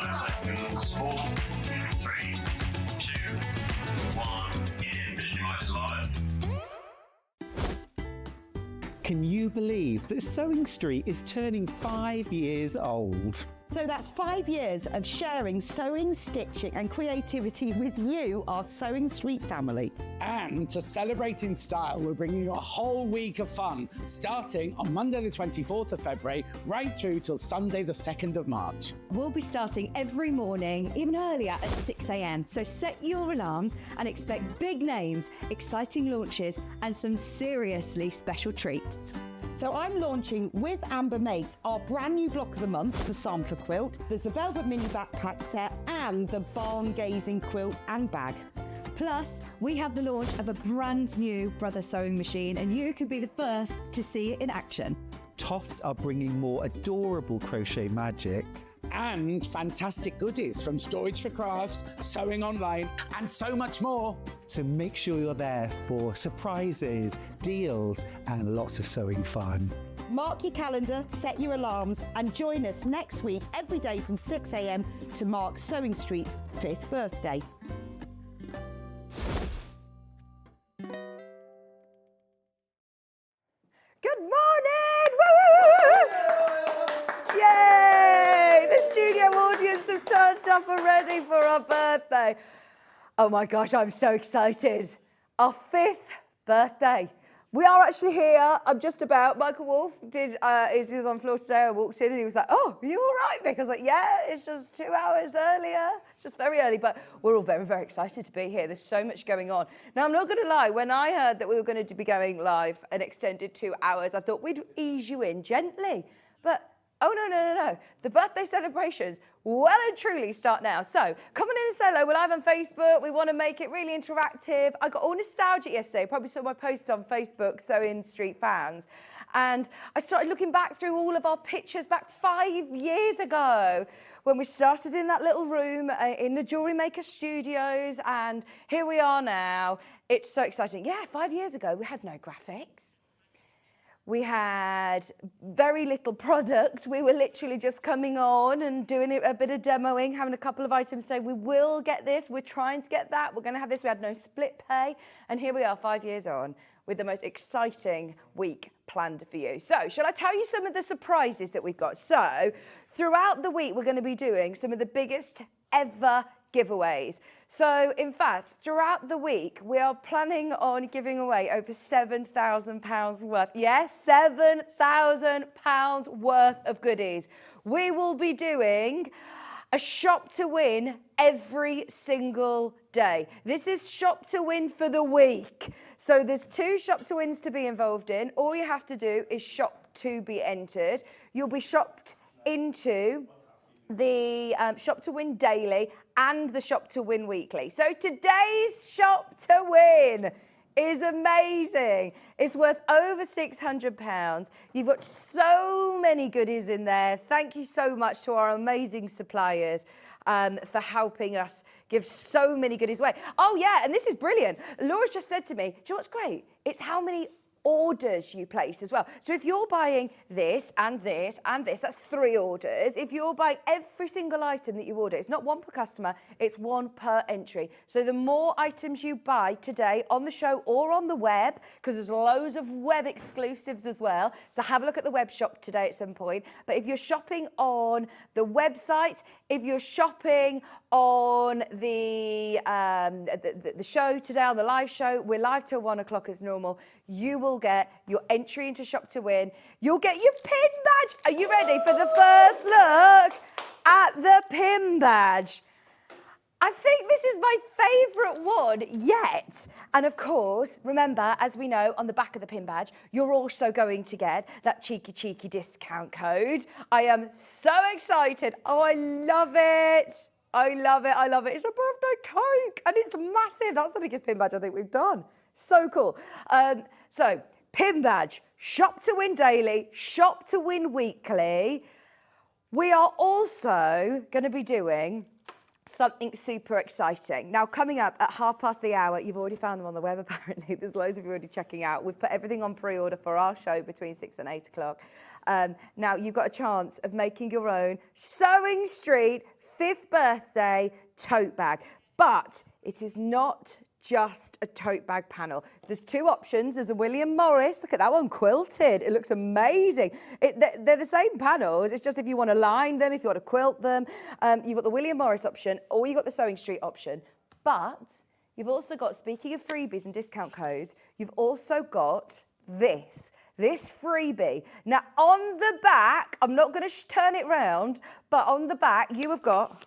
5 seconds. 4, 3, 2, 1. In Visualize Live. Can you believe that Sewing Street is turning 5 years old? So that's 5 years of sharing sewing, stitching and creativity with you, our Sewing Street family. And to celebrate in style, we're bringing you a whole week of fun, starting on Monday the 24th of February, right through till Sunday the 2nd of March. We'll be starting every morning, even earlier at 6 a.m. So set your alarms and expect big names, exciting launches and some seriously special treats. So I'm launching with Amber Mates our brand new block of the month, the Sampler Quilt. There's the Velvet Mini Backpack Set and the Barn Gazing Quilt and Bag. Plus, we have the launch of a brand new Brother sewing machine and you can be the first to see it in action. TOFT are bringing more adorable crochet magic. And fantastic goodies from Storage for Crafts, Sewing Online, and so much more. So make sure you're there for surprises, deals, and lots of sewing fun. Mark your calendar, set your alarms, and join us next week every day from 6 a.m. to mark Sewing Street's 5th birthday. Good morning! Woo! Yay! The studio audience have turned up and ready for our birthday. Oh my gosh, I'm so excited. Our 5th birthday. We are actually here. I'm just about. Michael Wolf he was on floor today. I walked in and he was like, "Oh, are you all right, Vic?" I was like, "Yeah, it's just 2 hours earlier. It's just very early." But we're all very, very excited to be here. There's so much going on. Now, I'm not going to lie. When I heard that we were going to be going live an extended 2 hours, I thought we'd ease you in gently. But oh, no. The birthday celebrations well and truly start now. So come on in and say hello. We're live on Facebook. We want to make it really interactive. I got all nostalgic yesterday. Probably saw my post on Facebook, Sewing Street fans. And I started looking back through all of our pictures back 5 years ago when we started in that little room in the Jewellery Maker Studios. And here we are now. It's so exciting. Yeah, 5 years ago, we had no graphics. We had very little product. We were literally just coming on and doing a bit of demoing, having a couple of items say, we will get this, we're trying to get that, we're going to have this. We had no split pay. And here we are 5 years on with the most exciting week planned for you. So, shall I tell you some of the surprises that we've got? So, throughout the week, we're going to be doing some of the biggest ever giveaways. So, in fact, throughout the week, we are planning on giving away over £7,000 worth. Yes, £7,000 worth of goodies. We will be doing a shop to win every single day. This is shop to win for the week. So there's 2 shop to wins to be involved in. All you have to do is shop to be entered. You'll be shopped into the shop to win daily and the shop to win weekly. So today's shop to win is amazing. It's worth over £600. You've got so many goodies in there. Thank you so much to our amazing suppliers for helping us give so many goodies away. Oh yeah, and this is brilliant. Laura's just said to me, do you know what's great? It's how many orders you place as well. So if you're buying this and this and this, that's 3 orders. If you're buying every single item that you order, it's not 1 per customer, it's 1 per entry. So the more items you buy today on the show or on the web, because there's loads of web exclusives as well, so have a look at the web shop today at some point. But if you're shopping on the website, if you're shopping on the show today, on the live show, we're live till 1 o'clock as normal, you will get your entry into Shop to Win. You'll get your pin badge. Are you ready for the first look at the pin badge? I think this is my favourite one yet. And of course, remember, as we know, on the back of the pin badge, you're also going to get that cheeky discount code. I am so excited. Oh, I love it. I love it. It's a birthday cake and it's massive. That's the biggest pin badge I think we've done. So cool. So, pin badge, shop to win daily, shop to win weekly. We are also going to be doing something super exciting. Now, coming up at 1:30, you've already found them on the web apparently. There's loads of you already checking out. We've put everything on pre-order for our show between 6 and 8 o'clock. Now, you've got a chance of making your own Sewing Street 5th birthday tote bag. But it is not just a tote bag panel. There's 2 options. There's a William Morris. Look at that one, quilted. It looks amazing. They're the same panels. It's just if you want to line them, if you want to quilt them. You've got the William Morris option, or you've got the Sewing Street option. But you've also got, speaking of freebies and discount codes, you've also got this freebie. Now, on the back, I'm not going to turn it round, but on the back, you have got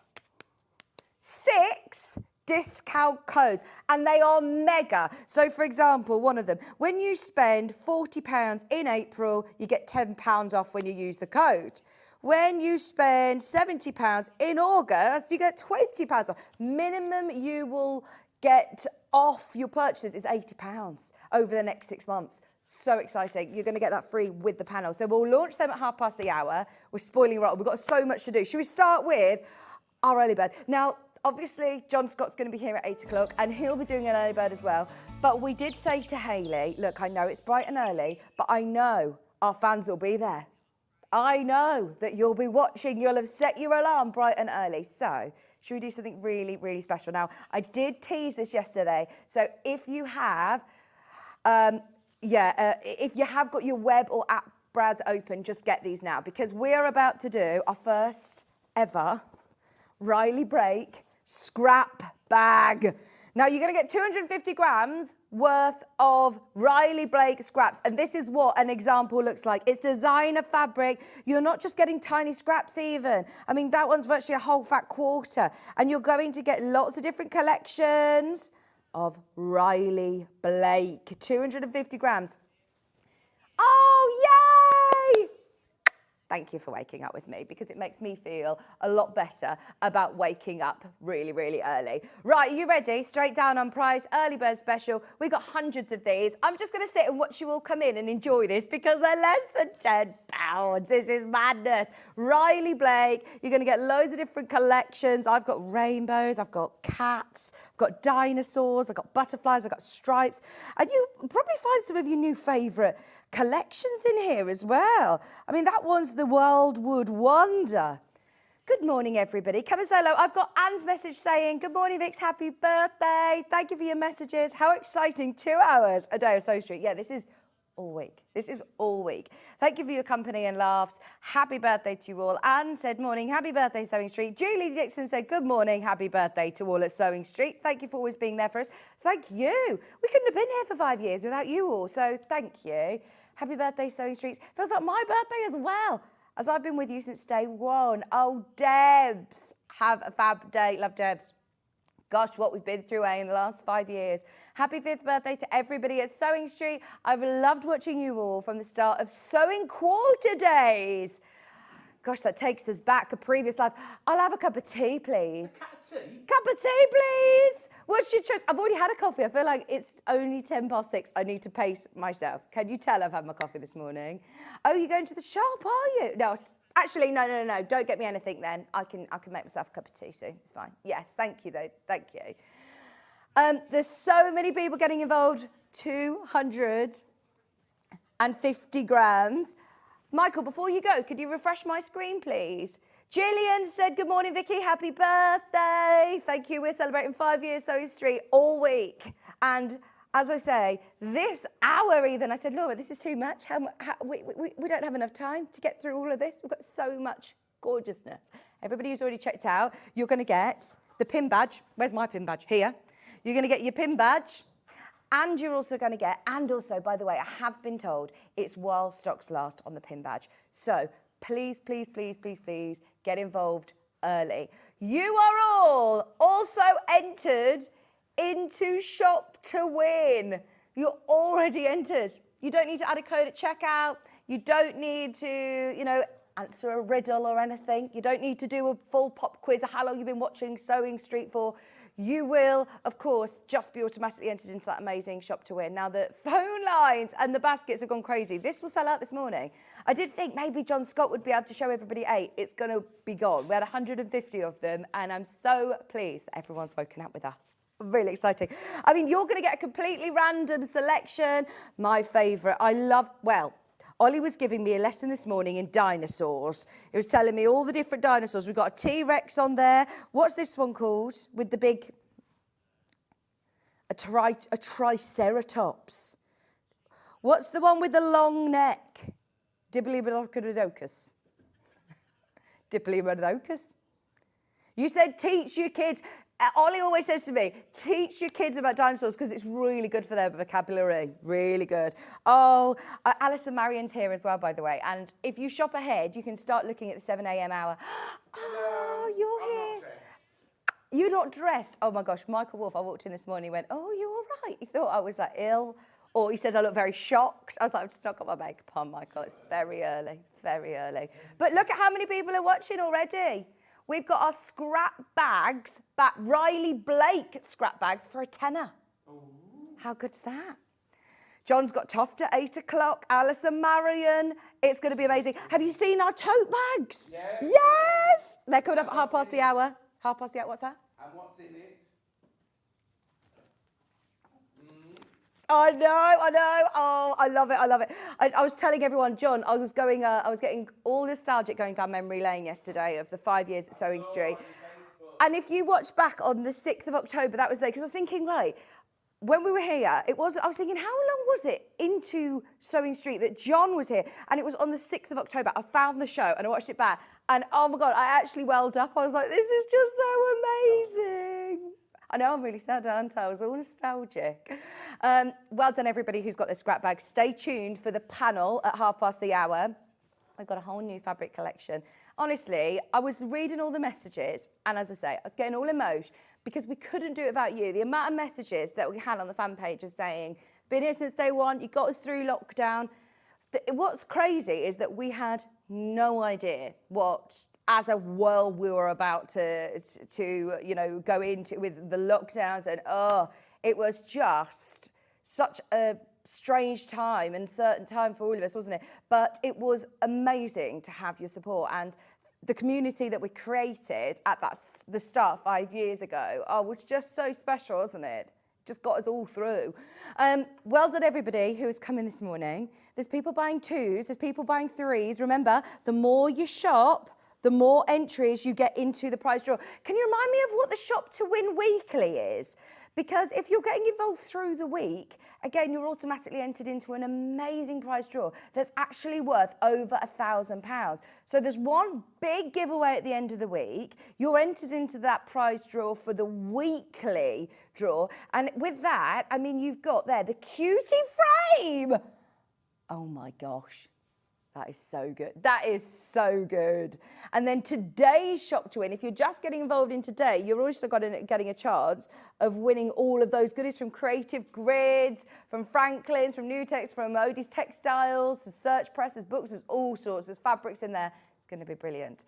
6 discount codes, and they are mega. So, for example, one of them, when you spend £40 in April, you get £10 off when you use the code. When you spend £70 in August, you get £20 off. Minimum you will get off your purchases is £80 over the next 6 months. So exciting. You're going to get that free with the panel. So we'll launch them at 1:30. We're spoiling rotten. We've got so much to do. Should we start with our early bird? Now, obviously, John Scott's going to be here at 8 o'clock, and he'll be doing an early bird as well. But we did say to Hayley, look, I know it's bright and early, but I know our fans will be there. I know that you'll be watching. You'll have set your alarm bright and early. So should we do something really, really special? Now, I did tease this yesterday. So if you have, if you have got your web or app browser open, just get these now, because we're about to do our first ever Riley Break scrap bag. Now, you're going to get 250 grams worth of Riley Blake scraps, and this is what an example looks like. It's designer fabric. You're not just getting tiny scraps even. I mean, that one's virtually a whole fat quarter, and you're going to get lots of different collections of Riley Blake. 250 grams. Oh, yay! Thank you for waking up with me, because it makes me feel a lot better about waking up really, really early. Right, are you ready? Straight down on price, early bird special. We've got hundreds of these. I'm just going to sit and watch you all come in and enjoy this, because they're less than £10. This is madness. Riley Blake, you're going to get loads of different collections. I've got rainbows, I've got cats, I've got dinosaurs, I've got butterflies, I've got stripes. And you probably find some of your new favourite collections in here as well. I mean, that one's the World Wood Wonder. Good morning, everybody. Come and say hello. I've got Anne's message saying, good morning, Vix, happy birthday. Thank you for your messages. How exciting, 2 hours a day of Sewing Street. Yeah, this is all week. This is all week. Thank you for your company and laughs. Happy birthday to you all. Anne said, morning, happy birthday, Sewing Street. Julie Dixon said, good morning, happy birthday to all at Sewing Street. Thank you for always being there for us. Thank you. We couldn't have been here for 5 years without you all, so thank you. Happy birthday, Sewing Streets. Feels like my birthday as well, as I've been with you since day one. Oh, Debs, have a fab day. Love, Debs. Gosh, what we've been through, in the last 5 years. Happy 5th birthday to everybody at Sewing Street. I've loved watching you all from the start of Sewing Quarter Days. Gosh, that takes us back a previous life. I'll have a cup of tea, please. A cup of tea? Cup of tea, please. What's your choice? I've already had a coffee. I feel like it's only 6:10. I need to pace myself. Can you tell I've had my coffee this morning? Oh, you're going to the shop, are you? No, actually, no. Don't get me anything then. I can make myself a cup of tea soon. It's fine. Yes, thank you, though. Thank you. There's so many people getting involved. 250 grams. Michael, before you go, could you refresh my screen, please? Gillian said, good morning, Vicki. Happy birthday. Thank you. We're celebrating 5 years Sewing Street all week. And as I say, this hour even, I said, Laura, this is too much. We don't have enough time to get through all of this. We've got so much gorgeousness. Everybody who's already checked out, you're going to get the pin badge. Where's my pin badge? Here. You're going to get your pin badge. And you're also going to get, and also, by the way, I have been told it's while stocks last on the pin badge. So please, please, please, please, please get involved early. You are all also entered into Shop to Win. You're already entered. You don't need to add a code at checkout. You don't need to, answer a riddle or anything. You don't need to do a full pop quiz of how long you've been watching Sewing Street for. You will, of course, just be automatically entered into that amazing Shop to Win. Now, the phone lines and the baskets have gone crazy. This will sell out this morning. I did think maybe John Scott would be able to show everybody 8. It's going to be gone. We had 150 of them, and I'm so pleased that everyone's woken up with us. Really exciting. I mean, you're going to get a completely random selection. My favourite. Ollie was giving me a lesson this morning in dinosaurs. He was telling me all the different dinosaurs. We've got a T-Rex on there. What's this one called? With the big... A Triceratops. What's the one with the long neck? Diplodocus. Diplodocus. You said teach your kids. Ollie always says to me, teach your kids about dinosaurs because it's really good for their vocabulary. Really good. Oh, Allison Maryon's here as well, by the way. And if you shop ahead, you can start looking at the 7 a.m. hour. Oh, you're here. You're not dressed. Oh, my gosh. Michael Wolf, I walked in this morning, he went, oh, you're all right. He thought I was like ill. Or he said I look very shocked. I was like, I've just not got my makeup on, Michael. It's very early, very early. But look at how many people are watching already. We've got our scrap bags, Riley Blake scrap bags for a tenner. Ooh. How good's that? John's got TOFT at 8 o'clock. Allison Maryon. It's going to be amazing. Have you seen our tote bags? Yes. Yes. They're coming up at half past the hour. Half past the hour. What's that? And what's in it? I know. Oh, I love it. I was telling everyone, John, I was getting all nostalgic going down memory lane yesterday of the 5 years at Sewing Street. And if you watch back on the 6th of October, that was there, because I was thinking, right, when we were here, I was thinking, how long was it into Sewing Street that John was here? And it was on the 6th of October. I found the show and I watched it back. And oh my God, I actually welled up. I was like, this is just so amazing. I know I'm really sad, aren't I? I was all nostalgic. Well done, everybody who's got their scrap bags. Stay tuned for the panel at half past the hour. I've got a whole new fabric collection. Honestly, I was reading all the messages, and as I say, I was getting all emotional because we couldn't do it without you. The amount of messages that we had on the fan page was saying, been here since day one, you got us through lockdown. What's crazy is that we had no idea what, as a world, we were about to go into with the lockdowns, and it was just such a strange time and certain time for all of us, wasn't it? But it was amazing to have your support, and the community that we created at the start 5 years ago was just so special, wasn't it? Just got us all through. Well done, everybody who has come in this morning. There's people buying 2s, there's people buying 3s. Remember, the more you shop, the more entries you get into the prize draw. Can you remind me of what the Shop to Win Weekly is? Because if you're getting involved through the week, again, you're automatically entered into an amazing prize draw that's actually worth over £1,000. So there's one big giveaway at the end of the week. You're entered into that prize draw for the weekly draw. And with that, I mean, you've got there the cutie frame. Oh my gosh. That is so good. That is so good. And then today's Shop to Win, if you're just getting involved in today, you're also getting a chance of winning all of those goodies from Creative Grids, from Franklin's, from Nutex, from Odie's Textiles, to Search Press, there's books, there's all sorts, there's fabrics in there. It's going to be brilliant.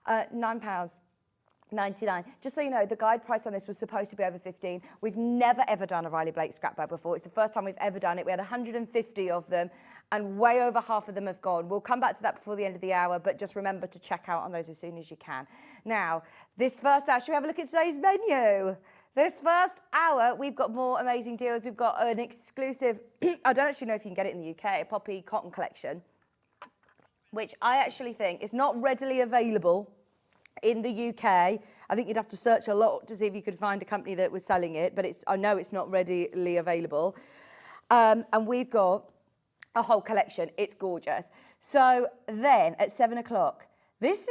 £9.99. Just so you know, the guide price on this was supposed to be over 15. We've never ever done a Riley Blake scrap bag before. It's the first time we've ever done it. We had 150 of them and way over half of them have gone. We'll come back to that before the end of the hour, but just remember to check out on those as soon as you can. Now, this first hour, should we have a look at today's menu? This first hour, we've got more amazing deals. We've got an exclusive, I don't actually know if you can get it in the UK, a poppy cotton collection, which I actually think is not readily available in the UK. I think you'd have to search a lot to see if you could find a company that was selling it, but I know it's not readily available. And we've got a whole collection. It's gorgeous. So then at 7 o'clock, this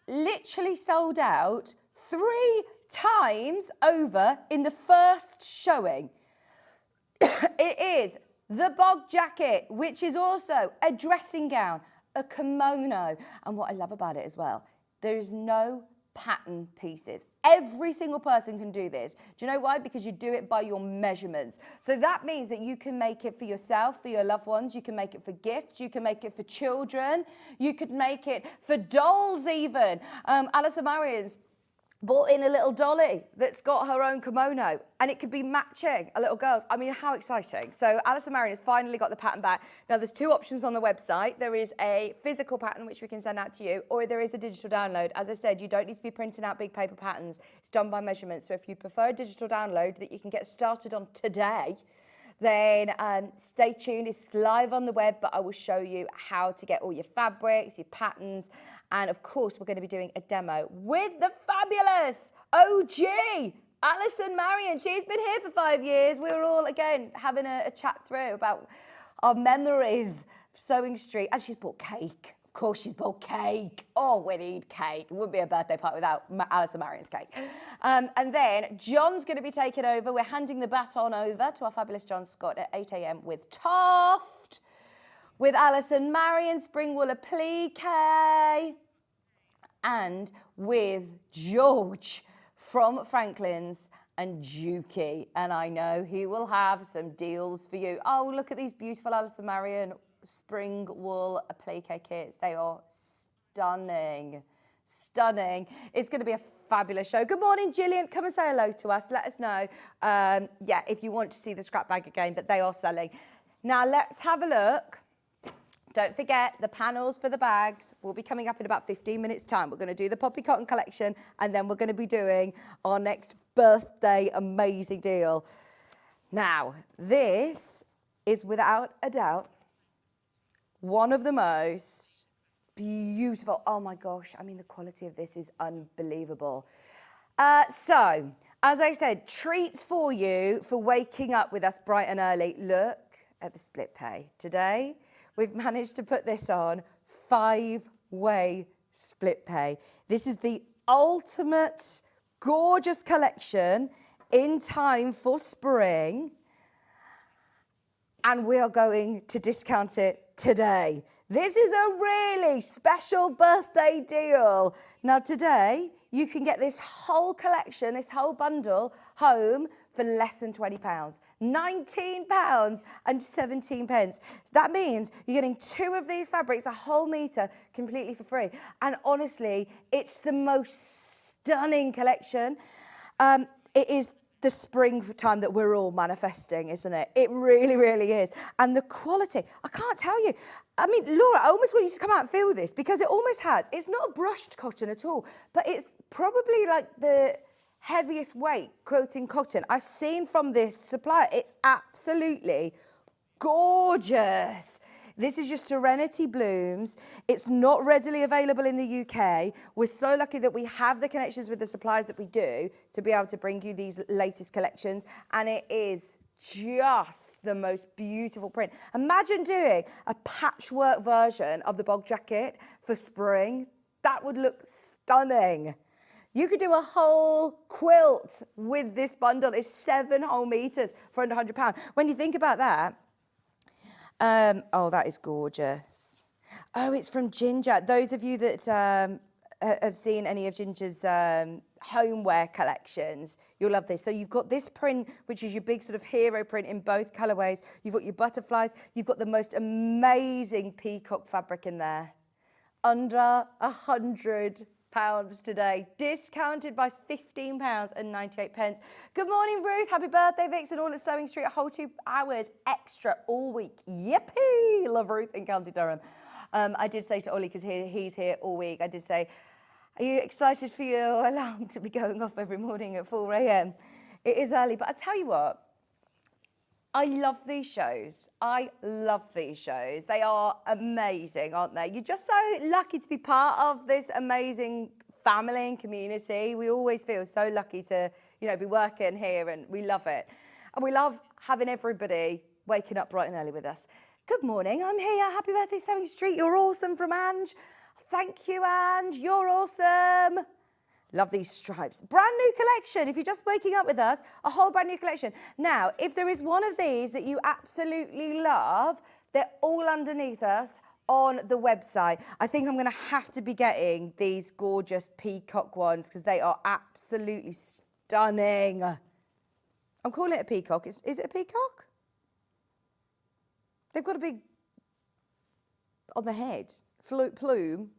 literally sold out 3 times over in the first showing. It is the Bog Jacket, which is also a dressing gown, a kimono. And what I love about it as well, there's no pattern pieces. Every single person can do this. Do you know why? Because you do it by your measurements. So that means that you can make it for yourself, for your loved ones. You can make it for gifts. You can make it for children. You could make it for dolls even. Allison Maryon's bought in a little dolly that's got her own kimono, and it could be matching a little girl's. I mean, how exciting. So Allison Maryon has finally got the pattern back. Now, there's 2 options on the website. There is a physical pattern, which we can send out to you, or there is a digital download. As I said, you don't need to be printing out big paper patterns. It's done by measurements. So if you prefer a digital download that you can get started on today, then stay tuned. It's live on the web, but I will show you how to get all your fabrics, your patterns, and of course, we're going to be doing a demo with the fabulous OG Allison Maryon. She's been here for 5 years. We were all, again, having a chat through about our memories of Sewing Street, and she's bought cake. Of course, she's bought cake. Oh, we need cake. It wouldn't be a birthday party without Allison Maryon's cake. And then John's going to be taking over. We're handing the baton over to our fabulous John Scott at 8 a.m. with TOFT, with Allison Maryon, Spring Wool Applique, and with George from Franklin's and Juki. And I know he will have some deals for you. Oh, look at these beautiful Allison Maryon Spring Wool Applique kits. They are stunning. Stunning. It's going to be a fabulous show. Good morning, Gillian. Come and say hello to us. Let us know, yeah, if you want to see the scrap bag again, but they are selling. Now, let's have a look. Don't forget, the panels for the bags will be coming up in about 15 minutes' time. We're going to do the Poppy Cotton collection, and then we're going to be doing our next birthday amazing deal. Now, this is without a doubt one of the most beautiful, oh my gosh, I mean, the quality of this is unbelievable. So, as I said, treats for you for waking up with us bright and early. Look at the split pay. Today, we've managed to put this on 5-way split pay. This is the ultimate gorgeous collection in time for spring. And we are going to discount it today. This is a really special birthday deal. Now today, you can get this whole collection, this whole bundle home for less than £20. £19 and 17 pence. So that means you're getting 2 of these fabrics, a whole metre, completely for free. And honestly, it's the most stunning collection. It is the spring time that we're all manifesting, isn't it? It really, really is. And the quality, I can't tell you. I mean, Laura, I almost want you to come out and feel this because it almost has. It's not a brushed cotton at all, but it's probably like the heaviest weight quilting cotton I've seen from this supplier. It's absolutely gorgeous. This is your Serenity Blooms. It's not readily available in the UK. We're so lucky that we have the connections with the suppliers that we do to be able to bring you these latest collections. And it is just the most beautiful print. Imagine doing a patchwork version of the Bog Jacket for spring. That would look stunning. You could do a whole quilt with this bundle. It's 7 whole metres for under £100. When you think about that, oh, that is gorgeous. Oh, it's from Ginger. Those of you that have seen any of Ginger's homeware collections, you'll love this. So you've got this print, which is your big sort of hero print in both colourways. You've got your butterflies. You've got the most amazing peacock fabric in there. Under £100 today, discounted by £15 and 98 pence. Good morning, Ruth. Happy birthday, Vixen. All at Sewing Street, a whole 2 hours extra all week. Yippee! Love Ruth in County Durham. I did say to Ollie, because he's here all week, I did say, are you excited for your alarm to be going off every morning at 4 a.m? It is early, but I tell you what, I love these shows. I love these shows. They are amazing, aren't they? You're just so lucky to be part of this amazing family and community. We always feel so lucky to, you know, be working here, and we love it. And we love having everybody waking up bright and early with us. Good morning, I'm here. Happy birthday, Sewing Street. You're awesome from Ange. Thank you, Ange. You're awesome. Love these stripes. Brand new collection. If you're just waking up with us, a whole brand new collection. Now, if there is one of these that you absolutely love, they're all underneath us on the website. I think I'm going to have to be getting these gorgeous peacock ones because they are absolutely stunning. I'm calling it a peacock. Is it a peacock? They've got a big, on the head, plume.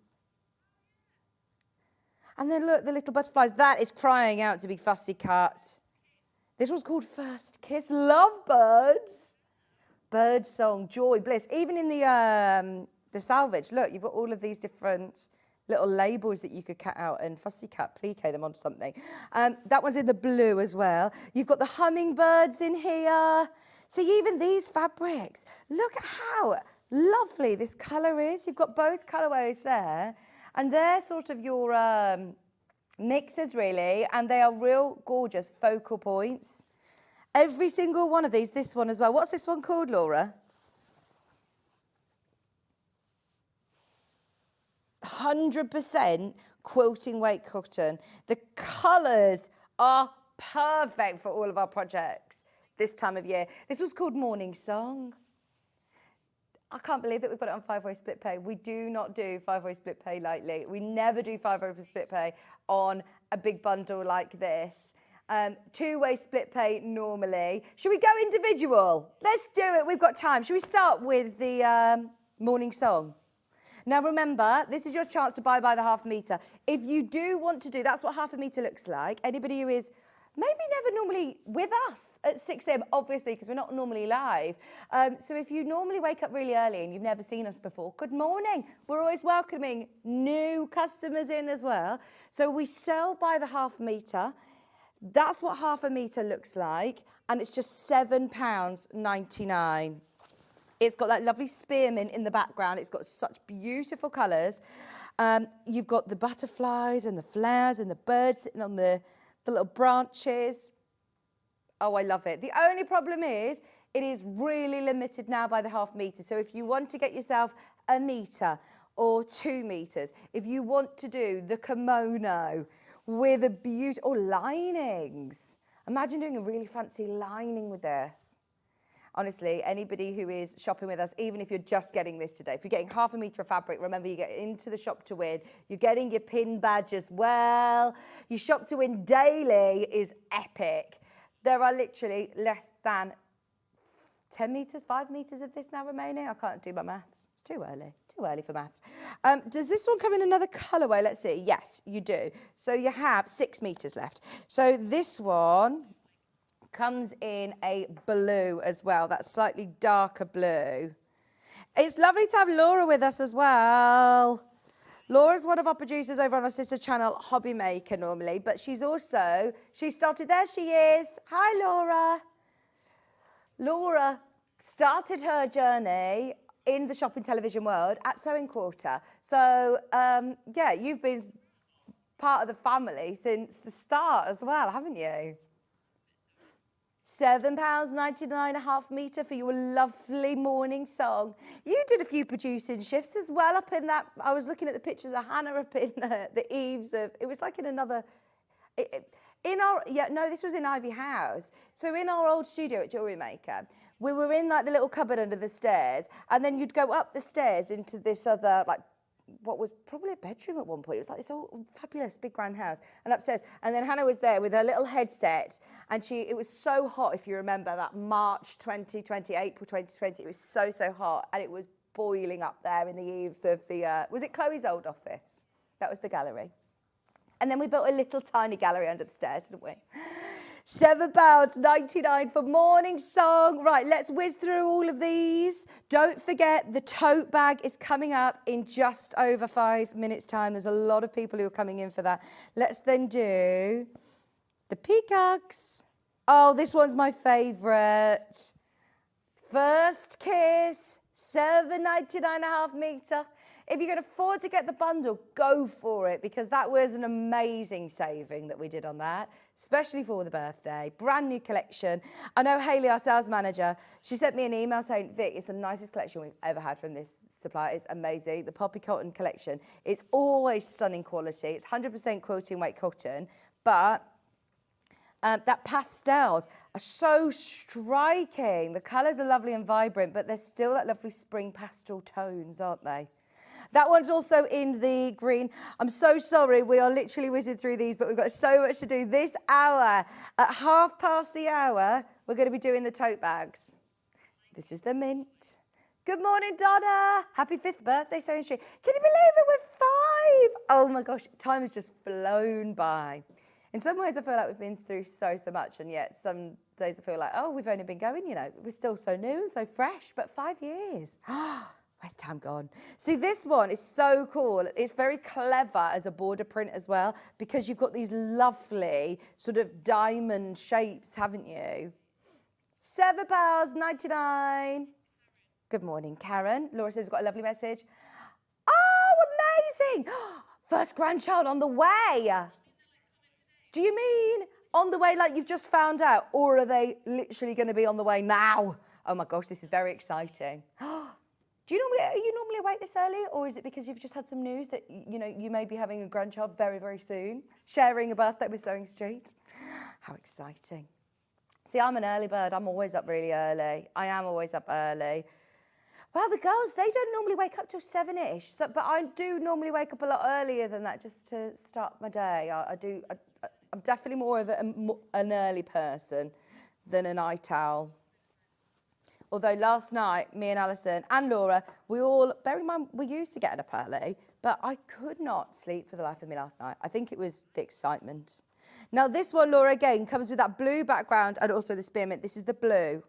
And then look, the little butterflies. That is crying out to be fussy cut. This one's called First Kiss. Lovebirds. Bird song, joy, bliss. Even in the salvage, look, you've got all of these different little labels that you could cut out and fussy cut, plique them onto something. That one's in the blue as well. You've got the hummingbirds in here. See, even these fabrics, look at how lovely this colour is. You've got both colourways there, and they're sort of your mixes really, and they are real gorgeous focal points. Every single one of these, this one as well. What's this one called, Laura? 100% quilting weight cotton. The colours are perfect for all of our projects this time of year. This was called Morning Song. I can't believe that we've got it on 5-way split pay. We do not do 5-way split pay lightly. We never do 5-way split pay on a big bundle like this. 2-way split pay normally. Should we go individual? Let's do it. We've got time. Should we start with the Morning Song? Now remember, this is your chance to buy by the half metre. If you do want to do, that's what half a metre looks like. Anybody who is maybe never normally with us at 6 a.m, obviously, because we're not normally live. So if you normally wake up really early and you've never seen us before, good morning. We're always welcoming new customers in as well. So we sell by the half metre. That's what half a metre looks like. And it's just £7.99. It's got that lovely spearmint in the background. It's got such beautiful colours. You've got the butterflies and the flowers and the birds sitting on the little branches. Oh, I love it. The only problem is it is really limited now by the half metre. So if you want to get yourself a metre or 2 metres, if you want to do the kimono with a beautiful, or linings. Imagine doing a really fancy lining with this. Honestly, anybody who is shopping with us, even if you're just getting this today, if you're getting half a metre of fabric, remember you get into the shop to win. You're getting your pin badge as well. Your shop to win daily is epic. There are literally less than 10 metres, 5 metres of this now remaining. I can't do my maths. It's too early for maths. Does this one come in another colourway? Let's see. Yes, you do. So you have 6 metres left. So this one comes in a blue as well, that slightly darker blue. It's lovely to have Laura with us as well. Laura's one of our producers over on our sister channel, Hobby Maker normally, but she started, there she is. Hi, Laura. Laura started her journey in the shopping television world at Sewing Quarter. So, yeah, you've been part of the family since the start as well, haven't you? £7.99 a half metre for your lovely morning song. You did a few producing shifts as well up in that. I was looking at the pictures of Hannah up in the eaves of, it was like in another, this was in Ivy House. So in our old studio at Jewellery Maker, we were in like the little cupboard under the stairs, and then you'd go up the stairs into this other, like, what was probably a bedroom at one point. It was like this old fabulous big grand house, and upstairs. And then Hannah was there with her little headset, and it was so hot, if you remember that March 2020, April 2020, it was so hot, and it was boiling up there in the eaves of the, was it Chloe's old office? That was the gallery. And then we built a little tiny gallery under the stairs, didn't we? £7.99 for morning song. Right, let's whiz through all of these. Don't forget the tote bag is coming up in just over 5 minutes' time. There's a lot of people who are coming in for that. Let's then do the peacocks. Oh, this one's my favourite. First Kiss, £7.99 a half metre. If you can afford to get the bundle, go for it, because that was an amazing saving that we did on that, especially for the birthday. Brand new collection. I know Hayley, our sales manager, she sent me an email saying, Vic, it's the nicest collection we've ever had from this supplier. It's amazing. The Poppy Cotton collection. It's always stunning quality. It's 100% quilting weight cotton, but that pastels are so striking. The colours are lovely and vibrant, but they're still that lovely spring pastel tones, aren't they? That one's also in the green. I'm so sorry, we are literally whizzing through these, but we've got so much to do. This hour, at 1:30, we're going to be doing the tote bags. This is the mint. Good morning, Donna. Happy 5th birthday, Sewing Street. Can you believe it? We're 5. Oh my gosh, time has just flown by. In some ways, I feel like we've been through so much, and yet some days I feel like, oh, we've only been going, we're still so new and so fresh, but 5 years. Where's time gone? See, this one is so cool. It's very clever as a border print as well, because you've got these lovely sort of diamond shapes, haven't you? £7.99. Good morning, Karen. Laura says, got a lovely message. Oh, amazing. First grandchild on the way. Do you mean on the way like you've just found out? Or are they literally going to be on the way now? Oh my gosh, this is very exciting. Are you normally awake this early? Or is it because you've just had some news that, you know, you may be having a grandchild very, very soon? Sharing a birthday with Sewing Street? How exciting. See, I'm an early bird. I'm always up really early. I am always up early. Well, the girls, they don't normally wake up till 7-ish, so, but I do normally wake up a lot earlier than that just to start my day. I'm definitely more of an early person than a night owl. Although last night, me and Allison and Laura, we all, bear in mind, we used to get up early, but I could not sleep for the life of me last night. I think it was the excitement. Now this one, Laura, again, comes with that blue background and also the spearmint. This is the blue.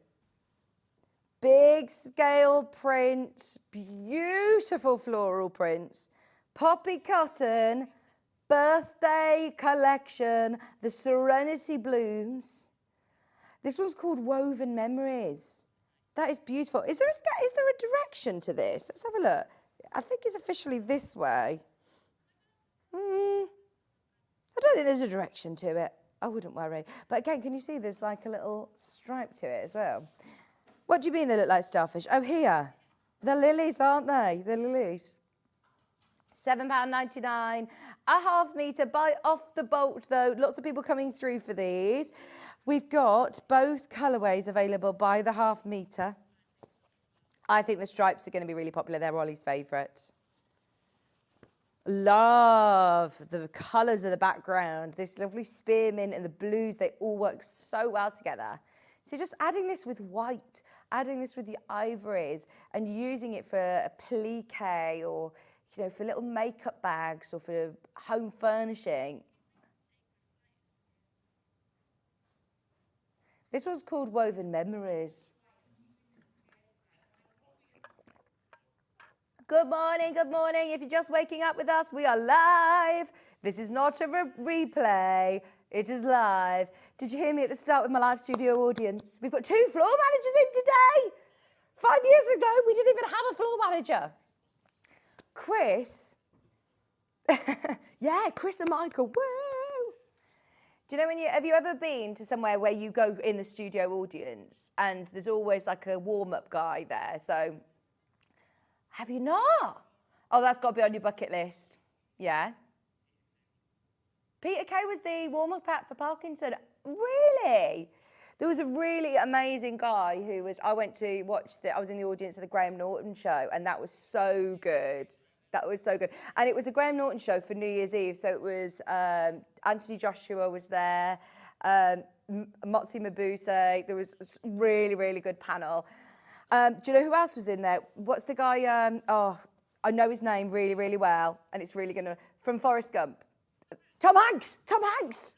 Big scale prints, beautiful floral prints, poppy cotton, birthday collection, the Serenity Blooms. This one's called Woven Memories. That is beautiful. Is there a direction to this? Let's have a look. I think it's officially this way. I don't think there's a direction to it. I wouldn't worry. But again, can you see there's like a little stripe to it as well? What do you mean they look like starfish? Oh, here. The lilies, aren't they? The lilies. £7.99. A half metre by off the bolt, though. Lots of people coming through for these. We've got both colourways available by the half metre. I think the stripes are going to be really popular. They're Ollie's favourite. Love the colours of the background. This lovely spearmint and the blues, they all work so well together. So just adding this with white, adding this with the ivories and using it for applique or, you know, for little makeup bags or for home furnishing. This one's called Woven Memories. Good morning, good morning. If you're just waking up with us, we are live. This is not a replay. It is live. Did you hear me at the start with my live studio audience? We've got 2 floor managers in today. 5 years ago, we didn't even have a floor manager. Chris. Yeah, Chris and Michael. Woo! Do you know have you ever been to somewhere where you go in the studio audience and there's always like a warm-up guy there? So, have you not? Oh, that's got to be on your bucket list. Yeah. Peter Kay was the warm-up act for Parkinson. Really? There was a really amazing guy who was, I went to watch, I was in the audience of the Graham Norton show, and that was so good. That was so good. And it was a Graham Norton show for New Year's Eve, so it was Anthony Joshua was there, Motsi Mabuse. There was a really, really good panel. Do you know who else was in there? What's the guy, I know his name really, really well, and it's really going to, from Forrest Gump. Tom Hanks! Tom Hanks!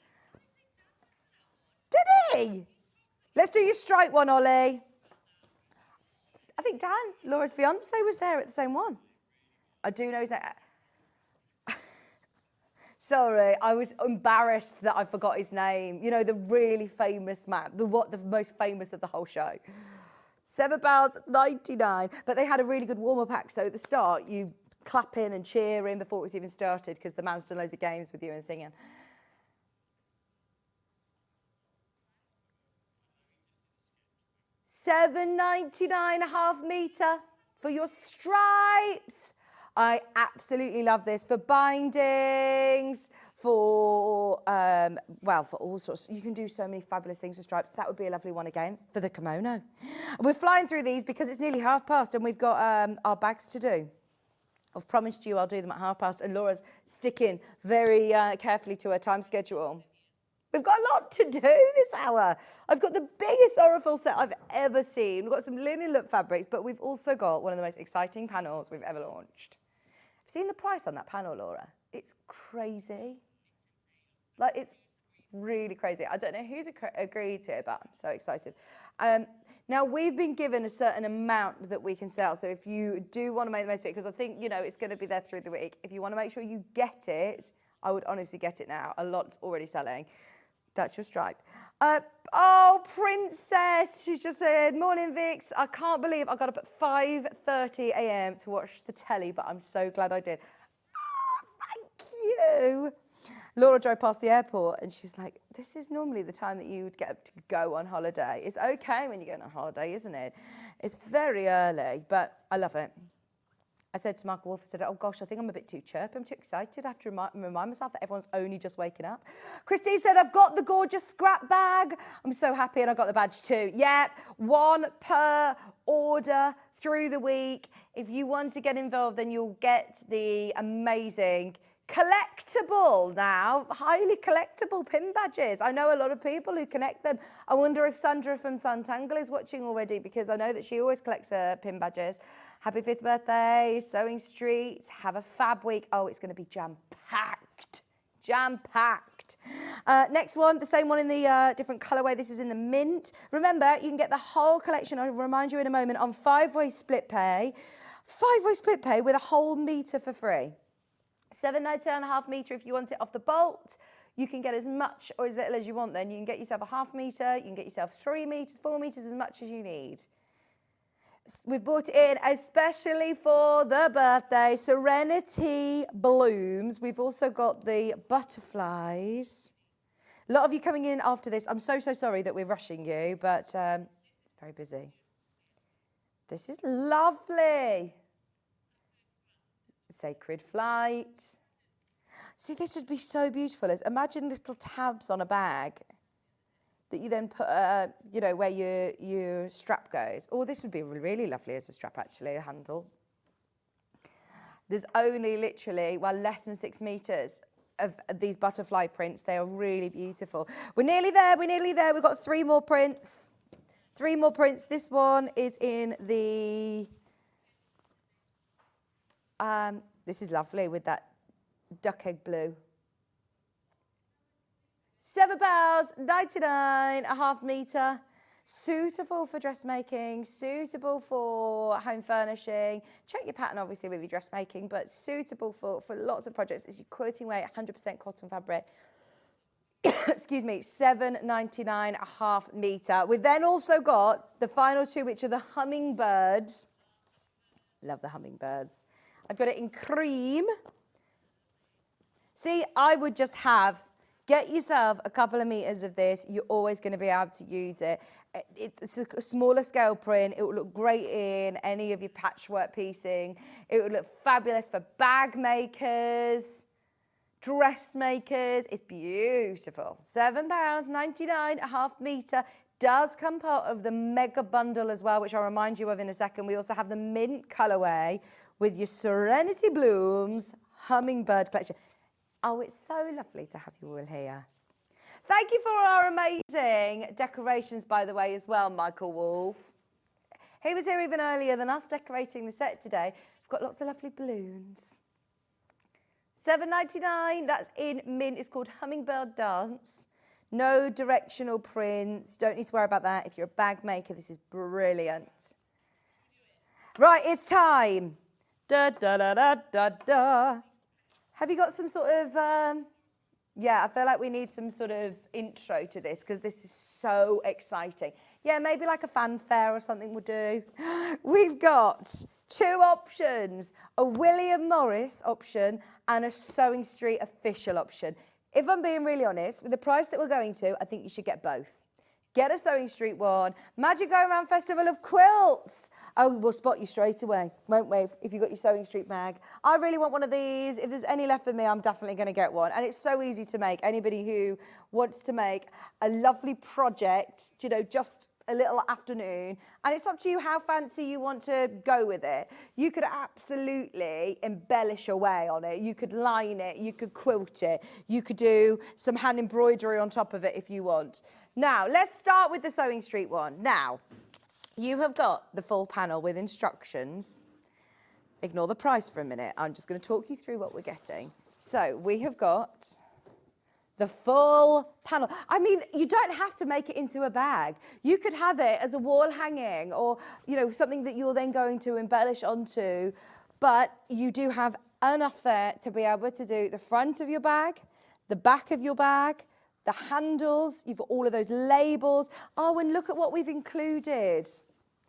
Did he? Let's do your stripe one, Ollie. I think Dan, Laura's fiance, was there at the same one. I do know his name. Sorry, I was embarrassed that I forgot his name. You know, the really famous man, the most famous of the whole show. £7.99. But they had a really good warm-up act. So at the start, you clap in and cheer in before it was even started because the man's done loads of games with you and singing. £7.99 a half metre for your stripes. I absolutely love this for bindings, for for all sorts. You can do so many fabulous things with stripes. That would be a lovely one again for the kimono. We're flying through these because it's nearly past and we've got our bags to do. I've promised you I'll do them at past, and Laura's sticking very carefully to her time schedule. We've got a lot to do this hour. I've got the biggest Ofil set I've ever seen. We've got some linen look fabrics, but we've also got one of the most exciting panels we've ever launched. Have you seen the price on that panel, Laura? It's crazy. Like, it's really crazy. I don't know who's agreed to it, but I'm so excited. Now, we've been given a certain amount that we can sell. So if you do want to make the most of it, because I think, you know, it's going to be there through the week. If you want to make sure you get it, I would honestly get it now. A lot's already selling. That's your stripe. Oh, Princess, she's just said, morning, Vix. I can't believe I got up at 5:30 a.m. to watch the telly, but I'm so glad I did. Oh, thank you. Laura drove past the airport and she was like, this is normally the time that you would get up to go on holiday. It's okay when you're going on holiday, isn't it? It's very early, but I love it. I said to Michael Wolf, I said, oh gosh, I think I'm a bit too chirpy. I'm too excited. I have to remind myself that everyone's only just waking up. Christine said, I've got the gorgeous scrap bag. I'm so happy, and I got the badge too. Yep, 1 per order through the week. If you want to get involved, then you'll get the amazing collectible now, highly collectible pin badges. I know a lot of people who connect them. I wonder if Sandra from Santangle is watching already, because I know that she always collects her pin badges. Happy 5th birthday, Sewing Street. Have a fab week. Oh, it's going to be jam-packed. Jam-packed. Next one, the same one in the different colourway. This is in the mint. Remember, you can get the whole collection, I'll remind you in a moment, on 5-way split pay. 5-way split pay with a whole metre for free. $7.99 1/2 metre if you want it off the bolt. You can get as much or as little as you want then. You can get yourself a 1/2 metre, you can get yourself 3 metres, 4 metres, as much as you need. We've brought it in especially for the birthday. Serenity Blooms. We've also got the butterflies. A lot of you coming in after this. I'm so sorry that we're rushing you, but it's very busy. This is lovely. Sacred Flight. See, this would be so beautiful. Imagine little tabs on a bag that you then put, you know, where your strap goes. Oh, this would be really lovely as a strap, actually, a handle. There's only literally, well, less than 6 metres of these butterfly prints. They are really beautiful. We're nearly there, we're nearly there. We've got 3 more prints. 3 more prints. This one is in the... this is lovely with that duck egg blue. £7.99 1/2 metre. Suitable for dressmaking, suitable for home furnishing. Check your pattern, obviously, with your dressmaking, but suitable for lots of projects. It's your quilting weight, 100% cotton fabric. Excuse me, £7.99 1/2 metre. We've then also got the final 2, which are the hummingbirds. Love the hummingbirds. I've got it in cream. See, I would just get yourself a couple of metres of this. You're always going to be able to use it. It's a smaller scale print. It will look great in any of your patchwork piecing. It would look fabulous for bag makers, dressmakers. It's beautiful. £7.99 1/2 metre. Does come part of the mega bundle as well, which I'll remind you of in a second. We also have the mint colourway with your Serenity Blooms hummingbird collection. Oh, it's so lovely to have you all here. Thank you for our amazing decorations, by the way, as well, Michael Wolf. He was here even earlier than us decorating the set today. We've got lots of lovely balloons. £7.99, that's in mint. It's called Hummingbird Dance. No directional prints. Don't need to worry about that. If you're a bag maker, this is brilliant. Right, it's time. Da, da, da, da, da, da. Have you got some sort of, yeah, I feel like we need some sort of intro to this because this is so exciting. Yeah, maybe like a fanfare or something would do. We've got 2 options, a William Morris option and a Sewing Street official option. If I'm being really honest, with the price that we're going to, I think you should get both. Get a Sewing Street one. Magic Go Around Festival of Quilts. Oh, we'll spot you straight away, won't we, if you've got your Sewing Street bag. I really want one of these. If there's any left for me, I'm definitely going to get one. And it's so easy to make. Anybody who wants to make a lovely project, you know, just a little afternoon. And it's up to you how fancy you want to go with it. You could absolutely embellish away on it. You could line it. You could quilt it. You could do some hand embroidery on top of it if you want. Now, let's start with the Sewing Street one. Now, you have got the full panel with instructions. Ignore the price for a minute. I'm just going to talk you through what we're getting. So, we have got the full panel. I mean, you don't have to make it into a bag. You could have it as a wall hanging or, you know, something that you're then going to embellish onto. But you do have enough there to be able to do the front of your bag, the back of your bag, the handles, you've got all of those labels. Oh, and look at what we've included.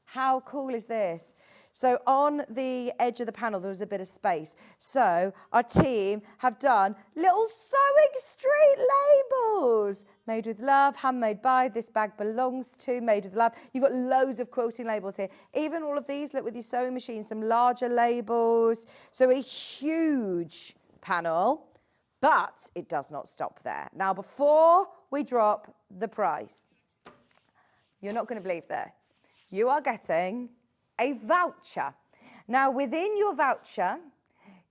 How cool is this? So on the edge of the panel, there was a bit of space. So our team have done little sewing street labels. Made with love, handmade by, this bag belongs to, made with love. You've got loads of quilting labels here. Even all of these, look, with your sewing machine, some larger labels. So a huge panel. But it does not stop there. Now, before we drop the price, you're not going to believe this. You are getting a voucher. Now, within your voucher,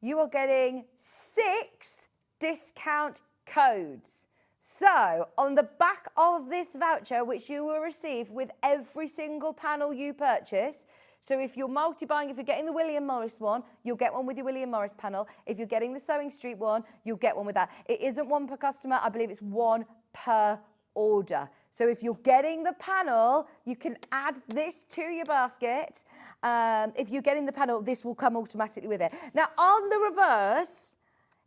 you are getting 6 discount codes. So, on the back of this voucher, which you will receive with every single panel you purchase, so if you're multi-buying, if you're getting the William Morris one, you'll get one with your William Morris panel. If you're getting the Sewing Street one, you'll get one with that. It isn't one per customer. I believe it's one per order. So if you're getting the panel, you can add this to your basket. If you're getting the panel, this will come automatically with it. Now, on the reverse,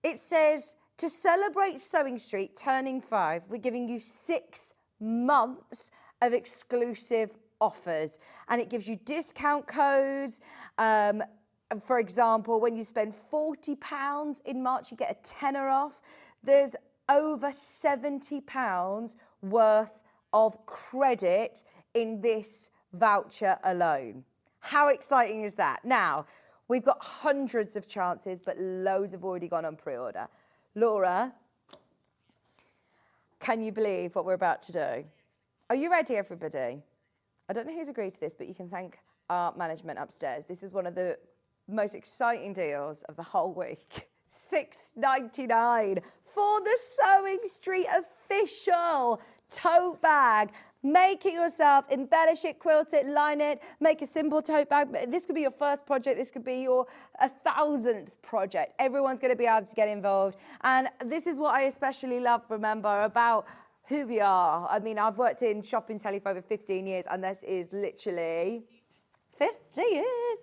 it says, to celebrate Sewing Street turning 5, we're giving you 6 months of exclusive offers, and it gives you discount codes. For example, when you spend £40 in March, you get a tenner off. There's over £70 worth of credit in this voucher alone. How exciting is that? Now, we've got hundreds of chances, but loads have already gone on pre-order. Laura, can you believe what we're about to do? Are you ready, everybody? I don't know who's agreed to this, but you can thank our management upstairs. This is one of the most exciting deals of the whole week. $6.99 for the Sewing Street official tote bag. Make it yourself, embellish it, quilt it, line it, make a simple tote bag. This could be your first project, this could be your 1,000th project. Everyone's going to be able to get involved. And this is what I especially love, remember, about who we are. I mean, I've worked in shopping telly for over 15 years, and this is literally 50 years.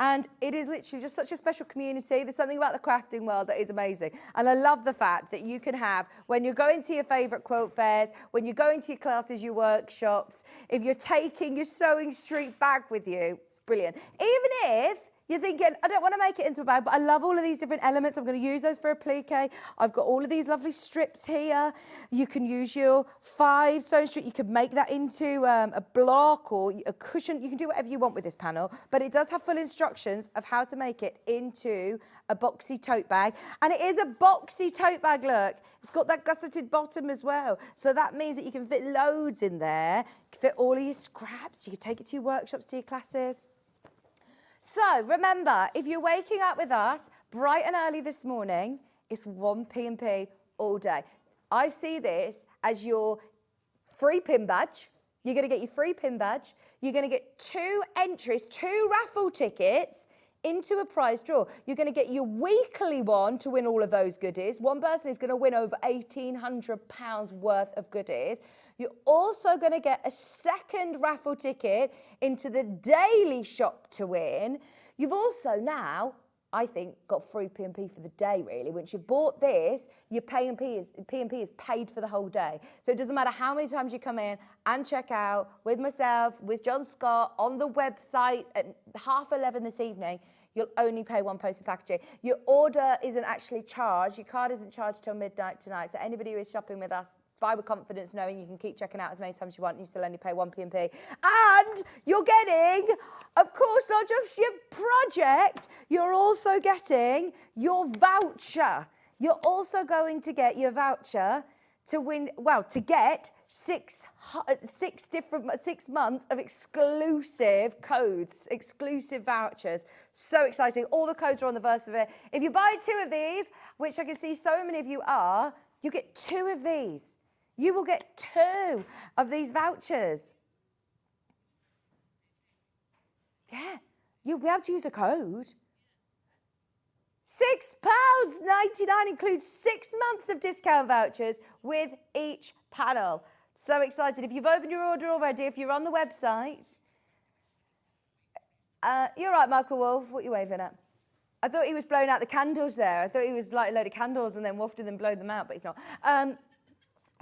And it is literally just such a special community. There's something about the crafting world that is amazing. And I love the fact that you can have, when you're going to your favourite quilt fairs, when you're going to your classes, your workshops, if you're taking your Sewing Street bag with you, it's brilliant. Even if you're thinking, I don't want to make it into a bag, but I love all of these different elements. I'm going to use those for applique. I've got all of these lovely strips here. You can use your 5 Sewing Street. You could make that into a block or a cushion. You can do whatever you want with this panel, but it does have full instructions of how to make it into a boxy tote bag. And it is a boxy tote bag, look. It's got that gusseted bottom as well. So that means that you can fit loads in there. You can fit all of your scraps. You can take it to your workshops, to your classes. So remember, if you're waking up with us bright and early this morning, it's 1 P&P all day. I see this as your free pin badge. You're going to get your free pin badge. You're going to get 2 entries, 2 raffle tickets into a prize draw. You're going to get your weekly one to win all of those goodies. One person is going to win over £1,800 worth of goodies. You're also going to get a second raffle ticket into the daily shop to win. You've also now, I think, got free P&P for the day, really. Once you've bought this, your P&P is paid for the whole day. So it doesn't matter how many times you come in and check out with myself, with John Scott, on the website at 11:30 this evening, you'll only pay 1 post of packaging. Your order isn't actually charged. Your card isn't charged till midnight tonight. So anybody who is shopping with us, buy with confidence, knowing you can keep checking out as many times as you want and you still only pay 1 P&P. And you're getting, of course, not just your project, you're also getting your voucher. You're also going to get your voucher to win, well, to get 6 months of exclusive codes, exclusive vouchers. So exciting. All the codes are on the verse of it. If you buy 2 of these, which I can see so many of you are, you get 2 of these. You will get 2 of these vouchers. Yeah, you'll be able to use the code. £6.99 includes 6 months of discount vouchers with each panel. So excited. If you've opened your order already, if you're on the website, you're right, Michael Wolf, what are you waving at? I thought he was blowing out the candles there. I thought he was lighting a load of candles and then wafted them, blow them out, but he's not.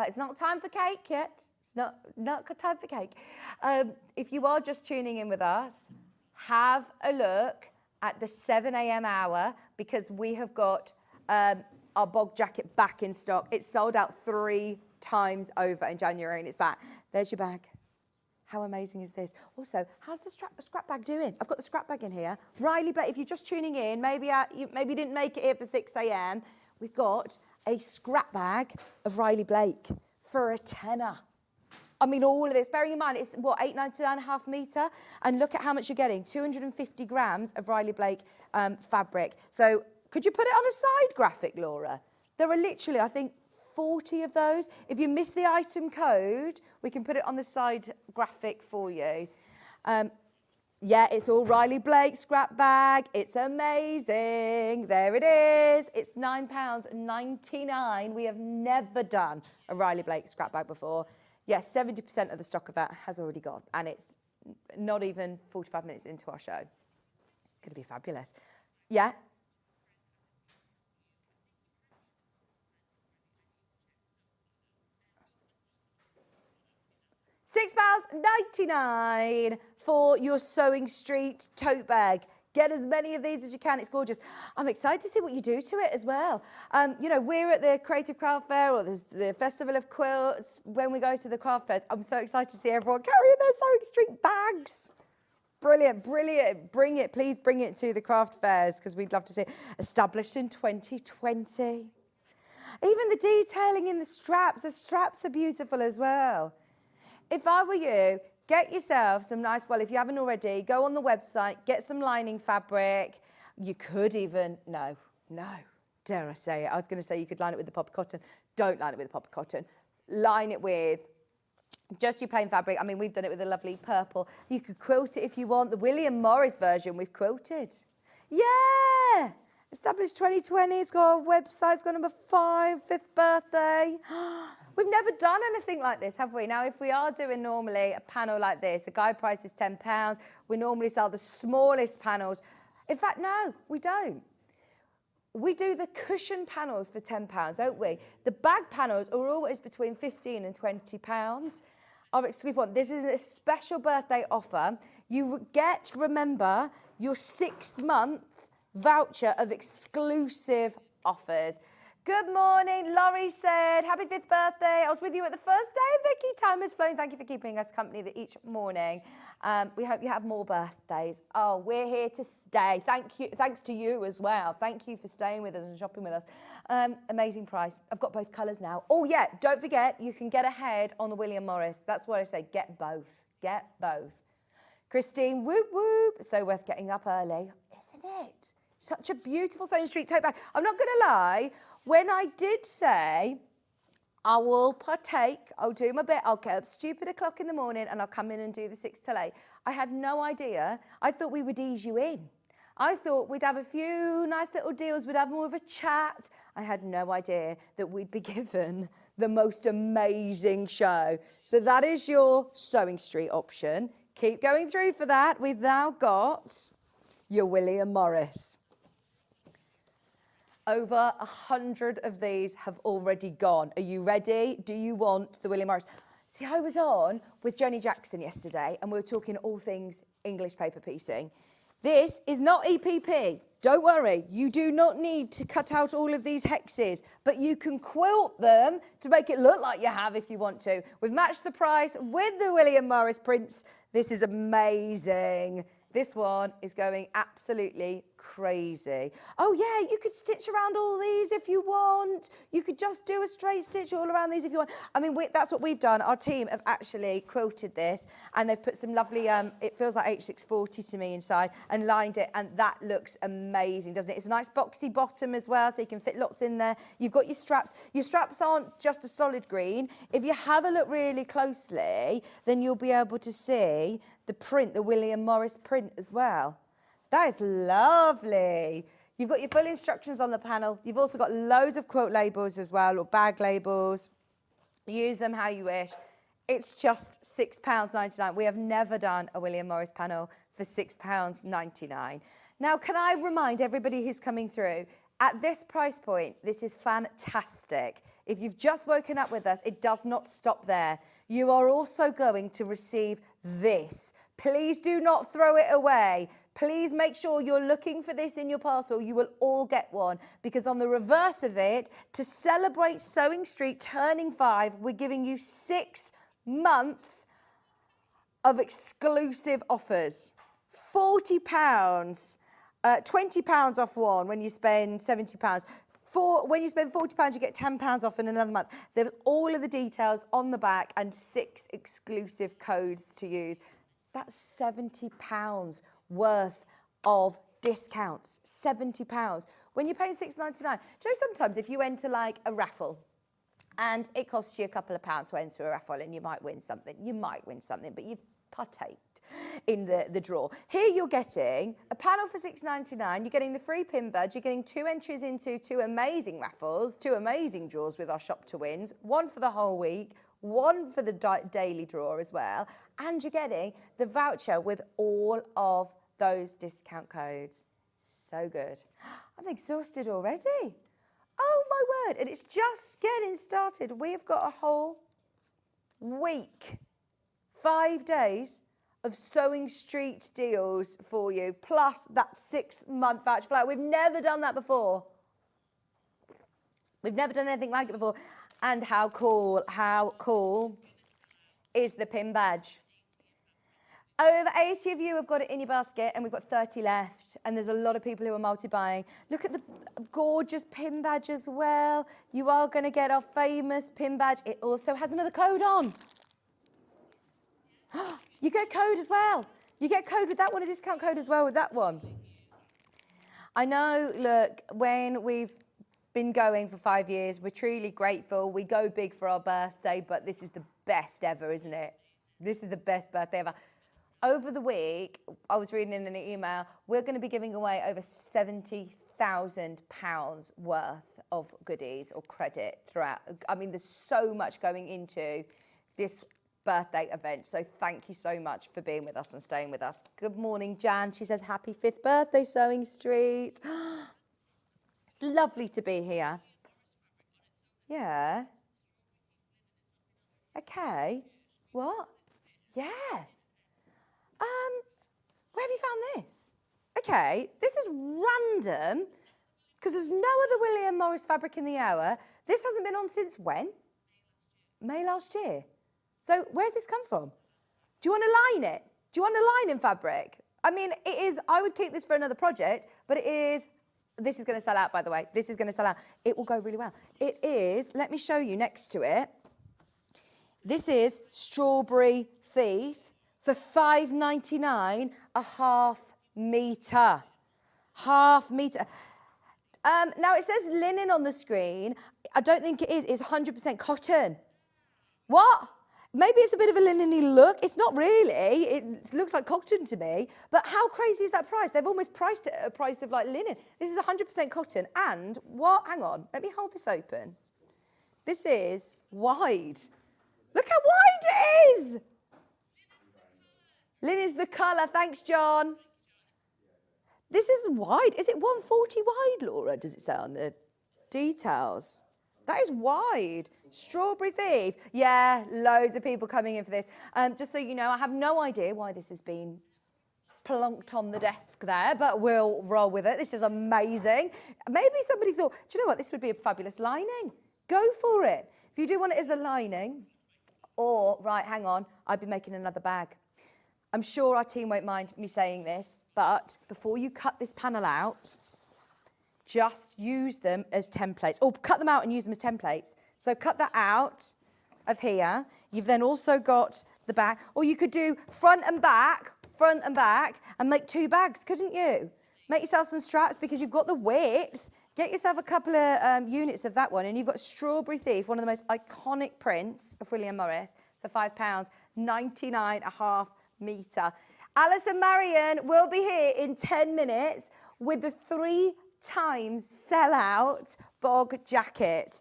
It's not time for cake yet. It's not time for cake. If you are just tuning in with us, have a look at the 7 a.m. hour because we have got our Bog Jacket back in stock. It's sold out 3 times over in January and it's back. There's your bag. How amazing is this? Also, how's the scrap bag doing? I've got the scrap bag in here. Riley Blake, if you're just tuning in, maybe you didn't make it here for 6 a.m. We've got a scrap bag of Riley Blake for a tenner. I mean, all of this, bearing in mind, it's what, 8.99.5 metre? And look at how much you're getting, 250 grams of Riley Blake fabric. So could you put it on a side graphic, Laura? There are literally, I think, 40 of those. If you miss the item code, we can put it on the side graphic for you. Yeah, it's all Riley Blake scrap bag. It's amazing. There it is. It's £9.99. We have never done a Riley Blake scrap bag before. Yes, 70% of the stock of that has already gone, and it's not even 45 minutes into our show. It's going to be fabulous. Yeah. £6.99 for your Sewing Street tote bag. Get as many of these as you can. It's gorgeous. I'm excited to see what you do to it as well. You know, we're at the Creative Craft Fair or the Festival of Quilts. When we go to the craft fairs, I'm so excited to see everyone carrying their Sewing Street bags. Brilliant, brilliant. Bring it, please bring it to the craft fairs because we'd love to see it. Established in 2020. Even the detailing in the straps are beautiful as well. If I were you, get yourself some nice, well, if you haven't already, go on the website, get some lining fabric. You could even, no, dare I say it. I was going to say you could line it with the poppy cotton. Don't line it with the poppy cotton. Line it with just your plain fabric. I mean, we've done it with a lovely purple. You could quilt it if you want. The William Morris version we've quilted. Yeah! Established 2020, it's got a website, it's got number 5, 5th birthday. We've never done anything like this, have we? Now, if we are doing normally a panel like this, the guide price is £10. We normally sell the smallest panels. In fact, no, we don't. We do the cushion panels for £10, don't we? The bag panels are always between £15 and £20. Our exclusive one. This is a special birthday offer. You get, remember, your 6-month voucher of exclusive offers. Good morning, Laurie said, happy 5th birthday. I was with you at the first day, Vicki. Time has flown. Thank you for keeping us company each morning. We hope you have more birthdays. Oh, we're here to stay. Thank you. Thanks to you as well. Thank you for staying with us and shopping with us. Amazing price. I've got both colours now. Oh, yeah, don't forget, you can get ahead on the William Morris. That's what I say, get both. Get both. Christine, whoop, whoop. So worth getting up early, isn't it? Such a beautiful Sewing Street tote bag. I'm not going to lie. When I did say, I will partake, I'll do my bit, I'll get up stupid o'clock in the morning and I'll come in and do the 6 till 8. I had no idea. I thought we would ease you in. I thought we'd have a few nice little deals, we'd have more of a chat. I had no idea that we'd be given the most amazing show. So that is your Sewing Street option. Keep going through for that. We've now got your William Morris. Over 100 of these have already gone. Are you ready? Do you want the William Morris? See, I was on with Jenny Jackson yesterday and we were talking all things English paper piecing. This is not EPP. Don't worry, you do not need to cut out all of these hexes, but you can quilt them to make it look like you have if you want to. We've matched the price with the William Morris prints. This is amazing. This one is going absolutely crazy. Oh yeah, you could stitch around all these if you want. You could just do a straight stitch all around these if you want. I mean, that's what we've done. Our team have actually quilted this and they've put some lovely, it feels like H640 to me inside, and lined it, and that looks amazing, doesn't it? It's a nice boxy bottom as well, so you can fit lots in there. You've got your straps. Your straps aren't just a solid green. If you have a look really closely, then you'll be able to see the print, the William Morris print as well. That is lovely. You've got your full instructions on the panel. You've also got loads of quote labels as well, or bag labels. Use them how you wish. It's just £6.99. We have never done a William Morris panel for £6.99. Now, can I remind everybody who's coming through, At this price point, this is fantastic. If you've just woken up with us, it does not stop there. You are also going to receive this. Please do not throw it away. Please make sure you're looking for this in your parcel. You will all get one, because on the reverse of it, to celebrate Sewing Street turning 5, we're giving you 6 months of exclusive offers. £40, £20 off one when you spend £70. When you spend £40, you get £10 off in another month. There's all of the details on the back and 6 exclusive codes to use. That's £70 worth of discounts. £70. When you're paying £6.99, do you know sometimes if you enter like a raffle and it costs you a couple of pounds to enter a raffle and you might win something, but you've partaked in the draw. Here you're getting a panel for £6.99, you're getting the free pin badge, you're getting 2 entries into 2 amazing raffles, 2 amazing draws with our shop to wins, 1 for the whole week, 1 for the daily draw as well, and you're getting the voucher with all of those discount codes. So good. I'm exhausted already. Oh my word, and it's just getting started. We've got a whole week, 5 days of Sewing Street deals for you, plus that 6-month voucher flat. We've never done that before. We've never done anything like it before. And how cool is the pin badge? Over 80 of you have got it in your basket, and we've got 30 left. And there's a lot of people who are multi-buying. Look at the gorgeous pin badge as well. You are going to get our famous pin badge. It also has another code on. You get a code as well. You get a code with that one, a discount code as well with that one. I know, look, when we've been going for 5 years, we're truly grateful. We go big for our birthday, but this is the best ever, isn't it? This is the best birthday ever. Over the week, I was reading in an email, we're going to be giving away over £70,000 worth of goodies or credit throughout. I mean, there's so much going into this birthday event. So thank you so much for being with us and staying with us. Good morning, Jan. She says, happy 5th birthday, Sewing Street. It's lovely to be here. Yeah. Okay. What? Yeah. Where have you found this? Okay, this is random because there's no other William Morris fabric in the hour. This hasn't been on since when? May last year. So where's this come from? Do you want to line it? Do you want a lining fabric? I mean, it is, I would keep this for another project, but it is, this is going to sell out, by the way. This is going to sell out. It will go really well. It is, let me show you next to it. This is Strawberry Thief for £5.99, a half metre. Half metre. Now, it says linen on the screen. I don't think it is. It's 100% cotton. What? Maybe it's a bit of a linen-y look. It's not really. It looks like cotton to me. But how crazy is that price? They've almost priced it at a price of like linen. This is 100% cotton. And what? Hang on. Let me hold this open. This is wide. Look how wide it is. Linen's the colour. Thanks, John. This is wide. Is it 140 wide, Laura? Does it say on the details? That is wide. Strawberry Thief. Yeah, loads of people coming in for this. Just so you know, I have no idea why this has been plonked on the desk there, but we'll roll with it. This is amazing. Maybe somebody thought, do you know what? This would be a fabulous lining. Go for it. If you do want it as the lining, or, right, hang on, I'd be making another bag. I'm sure our team won't mind me saying this, but before you cut this panel out, just use them as templates, or cut them out and use them as templates. So cut that out of here. You've then also got the back, or you could do front and back, and make 2 bags, couldn't you? Make yourself some straps because you've got the width. Get yourself a couple of units of that one, and you've got Strawberry Thief, one of the most iconic prints of William Morris, for £5, 99.5 metre. Allison Maryon will be here in 10 minutes with the 3 times sell-out Bog Jacket.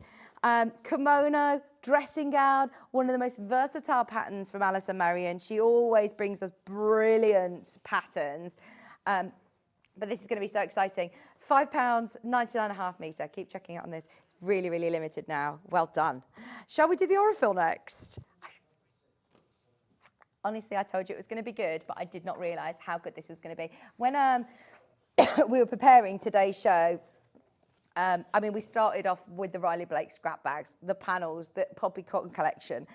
Kimono, dressing gown, one of the most versatile patterns from Allison Maryon. She always brings us brilliant patterns. But this is going to be so exciting. £5, 99.5 metre. Keep checking out on this. It's really, really limited now. Well done. Shall we do the Ofil next? Honestly, I told you it was going to be good, but I did not realise how good this was going to be. When we were preparing today's show, I mean, we started off with the Riley Blake scrap bags, the panels, the Poppy Cotton collection.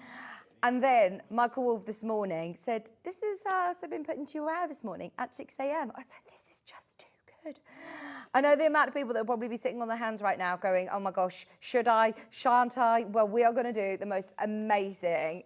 And then Michael Wolf this morning said, this is I've been put into your hour this morning at 6 a.m. I was like, this is just too good. I know the amount of people that will probably be sitting on their hands right now going, oh my gosh, should I, shan't I? Well, we are going to do the most amazing.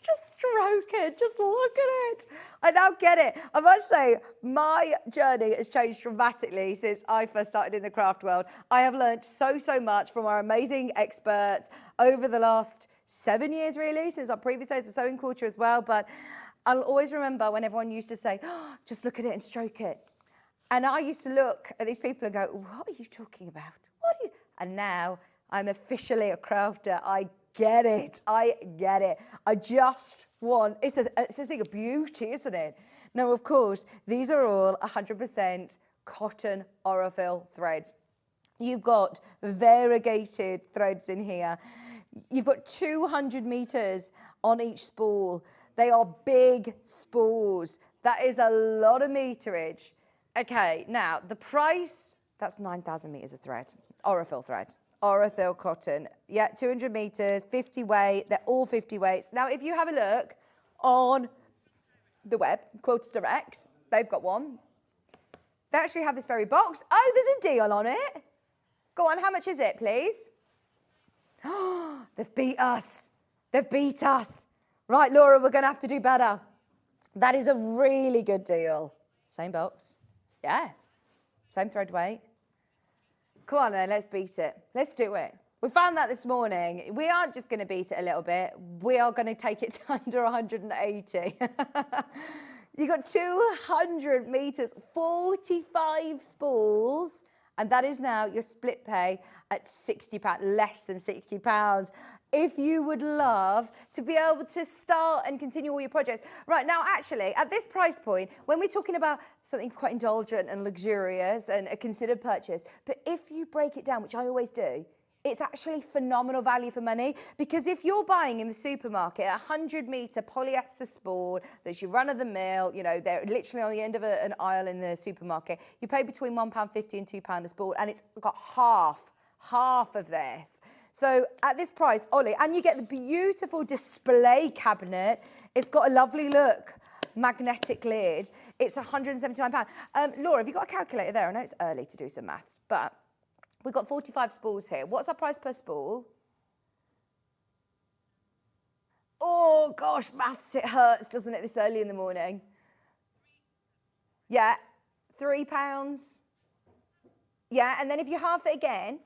Just stroke it, just look at it. I now get it. I must say, my journey has changed dramatically since I first started in the craft world. I have learned so much from our amazing experts over the last 7 years, really, since our previous days of sewing culture as well. But I'll always remember when everyone used to say, oh, just look at it and stroke it. And I used to look at these people and go, what are you talking about? What are you? And now I'm officially a crafter. I get it. I get it. I just want, it's a thing of beauty, isn't it? Now, of course, these are all 100% cotton Ofil threads. You've got variegated threads in here. You've got 200 meters on each spool. They are big spools. That is a lot of meterage. Okay, now the price, that's 9,000 meters of thread, Ofil thread. Ofil cotton, yeah, 200 meters, 50 weight, they're all 50 weights. Now, if you have a look on the web, Quilters Direct, they've got one. They actually have this very box. Oh, there's a deal on it. Go on, how much is it, please? Oh, they've beat us. They've beat us. Right, Laura, we're going to have to do better. That is a really good deal. Same box. Yeah, same thread weight. Come on then, let's beat it. Let's do it. We found that this morning. We aren't just going to beat it a little bit. We are going to take it to under 180. You got 200 meters, 45 spools, and that is now your split pay at £60, less than £60. If you would love to be able to start and continue all your projects. Right, now actually, at this price point, when we're talking about something quite indulgent and luxurious and a considered purchase, but if you break it down, which I always do, it's actually phenomenal value for money, because if you're buying in the supermarket a 100-meter polyester spool that's your run-of-the-mill, you know, they're literally on the end of an aisle in the supermarket, you pay between £1.50 and £2 a spool, and it's got half of this. So at this price, Ollie, and you get the beautiful display cabinet. It's got a lovely look, magnetic lid. It's £179. Laura, have you got a calculator there? I know it's early to do some maths, but we've got 45 spools here. What's our price per spool? Oh, gosh, maths, it hurts, doesn't it, this early in the morning? Yeah, £3. Yeah, and then if you half it again,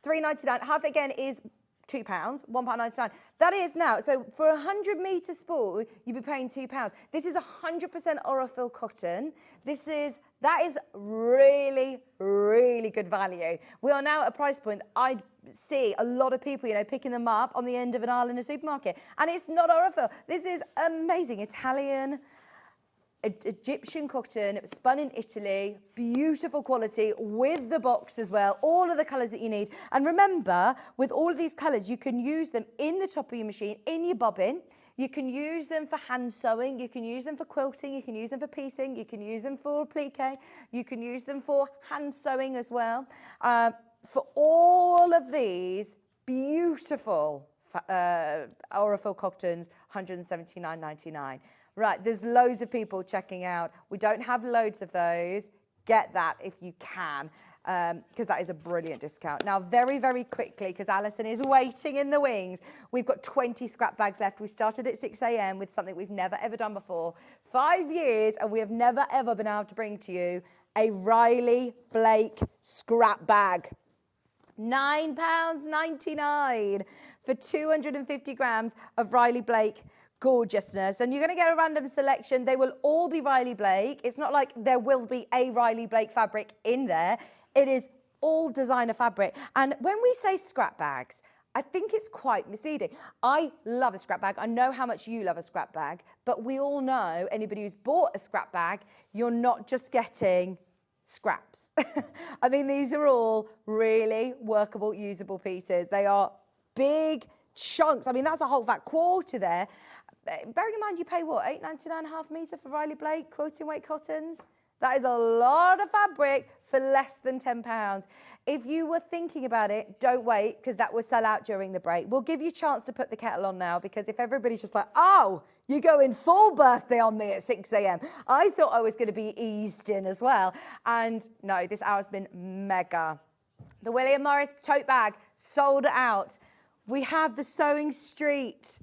£3.99, half it again is £2, £1.99. That is now, so for a 100-meter spool, you'd be paying £2. This is 100% Ofil cotton. That is really, really good value. We are now at a price point that I see a lot of people, you know, picking them up on the end of an aisle in a supermarket. And it's not Ofil. This is amazing. Italian, Egyptian cotton, spun in Italy, beautiful quality with the box as well, all of the colours that you need. And remember, with all of these colours, you can use them in the top of your machine, in your bobbin. You can use them for hand sewing, you can use them for quilting, you can use them for piecing, you can use them for applique, you can use them for hand sewing as well. For all of these beautiful Ofil cottons, £179.99. Right, there's loads of people checking out. We don't have loads of those. Get that if you can, because that is a brilliant discount. Now, very, very quickly, because Alison is waiting in the wings, we've got 20 scrap bags left. We started at 6 a.m. with something we've never, ever done before. 5 years, and we have never, ever been able to bring to you a Riley Blake scrap bag. £9.99 for 250 grams of Riley Blake gorgeousness. And you're going to get a random selection. They will all be Riley Blake. It's not like there will be a Riley Blake fabric in there. It is all designer fabric. And when we say scrap bags, I think it's quite misleading. I love a scrap bag. I know how much you love a scrap bag, but we all know, anybody who's bought a scrap bag, you're not just getting scraps. I mean, these are all really workable, usable pieces. They are big chunks. I mean, that's a whole fat quarter there. Bearing in mind, you pay what, £8.99 a half metre for Riley Blake quilting weight cottons? That is a lot of fabric for less than £10. If you were thinking about it, don't wait, because that will sell out during the break. We'll give you a chance to put the kettle on now, because if everybody's just like, oh, you're going full birthday on me at 6 a.m. I thought I was going to be eased in as well. And no, this hour's been mega. The William Morris tote bag sold out. We have the Sewing Street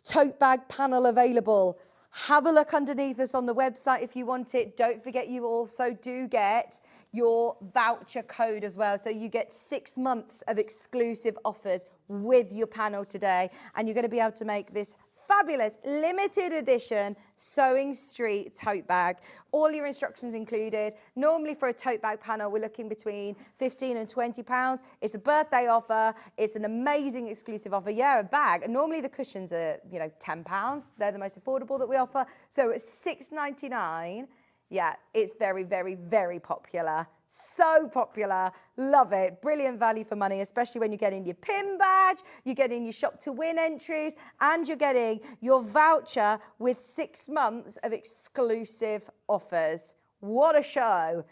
tote bag panel available. Have a look underneath us on the website if you want it. Don't forget, you also do get your voucher code as well. So you get 6 months of exclusive offers with your panel today. And you're going to be able to make this fabulous limited edition Sewing Street tote bag. All your instructions included. Normally for a tote bag panel, we're looking between £15 and £20. It's a birthday offer. It's an amazing exclusive offer. Yeah, a bag. And normally the cushions are, £10. They're the most affordable that we offer. So it's £6.99. Yeah, it's very, very, very popular. So popular. Love it. Brilliant value for money, especially when you're getting your pin badge, you're getting your shop to win entries, and you're getting your voucher with 6 months of exclusive offers. What a show.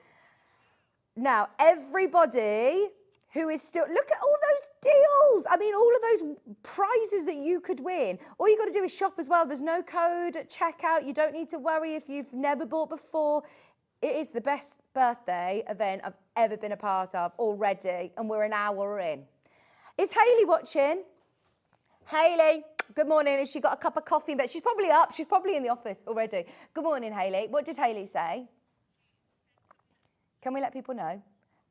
Now, everybody who is still, look at all those deals. I mean, all of those prizes that you could win. All you got to do is shop as well. There's no code at checkout. You don't need to worry if you've never bought before. It is the best birthday event I've ever been a part of already, and we're an hour in. Is Hayley watching? Hayley, good morning. Has she got a cup of coffee? But she's probably up. She's probably in the office already. Good morning, Hayley. What did Hayley say? Can we let people know?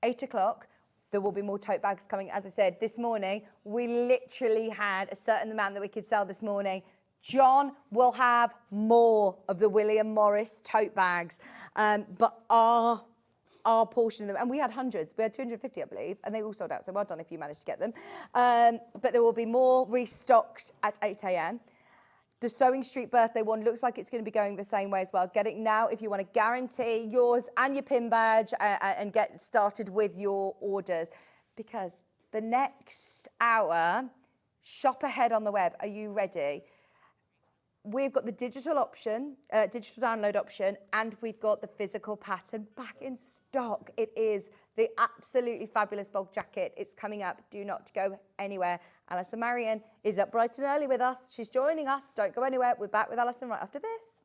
8 o'clock. There will be more tote bags coming. As I said, this morning, we literally had a certain amount that we could sell this morning. John will have more of the William Morris tote bags, but our portion of them, and we had hundreds, we had 250, I believe, and they all sold out, so well done if you managed to get them. But there will be more restocked at 8 a.m. The Sewing Street birthday one looks like it's going to be going the same way as well. Get it now if you want to guarantee yours and your pin badge and get started with your orders. Because the next hour, shop ahead on the web. Are you ready? We've got the digital option, digital download option, and we've got the physical pattern back in stock. It is the absolutely fabulous Bog Jacket. It's coming up. Do not go anywhere. Allison Maryon is up bright and early with us. She's joining us. Don't go anywhere. We're back with Allison right after this.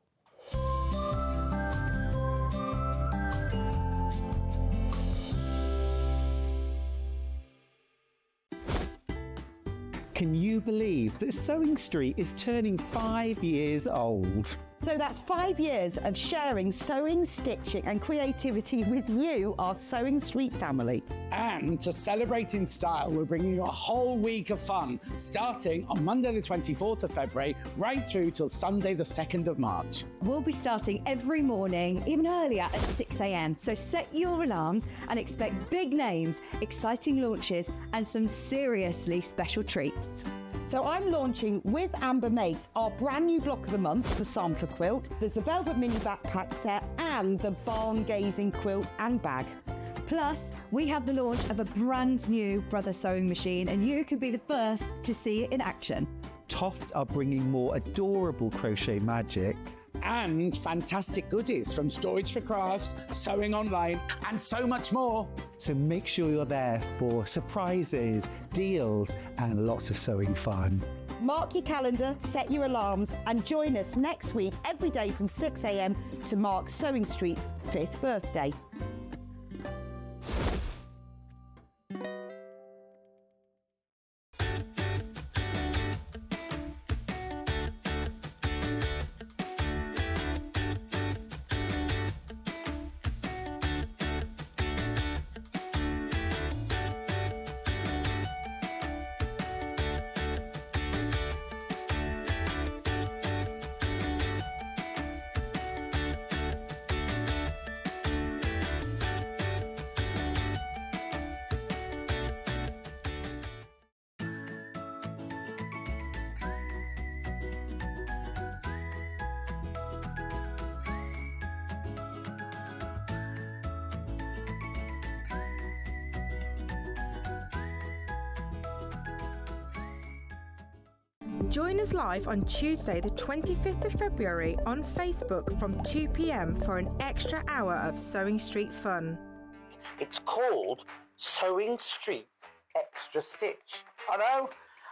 Can you believe that Sewing Street is turning 5 years old? So that's 5 years of sharing sewing, stitching and creativity with you, our Sewing Street family. And to celebrate in style, we're bringing you a whole week of fun, starting on Monday the 24th of February, right through till Sunday the 2nd of March. We'll be starting every morning, even earlier at 6 a.m. So set your alarms and expect big names, exciting launches and some seriously special treats. So I'm launching with Amber Makes our brand new block of the month, the Sampler Quilt. There's the Velvet Mini Backpack Set and the Barn Gazing Quilt and Bag. Plus, we have the launch of a brand new Brother sewing machine, and you could be the first to see it in action. TOFT are bringing more adorable crochet magic. And fantastic goodies from Storage for Crafts, Sewing Online, and so much more. So make sure you're there for surprises, deals, and lots of sewing fun. Mark your calendar, set your alarms, and join us next week every day from 6 a.m. to mark Sewing Street's 5th birthday. Join us live on Tuesday, the 25th of February on Facebook from 2 p.m. for an extra hour of Sewing Street fun. It's called Sewing Street Extra Stitch. I know.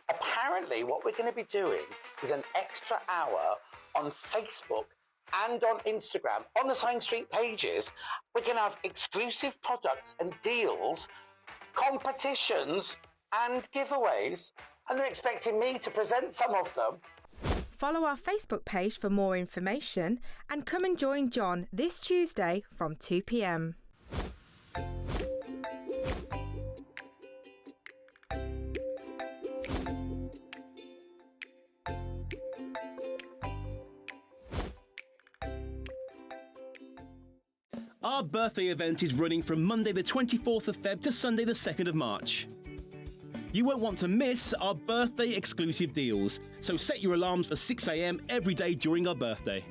Apparently what we're going to be doing is an extra hour on Facebook and on Instagram. On the Sewing Street pages, we're going to have exclusive products and deals, competitions and giveaways, and they're expecting me to present some of them. Follow our Facebook page for more information and come and join John this Tuesday from 2 p.m. Our birthday event is running from Monday the 24th of Feb to Sunday the 2nd of March. You won't want to miss our birthday exclusive deals, so set your alarms for 6 a.m. every day during our birthday.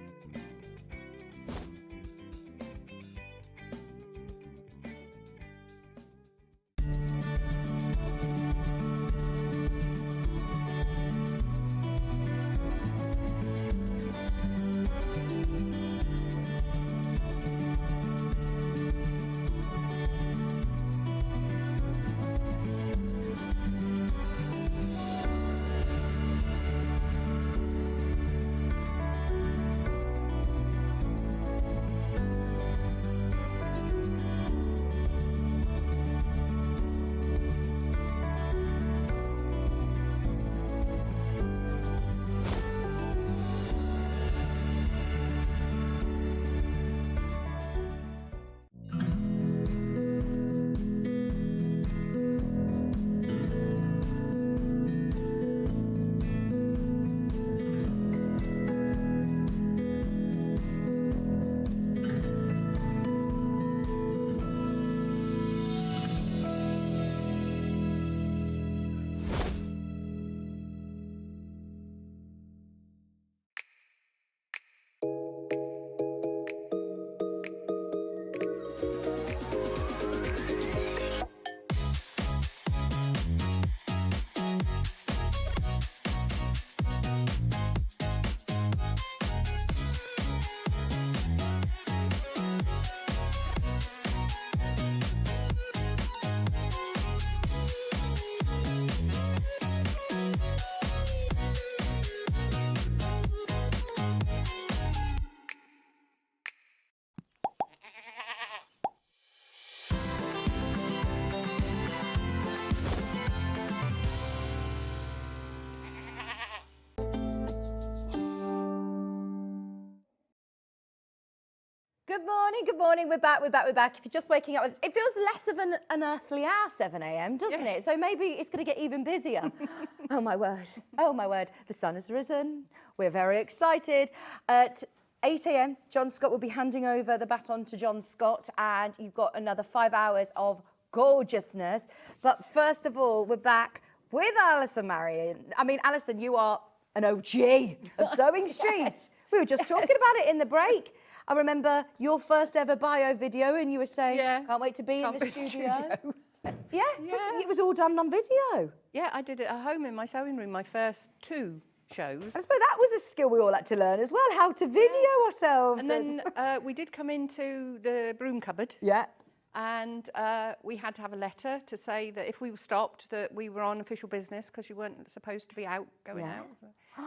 Good morning, good morning. We're back. If you're just waking up, it feels less of an unearthly hour, 7 a.m, doesn't it? So maybe it's going to get even busier. Oh my word. Oh my word. The sun has risen. We're very excited. At 8 a.m, John Scott will be handing over the baton to John Scott, and you've got another 5 hours of gorgeousness. But first of all, we're back with Allison Maryon. I mean, Allison, you are an OG of Sewing Street. Yes. We were just talking about it in the break. I remember your first ever bio video, and you were saying, can't wait to be in the studio. Yeah, it was all done on video. Yeah, I did it at home in my sewing room, my first 2 shows. I suppose that was a skill we all had to learn as well, how to video ourselves. And then we did come into the broom cupboard. Yeah. And we had to have a letter to say that if we were stopped, that we were on official business, because you weren't supposed to be going out.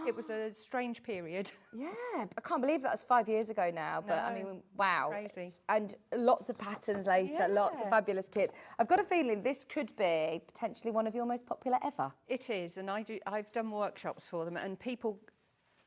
It was a strange period. Yeah, I can't believe that's 5 years ago now, but I mean, wow. Crazy. And lots of patterns later, lots of fabulous kits. I've got a feeling this could be potentially one of your most popular ever. It is, and I've done workshops for them, and people,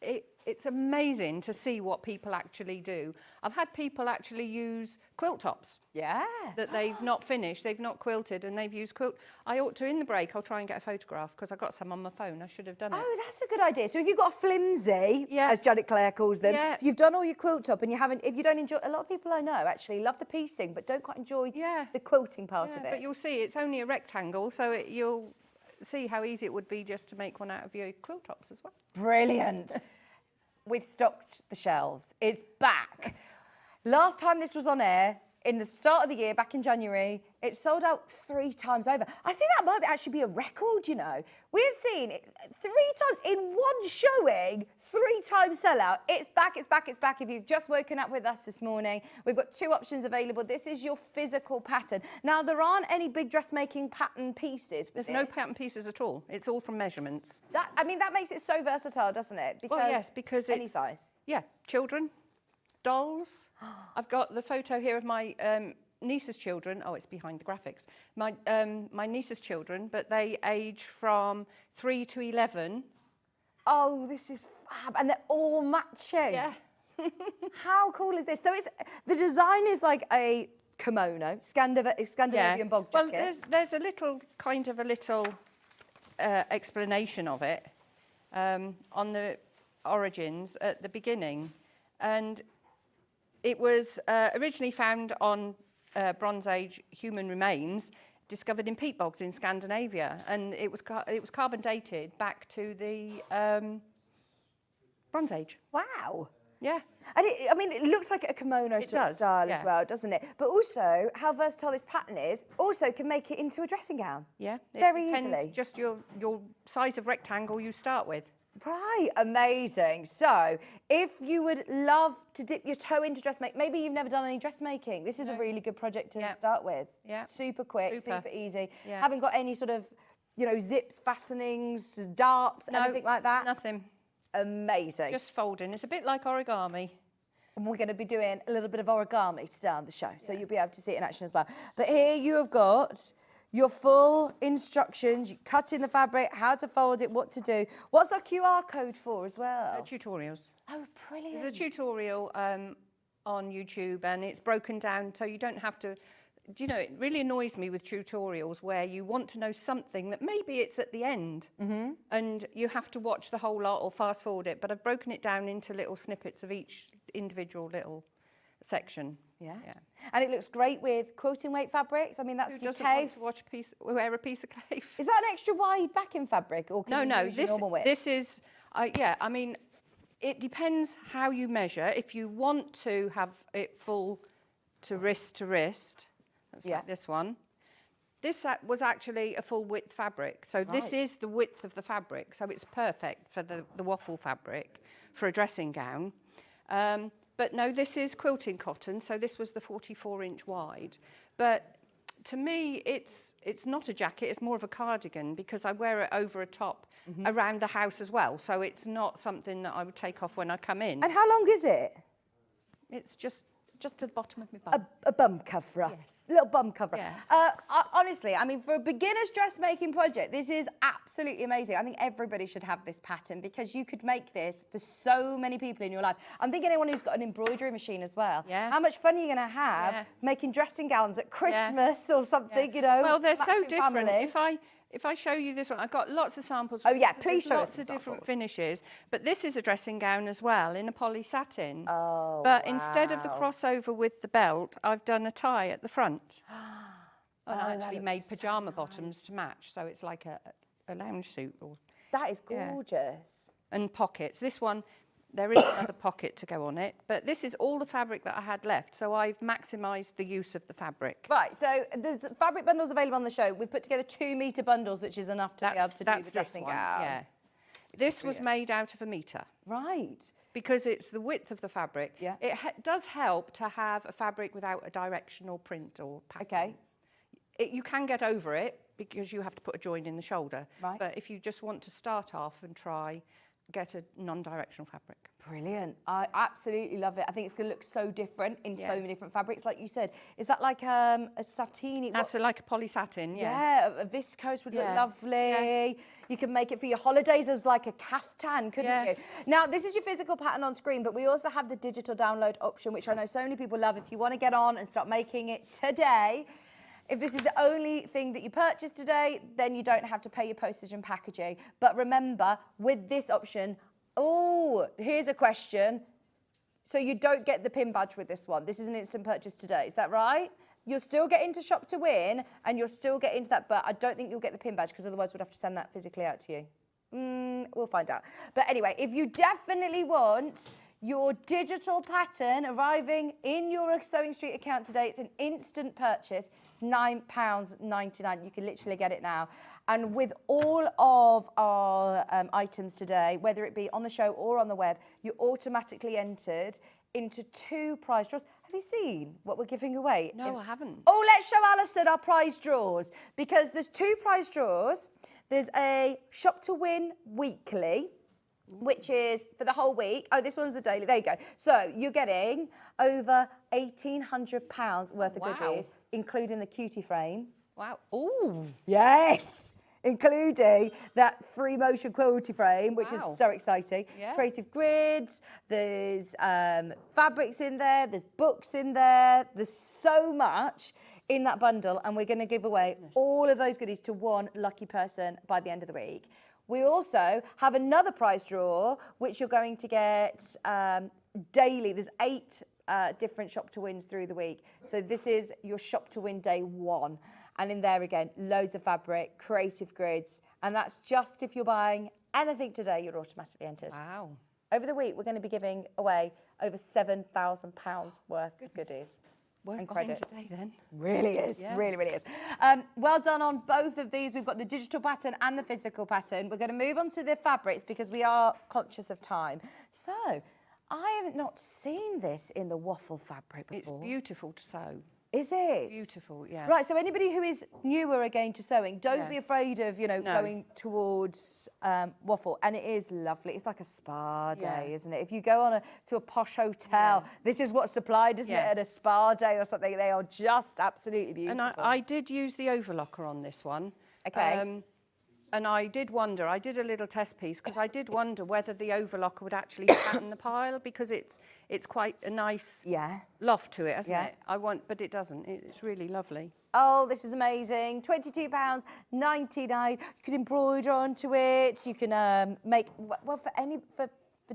it's amazing to see what people actually do. I've had people actually use quilt tops. Yeah. That they've not finished, they've not quilted, and they've used quilt. I ought to, in the break, I'll try and get a photograph, because I've got some on my phone. I should have done it. Oh, that's a good idea. So if you've got a flimsy, as Janet Clare calls them, if you've done all your quilt top and if you don't enjoy, a lot of people I know actually love the piecing, but don't quite enjoy the quilting part of it. But you'll see, it's only a rectangle, so you'll see how easy it would be just to make one out of your quilt tops as well. Brilliant. We've stocked the shelves. It's back. Last time this was on air, in the start of the year, back in January. It sold out 3 times over. I think that might actually be a record, you know. We've seen it 3 times in one showing, 3 times sellout. It's back, it's back, it's back. If you've just woken up with us this morning, we've got 2 options available. This is your physical pattern. Now, there aren't any big dressmaking pattern pieces with There's no pattern pieces at all. It's all from measurements. That, I mean, that makes it so versatile, doesn't it? Because Well, yes, because any it's... size. Yeah, children, dolls. I've got the photo here of my niece's children. Oh, it's behind the graphics. My niece's children, but they age from 3 to 11. Oh, this is fab. And they're all matching. Yeah. How cool is this? So it's the design is like a kimono, Scandinavian bog jacket. Well, there's a little explanation of it on the origins at the beginning, and it was originally found on Bronze Age human remains discovered in peat bogs in Scandinavia, and it was carbon dated back to the Bronze Age. Wow. Yeah. And it looks like a kimono sort of style as well, doesn't it? But also, how versatile this pattern is, also can make it into a dressing gown. Yeah. Very it depends easily. Just your size of rectangle you start with. Right, amazing. So, if you would love to dip your toe into dressmaking, maybe you've never done any dressmaking, this is a really good project to start with. Yeah. Super quick, super easy. Yeah. Haven't got any sort of, zips, fastenings, darts, anything like that? Nothing. Amazing. Just folding. It's a bit like origami. And we're going to be doing a little bit of origami today on the show, so you'll be able to see it in action as well. But here you have got your full instructions, you cut in the fabric, how to fold it, what to do. What's our QR code for as well? Tutorials. Oh, brilliant. There's a tutorial on YouTube, and it's broken down so you don't have to... Do you know, it really annoys me with tutorials where you want to know something that maybe it's at the end and you have to watch the whole lot or fast forward it, but I've broken it down into little snippets of each individual little section. Yeah. And it looks great with quilting weight fabrics. I mean, that's Who your doesn't cave. want to wear a piece of cave? Is that an extra wide backing fabric, or can you use your normal width? This is, I mean, it depends how you measure. If you want to have it full to wrist, that's like this one. This was actually a full width fabric. So this is the width of the fabric. So it's perfect for the waffle fabric for a dressing gown. But no, this is quilting cotton. So this was the 44-inch wide. But to me, it's not a jacket. It's more of a cardigan because I wear it over a top around the house as well. So it's not something that I would take off when I come in. And how long is it? It's just to the bottom of my bum. A bum coverer. Yes. Little bum coverer. Yeah. Honestly, I mean, for a beginner's dressmaking project, this is absolutely amazing. I think everybody should have this pattern because you could make this for so many people in your life. I'm thinking anyone who's got an embroidery machine as well. Yeah. How much fun are you going to have making dressing gowns at Christmas or something, you know? Well, they're so matching different. family. If I show you this one, I've got lots of samples. Oh, yeah, please There's show us lots some of different samples. finishes. But this is a dressing gown as well in a poly satin. Oh, But instead of the crossover with the belt, I've done a tie at the front. And I actually made pyjama bottoms to match, so it's like a lounge suit. That is gorgeous. And pockets. This one, there is another pocket to go on it, but this is all the fabric that I had left, so I've maximised the use of the fabric. Right, so there's fabric bundles available on the show. We've put together 2-metre bundles, which is enough to be able to do the dressing gown. Yeah. This was made out of 1 metre. Right. Because it's the width of the fabric. Yeah. It does help to have a fabric without a directional print or pattern. Okay. You can get over it because you have to put a join in the shoulder. Right. But if you just want to start off and try, get a non-directional fabric. Brilliant. I absolutely love it. I think it's going to look so different in so many different fabrics. Like you said, is that like a satiny? That's like a poly satin, Yeah, a viscose would look lovely. Yeah. You can make it for your holidays as like a caftan, couldn't you? Now, this is your physical pattern on screen, but we also have the digital download option, which I know so many people love. If you want to get on and start making it today, if this is the only thing that you purchase today, then you don't have to pay your postage and packaging. But remember, with this option, here's a question. So you don't get the pin badge with this one. This is an instant purchase today, is that right? You'll still get into Shop to Win, and you'll still get into that, but I don't think you'll get the pin badge, because otherwise we'd have to send that physically out to you. We'll find out. But anyway, if you definitely want your digital pattern arriving in your Sewing Street account today. It's an instant purchase. It's £9.99. You can literally get it now. And with all of our items today, whether it be on the show or on the web, you're automatically entered into 2 prize draws. Have you seen what we're giving away? No, I haven't. Oh, let's show Alison our prize draws, because there's 2 prize draws. There's a Shop to Win weekly, which is for the whole week. Oh, this one's the daily. There you go. So you're getting over £1,800 worth of goodies, including the cutie frame. Wow. Ooh. Yes. Including that free motion quilty frame, which is so exciting. Yeah. Creative grids, there's fabrics in there, there's books in there, there's so much in that bundle, and we're going to give away all of those goodies to one lucky person by the end of the week. We also have another prize draw, which you're going to get daily. There's 8 different Shop to Wins through the week. So this is your Shop to Win day 1. And in there again, loads of fabric, creative grids. And that's just if you're buying anything today, you're automatically entered. Wow. Over the week, we're going to be giving away over £7,000 worth of goodies. Worth buying today then. Really is, really, really is. Well done on both of these. We've got the digital pattern and the physical pattern. We're going to move on to the fabrics because we are conscious of time. So, I have not seen this in the waffle fabric before. It's beautiful to sew. Is it? Beautiful, yeah. Right, so anybody who is newer again to sewing, don't be afraid of, going towards waffle. And it is lovely. It's like a spa day, isn't it? If you go to a posh hotel, this is what's supplied, isn't it, at a spa day or something? They are just absolutely beautiful. And I did use the overlocker on this one. Okay. And I did wonder, I did a little test piece, because I did wonder whether the overlocker would actually flatten the pile, because it's quite a nice loft to it, hasn't it? But it doesn't. It's really lovely. Oh, this is amazing. £22.99. You can embroider onto it. You can make, well, for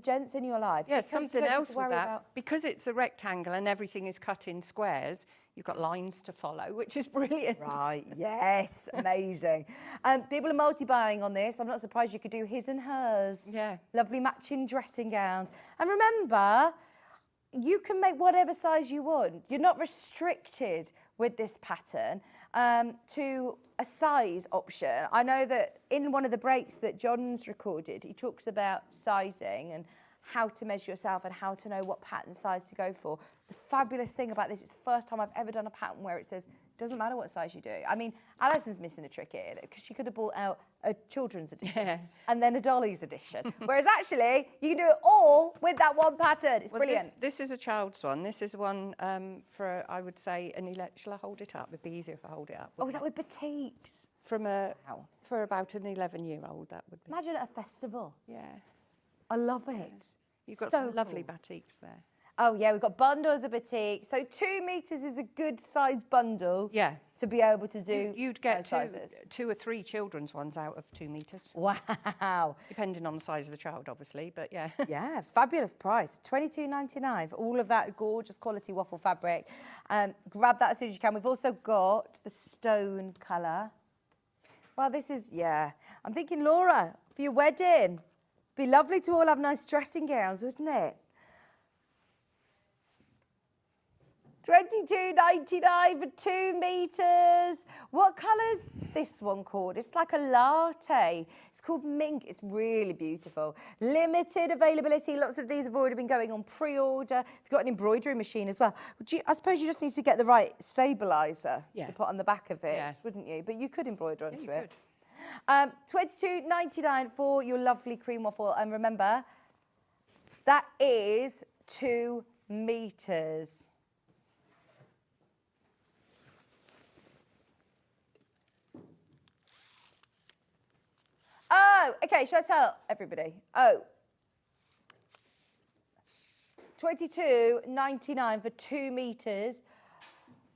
gents in your life. Yeah, something else with that. Because it's a rectangle and everything is cut in squares, you've got lines to follow, which is brilliant. Right, yes, amazing. People are multi-buying on this. I'm not surprised you could do his and hers. Yeah. Lovely matching dressing gowns. And remember, you can make whatever size you want. You're not restricted with this pattern to a size option. I know that in one of the breaks that John's recorded, he talks about sizing and how to measure yourself and how to know what pattern size to go for. The fabulous thing about this, it's the first time I've ever done a pattern where it says, doesn't matter what size you do. I mean, Alison's missing a trick here because she could have brought out a children's edition and then a dolly's edition. Whereas actually, you can do it all with that one pattern. It's brilliant. This is a child's one. This is one for, I would say, shall I hold it up? It'd be easier if I hold it up. Oh, is that with batiks? For about an 11-year-old, that would be. Imagine at a festival. Yeah. I love it. You've got some lovely batiks there. Oh, yeah, we've got bundles of batik. So 2 metres is a good size bundle to be able to do. You'd get two or 3 children's ones out of 2 metres. Wow. Depending on the size of the child, obviously, but yeah. Yeah, fabulous price. $22.99 for all of that gorgeous quality waffle fabric. Grab that as soon as you can. We've also got the stone colour. Well, this is, I'm thinking, Laura, for your wedding, be lovely to all have nice dressing gowns, wouldn't it? $22.99 for 2 metres. What colour's this one called? It's like a latte. It's called Mink. It's really beautiful. Limited availability. Lots of these have already been going on pre-order. You've got an embroidery machine as well. I suppose you just need to get the right stabiliser to put on the back of it, wouldn't you? But you could embroider onto it. $22.99 for your lovely cream waffle. And remember, that is 2 metres. Oh, okay, should I tell everybody? Oh, $22.99 for 2 metres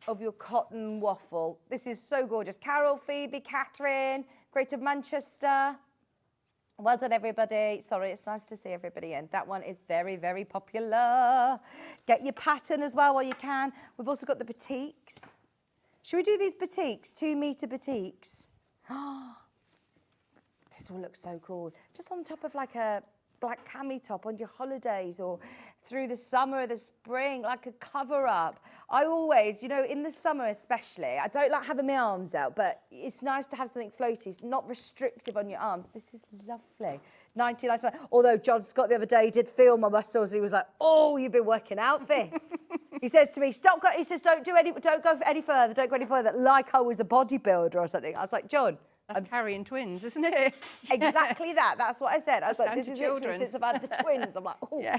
of your cotton waffle. This is so gorgeous. Carroll, Phoebe, Catherine, Greater Manchester. Well done, everybody. Sorry, it's nice to see everybody in. That one is very, very popular. Get your pattern as well while you can. We've also got the batiks. Should we do these batiks, 2 metre batiks? This will look so cool. Just on top of like a black cami top on your holidays or through the summer or the spring, like a cover up. I always, you know, in the summer especially, I don't like having my arms out, but it's nice to have something floaty. It's not restrictive on your arms. This is lovely. 1999. Although John Scott the other day did feel my muscles. He was like, oh, you've been working out, Vic. He says to me, stop. He says, don't go any further. Don't go any further. Like I was a bodybuilder or something. I was like, John. That's carrying twins, isn't it? Exactly that. That's what I said. I was like, this is literally children. since I've had the twins. I'm like, oh, Yeah.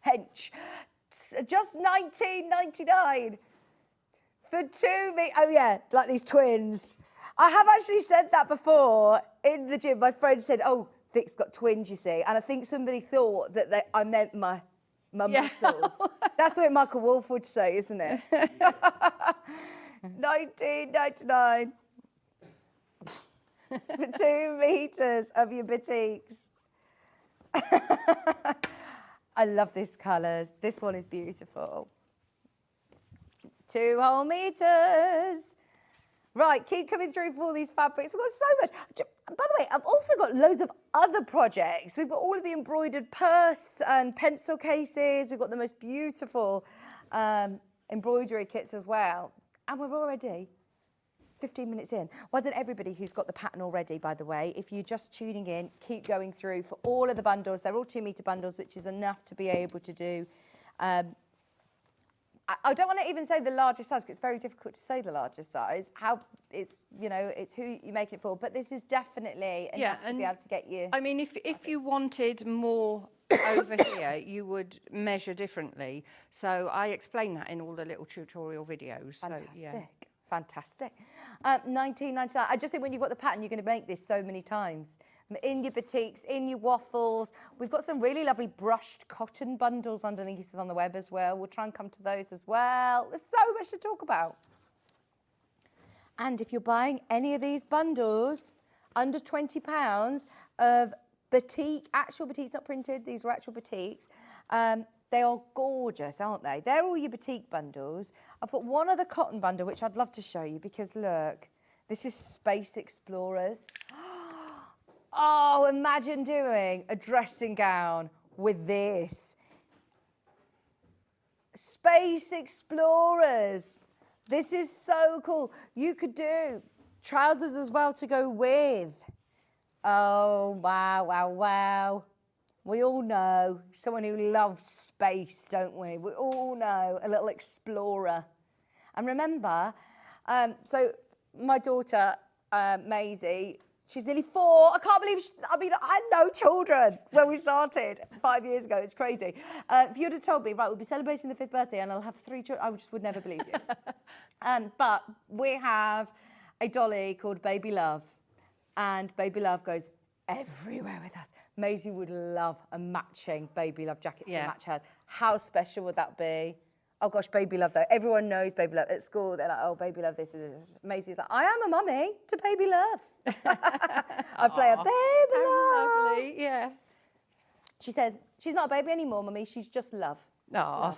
hench. Just 19.99 for 2 me. Oh yeah, like these twins. I have actually said that before in the gym. My friend said, oh, Vic's got twins, you see. And I think somebody thought that I meant my muscles. That's what Michael Wolff would say, isn't it? 19.99. For 2 meters of your batiks. I love these colours. This one is beautiful. 2 whole meters. Right, keep coming through for all these fabrics. We've got so much. By the way, I've also got loads of other projects. We've got all of the embroidered purse and pencil cases. We've got the most beautiful embroidery kits as well. And we're already 15 minutes in. Well done everybody who's got the pattern already, by the way. If you're just tuning in, keep going through for all of the bundles. They're all 2 meter bundles, which is enough to be able to do. I don't want to even say the largest size, because it's very difficult to say the largest size. How it's, you know, it's who you make it for. But this is definitely enough to be able to get you. I mean, if you wanted more over here, you would measure differently. So I explain that in all the little tutorial videos. Fantastic. So, yeah. Fantastic. 19.99. I just think when you've got the pattern, you're going to make this so many times. In your batiks, in your waffles. We've got some really lovely brushed cotton bundles underneath on the web as well. We'll try and come to those as well. There's so much to talk about. And if you're buying any of these bundles under £20 of batik, actual batiks, not printed, these are actual batiks, they are gorgeous, aren't they? They're all your batik bundles. I've got one other cotton bundle, which I'd love to show you, because look, this is Space Explorers. Oh, imagine doing a dressing gown with this. Space Explorers. This is so cool. You could do trousers as well to go with. Oh, wow, wow, wow. We all know someone who loves space, don't we? We all know a little explorer. And remember, so my daughter, Maisie, she's nearly 4. I can't believe, I had no children when we started 5 years ago. It's crazy. If you'd have told me, right, we'll be celebrating the 5th birthday and I'll have 3 children, I just would never believe you. But we have a dolly called Baby Love. And Baby Love goes everywhere with us. Maisie would love a matching Baby Love jacket to match hers. How special would that be? Oh gosh, Baby Love though. Everyone knows Baby Love. At school, they're like, oh, Baby Love, this is this. Maisie's like, I am a mummy to Baby Love. I play a Baby Love. Lovely, yeah. She says, she's not a baby anymore, mummy, she's just love. Oh.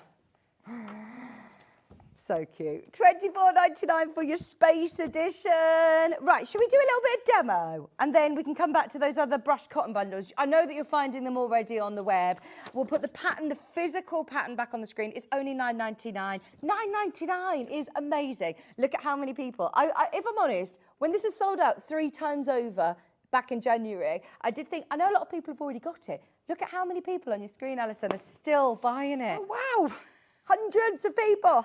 So cute. £24.99 for your space edition. Right, should we do a little bit of demo? And then we can come back to those other brushed cotton bundles. I know that you're finding them already on the web. We'll put the pattern, the physical pattern back on the screen. It's only £9.99. £9.99 is amazing. Look at how many people. If I'm honest, when this is sold out 3 times over back in January, I did think, I know a lot of people have already got it. Look at how many people on your screen, Alison, are still buying it. Oh, wow. Hundreds of people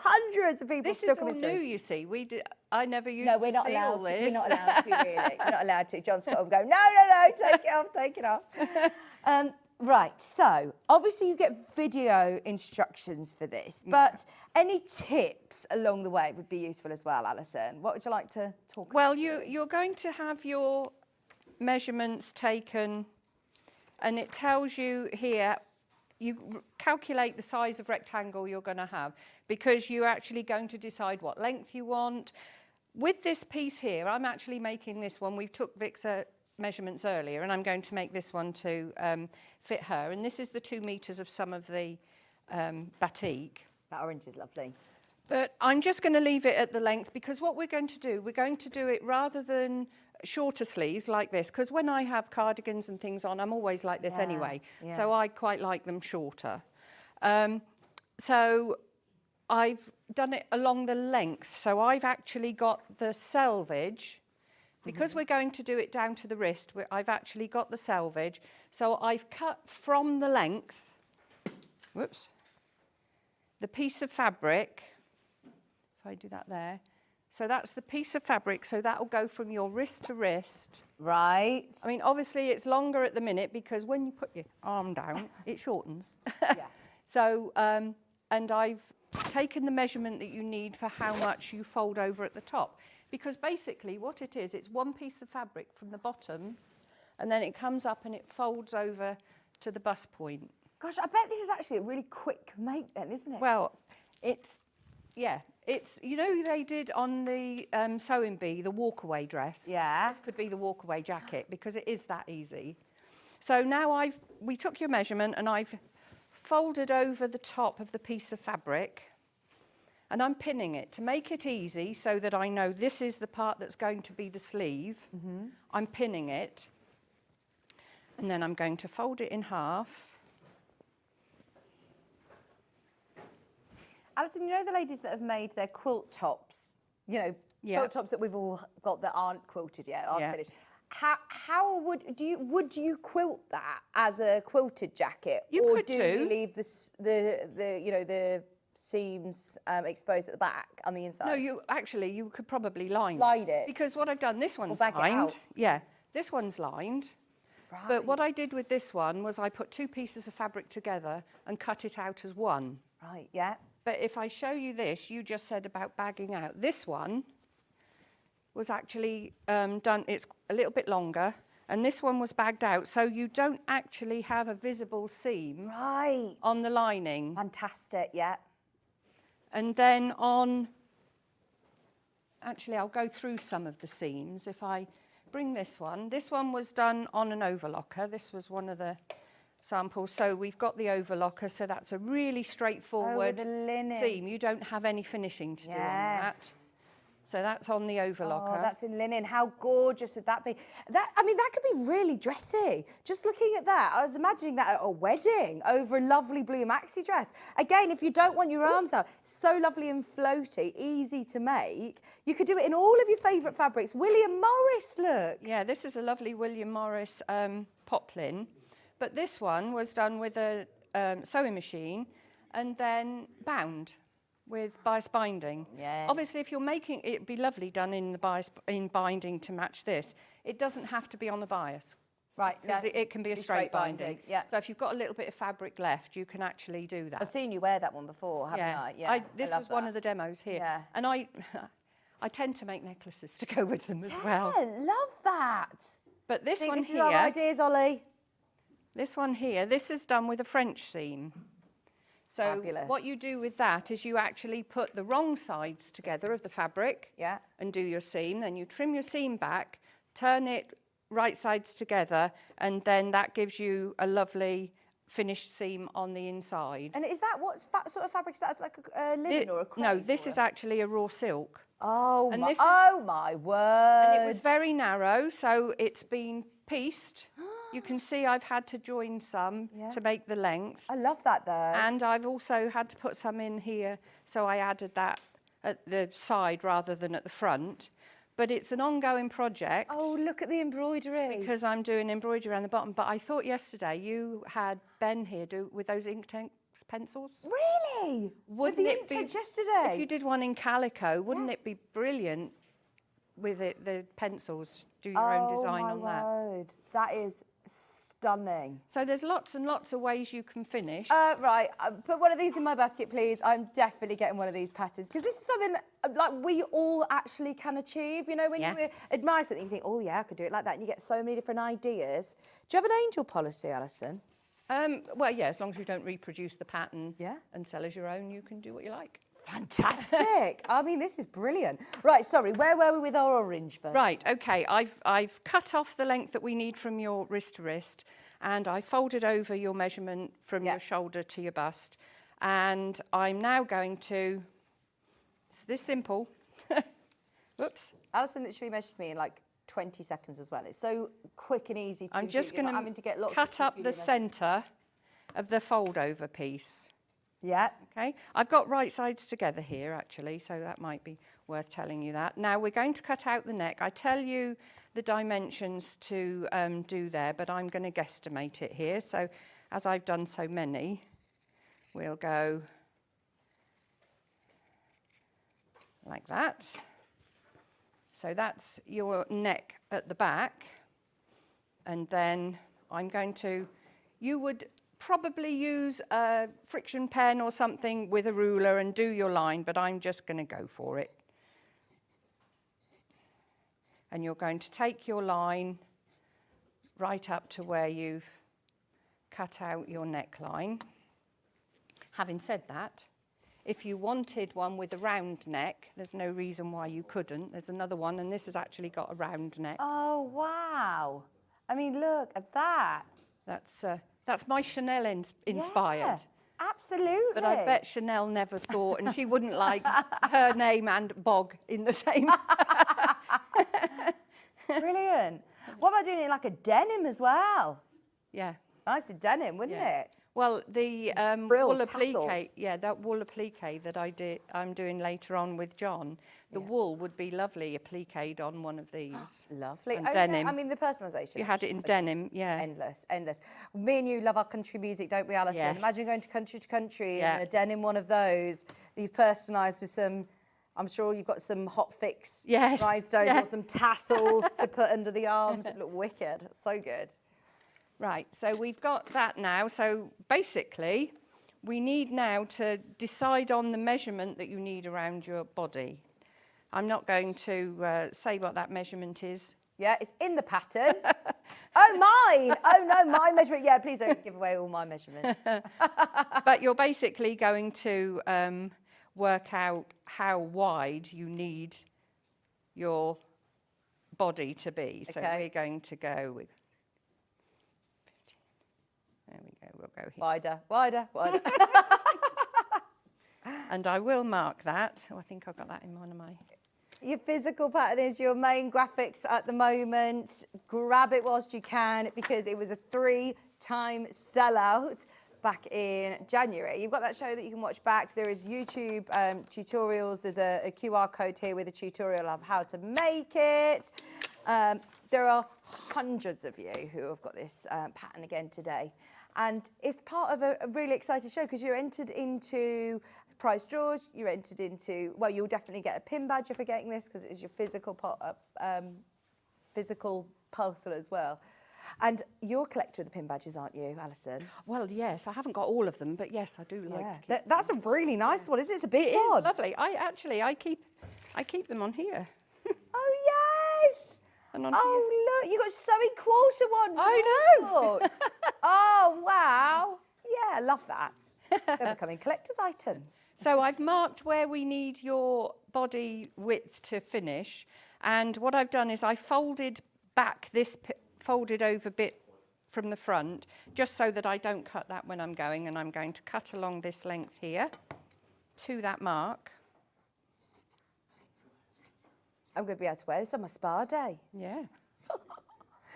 This still is all coming new, through. you see. I never used No, we're to not see allowed all to. this. We're not allowed to, really. We're not allowed to. John Scott will go, no, take it off. Right, so obviously you get video instructions for this, but any tips along the way would be useful as well, Alison. What would you like to talk about? Well, you're going to have your measurements taken, and it tells you here, you calculate the size of rectangle you're going to have, because you're actually going to decide what length you want. With this piece here, I'm actually making this one. We took Vic's measurements earlier, and I'm going to make this one to fit her. And this is the 2 meters of some of the batik. That orange is lovely. But I'm just going to leave it at the length, because what we're going to do it rather than shorter sleeves like this, because when I have cardigans and things on, I'm always like this anyway. So I quite like them shorter. So I've done it along the length. So I've actually got the selvage, because we're going to do it down to the wrist, I've actually got the selvage. So I've cut from the length, whoops, the piece of fabric, if I do that there. So that's the piece of fabric, so that will go from your wrist to wrist. Right. I mean, obviously it's longer at the minute because when you put your arm down, it shortens. Yeah. So, and I've taken the measurement that you need for how much you fold over at the top. Because basically what it is, it's one piece of fabric from the bottom, and then it comes up and it folds over to the bust point. Gosh, I bet this is actually a really quick make then, isn't it? Well, it's, yeah. It's, you know, they did on the sewing bee, the walkaway dress. Yeah. This could be the walkaway jacket because it is that easy. So now we took your measurement and I've folded over the top of the piece of fabric and I'm pinning it to make it easy so that I know this is the part that's going to be the sleeve. I'm pinning it and then I'm going to fold it in half. Alison, you know the ladies that have made their quilt tops, you know, quilt tops that we've all got that aren't quilted yet, aren't finished. How would you quilt that as a quilted jacket? You or could do you leave the you know, the seams exposed at the back on the inside? No, you could probably line it. Because what I've done, this one's bag it lined. out. Yeah, this one's lined. Right. But what I did with this one was I put two pieces of fabric together and cut it out as one. Right, yeah. But if I show you this, you just said about bagging out. This one was actually done, it's a little bit longer, and this one was bagged out, so you don't actually have a visible seam on the lining. Fantastic, yeah. And then on, actually I'll go through some of the seams. If I bring this one was done on an overlocker. This was one of the samples. So we've got the overlocker, so that's a really straightforward seam. You don't have any finishing to do on that. So that's on the overlocker. Oh, that's in linen. How gorgeous would that be? I mean, that could be really dressy. Just looking at that, I was imagining that at a wedding over a lovely blue maxi dress. Again, if you don't want your arms out, so lovely and floaty, easy to make. You could do it in all of your favourite fabrics. William Morris, look. Yeah, this is a lovely William Morris poplin. But this one was done with a sewing machine and then bound with bias binding. Yeah. Obviously, if you're making it'd be lovely done in the in binding to match this. It doesn't have to be on the bias. Right. Because it can be a straight binding. Yeah. So if you've got a little bit of fabric left, you can actually do that. I've seen you wear that one before, haven't I? Yeah. This was one of the demos here. Yeah. And I tend to make necklaces to go with them as well. Yeah, love that. But this one this here. is our ideas, Ollie. This one here, this is done with a French seam. So Fabulous. what you do with that is you actually put the wrong sides together of the fabric and do your seam. Then you trim your seam back, turn it right sides together, and then that gives you a lovely finished seam on the inside. And is that what sort of fabric is that? Like a linen or a crepe? No, this is actually a raw silk. Oh, and my word. And it was very narrow, so it's been pieced. You can see I've had to join some to make the length. I love that though. And I've also had to put some in here, so I added that at the side rather than at the front. But it's an ongoing project. Oh, look at the embroidery. Because I'm doing embroidery around the bottom. But I thought yesterday you had Ben here with those Inktense pencils. Really? Wouldn't with the it be yesterday? If you did one in calico, wouldn't it be brilliant with the pencils? Do your own design on that. Oh my word, that is stunning. So there's lots and lots of ways you can finish. Right, put one of these in my basket, please. I'm definitely getting one of these patterns because this is something like we all actually can achieve. You know, when you admire something, you think, oh yeah, I could do it like that, and you get so many different ideas. Do you have an angel policy, Alison? Well, yeah, as long as you don't reproduce the pattern and sell as your own, you can do what you like. Fantastic. I mean, this is brilliant. Right, sorry, where were we with our orange version? Right, okay, I've cut off the length that we need from your wrist to wrist, and I folded over your measurement from your shoulder to your bust, and I'm now going to, it's this simple. Whoops. Alison literally measured me in like 20 seconds as well. It's so quick and easy to I'm just going to cut up the centre of the fold over piece. Yeah. Okay, I've got right sides together here actually, so that might be worth telling you that. Now we're going to cut out the neck. I tell you the dimensions to do there, but I'm going to guesstimate it here. So as I've done so many, we'll go like that. So that's your neck at the back. And then I'm going to, you would probably use a friction pen or something with a ruler and do your line, but I'm just going to go for it. And you're going to take your line right up to where you've cut out your neckline. Having said that, if you wanted one with a round neck, there's no reason why you couldn't. There's another one, and this has actually got a round neck. Oh, wow. I mean, look at that. That's my Chanel inspired. Yeah, absolutely. But I bet Chanel never thought, and she wouldn't like her name and Bog in the same. Brilliant. What about doing it like a denim as well? Yeah. Nice denim, wouldn't it? Well, the Frills, wool applique, tassels. yeah, that wool applique that I'm doing later on with John, the wool would be lovely appliqued on one of these. Lovely. And Okay. denim. I mean, the personalisation. You had it in denim, yeah. Endless, endless. Me and you love our country music, don't we, Alison? Yes. Imagine going to country Yeah. and a denim one of those that you've personalised with some, I'm sure you've got some hot fix rhinestones or some tassels to put under the arms. It look wicked. It's so good. Right, so we've got that now. So basically, we need now to decide on the measurement that you need around your body. I'm not going to say what that measurement is. Yeah, it's in the pattern. Oh, mine. Oh, no, my measurement. Yeah, please don't give away all my measurements. But you're basically going to work out how wide you need your body to be. So we're going to go with... There we go, we'll go here. Wider, wider, wider. And I will mark that. Oh, I think I've got that in one of my... Your physical pattern is your main graphics at the moment. Grab it whilst you can because it was a 3-time sellout back in January. You've got that show that you can watch back. There is YouTube tutorials. There's a QR code here with a tutorial of how to make it. There are hundreds of you who have got this pattern again today. And it's part of a really exciting show because you're entered into prize draws, you're entered into, well, you'll definitely get a pin badge if you're getting this because it is your physical parcel as well. And you're a collector of the pin badges, aren't you, Alison? Well, yes, I haven't got all of them, but yes, I do like to keep That's a really nice one, isn't it? It's a big It one. is lovely. I keep them on here. Oh, yes. And on Oh, look, you got sewing quarter ones. I know. Oh, wow. Yeah, I love that. They're becoming collector's items. So I've marked where we need your body width to finish. And what I've done is I folded back this folded over bit from the front, just so that I don't cut that when I'm going. And I'm going to cut along this length here to that mark. I'm going to be able to wear this on my spa day. Yeah.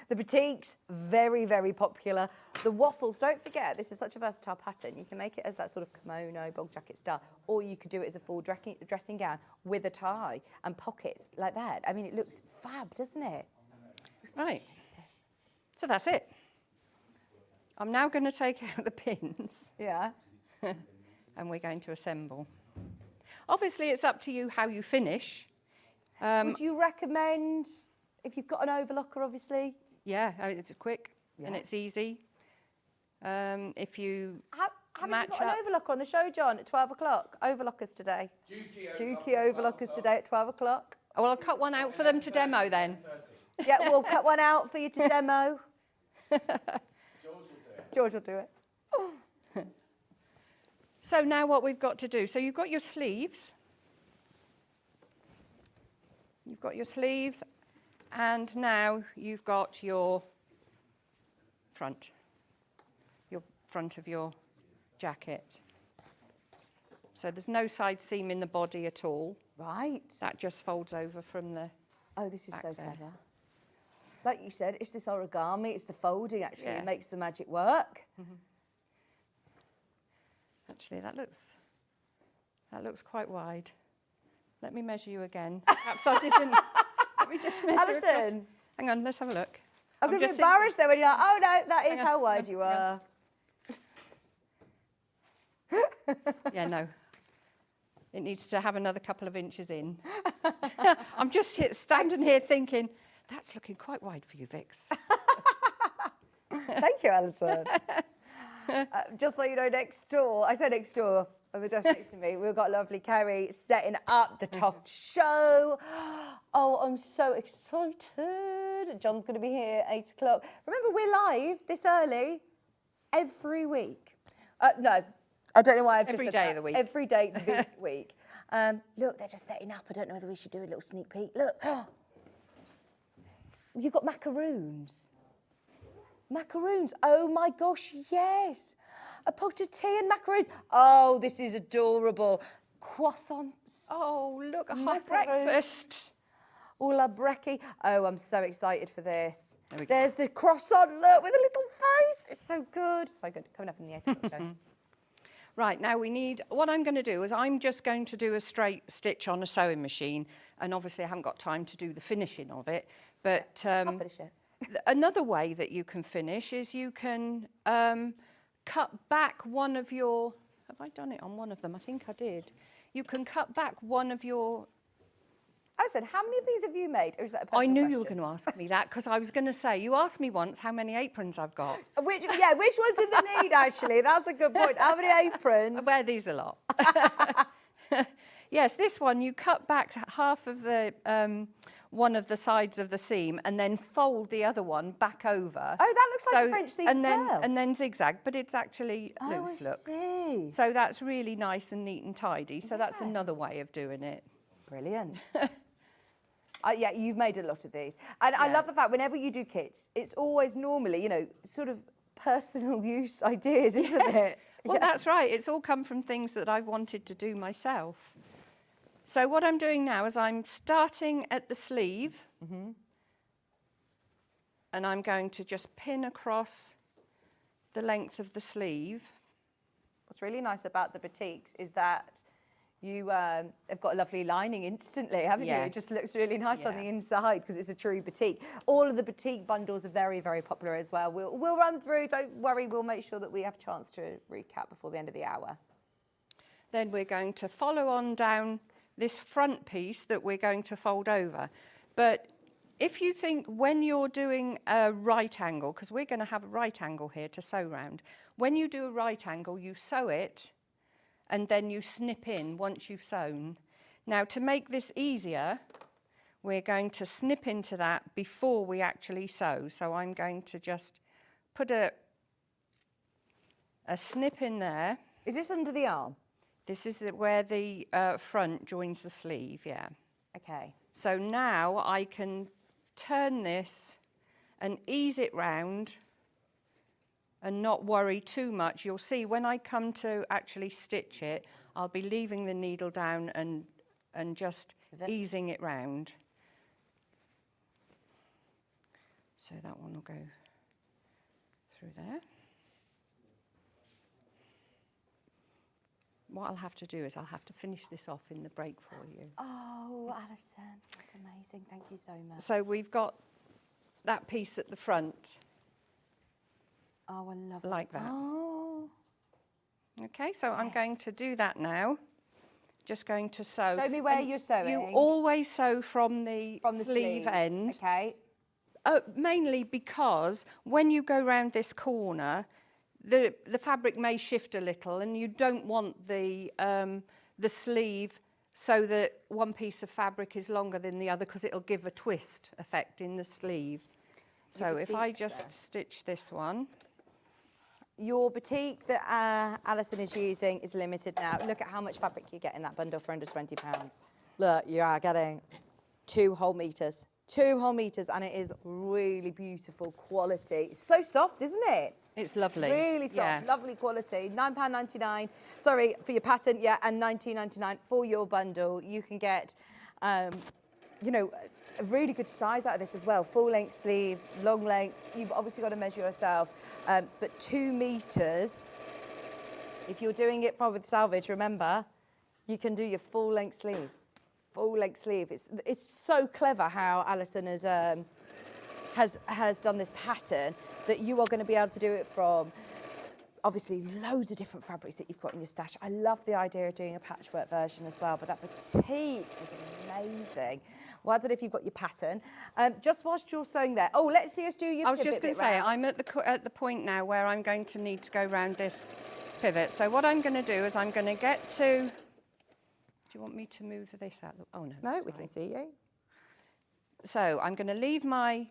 The batiks, very, very popular. The waffles, don't forget, this is such a versatile pattern. You can make it as that sort of kimono, bog jacket style, or you could do it as a full dressing gown with a tie and pockets like that. I mean, it looks fab, doesn't it? Right. So that's it. I'm now going to take out the pins. Yeah. And we're going to assemble. Obviously, it's up to you how you finish. Would you recommend, if you've got an overlocker, obviously? Yeah, it's quick and it's easy. If you Haven't match you got an up. overlocker on the show, John, at 12 o'clock? Overlockers today. Juki overlockers today at 12 o'clock. Oh, well, I'll cut one out for them to demo then. Yeah, we'll cut one out for you to demo. George will do it. So now what we've got to do, so you've got your sleeves. You've got your sleeves, and now you've got your front of your jacket. So there's no side seam in the body at all. Right. That just folds over from the Oh, this is back so there. clever. Like you said, it's this origami, it's the folding actually Yeah. that makes the magic work. Actually, that looks quite wide. Let me measure you again. Perhaps I didn't. Let me just measure across. Alison. Hang on, let's have a look. I'm going to be just embarrassed though when you're like, oh no, that is Hang on, how wide hang you on, are. Yeah, no. It needs to have another couple of inches in. I'm just standing here thinking, that's looking quite wide for you, Vix. Thank you, Alison. Just so you know, next door, I said next door, on the desk next to me, we've got lovely Kerry setting up the TOFT show. Oh, I'm so excited. John's going to be here at 8 o'clock. Remember, we're live this early every week. No, I don't know why I've just Every said day that. of the week. Every day this week. Look, they're just setting up. I don't know whether we should do a little sneak peek. Look. You've got macaroons. Macaroons. Oh my gosh, yes. A pot of tea and macaroons. Oh, this is adorable. Croissants. Oh, look, a hot Macaroons. breakfast. All la brekkie. Oh, I'm so excited for this. There we go. There's the croissant, look, with a little face. It's so good. So good. Coming up in the 8 o'clock show. Right, now what I'm going to do is I'm just going to do a straight stitch on a sewing machine, and obviously I haven't got time to do the finishing of it, but I'll finish it. another way that you can finish is you can cut back one of your, have I done it on one of them? I think I did. You can cut back one of your... Alison, how many of these have you made? Or is that a personal I knew question? you were going to ask me that, because I was going to say, you asked me once how many aprons I've got. Which one's in the need, actually? That's a good point. How many aprons? I wear these a lot. Yes, this one, you cut back half of the one of the sides of the seam and then fold the other one back over. Oh, that looks like a French seam as well. And then zigzag, but it's actually Oh, loose, I look. see. So that's really nice and neat and tidy. So that's another way of doing it. Brilliant. Yeah, you've made a lot of these. And I love the fact whenever you do kits, it's always normally, you know, sort of personal use ideas, isn't it? Well, that's right. It's all come from things that I've wanted to do myself. So what I'm doing now is I'm starting at the sleeve, and I'm going to just pin across the length of the sleeve. What's really nice about the batiks is that you have got a lovely lining instantly, haven't you? Yeah. It just looks really nice on Yeah. the inside because it's a true batik. All of the batik bundles are very, very popular as well. We'll run through, don't worry, we'll make sure that we have a chance to recap before the end of the hour. Then we're going to follow on down this front piece that we're going to fold over. But if you think when you're doing a right angle, because we're going to have a right angle here to sew round, when you do a right angle, you sew it and then you snip in once you've sewn. Now, to make this easier, we're going to snip into that before we actually sew. So I'm going to just put a snip in there. Is this under the arm? This is where the front joins the sleeve, yeah. Okay. So now I can turn this and ease it round and not worry too much. You'll see when I come to actually stitch it, I'll be leaving the needle down and just easing it round. So that one will go through there. What I'll have to do is I'll have to finish this off in the break for you. Oh, Alison, that's amazing. Thank you so much. So we've got that piece at the front. Oh, I love like that. Oh. Okay, so I'm going to do that now. Just going to sew. Show me where And you're sewing. You always sew from the sleeve end. Okay. Mainly because when you go round this corner, the fabric may shift a little, and you don't want the sleeve so that one piece of fabric is longer than the other, because it'll give a twist effect in the sleeve. So if I just stitch this one. Your batik that Alison is using is limited now. Look at how much fabric you get in that bundle for under £20. Look, you are getting 2 whole meters. 2 whole meters, and it is really beautiful quality. It's so soft, isn't it? It's lovely. Really soft, lovely quality. £9.99, sorry, for your pattern, yeah, and £19.99 for your bundle. You can get, you know, a really good size out of this as well. Full length sleeve, long length. You've obviously got to measure yourself, but 2 meters. If you're doing it from with selvage, remember, you can do your full length sleeve. Full length sleeve. It's so clever how Allison has done this pattern that you are going to be able to do it from obviously loads of different fabrics that you've got in your stash. I love the idea of doing a patchwork version as well, but that batik is amazing. Well, I don't know if you've got your pattern. Just whilst you're sewing there, oh, let's see us do your I was just going to say, I'm at the point now where I'm going to need to go round this pivot. So what I'm going to do is I'm going to get to... Do you want me to move this out? Oh, no. No, we can see you. So I'm going to leave my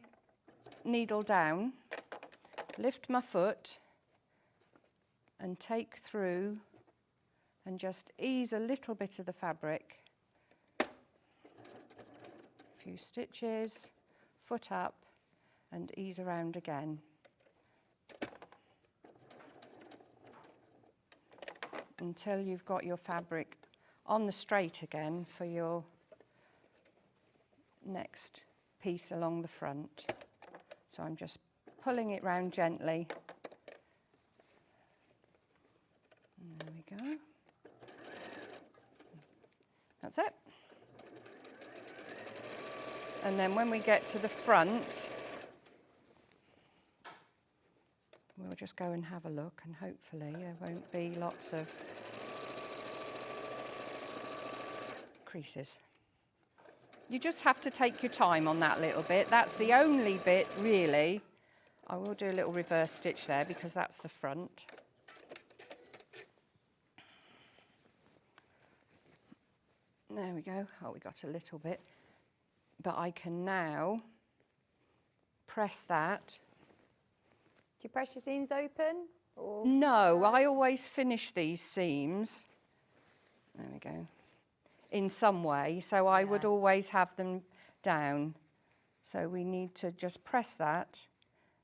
needle down, lift my foot, and take through and just ease a little bit of the fabric. A few stitches, foot up, and ease around again. Until you've got your fabric on the straight again for your next piece along the front. So I'm just pulling it round gently. There we go. That's it. And then when we get to the front, we'll just go and have a look, and hopefully there won't be lots of creases. You just have to take your time on that little bit. That's the only bit, really. I will do a little reverse stitch there because that's the front. There we go. Oh, we got a little bit. But I can now press that. Do you press your seams open? Or? No, I always finish these seams. There we go. In some way, so I would always have them down. So we need to just press that,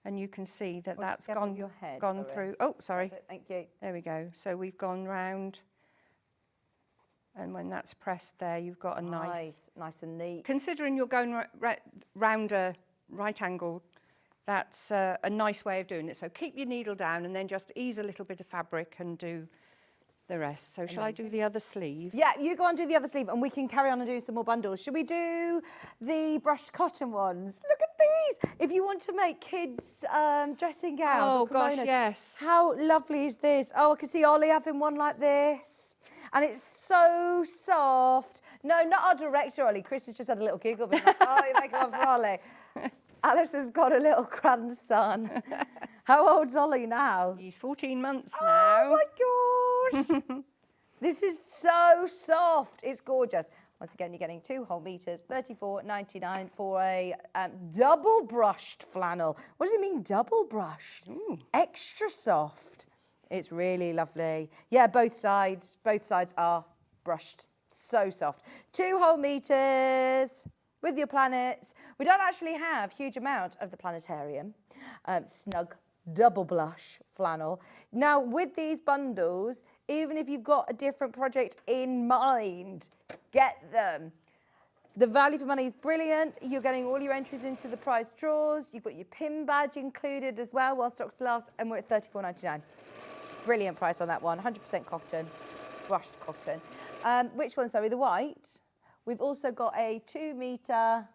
and you can see that that's gone through. Oh, sorry. Thank you. There we go. So we've gone round, and when that's pressed there, you've got a nice and neat. Considering you're going round a right angle, that's a nice way of doing it. So keep your needle down, and then just ease a little bit of fabric and do the rest. So shall I do the other sleeve? Yeah, you go and do the other sleeve and we can carry on and do some more bundles. Should we do the brushed cotton ones? Look at these. If you want to make kids dressing gowns or kimonos. Gosh, yes. How lovely is this? Oh, I can see Ollie having one like this. And it's so soft. No, not our director, Ollie. Chris has just had a little giggle. Like, oh, you make one for Ollie. Alice has got a little grandson. How old's Ollie now? He's 14 months now. Oh, my gosh. This is so soft. It's gorgeous. Once again, you're getting 2 whole meters, $34.99 for a double brushed flannel. What does it mean, double brushed? Extra soft. It's really lovely. Yeah, both sides are brushed. So soft. 2 whole meters with your planets. We don't actually have a huge amount of the planetarium. Snug double blush flannel. Now, with these bundles, even if you've got a different project in mind, get them. The value for money is brilliant. You're getting all your entries into the prize draws. You've got your pin badge included as well while stocks last, and we're at $34.99. Brilliant price on that one. 100% cotton, brushed cotton. Which one, sorry, the white? We've also got a 2 meter,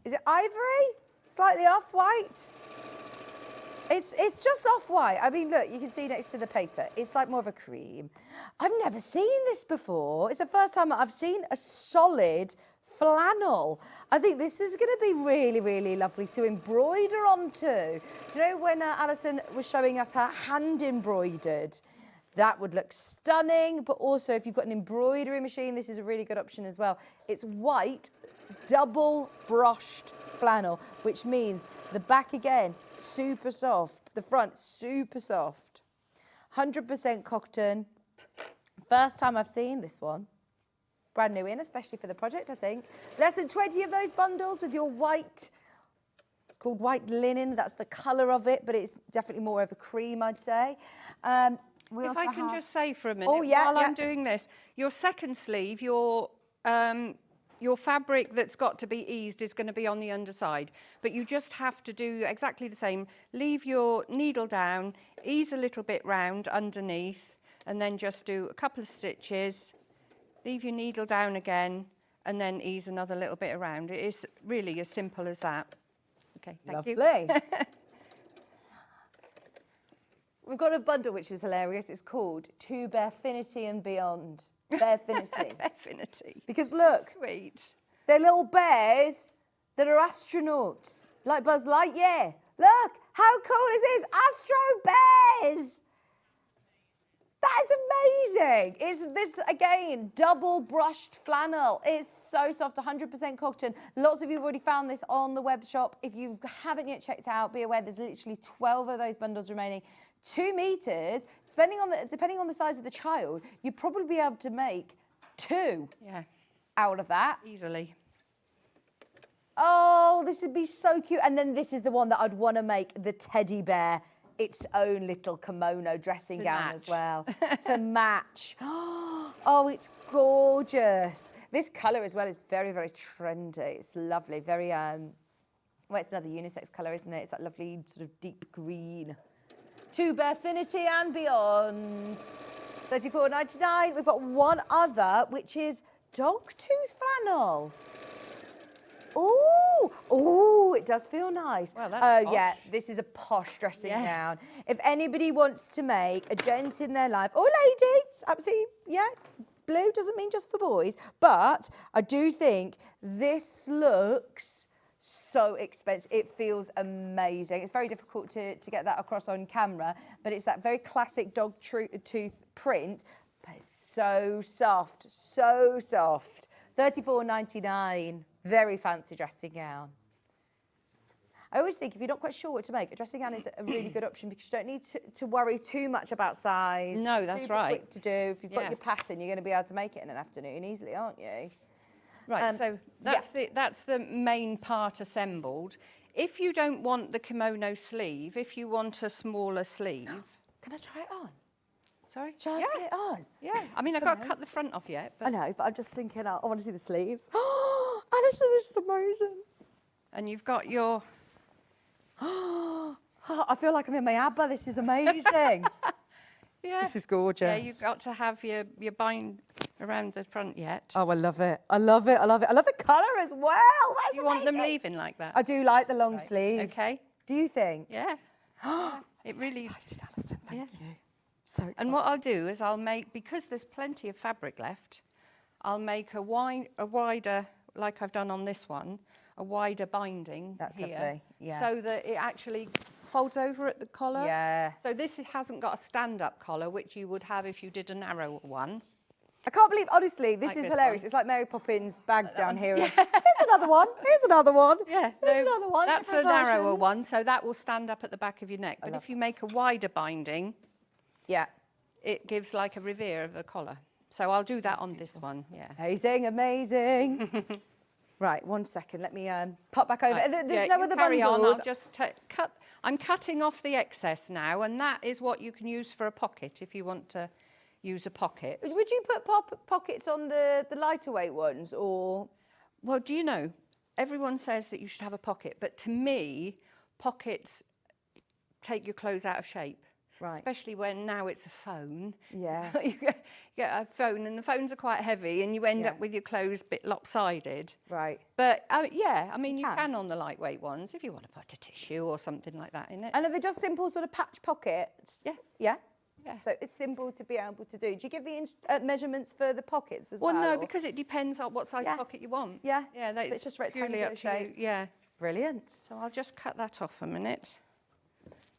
is it ivory? Slightly off-white? It's just off-white. I mean, look, you can see next to the paper. It's like more of a cream. I've never seen this before. It's the first time I've seen a solid flannel. I think this is going to be really, really lovely to embroider onto. Do you know when Alison was showing us her hand embroidered? That would look stunning, but also if you've got an embroidery machine, this is a really good option as well. It's white, double brushed flannel, which means the back again, super soft, the front, super soft. 100% cotton. First time I've seen this one. Brand new in, especially for the project, I think. Less than 20 of those bundles with your white, it's called white linen, that's the colour of it, but it's definitely more of a cream, I'd say. If I can just say for a minute, while I'm doing this, your second sleeve, your your fabric that's got to be eased is going to be on the underside, but you just have to do exactly the same. Leave your needle down, ease a little bit round underneath, and then just do a couple of stitches, leave your needle down again, and then ease another little bit around. It is really as simple as that. Okay, thank you. Lovely. We've got a bundle which is hilarious. It's called To Bearfinity and Beyond. Bearfinity. Bearfinity. Because look, Sweet. they're little bears that are astronauts, like Buzz Lightyear. Look, how cool is this? Astro Bears! That is amazing. It's this, again, double brushed flannel. It's so soft, 100% cotton. Lots of you have already found this on the web shop. If you haven't yet checked it out, be aware there's literally 12 of those bundles remaining. 2 meters, depending on the size of the child, you'd probably be able to make 2 out of that. Easily. Oh, this would be so cute. And then this is the one that I'd want to make the teddy bear its own little kimono dressing gown as well. To match. Oh, it's gorgeous. This colour as well is very, very trendy. It's lovely. Very, well, it's another unisex colour, isn't it? It's that lovely sort of deep green. To Bearfinity and Beyond. $34.99. We've got one other, which is dogtooth flannel. Ooh, ooh, it does feel nice. Well, that's oh, yeah, posh. this is a posh dressing gown. If anybody wants to make a dent in their life, or ladies, absolutely, yeah, blue doesn't mean just for boys, but I do think this looks so expensive. It feels amazing. It's very difficult to get that across on camera, but it's that very classic dog tooth print, but it's so soft, so soft. $34.99. Very fancy dressing gown. I always think if you're not quite sure what to make, a dressing gown is a really good option because you don't need to worry too much about size. No, that's super right. quick to do. If you've got your pattern, you're going to be able to make it in an afternoon easily, aren't you? Right, so that's the main part assembled. If you don't want the kimono sleeve, if you want a smaller sleeve... Can I try it on? Sorry? Shall I put it on? Yeah, I mean, I've got to cut the front off yet. But... I know, but I'm just thinking, I want to see the sleeves. Oh, Alison, this is amazing. And you've got your... Oh, I feel like I'm in my ABBA. This is amazing. Yeah. This is gorgeous. Yeah, you've got to have your bind around the front yet. Oh, I love it. I love it. I love it. I love the colour as well. That's Do you want them amazing. leaving like that? I do like the long sleeves. Okay. Do you think? Yeah. It so really... excited, Alison. Thank you. So excited. And what I'll do is I'll make, because there's plenty of fabric left, I'll make a wider, like I've done on this one, a wider binding here. Lovely. Yeah. So that it actually folds over at the collar. Yeah. So this hasn't got a stand-up collar, which you would have if you did a narrower one. I can't believe, honestly, this Like is this hilarious. one. It's like Mary Poppins' bag down here. Here's another one. Here's another one. Yeah, Here's another one. that's a different narrower versions. one, so that will stand up at the back of your neck. But if you make a wider binding, it gives like a revere of a collar. So I'll do that on this one, Amazing, amazing. Right, 1 second. Let me pop back over. There's no you other carry on. bundles. I'll just cut. I'm cutting off the excess now, and that is what you can use for a pocket if you want to use a pocket. Would you put pockets on the lighter weight ones, or? Well, do you know, everyone says that you should have a pocket, but to me, pockets take your clothes out of shape. Right. Especially when now it's a phone. Yeah. You get a phone, and the phones are quite heavy, and you end up with your clothes a bit lopsided. Right. But I mean, you can on the lightweight ones if you want to put a tissue or something like that in it. And are they just simple sort of patch pockets? Yeah. Yeah? Yeah. So it's simple to be able to do. Do you give the measures for the pockets as well? Well, no, or? because it depends on what size pocket you want. Yeah. Yeah, But it's just purely rectangular up to you. shape. Yeah. Brilliant. So I'll just cut that off a minute,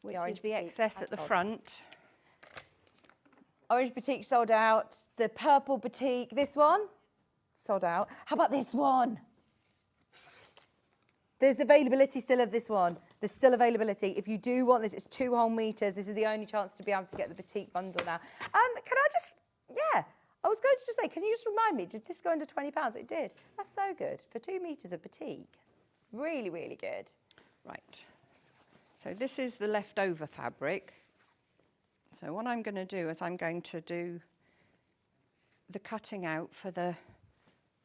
which orange is the petite, excess at the sold. front. Orange batik sold out. The purple batik, this one, sold out. How about this one? There's availability still of this one. There's still availability. If you do want this, it's 2 whole meters. This is the only chance to be able to get the batik bundle now. Can I just, I was going to just say, can you just remind me, did this go under £20? It did. That's so good. For 2 meters of batik. Really, really good. Right. So this is the leftover fabric. So what I'm going to do is I'm going to do the cutting out for the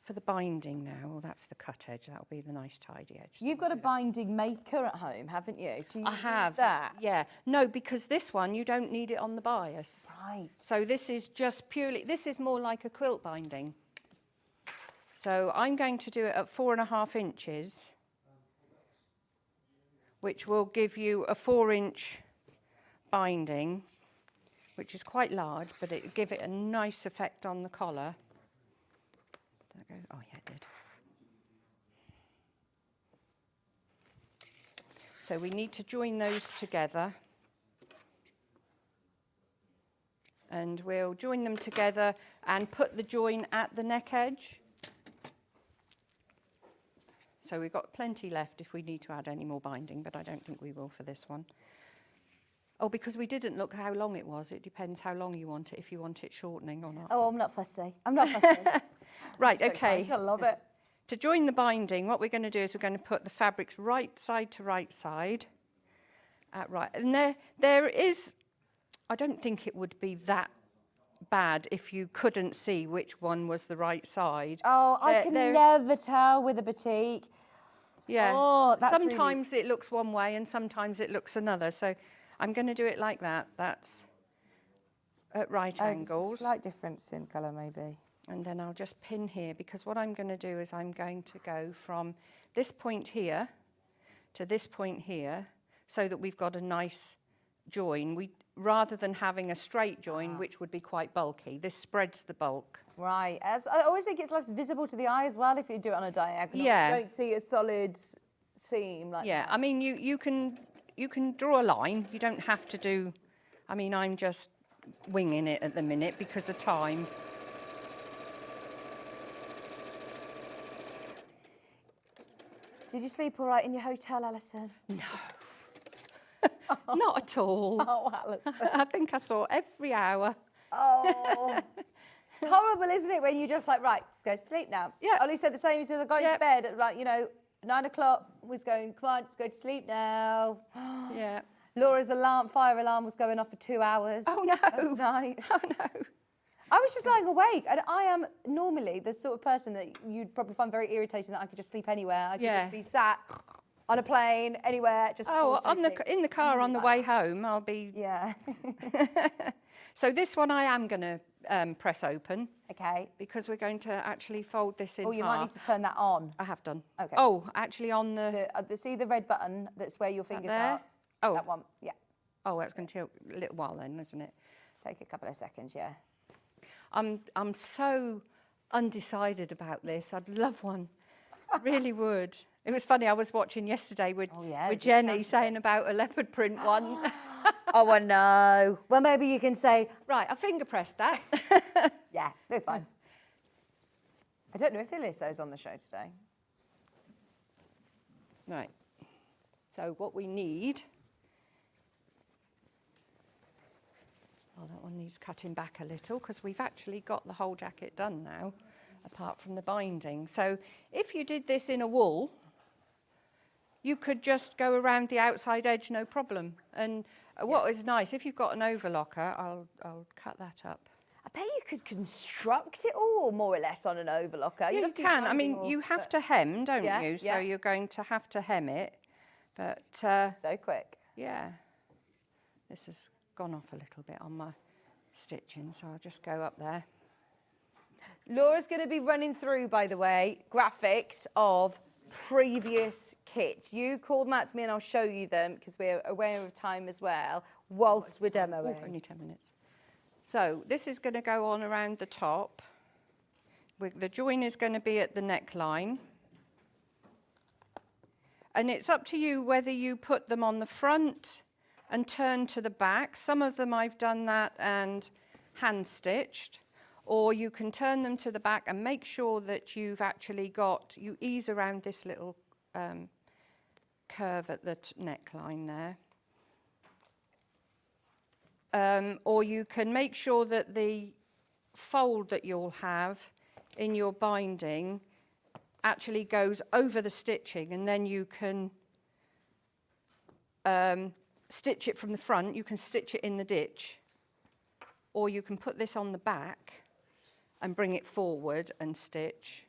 for the binding now, well, that's the cut edge. That'll be the nice tidy edge. You've got a binding maker at home, haven't you? Do you I have use that? Yeah. No, because this one you don't need it on the bias. Right. So this is just purely. This is more like a quilt binding. So I'm going to do it at 4.5 inches, which will give you a 4-inch binding, which is quite large, but it'll give it a nice effect on the collar. Did that go? Oh yeah, it did. So we need to join those together. And we'll join them together and put the join at the neck edge. So we've got plenty left if we need to add any more binding, but I don't think we will for this one. Oh, because we didn't look how long it was. It depends how long you want it, if you want it shortening or not. Oh, I'm not fussy. I'm not fussy. Right, So okay. excited, I love it. To join the binding, what we're going to do is we're going to put the fabrics right side to right side. Right, and there is, I don't think it would be that bad if you couldn't see which one was the right side. Oh, I can never tell with a batik. Yeah. Oh, that's sometimes it looks one way and sometimes it looks another. So I'm going to do it like that. That's at right angles. Slight difference in colour, maybe. And then I'll just pin here, because what I'm going to do is I'm going to go from this point here to this point here, so that we've got a nice join. Rather than having a straight join, which would be quite bulky, this spreads the bulk. Right. I always think it's less visible to the eye as well if you do it on a diagonal. Yeah. You don't see a solid seam like Yeah, that. I mean, you can draw a line. You don't have to do. I mean, I'm just winging it at the minute because of time. Did you sleep all right in your hotel, Alison? No. Not at all. Oh, Alison. I think I saw every hour. Oh. It's horrible, isn't it, when you're just like, right, let's go to sleep now. Yeah. Ollie said the same. He said, I got into bed at, like, 9 o'clock. Was going, come on, let's go to sleep now. Yeah. Laura's fire alarm was going off for 2 hours. Oh, no. Last night. Oh, no. I was just lying awake, and I am normally the sort of person that you'd probably find very irritating, that I could just sleep anywhere. I could just be sat on a plane, anywhere, just fall asleep. in the car on the way home, I'll be... Yeah. So this one I am going to press open. Okay. Because we're going to actually fold this in Oh, you half. might need to turn that on. I have done. Okay. Oh, actually on the... See the red button that's where your fingers there? are? Oh. That one, yeah. Oh, that's going to take a little while then, isn't it? Take a couple of seconds, yeah. I'm so undecided about this. I'd love one. I really would. It was funny, I was watching yesterday with Jenny saying about a leopard print one. Oh, I know. Well, maybe you can say... Right, I finger pressed that. Yeah, that's fine. I don't know if Alyssa's on the show today. Right. So what we need... Oh, that one needs cutting back a little because we've actually got the whole jacket done now, apart from the binding. So if you did this in a wool, you could just go around the outside edge, no problem. And what is nice, if you've got an overlocker, I'll cut that up. I bet you could construct it all more or less on an overlocker. Yeah, you can. I mean, you have to hem, don't you? So yeah. you're going to have to hem it. But so quick. Yeah. This has gone off a little bit on my stitching, so I'll just go up there. Laura's going to be running through, by the way, graphics of previous kits. You call them out to me and I'll show you them because we're aware of time as well, whilst we're demoing. Only 10 minutes. So this is going to go on around the top. The join is going to be at the neckline. And it's up to you whether you put them on the front and turn to the back. Some of them I've done that and hand stitched, or you can turn them to the back and make sure that you've actually got, you ease around this little curve at the neckline there. Or you can make sure that the fold that you'll have in your binding actually goes over the stitching, and then you can stitch it from the front. You can stitch it in the ditch, or you can put this on the back and bring it forward and stitch.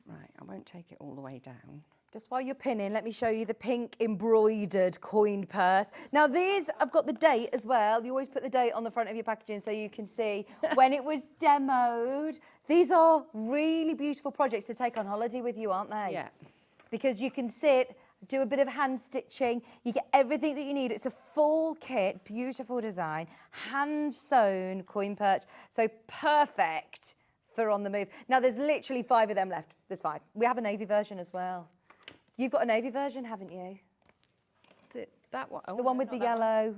Right, I won't take it all the way down. Just while you're pinning, let me show you the pink embroidered coin purse. Now these, I've got the date as well. You always put the date on the front of your packaging so you can see when it was demoed. These are really beautiful projects to take on holiday with you, aren't they? Yeah. Because you can sit, do a bit of hand stitching, you get everything that you need. It's a full kit, beautiful design, hand sewn coin perch. So perfect for on the move. Now there's literally 5 of them left. There's 5. We have a navy version as well. You've got a navy version, haven't you? That one? Oh, The one with the yellow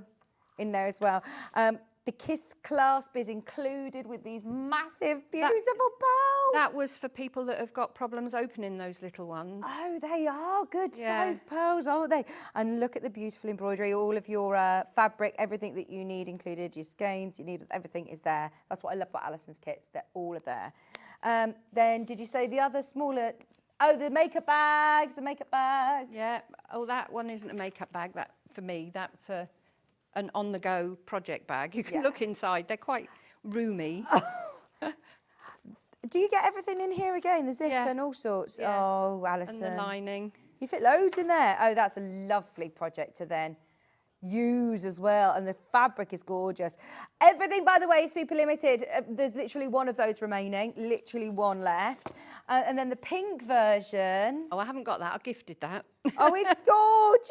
in there as well. The kiss clasp is included with these massive, beautiful pearls. That was for people that have got problems opening those little ones. Oh, they are good Yeah. size pearls, aren't they? And look at the beautiful embroidery, all of your fabric, everything that you need included, your skeins, your needles, everything is there. That's what I love about Allison's kits, they're all there. Then did you say the other smaller, oh, the makeup bags, Yeah. Oh, that one isn't a makeup bag. That for me, that's an on-the-go project bag. You can look inside. They're quite roomy. Do you get everything in here again? The zip Yeah. and all sorts? Yeah. Oh, Alison. And the lining. You fit loads in there. Oh, that's a lovely project to then use as well. And the fabric is gorgeous. Everything, by the way, is super limited. There's literally one of those remaining, literally one left. And then the pink version. Oh, I haven't got that. I gifted that. Oh, it's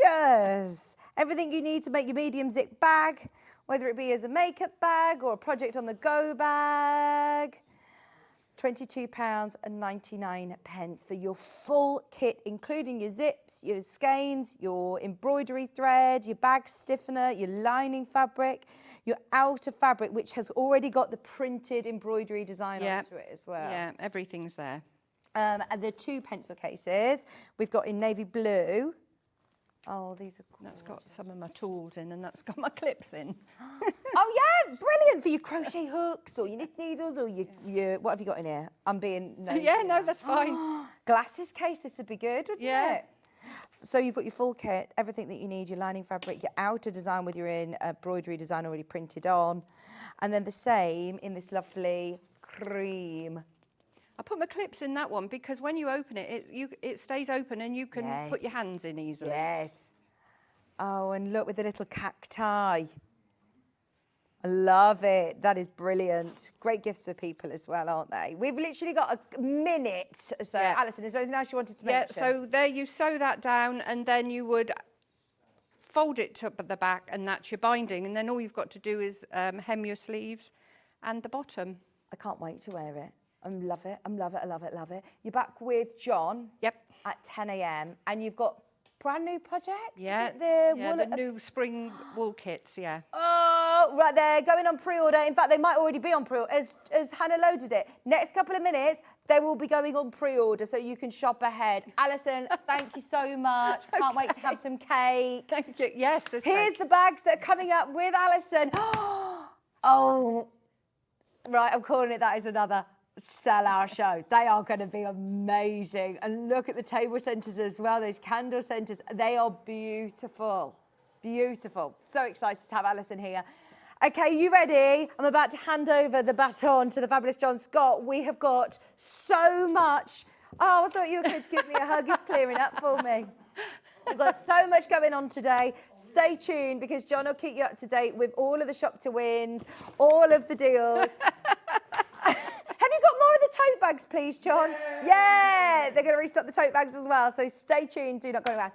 gorgeous. Everything you need to make your medium zip bag, whether it be as a makeup bag or a project on the go bag. £22.99 for your full kit, including your zips, your skeins, your embroidery thread, your bag stiffener, your lining fabric, your outer fabric, which has already got the printed embroidery design onto it as well. Yeah, everything's there. And the 2 pencil cases we've got in navy blue. Oh, these are gorgeous. That's got some of my tools in, and that's got my clips in. Oh yeah, brilliant for your crochet hooks or your knit needles or your what have you got in here? I'm being nosy. Yeah, no, that's fine. Glasses case, this would be good, wouldn't Yeah. it? So you've got your full kit, everything that you need, your lining fabric, your outer design with your embroidery design already printed on, and then the same in this lovely cream. I put my clips in that one because when you open it, it stays open and you can put your hands in easily. Yes. Oh, and look with the little cacti. I love it. That is brilliant. Great gifts for people as well, aren't they? We've literally got a minute. So, Yeah. Alison, is there anything else you wanted to Yeah, mention? so there you sew that down and then you would fold it to the back and that's your binding. And then all you've got to do is hem your sleeves and the bottom. I can't wait to wear it. I love it. I love it. I love it. Love it. You're back with John. Yep. At 10 a.m. and you've got brand new projects. Yeah. Is it The new spring wool kits. Yeah. Oh, right there, going on pre-order. In fact, they might already be on pre-order. As Hannah loaded it, next couple of minutes, they will be going on pre-order, so you can shop ahead. Alison, thank you so much. Can't wait to have some cake. Thank you. Yes. Here's the bags that are coming up with Alison. Oh, right, I'm calling it that is another sell-out show. They are going to be amazing. And look at the table centres as well, those candle centres. They are beautiful. Beautiful. So excited to have Alison here. Okay, you ready? I'm about to hand over the baton to the fabulous John Scott. We have got so much. Oh, I thought you were going to give me a hug. It's clearing up for me. We've got so much going on today. Stay tuned because John will keep you up to date with all of the shop to wins, all of the deals. Have you got more of the tote bags, please, John? Yeah, they're going to restock the tote bags as well. So stay tuned. Do not go anywhere.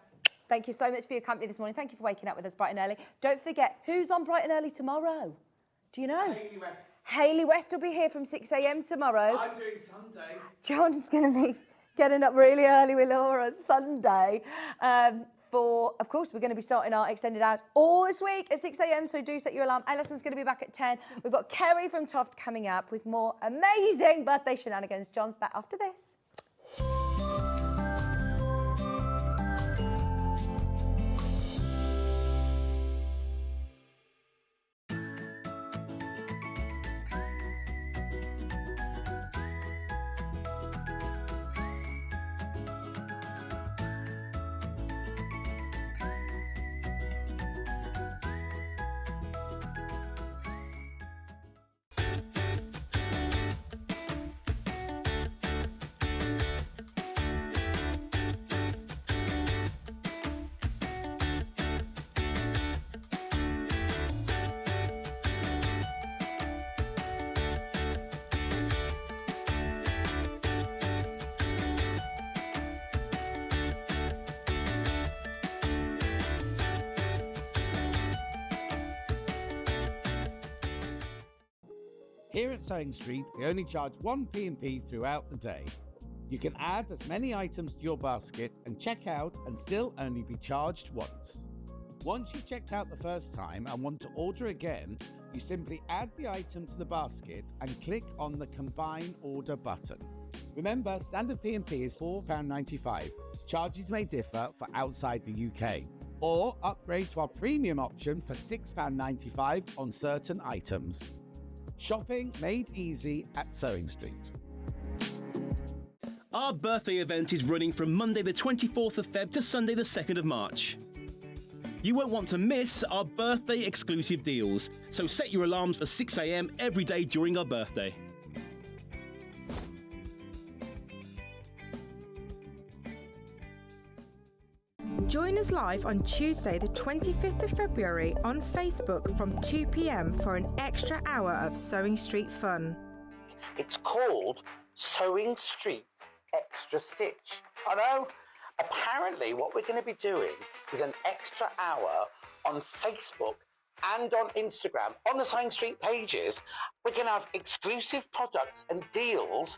Thank you so much for your company this morning. Thank you for waking up with us bright and early. Don't forget, who's on bright and early tomorrow? Do you know? Hayley West. Hayley West will be here from 6 a.m. tomorrow. I'm doing Sunday. John's going to be getting up really early with Laura on Sunday. Of course, we're going to be starting our extended hours all this week at 6 a.m, so do set your alarm. Allison's going to be back at 10. We've got Kerry from TOFT coming up with more amazing birthday shenanigans. John's back after this. Here at Sewing Street, we only charge one P&P throughout the day. You can add as many items to your basket and check out and still only be charged once. Once you've checked out the first time and want to order again, you simply add the item to the basket and click on the Combine Order button. Remember, standard P&P is £4.95. Charges may differ for outside the UK. Or upgrade to our premium option for £6.95 on certain items. Shopping made easy at Sewing Street. Our birthday event is running from Monday the 24th of Feb to Sunday the 2nd of March. You won't want to miss our birthday exclusive deals, so set your alarms for 6 a.m. every day during our birthday. Join us live on Tuesday, the 25th of February on Facebook from 2 p.m. for an extra hour of Sewing Street fun. It's called Sewing Street Extra Stitch. I know. Apparently, what we're going to be doing is an extra hour on Facebook and on Instagram, on the Sewing Street pages. We're going to have exclusive products and deals,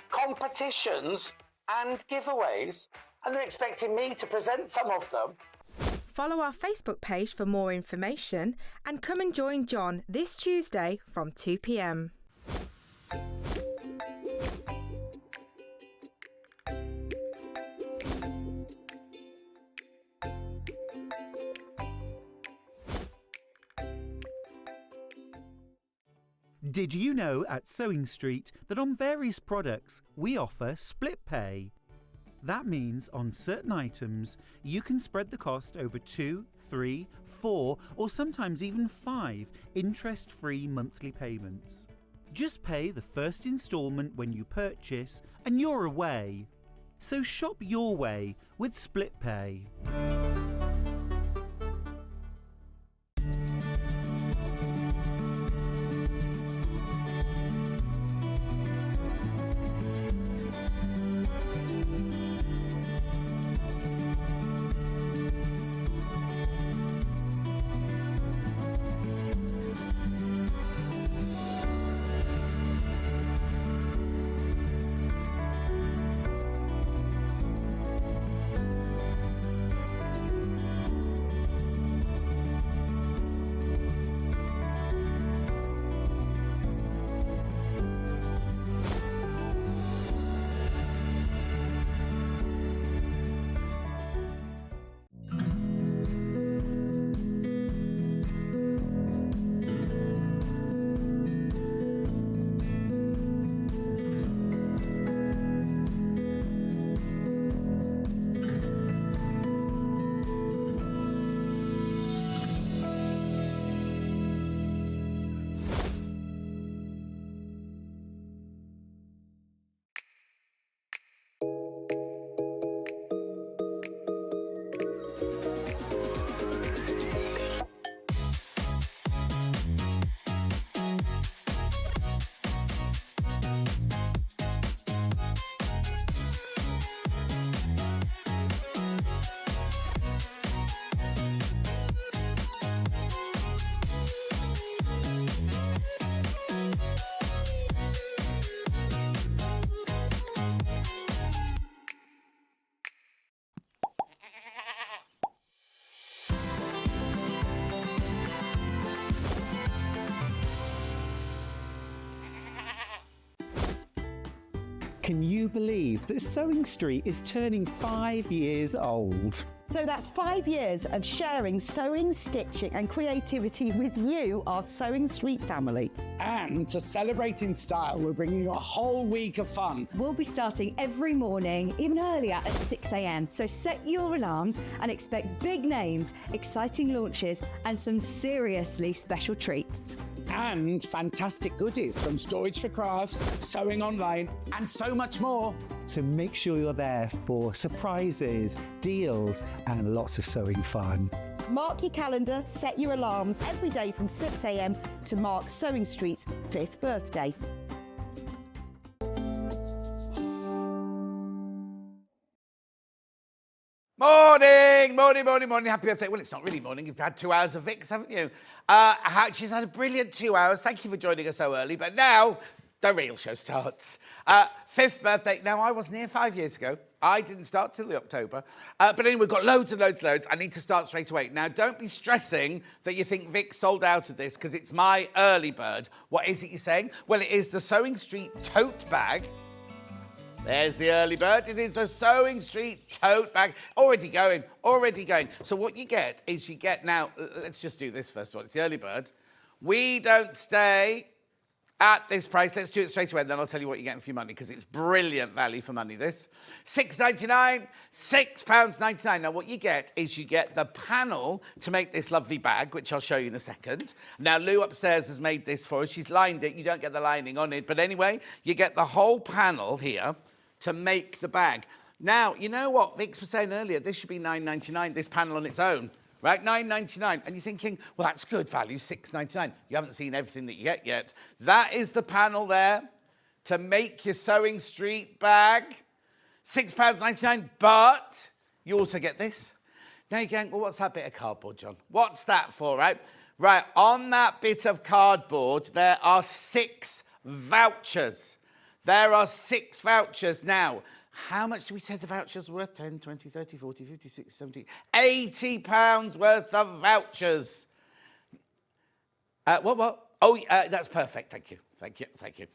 competitions and giveaways, and they're expecting me to present some of them. Follow our Facebook page for more information and come and join John this Tuesday from 2 p.m. Did you know at Sewing Street that on various products we offer split pay? That means on certain items you can spread the cost over 2, 3, 4 or sometimes even 5 interest-free monthly payments. Just pay the first instalment when you purchase and you're away. So shop your way with split pay. Can you believe that Sewing Street is turning 5 years old? So that's 5 years of sharing sewing, stitching and creativity with you, our Sewing Street family. And to celebrate in style, we're bringing you a whole week of fun. We'll be starting every morning, even earlier at 6 a.m. So set your alarms and expect big names, exciting launches and some seriously special treats. And fantastic goodies from storage for crafts, sewing online, and so much more. So make sure you're there for surprises, deals, and lots of sewing fun. Mark your calendar, set your alarms every day from 6 a.m. to mark Sewing Street's 5th birthday. Morning! Morning. Happy birthday. Well, it's not really morning. You've had 2 hours of Vicks, haven't you? She's had a brilliant 2 hours. Thank you for joining us so early. But now, the real show starts. 5th birthday. Now, I wasn't here 5 years ago. I didn't start till the October. But anyway, we've got loads and loads. I need to start straight away. Now, don't be stressing that you think Vic sold out of this, because it's my early bird. What is it you're saying? Well, it is the Sewing Street Tote Bag. There's the early bird. It is the Sewing Street Tote Bag. Already going. So what you get is now, let's just do this first of all. It's the early bird. We don't stay at this price. Let's do it straight away, and then I'll tell you what you're getting for your money, because it's brilliant value for money, this. £6.99, £6.99. Now, what you get is you get the panel to make this lovely bag, which I'll show you in a second. Now, Lou upstairs has made this for us. She's lined it. You don't get the lining on it. But anyway, you get the whole panel here to make the bag. Now, you know what Vix was saying earlier? This should be £9.99, this panel on its own. Right, £9.99, and you're thinking, well, that's good value, £6.99. You haven't seen everything that you get yet. That is the panel there to make your Sewing Street bag, £6.99, but you also get this. Now you're going, well, what's that bit of cardboard, John? What's that for, right? Right, on that bit of cardboard, there are 6 vouchers. There are 6 vouchers. Now, how much do we say the vouchers were worth? 10, 20, 30, 40, 50, 60, 70, £80 worth of vouchers. What? Oh, that's perfect. Thank you.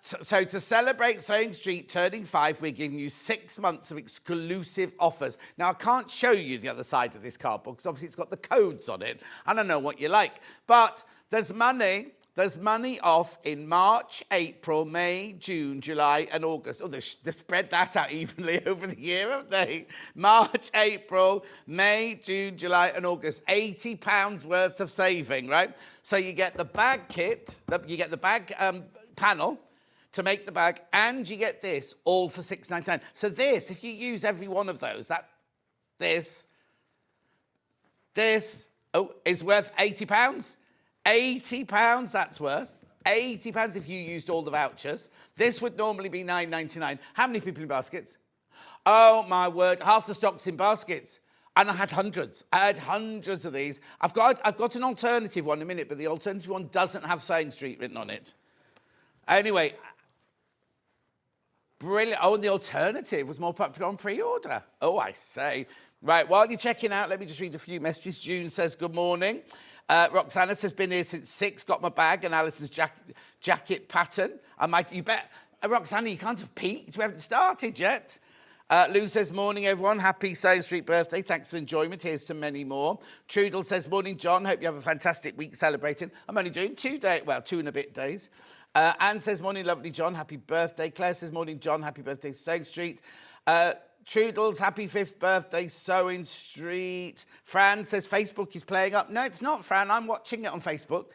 So to celebrate Sewing Street turning 5, we're giving you 6 months of exclusive offers. Now, I can't show you the other side of this cardboard, because obviously it's got the codes on it. I don't know what you like. But there's money. There's money off in March, April, May, June, July, and August. Oh, they've spread that out evenly over the year, haven't they? March, April, May, June, July, and August. £80 worth of saving, right? So you get the bag kit, you get the bag panel to make the bag, and you get this all for £6.99. So this, if you use every one of those, this is worth £80. £80 that's worth. £80 if you used all the vouchers. This would normally be £9.99. How many people in baskets? Oh, my word. Half the stock's in baskets. And I had hundreds. Of these. I've got an alternative one in a minute, but the alternative one doesn't have Sewing Street written on it. Anyway, brilliant. Oh, and the alternative was more popular on pre-order. Oh, I say. Right, while you're checking out, let me just read a few messages. June says, good morning. Roxana says, been here since 6, got my bag and Allison's jacket pattern. You bet, Roxana, you can't have peaked. We haven't started yet. Lou says, morning, everyone. Happy Sewing Street birthday. Thanks for enjoyment. Here's to many more. Trudel says, morning, John. Hope you have a fantastic week celebrating. I'm only doing 2 and a bit days. Anne says, morning, lovely John. Happy birthday. Claire says, morning, John. Happy birthday, Sewing Street. Trudels, happy 5th birthday, Sewing Street. Fran says Facebook is playing up. No, it's not, Fran. I'm watching it on Facebook,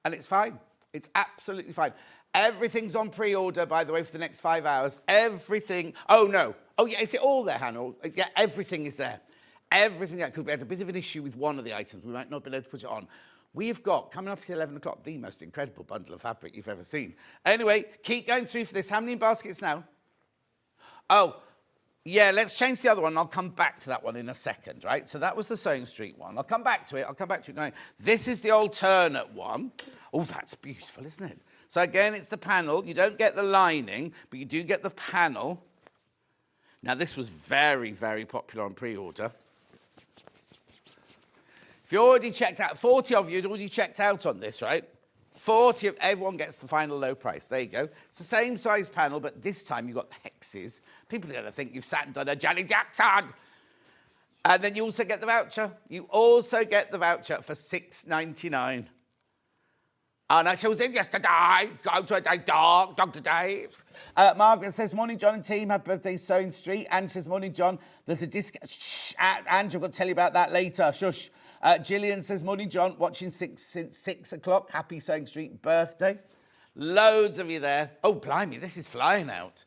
and it's fine. It's absolutely fine. Everything's on pre-order, by the way, for the next 5 hours. Everything. Oh, no. Oh, yeah, is it all there, Hannah? Yeah, everything is there. Everything. Because we had a bit of an issue with one of the items. We might not be able to put it on. We've got, coming up at 11 o'clock, the most incredible bundle of fabric you've ever seen. Anyway, keep going through for this. How many baskets now? Oh, yeah, let's change the other one. I'll come back to that one in a second, right? So that was the Sewing Street one. I'll come back to it. No, this is the alternate one. Oh, that's beautiful, isn't it? So again, it's the panel. You don't get the lining, but you do get the panel. Now, this was very, very popular on pre-order. If you already checked out, 40 of you had already checked out on this, right? 40 of everyone gets the final low price. There you go. It's the same size panel, but this time you've got the hexes. People are going to think you've sat and done a Janet Jackson. And then you also get the voucher. You also get the voucher for £6.99. And I was in yesterday. Go to a day dark, Dr. Dave. Margaret says, morning, John and team. Happy birthday, Sewing Street. Ange says, morning, John. There's a discount. Shh, Ange, I've got to tell you about that later. Shush. Gillian says, morning, John. Watching since 6 o'clock. Happy Sewing Street birthday. Loads of you there. Oh, blimey, this is flying out.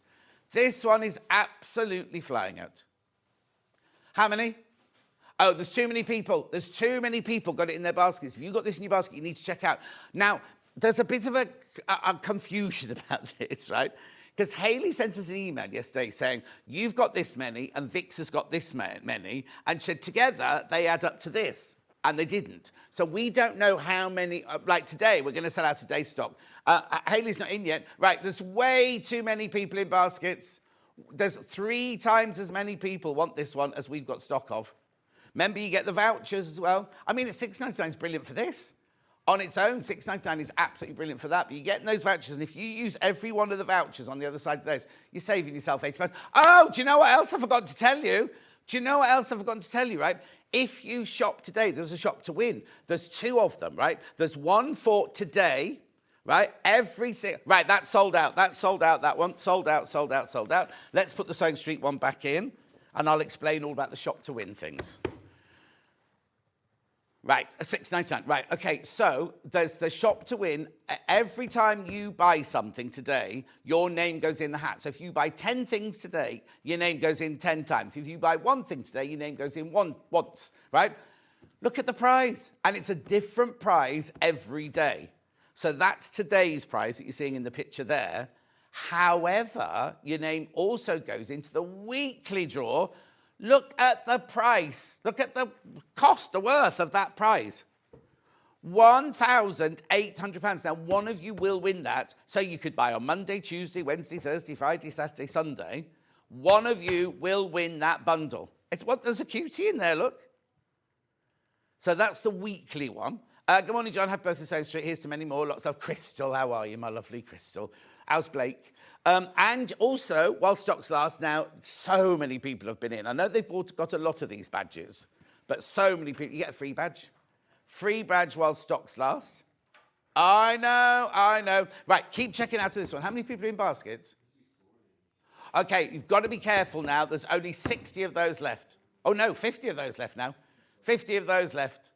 This one is absolutely flying out. How many? Oh, there's too many people. There's too many people got it in their baskets. If you've got this in your basket, you need to check out. Now, there's a bit of a confusion about this, right? Because Hayley sent us an email yesterday saying, you've got this many and Vix has got this many, and said together they add up to this. And they didn't. So we don't know how many, like today, we're going to sell out today's stock. Hayley's not in yet. Right, there's way too many people in baskets. There's 3 times as many people want this one as we've got stock of. Remember, you get the vouchers as well. I mean, it's $6.99 is brilliant for this. On its own, $6.99 is absolutely brilliant for that. But you're getting those vouchers, and if you use every one of the vouchers on the other side of those, you're saving yourself £80. Oh, do you know what else I forgot to tell you? Right? If you shop today, there's a shop to win. There's 2 of them, right? There's one for today, right? Right, that's sold out. That one, sold out. Let's put the Sewing Street one back in, and I'll explain all about the shop to win things. Right, $6.99. Right, okay, so there's the shop to win. Every time you buy something today, your name goes in the hat. So if you buy 10 things today, your name goes in 10 times. If you buy 1 thing today, your name goes in once, right? Look at the prize, and it's a different prize every day. So that's today's prize that you're seeing in the picture there. However, your name also goes into the weekly draw. Look at the price. Look at the cost, the worth of that prize. £1,800. Now, one of you will win that. So you could buy on Monday, Tuesday, Wednesday, Thursday, Friday, Saturday, Sunday. One of you will win that bundle. There's a cutie in there, look. So that's the weekly one. Good morning, John. Happy birthday, Sewing Street. Here's to many more. Lots of Crystal. How are you, my lovely Crystal? How's Blake? And also, while stocks last, now, so many people have been in. I know they've got a lot of these badges, but so many people. You get a free badge. Free badge while stocks last. I know. Right, keep checking out this one. How many people are in baskets? Okay, you've got to be careful now. There's only 60 of those left. Oh, no, 50 of those left now. 50 of those left.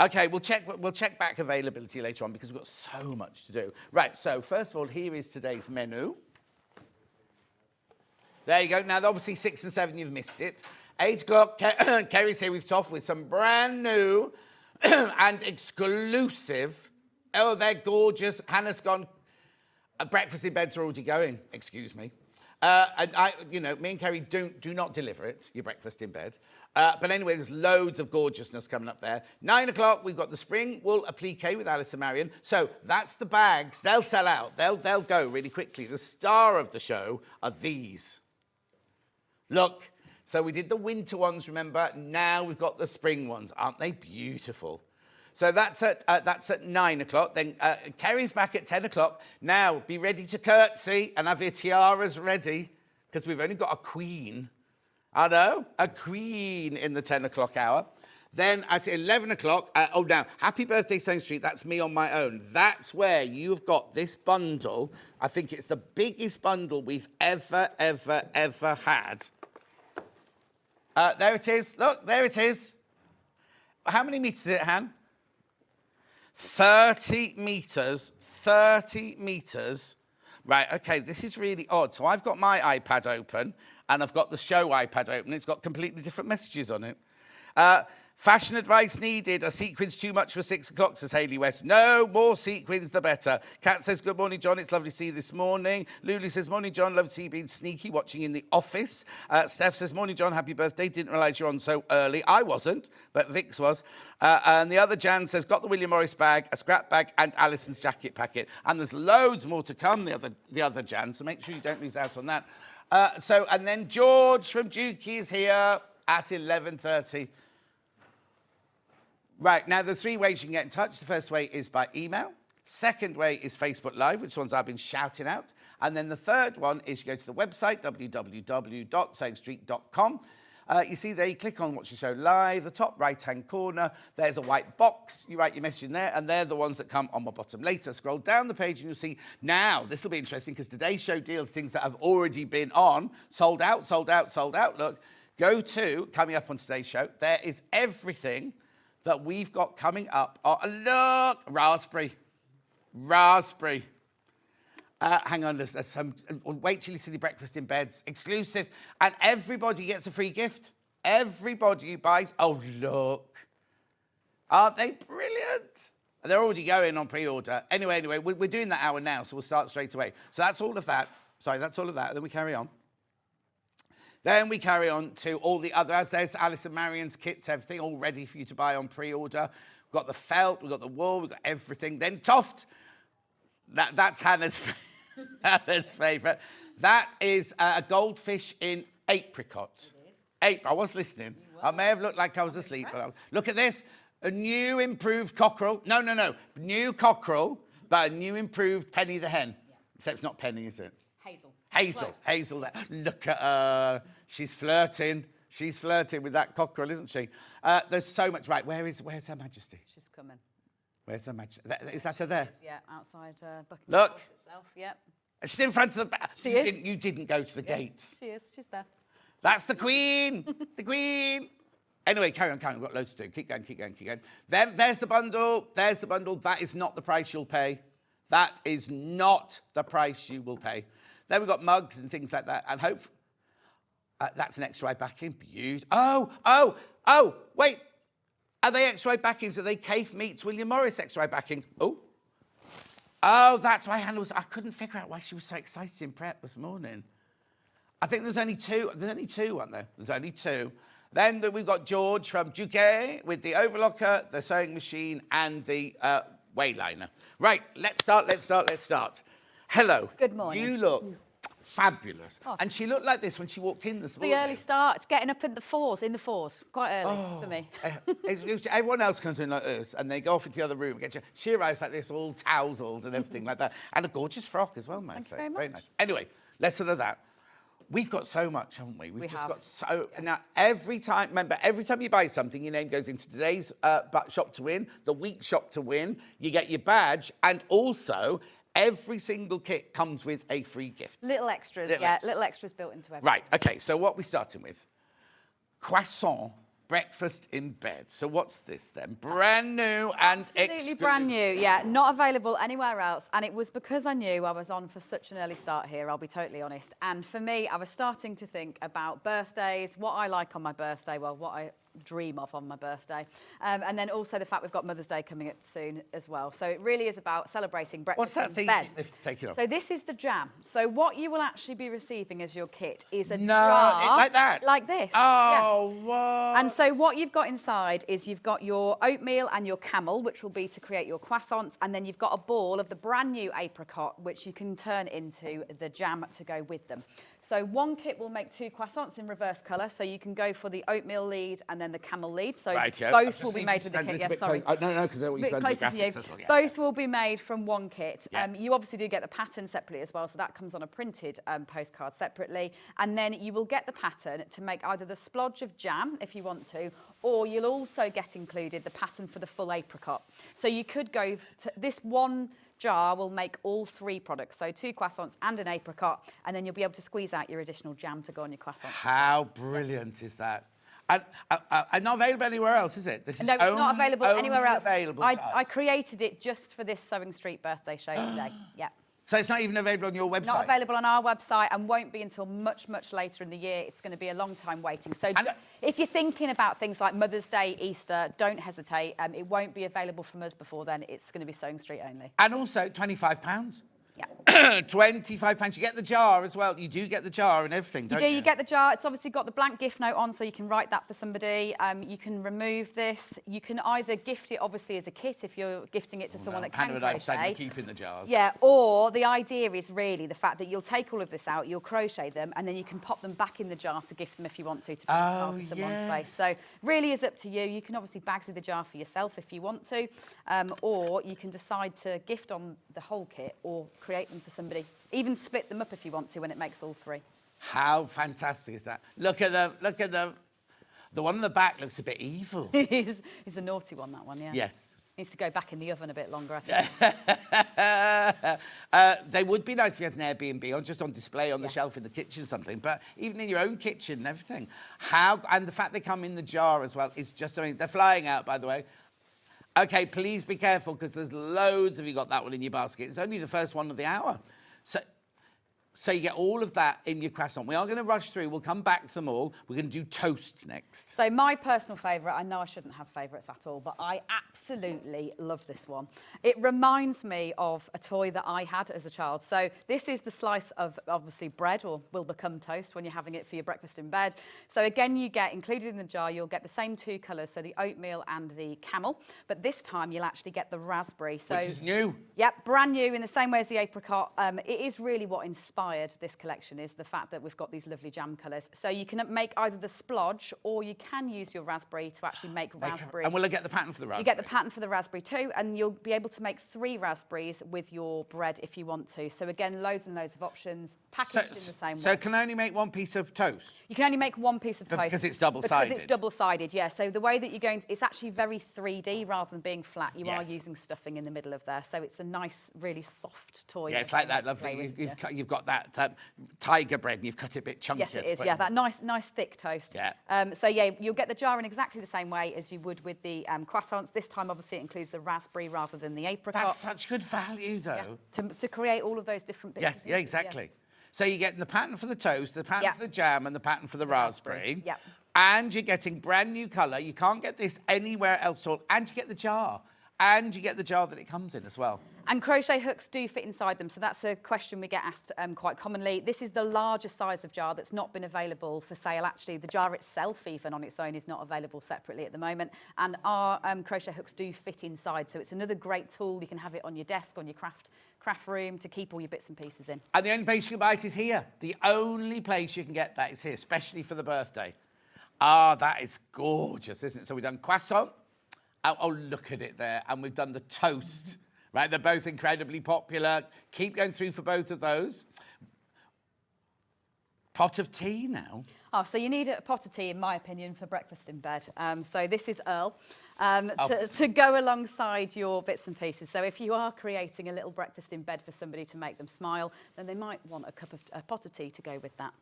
Okay, we'll check back availability later on because we've got so much to do. Right, so first of all, here is today's menu. There you go. Now, obviously, 6 and 7, you've missed it. 8 o'clock, Kerry's here with TOFT with some brand new and exclusive. Oh, they're gorgeous. Hannah's gone. Breakfast in beds are already going. Excuse me. And me and Kerry do not deliver it, your breakfast in bed. But anyway, there's loads of gorgeousness coming up there. 9 o'clock, we've got the spring wool applique with Allison Maryon. So that's the bags. They'll sell out. They'll go really quickly. The star of the show are these. Look. So we did the winter ones, remember? Now we've got the spring ones. Aren't they beautiful? So that's at 9 o'clock. Then Kerry's back at 10 o'clock. Now, be ready to curtsy and have your tiaras ready because we've only got a queen. I know, a queen in the 10 o'clock hour. Then at 11 o'clock, now, happy birthday, Sewing Street. That's me on my own. That's where you've got this bundle. I think it's the biggest bundle we've ever had. There it is. Look, there it is. How many metres is it, Han? 30 metres. 30 metres. Right, okay, this is really odd. So I've got my iPad open, and I've got the show iPad open. It's got completely different messages on it. Fashion advice needed. A sequins too much for 6 o'clock, says Hayley West. No, more sequins, the better. Kat says, good morning, John. It's lovely to see you this morning. Lulu says, morning, John. Love to see you being sneaky, watching in the office. Steph says, morning, John. Happy birthday. Didn't realise you're on so early. I wasn't, but Vix was. And the other Jan says, got the William Morris bag, a scrap bag, and Alison's jacket packet. And there's loads more to come, the other Jan, so make sure you don't lose out on that. And then George from Juki is here at 11:30. Right, now the 3 ways you can get in touch. The first way is by email. Second way is Facebook Live, which ones I've been shouting out. And then the third one is you go to the website, www.sewingstreet.com. You see there, you click on Watch the Show Live, the top right-hand corner, there's a white box. You write your message in there, and they're the ones that come on my bottom later. Scroll down the page, and you'll see, now, this will be interesting, because today's show deals things that have already been on. Sold out. Look, go to, coming up on today's show, there is everything that we've got coming up. Oh, look, raspberry. Hang on, there's some, wait till you see the breakfast in beds, exclusives, and everybody gets a free gift. Everybody who buys, oh, look. Aren't they brilliant? They're already going on pre-order. Anyway, we're doing that hour now, so we'll start straight away. So that's all of that. Sorry, that's all of that. Then we carry on. Then we carry on to all the others. There's Allison Maryon's kits, everything all ready for you to buy on pre-order. We've got the felt, we've got the wool, we've got everything. Then TOFT. That's Hannah's favourite. That is a goldfish in apricot. I was listening. I may have looked like I was asleep. But look at this. A new improved cockerel. No. New cockerel, but a new improved Penny the hen. Yeah. Except it's not Penny, is it? Hazel. Look at her. She's flirting. She's flirting with that cockerel, isn't she? There's so much. Right, where's Her Majesty? She's coming. Where's Her Majesty? Is that her there? Yeah, outside Buckingham Look. Palace itself. Yep. She's in front of the... She is. You didn't go to the gates. She is. She's there. That's the Queen. The Queen. Anyway, carry on. We've got loads to do. Keep going. Then there's the bundle. That is not the price you'll pay. That is not the price you will pay. Then we've got mugs and things like that. And that's an extra wide backing. Beautiful. Oh, wait. Are they extra wide backings? Are they Cafe meets William Morris extra wide backing? Oh, that's why Hannah was... I couldn't figure out why she was so excited in prep this morning. I think there's only two. There's only two, aren't there? There's only two. Then we've got George from Juki with the overlocker, the sewing machine, and the wayliner. Right, let's start. Hello. Good morning. You look fabulous. Oh. And she looked like this when she walked in this morning. The early start. It's getting up in the fours, quite early for me. Everyone else comes in like this, and they go off into the other room. She arrives like this, all tousled and everything like that. And a gorgeous frock as well, might I say. Thank you very much. Nice. Anyway, less of that. We've got so much, haven't we? We've just got so... Yeah. Now, every time you buy something, your name goes into today's shop to win, the week shop to win, you get your badge, and also every single kit comes with a free gift. Little extras built into everything. Right, okay, so what are we starting with? Croissant breakfast in bed. So what's this then? Brand new and Absolutely brand new, yeah. Not available anywhere else. And it was because I knew I was on for such an early start here, I'll be totally honest. And for me, I was starting to think about birthdays, what I like on my birthday, well, what I dream of on my birthday. And then also the fact we've got Mother's Day coming up soon as well. So it really is about celebrating breakfast in bed. Take it off. So this is the jam. So what you will actually be receiving as your kit is a No, jar like that? like this. Oh, yeah. what? And so what you've got inside is you've got your oatmeal and your camel, which will be to create your croissants, and then you've got a ball of the brand new apricot, which you can turn into the jam to go with them. So one kit will make 2 croissants in reverse colour, so you can go for the oatmeal lead and then the camel lead. So both will be made with the kit. Yes, sorry. No, because they're closer to you. Both will be made from one kit. Yeah. You obviously do get the pattern separately as well, so that comes on a printed postcard separately. And then you will get the pattern to make either the splodge of jam, if you want to, or you'll also get included the pattern for the full apricot. So you could go to this one jar will make all 3 products, so 2 croissants and an apricot, and then you'll be able to squeeze out your additional jam to go on your croissants. How brilliant is that? And not available anywhere else, is it? This is no, it's not available anywhere else. I created it just for this Sewing Street birthday show today. Yeah. So it's not even available on your website? Not available on our website and won't be until much, much later in the year. It's going to be a long time waiting. So if you're thinking about things like Mother's Day, Easter, don't hesitate. It won't be available from us before then. It's going to be Sewing Street only. And also £25. Yeah. £25. You get the jar as well. You do get the jar and everything, don't you? You get the jar. It's obviously got the blank gift note on, so you can write that for somebody. You can remove this. You can either gift it, obviously, as a kit if you're gifting it to someone that can crochet. Hannah and I keeping the jars. Yeah, or the idea is really the fact that you'll take all of this out, you'll crochet them, and then you can pop them back in the jar to gift them if you want to bring them to someone's space. So really is up to you. You can obviously bagsy the jar for yourself if you want to, or you can decide to gift on the whole kit or create them for somebody. Even split them up if you want to when it makes all 3. How fantastic is that? Look at them, look at them. The one on the back looks a bit evil. It's the naughty one, that one, yeah. Yes. Needs to go back in the oven a bit longer, I think. They would be nice if you had an Airbnb on, just on display on the shelf in the kitchen or something, but even in your own kitchen and everything. And the fact they come in the jar as well is just, I mean, they're flying out, by the way. Okay, please be careful because there's loads of you got that one in your basket. It's only the first one of the hour. So So you get all of that in your croissant. We are going to rush through. We'll come back to them all. We're going to do toast next. So my personal favourite, I know I shouldn't have favourites at all, but I absolutely love this one. It reminds me of a toy that I had as a child. So this is the slice of, obviously, bread, or will become toast when you're having it for your breakfast in bed. So again, you get, included in the jar, you'll get the same two colours, so the oatmeal and the camel. But this time, you'll actually get the raspberry. So, which is new. Yep, brand new in the same way as the apricot. It is really what inspired this collection, is the fact that we've got these lovely jam colours. So you can make either the splodge, or you can use your raspberry to actually make raspberry. And will I get the pattern for the raspberry? You get the pattern for the raspberry too, and you'll be able to make 3 raspberries with your bread if you want to. So again, loads and loads of options, packaged in the same way. So can I only make 1 piece of toast? You can only make 1 piece of toast. Because it's double-sided? Because it's double-sided, yeah. So the way that you're going to, it's actually very 3D rather than being flat. You are using stuffing in the middle of there. So it's a nice, really soft toy. Yeah, it's like that lovely, you've got that tiger bread and you've cut it a bit chunkier. Yes, it is, yeah, that nice thick toast. Yeah. So yeah, you'll get the jar in exactly the same way as you would with the croissants. This time, obviously, it includes the raspberry rather than the apricot. That's such good value, though. Yeah, to create all of those different bits. Yes, yeah, exactly. Yeah. So you're getting the pattern for the toast, the pattern for the jam, and the pattern for the raspberry. Yeah. And you're getting brand new colour. You can't get this anywhere else at all. And you get the jar. And you get the jar that it comes in as well. And crochet hooks do fit inside them, so that's a question we get asked quite commonly. This is the larger size of jar that's not been available for sale. Actually, the jar itself, even on its own, is not available separately at the moment. And our crochet hooks do fit inside, so it's another great tool. You can have it on your desk, on your craft room, to keep all your bits and pieces in. And the only place you can buy it is here. The only place you can get that is here, especially for the birthday. Ah, that is gorgeous, isn't it? So we've done croissant. Oh, look at it there. And we've done the toast, right? They're both incredibly popular. Keep going through for both of those. Pot of tea now. Oh, so you need a pot of tea, in my opinion, for breakfast in bed. So this is Earl, to go alongside your bits and pieces. So if you are creating a little breakfast in bed for somebody to make them smile, then they might want a pot of tea to go with that,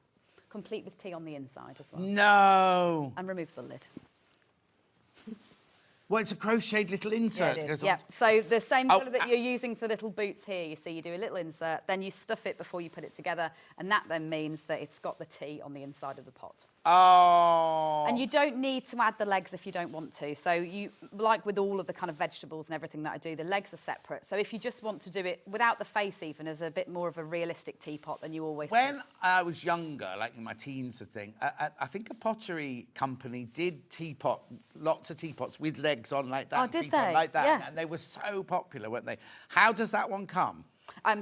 complete with tea on the inside as well. No. And remove the lid. Well, it's a crocheted little insert. Yeah, it is. Yeah. So the same colour that you're using for little boots here, you see, you do a little insert, then you stuff it before you put it together, and that then means that it's got the tea on the inside of the pot. Oh. And you don't need to add the legs if you don't want to. So you, like with all of the kind of vegetables and everything that I do, the legs are separate. So if you just want to do it without the face even, as a bit more of a realistic teapot, then you always... When I was younger, like in my teens and thing, I think a pottery company did lots of teapots with legs on like that. Oh, did they? Like that. Yeah. And they were so popular, weren't they? How does that one come?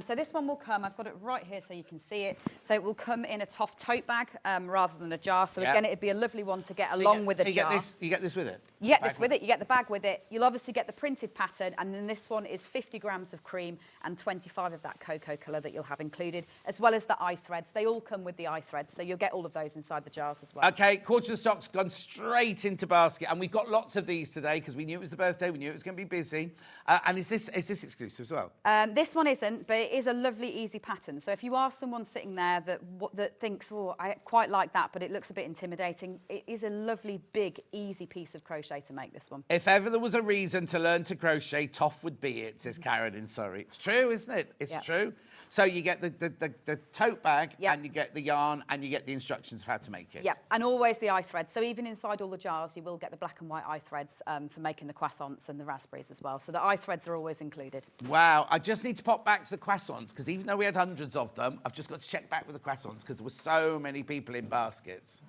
So this one will come, I've got it right here so you can see it. So it will come in a TOFT tote bag rather than a jar. So again, it'd be a lovely one to get along with a jar. You get this with it? You get this with it, you get the bag with it. You'll obviously get the printed pattern, and then this one is 50 grams of cream and 25 of that cocoa colour that you'll have included, as well as the eye threads. They all come with the eye threads, so you'll get all of those inside the jars as well. Okay, quarter of the stock's gone straight into basket, and we've got lots of these today because we knew it was the birthday, we knew it was going to be busy. And is this exclusive as well? This one isn't, but it is a lovely, easy pattern. So if you are someone sitting there that thinks, oh, I quite like that, but it looks a bit intimidating, it is a lovely, big, easy piece of crochet to make this one. If ever there was a reason to learn to crochet, TOFT would be it, says Karen in Surrey. It's true, isn't it? It's true. So you get the tote bag, and you get the yarn, and you get the instructions of how to make it. Yeah, and always the eye threads. So even inside all the jars, you will get the black and white eye threads for making the croissants and the raspberries as well. So the eye threads are always included. Wow, I just need to pop back to the croissants, because even though we had hundreds of them, I've just got to check back with the croissants, because there were so many people in baskets.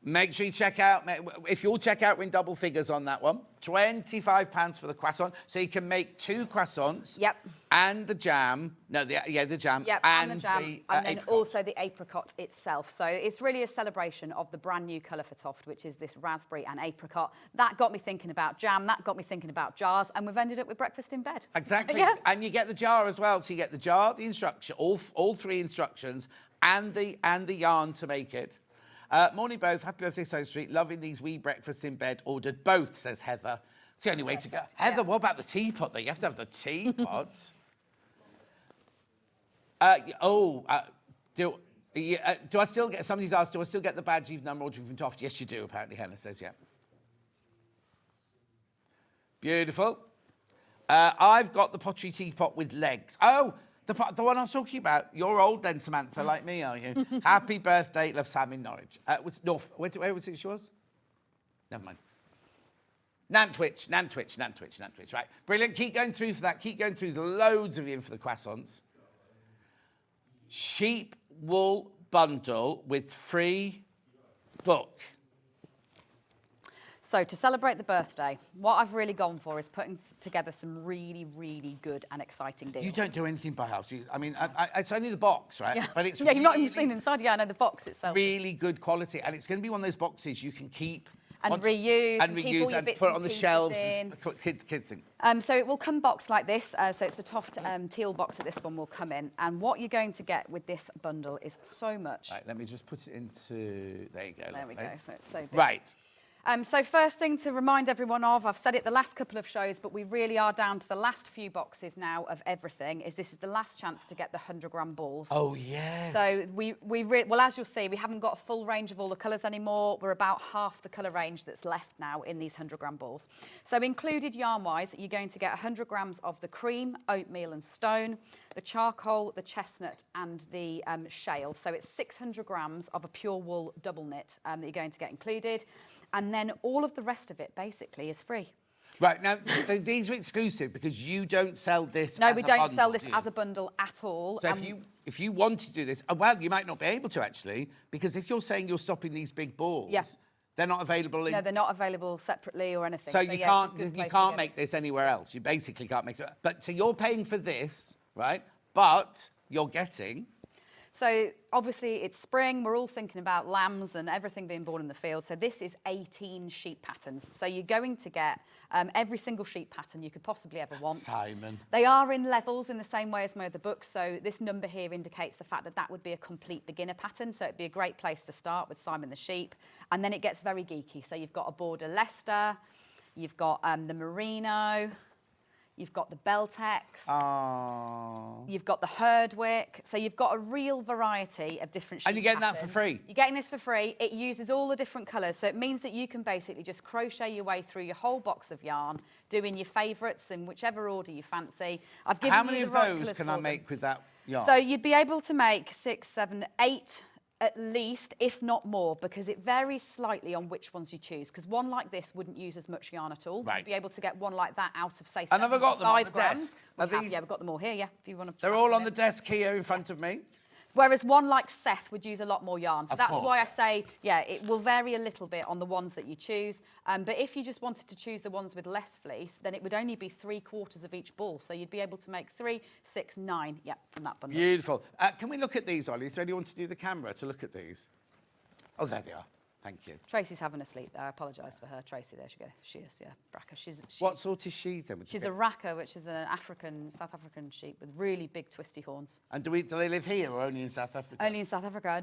Make sure you check out, if you'll check out, we're in double figures on that one. £25 for the croissant. So you can make 2 croissants. Yep. And the jam. No, the jam. Yep, and the jam. And then apricot. also the apricot itself. So it's really a celebration of the brand new colour for TOFT, which is this raspberry and apricot. That got me thinking about jam. That got me thinking about jars. And we've ended up with breakfast in bed. Exactly. Yeah. And you get the jar as well. So you get the jar, the instruction, all 3 instructions, and the yarn to make it. Morning both, happy birthday Sewing Street, loving these wee breakfasts in bed, ordered both, says Heather. It's the only way to go. Heather, what about the teapot though? You have to have the teapot. Do I still get, somebody's asked, do I still get the badge even though I'm ordering from TOFT? Yes, you do, apparently, Hannah says, yeah. Beautiful. I've got the pottery teapot with legs. Oh, the one I was talking about. You're old then, Samantha, like me, are you? Happy birthday, love Sam in Norwich. Was North? Where was it she was? Never mind. Nantwich. Right, brilliant. Keep going through for that. Keep going through. Loads of you in for the croissants. Sheep wool bundle with free book. So to celebrate the birthday, what I've really gone for is putting together some really, really good and exciting deals. You don't do anything by house. I mean, it's only the box, right? Yeah. But it's yeah, you've not even seen inside. Yeah, I know the box itself. Really good quality, and it's going to be one of those boxes you can keep and reuse and keep all your and bits put it and on the pieces shelves. in. And kids thing. So it will come boxed like this. So it's the TOFT teal box that this one will come in. And what you're going to get with this bundle is so much. Right, let me just put it into. There you go. There we go. So it's so big. Right. So first thing to remind everyone of, I've said it the last couple of shows, but we really are down to the last few boxes now of everything, is this is the last chance to get the 100-gram balls. Oh, yes. So well, as you'll see, we haven't got a full range of all the colours anymore. We're about half the colour range that's left now in these 100-gram balls. So included yarn-wise, you're going to get 100 grams of the cream, oatmeal and stone, the charcoal, the chestnut and the shale. So it's 600 grams of a pure wool double knit that you're going to get included. And then all of the rest of it basically is free. Right, now, these are exclusive because you don't sell this No, as we a don't bundle, sell this do you? as a bundle at all. So if you want to do this, well, you might not be able to actually, because if you're saying you're stopping these big balls, they're not available in... No, they're not available separately or anything. So you can't make this anywhere else. You basically can't make it. But so you're paying for this, right? But you're getting... So obviously it's spring, we're all thinking about lambs and everything being born in the field. So this is 18 sheep patterns. So you're going to get every single sheep pattern you could possibly ever want. Simon. They are in levels in the same way as my other books. So this number here indicates the fact that that would be a complete beginner pattern. So it'd be a great place to start with Simon the sheep. And then it gets very geeky. So you've got a border Leicester, you've got the merino, you've got the Beltex, you've got the Herdwick. So you've got a real variety of different sheep And you're getting patterns. that for free? You're getting this for free. It uses all the different colours. So it means that you can basically just crochet your way through your whole box of yarn, doing your favourites in whichever order you fancy. I've given How many you of the right those colours can for I them. make with that yarn? So you'd be able to make 6, 7, 8 at least, if not more, because it varies slightly on which ones you choose. Because one like this wouldn't use as much yarn at all. Right. You'd be able to get one like that out of, say, And have I got them on 75 the grams. desk? We Are have, these- yeah, we've got them all here, yeah, if you want to. They're all on the desk here in front of me. Whereas one like Seth would use a lot more yarn. So Of that's course. why I say, yeah, it will vary a little bit on the ones that you choose. But if you just wanted to choose the ones with less fleece, then it would only be 3/4 of each ball. So you'd be able to make 3, 6, 9, yeah, from that bundle. Beautiful. Can we look at these, Ollie? Is there anyone to do the camera to look at these? Oh, there they are. Thank you. Tracy's having a sleep there. I apologise for her. Tracy, there she goes. She is, yeah. Raka. What sort is she then? She's a Raka, which is an South African sheep with really big twisty horns. And do they live here or only in South Africa? Only in South Africa.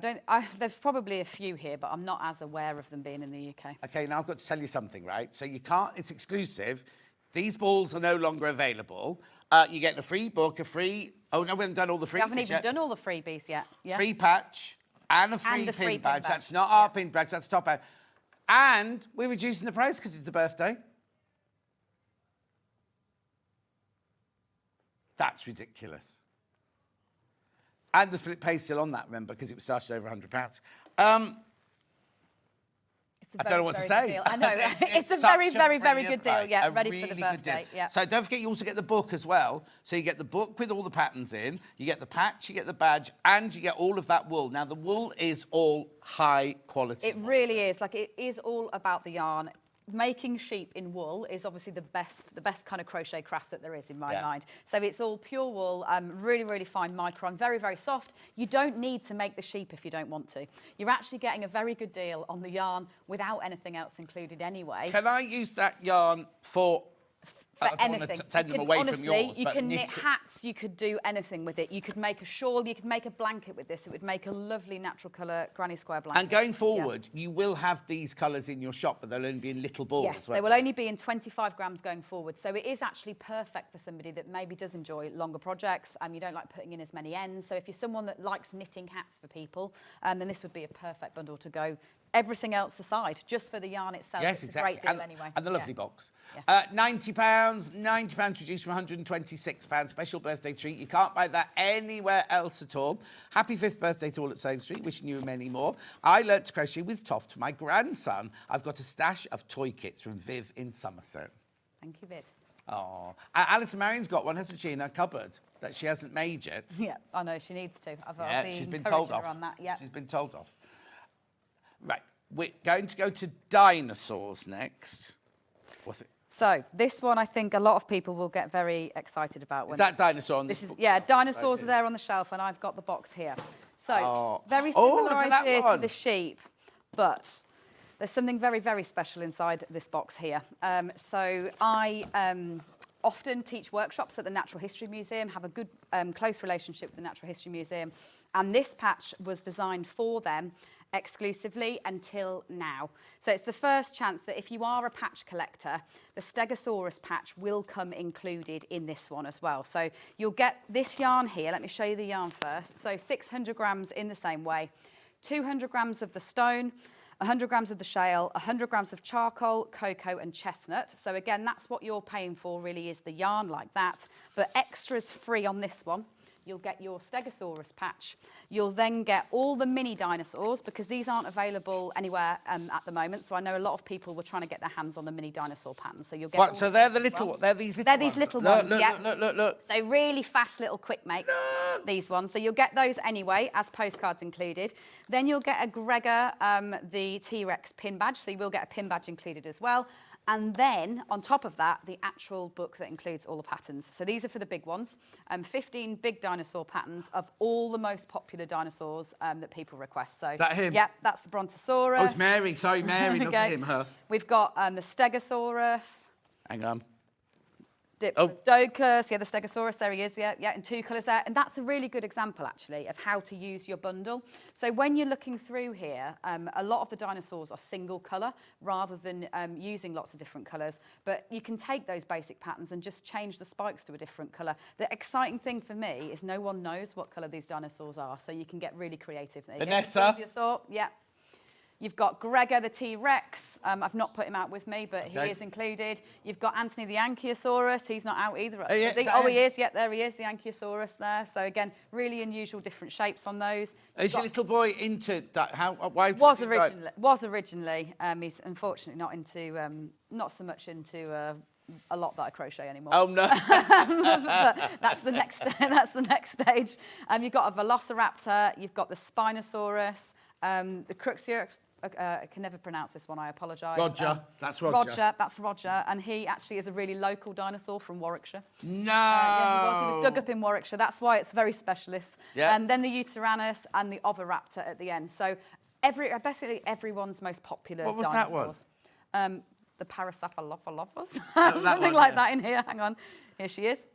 There's probably a few here, but I'm not as aware of them being in the UK. Okay, now I've got to tell you something, right? So you can't, it's exclusive. These balls are no longer available. You get a free book, oh no, we haven't done all the freebies We haven't even yet. done all the freebies yet. Yeah. Free patch and a free, And a free pin pin badge. badge. That's not our pin badge, that's top badge. And we're reducing the price because it's the birthday. That's ridiculous. And the split pay's still on that, remember, because it was started over £100. I don't know what to say. I know. It's a such very, very, very good brilliant deal. price. Yeah, A ready really for the good deal. birthday. Yeah. So don't forget, you also get the book as well. So you get the book with all the patterns in, you get the patch, you get the badge, and you get all of that wool. Now, the wool is all high quality. It really is. Like, it is all about the yarn. Making sheep in wool is obviously the best kind of crochet craft that there is in my mind. So it's all pure wool, really, really fine micron, very, very soft. You don't need to make the sheep if you don't want to. You're actually getting a very good deal on the yarn without anything else included anyway. Can I use that yarn for anything. Send them away from yours, you but can knit hats, you could do anything with it. You could make a shawl, you could make a blanket with this. It would make a lovely natural colour granny square blanket. And going forward, you will have these colours in your shop, but they'll only be in little balls. Yes, they will only be in 25 grams going forward. So it is actually perfect for somebody that maybe does enjoy longer projects and you don't like putting in as many ends. So if you're someone that likes knitting hats for people, then this would be a perfect bundle to go everything else aside, just for the yarn itself. Yes, it's exactly. a great deal anyway. And the lovely box. Yeah. £90 reduced from £126. Special birthday treat. You can't buy that anywhere else at all. Happy 5th birthday to all at Sewing Street. Wishing you many more. I learnt to crochet with TOFT for my grandson. I've got a stash of toy kits from Viv in Somerset. Thank you, Viv. Oh, Allison Maryon's got one, hasn't she, in her cupboard that she hasn't made yet? Yeah, I know she needs to. I've She's been encouraging told her off. on that. Yeah. She's been told off. Right, we're going to go to dinosaurs next. What's it? So this one, I think a lot of people will get very excited about. Is that dinosaur on this This is book? dinosaurs are there on the shelf, and I've got the box here. So very similar look at that idea to one. the sheep, but there's something very, very special inside this box here. So I often teach workshops at the Natural History Museum, have a good, close relationship with the Natural History Museum, and this patch was designed for them exclusively until now. So it's the first chance that if you are a patch collector, the Stegosaurus patch will come included in this one as well. So you'll get this yarn here. Let me show you the yarn first. So 600 grams in the same way, 200 grams of the stone, 100 grams of the shale, 100 grams of charcoal, cocoa and chestnut. So again, that's what you're paying for really, is the yarn like that. But extras free on this one. You'll get your Stegosaurus patch. You'll then get all the mini dinosaurs, because these aren't available anywhere at the moment. So I know a lot of people were trying to get their hands on the mini dinosaur pattern. So you'll get. What, so they're the little. They're these little. They're these little ones. Look. So really fast little quick makes. These ones. So you'll get those anyway, as postcards included. Then you'll get a Gregor, the T-Rex pin badge. So you will get a pin badge included as well. And then, on top of that, the actual book that includes all the patterns. So these are for the big ones. 15 big dinosaur patterns of all the most popular dinosaurs that people request. So is that him? Yep, that's the Brontosaurus. Oh, it's Mary. Sorry, Mary, not him, her. We've got the Stegosaurus. Hang on. Diplodocus, the Stegosaurus, there he is, in 2 colours there. And that's a really good example, actually, of how to use your bundle. So when you're looking through here, a lot of the dinosaurs are single colour rather than using lots of different colours. But you can take those basic patterns and just change the spikes to a different colour. The exciting thing for me is no one knows what colour these dinosaurs are, so you can get really creative. Vanessa? You've got Gregor the T-Rex. I've not put him out with me, but he is included. You've got Anthony the Ankylosaurus. He's not out either. He is. Yeah, there he is, the Ankylosaurus there. So again, really unusual, different shapes on those. Is your little boy into that? Why? Was originally. He's unfortunately not into, not so much into a lot that I crochet anymore. Oh no! That's the next. That's the next stage. You've got a Velociraptor. You've got the Spinosaurus. The Cruxurix. I can never pronounce this one, I apologise. Roger, that's Roger. That's Roger, and he actually is a really local dinosaur from Warwickshire. No! He was dug up in Warwickshire, that's why it's very specialist. Yeah. And then the Euterranus and the Oviraptor at the end. So basically everyone's most popular What was dinosaurs. that one? The Paracephalophalophus. Something like that in here, hang on. Here she is.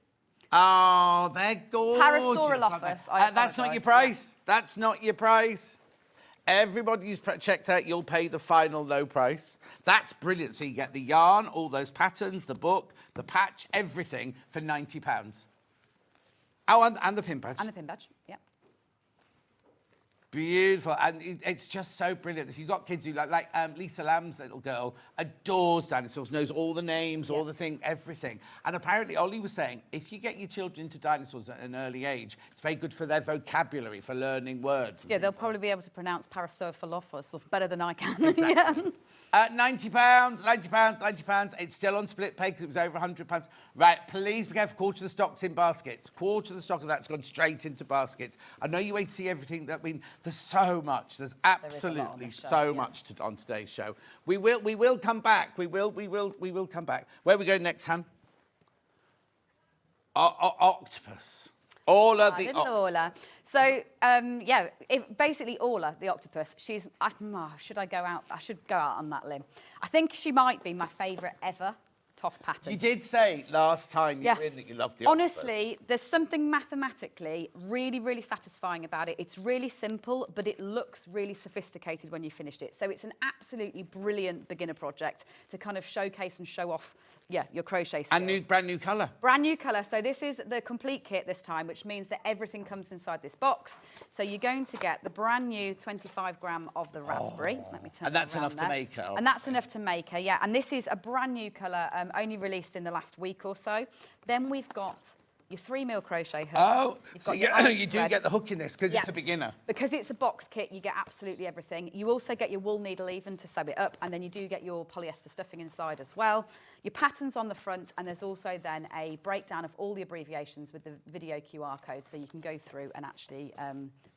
Oh, they're gorgeous. Parasaurolophus. That's not your price. That's not your price. Everybody who's checked out, you'll pay the final low price. That's brilliant. So you get the yarn, all those patterns, the book, the patch, everything for £90. Oh, and the pin badge. And the pin badge, yeah. Beautiful, and it's just so brilliant. If you've got kids who like Lisa Lamb's little girl, adores dinosaurs, knows all the names, all the thing, everything. And apparently Ollie was saying, if you get your children into dinosaurs at an early age, it's very good for their vocabulary, for learning words. Yeah, they'll probably be able to pronounce Parasaurolophus better than I can. Exactly. £90. It's still on split pay because it was over £100. Right, please be careful. Quarter of the stock's in baskets. Quarter of the stock of that's gone straight into baskets. I know you wait to see everything. There's so much. There's absolutely so much on today's show. We will come back. We will come back. Where are we going next, Han? Octopus. Orla the octopus. Orla. So, basically Orla the octopus. Should I go out? I should go out on that limb. I think she might be my favourite ever TOFT pattern. You did say last time you were in that you loved the octopus. Honestly, there's something mathematically really, really satisfying about it. It's really simple, but it looks really sophisticated when you finished it. So it's an absolutely brilliant beginner project to kind of showcase and show off your crochet skills. And brand new colour. Brand new colour. So this is the complete kit this time, which means that everything comes inside this box. So you're going to get the brand new 25 gram of the raspberry. Let me turn And that's enough there. to make her. And that's enough to make her, yeah. And this is a brand new colour, only released in the last week or so. Then we've got your 3mm crochet hook. Oh, You've so got you do get the hook in this because it's a beginner. Because it's a box kit, you get absolutely everything. You also get your wool needle even to sew it up, and then you do get your polyester stuffing inside as well. Your patterns on the front, and there's also then a breakdown of all the abbreviations with the video QR code, so you can go through and actually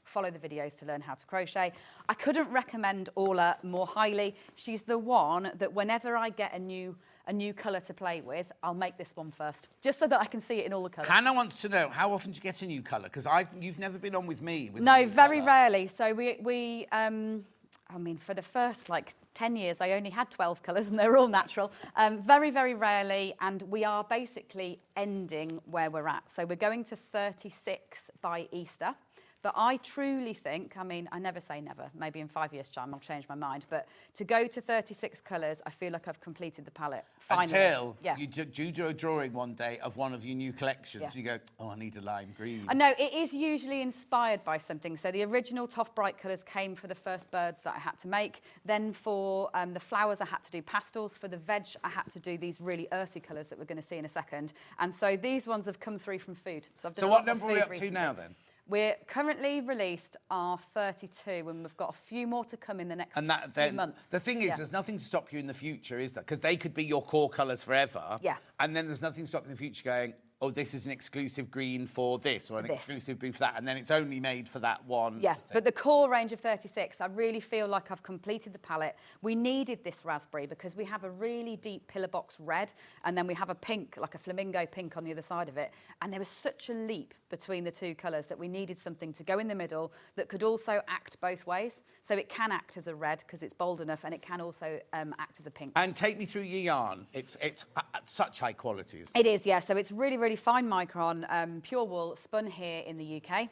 follow the videos to learn how to crochet. I couldn't recommend Orla more highly. She's the one that whenever I get a new colour to play with, I'll make this one first, just so that I can see it in all the colours. Hannah wants to know, how often do you get a new colour? Because you've never been on with me. No, very rarely. So I mean, for the first 10 years, I only had 12 colours and they were all natural. Very, very rarely. And we are basically ending where we're at. So we're going to 36 by Easter. But I truly think, I mean, I never say never, maybe in 5 years' time I'll change my mind, but to go to 36 colours, I feel like I've completed the palette, finally. Until you do a drawing one day of one of your new collections, you go, oh, I need a lime green. I know, it is usually inspired by something. So the original TOFT Bright colours came for the first birds that I had to make. Then for the flowers, I had to do pastels. For the veg, I had to do these really earthy colours that we're going to see in a second. And so these ones have come through from food. So what number are we up to now then? We're currently released our 32, and we've got a few more to come in the next few months. The thing is, there's nothing to stop you in the future, is there? Because they could be your core colours forever. Yeah. And then there's nothing to stop you in the future going, oh, this is an exclusive green for this, or an exclusive green for that, and then it's only made for that one. Yeah, but the core range of 36, I really feel like I've completed the palette. We needed this raspberry because we have a really deep pillar box red, and then we have a pink, like a flamingo pink on the other side of it. And there was such a leap between the two colours that we needed something to go in the middle that could also act both ways. So it can act as a red because it's bold enough, and it can also act as a pink. And take me through your yarn. It's such high qualities. It is, yeah. So it's really, really fine micron, pure wool, spun here in the UK.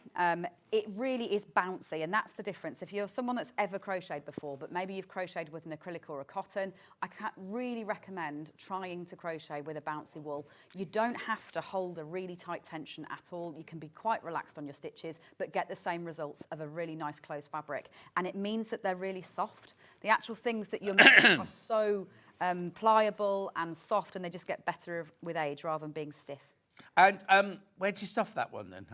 It really is bouncy, and that's the difference. If you're someone that's ever crocheted before, but maybe you've crocheted with an acrylic or a cotton, I can't really recommend trying to crochet with a bouncy wool. You don't have to hold a really tight tension at all. You can be quite relaxed on your stitches, but get the same results of a really nice closed fabric. And it means that they're really soft. The actual things that you're making are so pliable and soft, and they just get better with age rather than being stiff. And where'd you stuff that one then?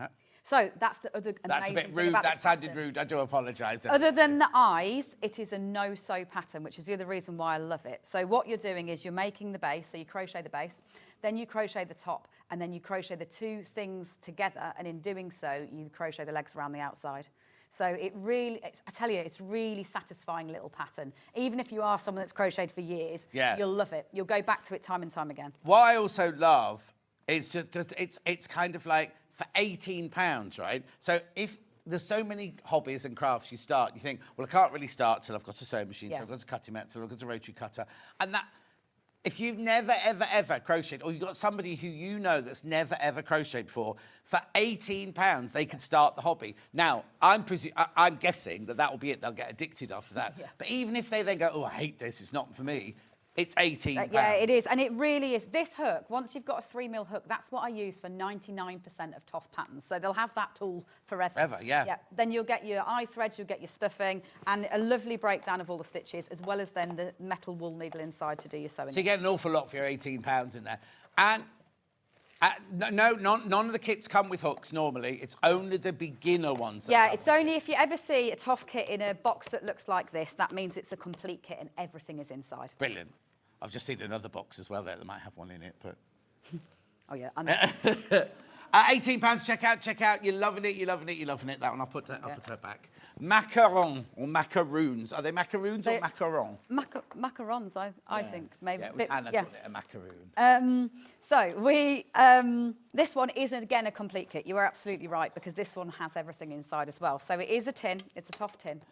So that's the other amazing That's a bit thing rude. about That this sounded pattern. rude. I do apologise. Other than the eyes, it is a no-sew pattern, which is the other reason why I love it. So what you're doing is you're making the base, so you crochet the base, then you crochet the top, and then you crochet the two things together, and in doing so, you crochet the legs around the outside. So it really, I tell you, it's really satisfying little pattern. Even if you are someone that's crocheted for years, you'll love it. You'll go back to it time and time again. What I also love is it's kind of like for £18, right? So if there's so many hobbies and crafts you start, you think, well, I can't really start till I've got a sewing machine, till I've got a cutting mat, till I've got a rotary cutter. And that, if you've never, ever, ever crocheted, or you've got somebody who you know that's never, ever crocheted before, for £18, they could start the hobby. Now, I'm guessing that will be it. They'll get addicted after that. Yeah. But even if they then go, oh, I hate this, it's not for me, it's £18. Yeah, it is. And it really is. This hook, once you've got a 3mm hook, that's what I use for 99% of TOFT patterns. So they'll have that tool forever. Forever, yeah. Then you'll get your eye threads, you'll get your stuffing, and a lovely breakdown of all the stitches, as well as then the metal wool needle inside to do your sewing. So you get an awful lot for your £18 in there. And none of the kits come with hooks normally. It's only the beginner ones. Yeah, it's only if you ever see a TOFT kit in a box that looks like this, that means it's a complete kit and everything is inside. Brilliant. I've just seen another box as well there that might have one in it, but... Oh, yeah, I know. £18, check out. You're loving it. That one, I'll put her back. Macaron or macaroons. Are they macaroons or macaron? Macarons, I think, maybe. Yeah, it was Hannah called it a macaroon. So this one is, again, a complete kit. You are absolutely right, because this one has everything inside as well. So it is a tin. It's a TOFT tin.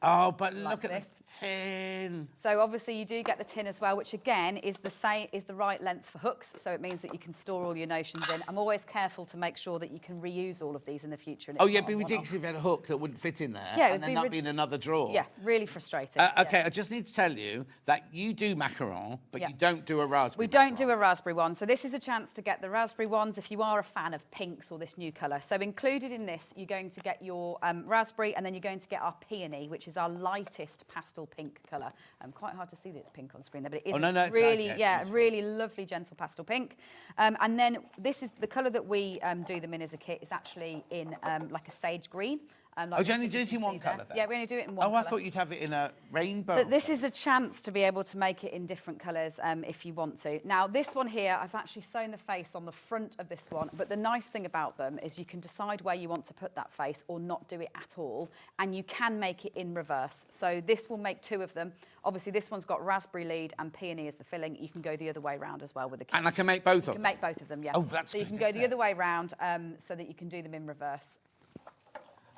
Oh, but like look at this. the tin. So obviously you do get the tin as well, which again is the right length for hooks. So it means that you can store all your notions in. I'm always careful to make sure that you can reuse all of these in the future. And Oh, it's yeah, not it'd be a ridiculous if you had a hook that wouldn't fit in there. Yeah, and then it'd that'd be in another drawer. Yeah, really frustrating. Okay, I just need to tell you that you do macaron, but you don't do a raspberry. We don't do a raspberry one. So this is a chance to get the raspberry ones if you are a fan of pinks or this new colour. So included in this, you're going to get your raspberry, and then you're going to get our peony, which is our lightest pastel pink colour. Quite hard to see that it's pink on screen there, but it is it's really, nice, yeah, really lovely gentle pastel pink. And then this is the colour that we do them in as a kit is actually in like a sage green. Do you only do it in one colour then? Yeah, we only do it in one colour. colour. I thought you'd have it in a rainbow. So this is a chance to be able to make it in different colours if you want to. Now, this one here, I've actually sewn the face on the front of this one, but the nice thing about them is you can decide where you want to put that face or not do it at all, and you can make it in reverse. So this will make 2 of them. Obviously, this one's got raspberry lead and peony as the filling. You can go the other way around as well with the kit. And I can make both of them? You can make both of them, yeah. Oh, that's So you good, can go isn't the it? other way round so that you can do them in reverse.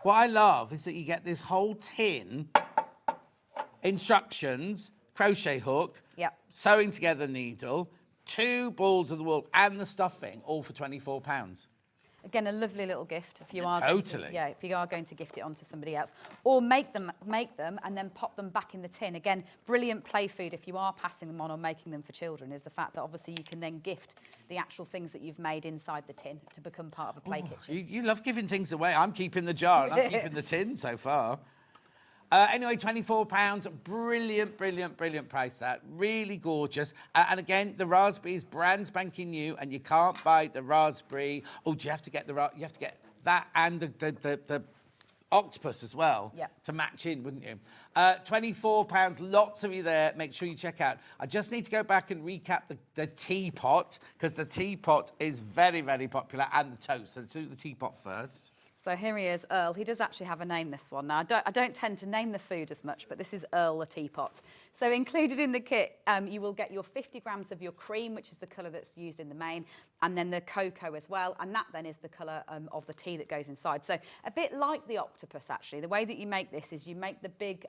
What I love is that you get this whole tin, instructions, crochet hook, sewing together needle, 2 balls of the wool and the stuffing, all for £24. Again, a lovely little gift if you are Totally. if you are going to gift it on to somebody else, or make them and then pop them back in the tin. Again, brilliant play food if you are passing them on or making them for children. Is the fact that obviously you can then gift the actual things that you've made inside the tin to become part of a play kitchen. You love giving things away. I'm keeping the jar and I'm keeping the tin so far. Anyway, £24, brilliant, brilliant, brilliant price that. Really gorgeous. And again, the raspberry is brand spanking new, and you can't buy the raspberry. Oh, do you have to get you have to get that and the octopus as well to match in, wouldn't you? £24, lots of you there. Make sure you check out. I just need to go back and recap the teapot, because the teapot is very, very popular, and the toast. So let's do the teapot first. So here he is, Earl. He does actually have a name, this one. Now, I don't tend to name the food as much, but this is Earl the teapot. So included in the kit, you will get your 50 grams of your cream, which is the colour that's used in the main, and then the cocoa as well, and that then is the colour of the tea that goes inside. So a bit like the octopus, actually. The way that you make this is you make the big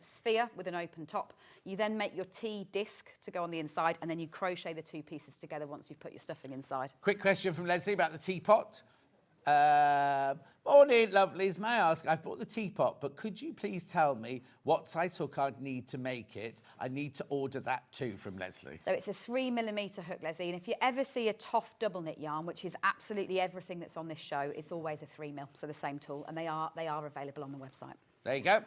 sphere with an open top. You then make your tea disc to go on the inside, and then you crochet the 2 pieces together once you've put your stuffing inside. Quick question from Leslie about the teapot. Morning, lovelies. May I ask, I've bought the teapot, but could you please tell me what size hook I'd need to make it? I need to order that too, from Leslie. So it's a 3mm hook, Leslie, and if you ever see a TOFT double knit yarn, which is absolutely everything that's on this show, it's always a 3mm, so the same tool, and they are available on the website. There you go.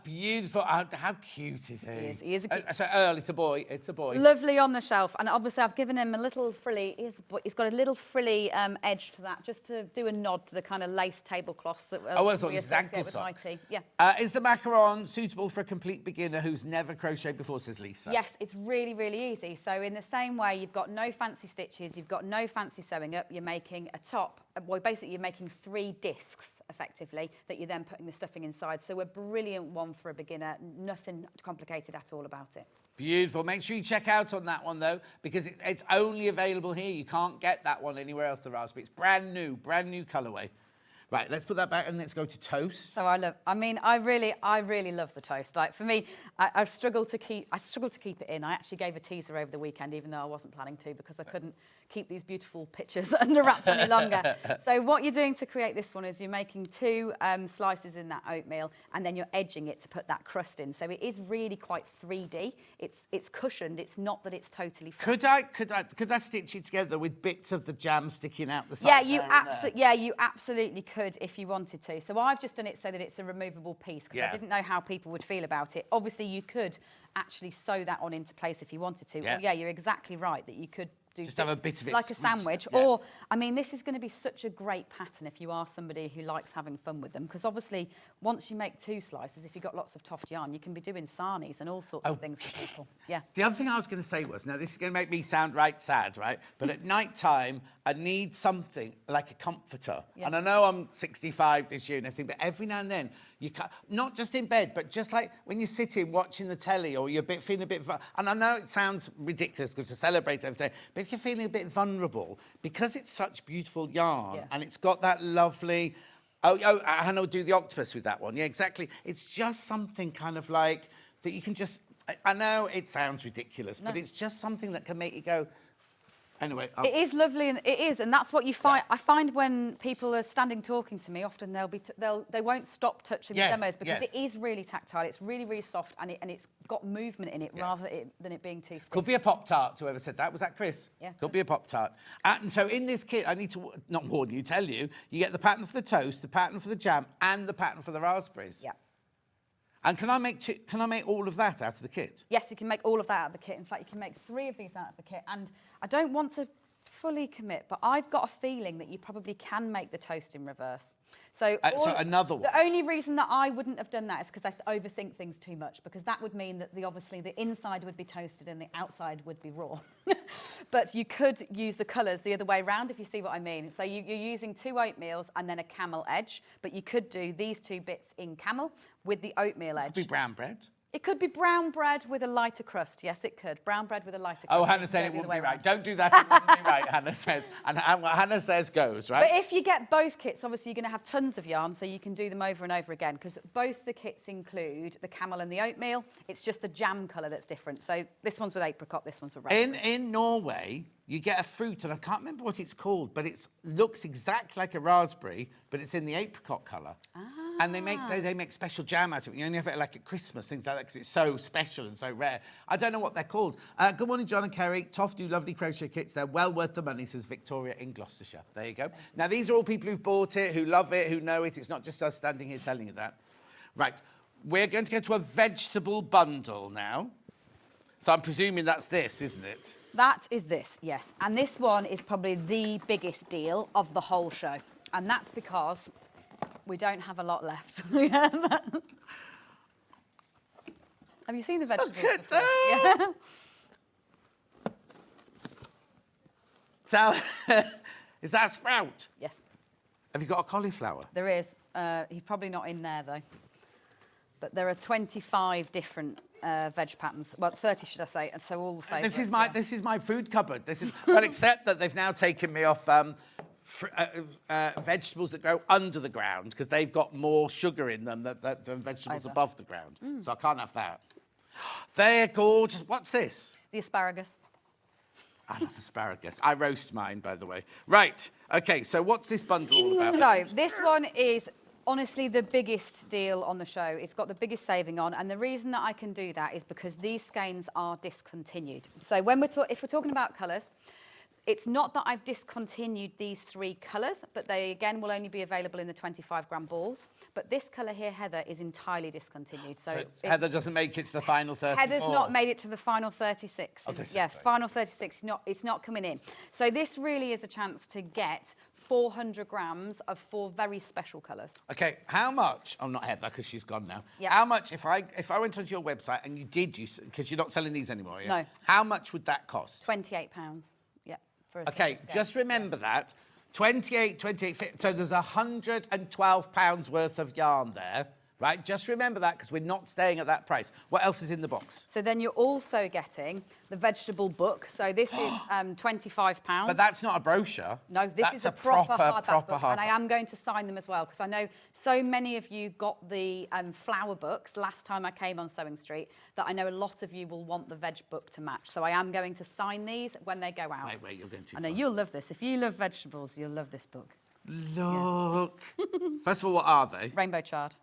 Beautiful. How cute is he? He is a cute... So Earl, it's a boy. It's a boy. Lovely on the shelf. And obviously I've given him a little frilly. He's got a little frilly edge to that, just to do a nod to the kind of lace tablecloths that I thought we it was associate ankle with socks. IT. Yeah. Is the macaron suitable for a complete beginner who's never crocheted before, says Lisa? Yes, it's really, really easy. So in the same way, you've got no fancy stitches, you've got no fancy sewing up, you're making a top. Well, basically you're making 3 discs, effectively, that you're then putting the stuffing inside. So a brilliant one for a beginner, nothing complicated at all about it. Beautiful. Make sure you check out on that one, though, because it's only available here. You can't get that one anywhere else, the raspberry. It's brand new colourway. Right, let's put that back and let's go to toast. So I really love the toast. Like, for me, I struggle to keep it in. I actually gave a teaser over the weekend, even though I wasn't planning to, because I couldn't keep these beautiful pictures under wraps any longer. So what you're doing to create this one is you're making 2 slices in that oatmeal, and then you're edging it to put that crust in. So it is really quite 3D. It's cushioned. It's not that it's totally flat. Could I stitch it together with bits of the jam sticking out the side? Yeah, you absolutely could if you wanted to. So I've just done it so that it's a removable piece, because I didn't know how people would feel about it. Obviously, you could actually sew that on into place if you wanted to. Yeah, well, you're exactly right that you could do just have a bit of it like a sandwich. Yes. Or, I mean, this is going to be such a great pattern if you are somebody who likes having fun with them, because obviously once you make 2 slices, if you've got lots of TOFT yarn, you can be doing sarnies and all sorts of things for people. Yeah. The other thing I was going to say was, now this is going to make me sound right sad, right? But at night time, I need something like a comforter. Yeah. And I know I'm 65 this year and everything, but every now and then, you can't, not just in bed, but just like when you're sitting watching the telly, or you're feeling a bit, and I know it sounds ridiculous because to celebrate everything, but if you're feeling a bit vulnerable, because it's such beautiful yarn and it's got that lovely Hannah will do the octopus with that one. Yeah, exactly. It's just something kind of like that you can just... I know it sounds ridiculous, but it's just something that can make you go... Anyway, it is lovely, and it is, and that's what you find. I find when people are standing talking to me, often they won't stop touching the demos because it is really tactile. It's really, really soft, and it's got movement in it rather than it being too stiff. Could be a Pop-Tart. Whoever said that, was that Chris? Yeah. Could be a Pop-Tart. And so in this kit, I need to not warn you, tell you, you get the pattern for the toast, the pattern for the jam, and the pattern for the raspberries. Yeah. And can I make all of that out of the kit? Yes, you can make all of that out of the kit. In fact, you can make 3 of these out of the kit. And I don't want to fully commit, but I've got a feeling that you probably can make the toast in reverse. So another one. The only reason that I wouldn't have done that is because I overthink things too much, because that would mean that obviously the inside would be toasted and the outside would be raw. But you could use the colours the other way around, if you see what I mean. So you're using 2 oatmeals and then a camel edge, but you could do these 2 bits in camel with the oatmeal edge. It could be brown bread. It could be brown bread with a lighter crust. Yes, it could. Brown bread with a lighter crust. Oh, Hannah said it wouldn't be right. Don't do that. It wouldn't be right, Hannah says. And what Hannah says goes, right? But if you get both kits, obviously you're going to have tons of yarn, so you can do them over and over again, because both the kits include the camel and the oatmeal. It's just the jam colour that's different. So this one's with apricot, this one's with raspberry. In Norway, you get a fruit, and I can't remember what it's called, but it looks exactly like a raspberry, but it's in the apricot colour. And they make special jam out of it. You only have it like at Christmas, things like that, because it's so special and so rare. I don't know what they're called. Good morning, John and Kerry. TOFT do lovely crochet kits. They're well worth the money, says Victoria in Gloucestershire. There you go. Now, these are all people who've bought it, who love it, who know it. It's not just us standing here telling you that. Right. We're going to go to a vegetable bundle now. So I'm presuming that's this, isn't it? That is this, yes. And this one is probably the biggest deal of the whole show. And that's because we don't have a lot left. Have you seen the vegetables before? Yeah. So, is that a sprout? Yes. Have you got a cauliflower? There is. He's probably not in there, though. But there are 25 different veg patterns. Well, 30, should I say, and so all the favourites. This is my food cupboard. Well, except that they've now taken me off vegetables that grow under the ground, because they've got more sugar in them than vegetables above the ground. So I can't have that. They're gorgeous. What's this? The asparagus. I love asparagus. I roast mine, by the way. Right. OK, so what's this bundle all about? So this one is honestly the biggest deal on the show. It's got the biggest saving on, and the reason that I can do that is because these skeins are discontinued. So when if we're talking about colours, it's not that I've discontinued these 3 colours, but they, again, will only be available in the 25-gram balls. But this colour here, Heather, is entirely discontinued. So Heather doesn't make it to the final 34? Heather's not made it to the final 36. Oh, yes, final 36. It's not coming in. So this really is a chance to get 400 grams of 4 very special colours. OK, how much... Oh, not Heather, because she's gone now. Yep. How much, if I went onto your website and you did use... Because you're not selling these anymore, yeah? No. How much would that cost? £28. OK, just remember that. 28, so there's £112 worth of yarn there, right? Just remember that, because we're not staying at that price. What else is in the box? So then you're also getting the vegetable book. So this is £25. But that's not a brochure. No, this is a proper hardback book. And I am going to sign them as well, because I know so many of you got the flower books last time I came on Sewing Street, that I know a lot of you will want the veg book to match. So I am going to sign these when they go out. Wait, you're going too I know fast. you'll love this. If you love vegetables, you'll love this book. Look. Yeah. First of all, what are they? Rainbow chard.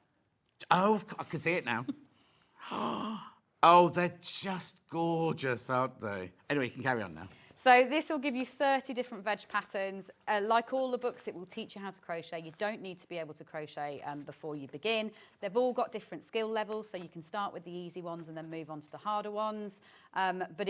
Oh, I can see it now. Oh, they're just gorgeous, aren't they? Anyway, you can carry on now. So this will give you 30 different veg patterns. Like all the books, it will teach you how to crochet. You don't need to be able to crochet before you begin. They've all got different skill levels, so you can start with the easy ones and then move on to the harder ones. But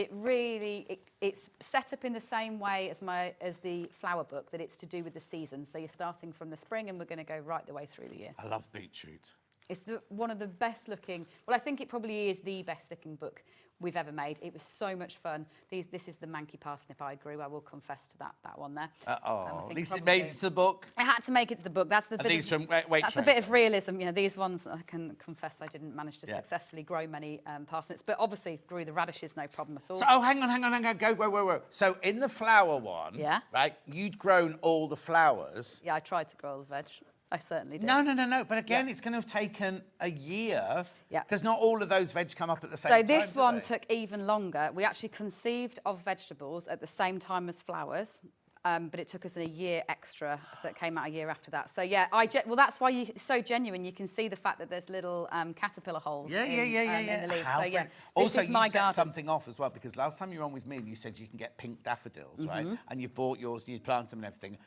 it's set up in the same way as the flower book, that it's to do with the season. So you're starting from the spring, and we're going to go right the way through the year. I love beetroot. It's one of the best looking, well, I think it probably is the best looking book we've ever made. It was so much fun. This is the manky parsnip I grew. I will confess to that one there. At least it made it to the book. I had to make it to the book. That's the bit. That's a bit of realism. You know, these ones I can confess I didn't manage to successfully grow many parsnips, but obviously grew the radishes no problem at all. So, hang on, go, whoa. So in the flower one, right, you'd grown all the flowers. Yeah, I tried to grow all the veg. I certainly did. No. But again, it's going to have taken a year. Yeah. Because not all of those veg come up at the same So time. this one they? took even longer. We actually conceived of vegetables at the same time as flowers. But it took us a year extra, so it came out a year after that. So yeah, well, that's why it's so genuine. You can see the fact that there's little caterpillar holes in the leaves. How so yeah, also, this is my you set garden. something off as well, because last time you were on with me, you said you can get pink daffodils, right? And you've bought yours, and you plant them and everything.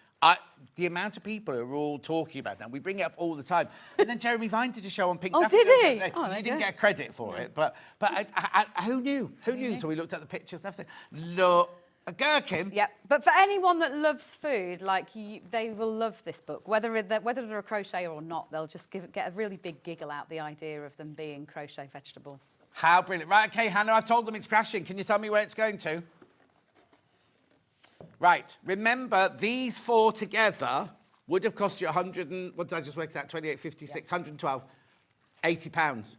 The amount of people who are all talking about that, we bring it up all the time. And then Jeremy Vine did a show on pink daffodils. Did he? You didn't get credit for it, but who knew? Who knew? So we looked at the pictures and everything. Look. A gherkin? Yeah, but for anyone that loves food, like they will love this book. Whether they're a crocheter or not, they'll just get a really big giggle out the idea of them being crochet vegetables. How brilliant. Right, okay, Hannah, I've told them it's crashing. Can you tell me where it's going to? Right, remember, these 4 together would have cost you 100 and, what did I just work out? 28.56, 112, £80.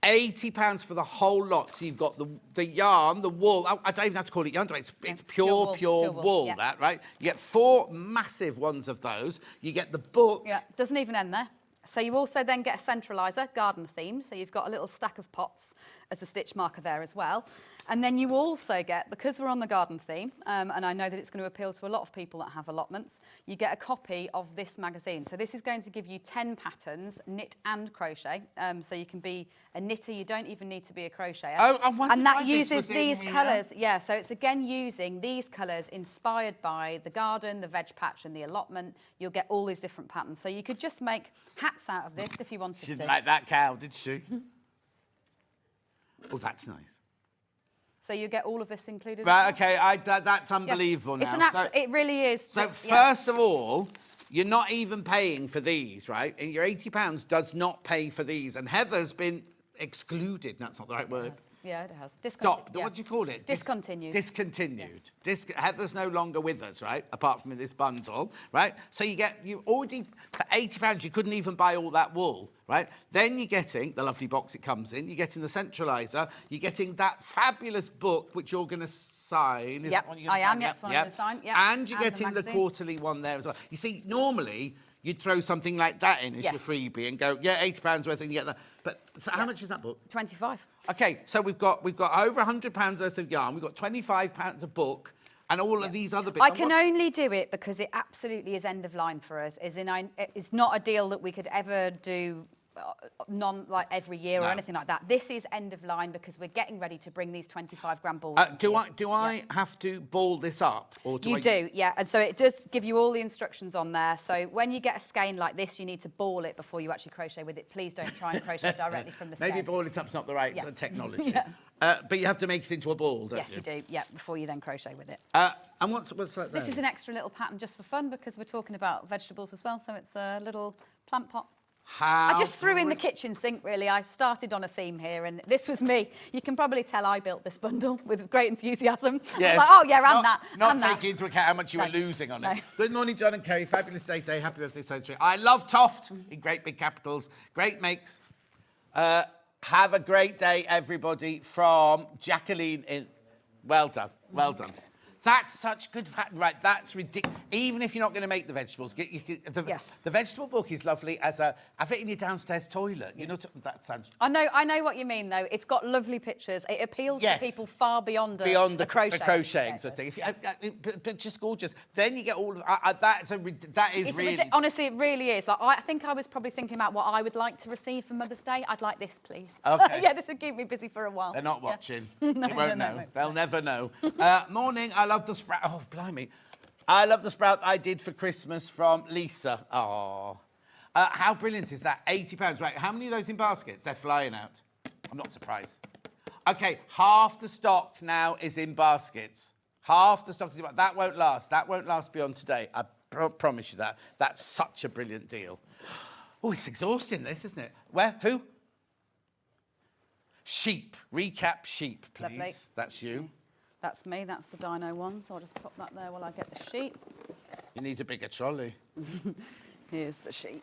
£80 for the whole lot. So you've got the yarn, the wool. I don't even have to call it yarn. It's pure wool, yeah. that, right? You get 4 massive ones of those. You get the book. Yeah, doesn't even end there. So you also then get a centraliser, garden theme. So you've got a little stack of pots as a stitch marker there as well. And then you also get, because we're on the garden theme, and I know that it's going to appeal to a lot of people that have allotments, you get a copy of this magazine. So this is going to give you 10 patterns, knit and crochet. So you can be a knitter, you don't even need to be a crocheter. Oh, I wondered and that why this uses was in these here. colours. Yeah, so it's again using these colours inspired by the garden, the veg patch and the allotment. You'll get all these different patterns. So you could just make hats out of this if you wanted to. She didn't like that cow, did she? Oh, that's nice. So you get all of this included. Right, okay, that's unbelievable It's now. it really is. So first of all, you're not even paying for these, right? And your £80 does not pay for these. And Heather's been excluded. That's not the right word. Yeah, it has. Stop. What do you call it? Discontinued. Discontinued. Heather's no longer with us, right? Apart from in this bundle, right? So you already, for £80, you couldn't even buy all that wool, right? Then you're getting the lovely box it comes in. You're getting the centraliser. You're getting that fabulous book, which you're going to sign. Yep, I am. Yes, one I'm going to sign. Yep. And you're getting the quarterly one there as well. You see, normally you'd throw something like that in as your freebie and go, yeah, £80 worth, and you get that. But so how much is that book? 25. Okay, so we've got over £100 worth of yarn. We've got £25 a book, and all of these other bits. I can only do it because it absolutely is end of line for us. It's not a deal that we could ever do every year or anything like that. This is end of line because we're getting ready to bring these 25-gram balls. Do I have to ball this up, or do you do? Yeah, and so it does give you all the instructions on there. So when you get a skein like this, you need to ball it before you actually crochet with it. Please don't try and crochet directly from the skein. Maybe ball it up's not the right technology. But you have to make it into a ball, don't you? Yes, you do. Yeah, before you then crochet with it. And what's that there? This is an extra little pattern just for fun because we're talking about vegetables as well. So it's a little plant pot. I just threw in the kitchen sink, really. I started on a theme here, and this was me. You can probably tell I built this bundle with great enthusiasm. Yes. Like, oh, yeah, and that. Not taking into account how much you were losing on it. Good morning, John and Kerry. Fabulous day today. Happy birthday, Sophie. I love TOFT in great big capitals. Great makes. Have a great day, everybody, from Jacqueline. Well done. Well done. That's such good fact. Right, that's ridiculous. Even if you're not going to make the vegetables, the vegetable book is lovely as a... Have it in your downstairs toilet. You know, that sounds... I know what you mean, though. It's got lovely pictures. It appeals to people far beyond the crochet. The crocheting sort of thing. But just gorgeous. Then you get all of... that is really... Honestly, it really is. Like, I think I was probably thinking about what I would like to receive for Mother's Day. I'd like this, please. Okay. Yeah, this would keep me busy for a while. They're not watching. No, they won't know. No. They'll never know. Morning. I love the sprout. Oh, blimey. I love the sprout I did for Christmas from Lisa. Oh. How brilliant is that? £80. Right, how many of those in baskets? They're flying out. I'm not surprised. OK, half the stock now is in baskets. Half the stock is in baskets. That won't last. That won't last beyond today. I promise you that. That's such a brilliant deal. Oh, it's exhausting, this, isn't it? Where? Who? Sheep. Recap sheep, please. Lovely. That's you. That's me. That's the dino one. So I'll just pop that there while I get the sheep. You need a bigger trolley. Here's the sheep.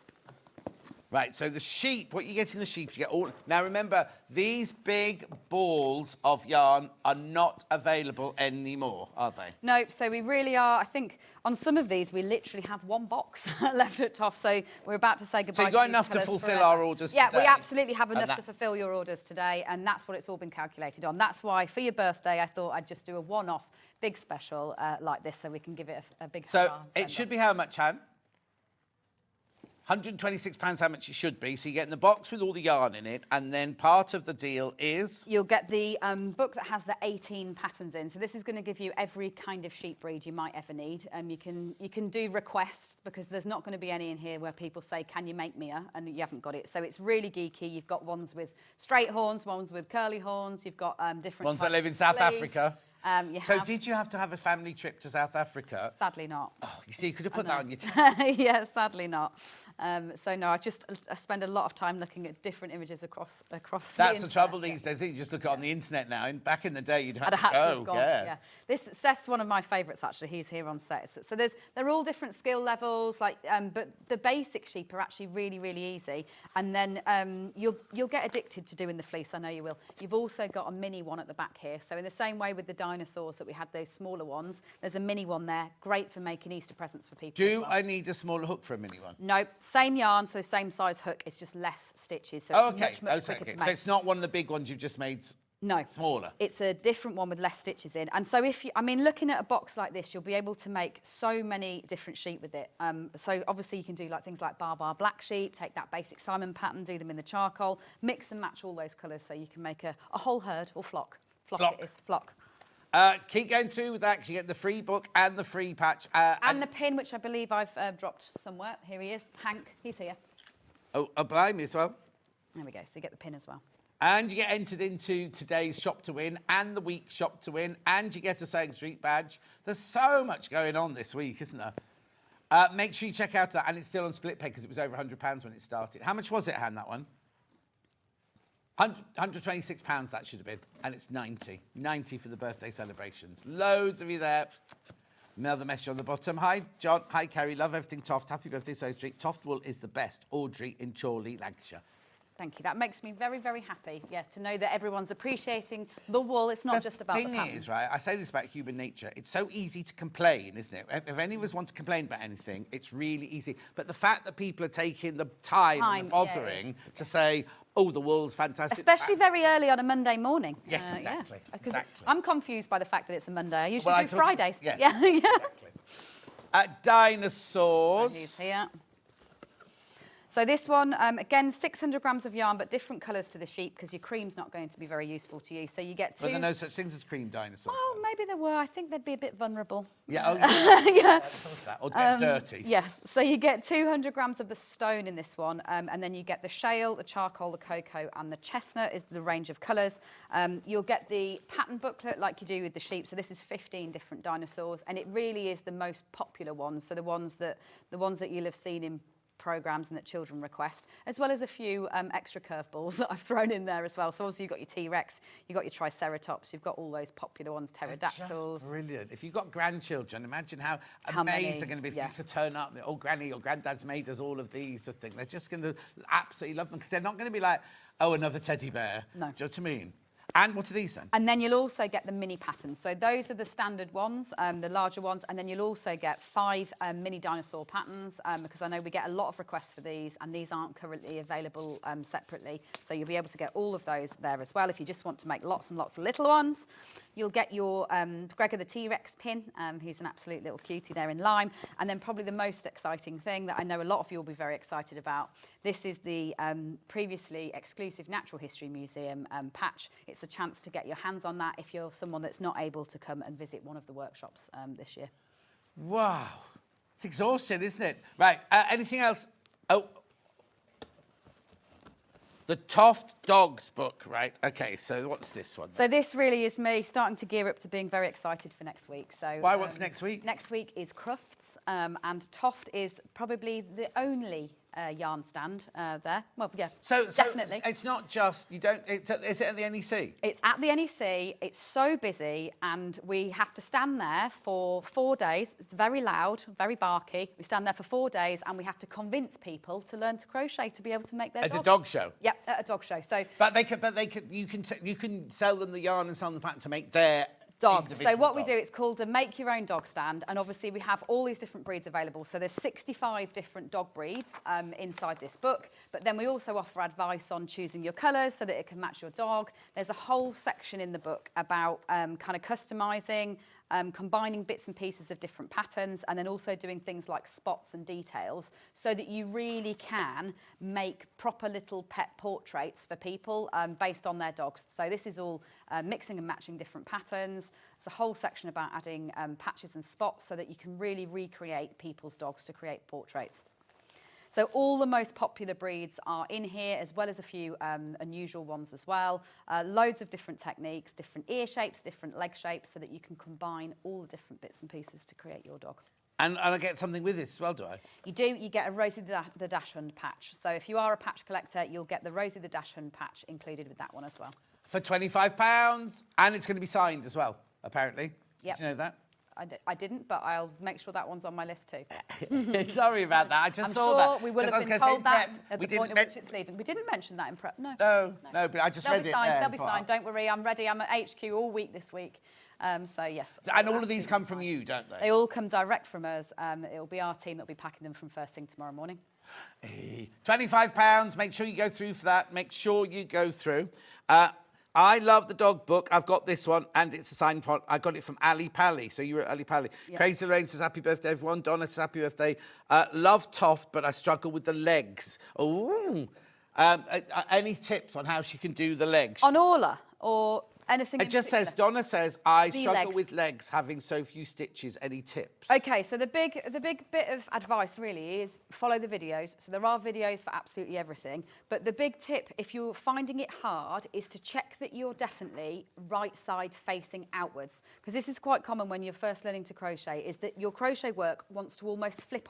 Right, so the sheep, what you get in the sheep, you get all... Now, remember, these big balls of yarn are not available anymore, are they? No, so we really are, I think, on some of these, we literally have one box left at TOFT, so we're about to say goodbye. So you've got enough to fulfil our orders today? Yeah, we absolutely have enough to fulfil your orders today, and that's what it's all been calculated on. That's why, for your birthday, I thought I'd just do a one-off big special like this, so we can give it a big So hurrah it should be how much, Han? £126 how much it should be. So you get in the box with all the yarn in it, and then part of the deal is... You'll get the book that has the 18 patterns in. So this is going to give you every kind of sheep breed you might ever need. You can do requests, because there's not going to be any in here where people say, can you make me a? And you haven't got it. So it's really geeky. You've got ones with straight horns, ones with curly horns. You've got different ones that live in South Africa. So did you have to have a family trip to South Africa? Sadly not. Oh, you see, you could have put that on your test. Yeah, sadly not. So no, I spend a lot of time looking at different images across the That's the trouble these days. You just look on the internet now. And back in the day, you'd have to go. Yeah. Seth's one of my favourites, actually. He's here on set. So they're all different skill levels, but the basic sheep are actually really, really easy. And then you'll get addicted to doing the fleece. I know you will. You've also got a mini one at the back here. So in the same way with the dinosaurs that we had, those smaller ones, there's a mini one there. Great for making Easter presents for people. Do I need a smaller hook for a mini one? No, same yarn, so same size hook. It's just less stitches. So it's much quicker to make. So it's not one of the big ones you've just made. No. Smaller. It's a different one with less stitches in. And so looking at a box like this, you'll be able to make so many different sheep with it. So obviously you can do things like bar black sheep, take that basic Simon pattern, do them in the charcoal, mix and match all those colours so you can make a whole herd or flock. Flock. It is, flock. Keep going through with that, because you get the free book and the free patch. And the pin, which I believe I've dropped somewhere. Here he is. Hank, he's here. Oh, blimey as well. There we go. So you get the pin as well. And you get entered into today's Shop to Win and the week's Shop to Win, and you get a Sewing Street badge. There's so much going on this week, isn't there? Make sure you check out that, and it's still on split pay because it was over £100 when it started. How much was it, Han, that one? £126 that should have been, and it's 90. 90 for the birthday celebrations. Loads of you there. Another message on the bottom. Hi, John. Hi, Kerry. Love everything TOFT. Happy birthday, Sewing Street. TOFT wool is the best. Audrey in Chorley, Lancashire. Thank you. That makes me very, very happy, to know that everyone's appreciating the wool. It's not just about the patterns. The thing is, right, I say this about human nature, it's so easy to complain, isn't it? If any of us want to complain about anything, it's really easy. But the fact that people are taking the time and the bothering to say, oh, the wool's fantastic. Especially very early on a Monday morning. Yes, exactly. Exactly. I'm confused by the fact that it's a Monday. I usually do Fridays. Yes, yeah. Exactly. Dinosaurs. He's here. So this one, again, 600 grams of yarn, but different colours to the sheep, because your cream's not going to be very useful to you. So you get two... But there are no such things as cream dinosaurs. Well, maybe there were. I think they'd be a bit vulnerable. Yeah, yeah. Or get dirty. Yes. So you get 200 grams of the stone in this one, and then you get the shale, the charcoal, the cocoa, and the chestnut is the range of colours. You'll get the pattern booklet like you do with the sheep. So this is 15 different dinosaurs, and it really is the most popular ones. So the ones that you'll have seen in programmes and that children request, as well as a few extra curveballs that I've thrown in there as well. So obviously you've got your T-Rex, you've got your Triceratops, you've got all those popular ones, pterodactyls. Just brilliant. If you've got grandchildren, imagine how amazed they're going to be if you to turn up. Oh, Granny or Granddad's made us all of these sort of things. They're just going to absolutely love them, because they're not going to be like, oh, another teddy bear. No. Do you know what I mean? And what are these then? And then you'll also get the mini patterns. So those are the standard ones, the larger ones. And then you'll also get 5 mini dinosaur patterns, because I know we get a lot of requests for these, and these aren't currently available separately. So you'll be able to get all of those there as well if you just want to make lots and lots of little ones. You'll get your Gregor the T-Rex pin, who's an absolute little cutie there in lime. And then probably the most exciting thing that I know a lot of you will be very excited about. This is the previously exclusive Natural History Museum patch. It's a chance to get your hands on that if you're someone that's not able to come and visit one of the workshops this year. Wow. It's exhausting, isn't it? Right. Anything else? Oh. The TOFT Dogs book, right? Okay, so what's this one? So this really is me starting to gear up to being very excited for next week. So why? What's next week? Next week is Crufts, and TOFT is probably the only yarn stand there. Well, yeah, So definitely. it's not just, you don't, is it at the NEC? It's at the NEC. It's so busy, and we have to stand there for 4 days. It's very loud, very barky. We stand there for 4 days, and we have to convince people to learn to crochet to be able to make their At a dog show? Yep, at a dog show. So, you can sell them the yarn and sell them the pattern to make their dog. So what we dog. do, it's called a make your own dog stand, and obviously we have all these different breeds available. So there's 65 different dog breeds inside this book, but then we also offer advice on choosing your colours so that it can match your dog. There's a whole section in the book about kind of customising, combining bits and pieces of different patterns, and then also doing things like spots and details so that you really can make proper little pet portraits for people based on their dogs. So this is all mixing and matching different patterns. There's a whole section about adding patches and spots so that you can really recreate people's dogs to create portraits. So all the most popular breeds are in here, as well as a few unusual ones as well. Loads of different techniques, different ear shapes, different leg shapes, so that you can combine all the different bits and pieces to create your dog. And I get something with this as well, do I? You do. You get a Rosie the Dachshund patch. So if you are a patch collector, you'll get the Rosie the Dachshund patch included with that one as well. For £25, and it's going to be signed as well, apparently. Yep. Did you know that? I didn't, but I'll make sure that one's on my list too. Sorry about that. I just saw that. I'm sure we will have been told that at the point at which men- it's leaving. We didn't mention that in prep. No, but I just they'll read be it signed. there. They'll be signed. Don't worry. I'm ready. I'm at HQ all week this week. So yes. And all of these come from you, don't they? They all come direct from us. It'll be our team that'll be packing them from first thing tomorrow morning. £25. Make sure you go through for that. Make sure you go through. I love the dog book. I've got this one, and it's a signed pot. I got it from Ali Pally. So you were at Ali Pally. Yep. Crazy Lorraine says, happy birthday, everyone. Donna says, happy birthday. Love TOFT, but I struggle with the legs. Ooh. Any tips on how she can do the legs? On Orla or anything? It just says, Donna says, I The struggle legs. with legs having so few stitches. Any tips? Okay, so the big bit of advice really is follow the videos. So there are videos for absolutely everything. But the big tip, if you're finding it hard, is to check that you're definitely right side facing outwards. Because this is quite common when you're first learning to crochet, is that your crochet work wants to almost flip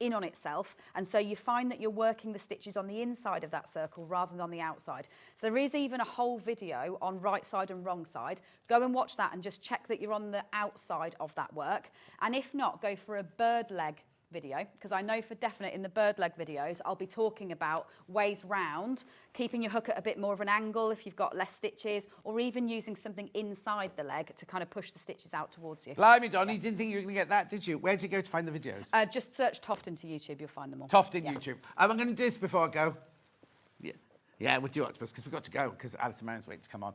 in on itself, and so you find that you're working the stitches on the inside of that circle rather than on the outside. So there is even a whole video on right side and wrong side. Go and watch that and just check that you're on the outside of that work. And if not, go for a bird leg video, because I know for definite in the bird leg videos I'll be talking about ways round, keeping your hook at a bit more of an angle if you've got less stitches, or even using something inside the leg to kind of push the stitches out towards you. Blimey, Don, you didn't think you were going to get that, did you? Where did you go to find the videos? Just search TOFT into YouTube, you'll find them all. TOFT in YouTube. I'm going to do this before I go. Yeah, we'll do Octopus because we've got to go because Allison Maryon's waiting to come on.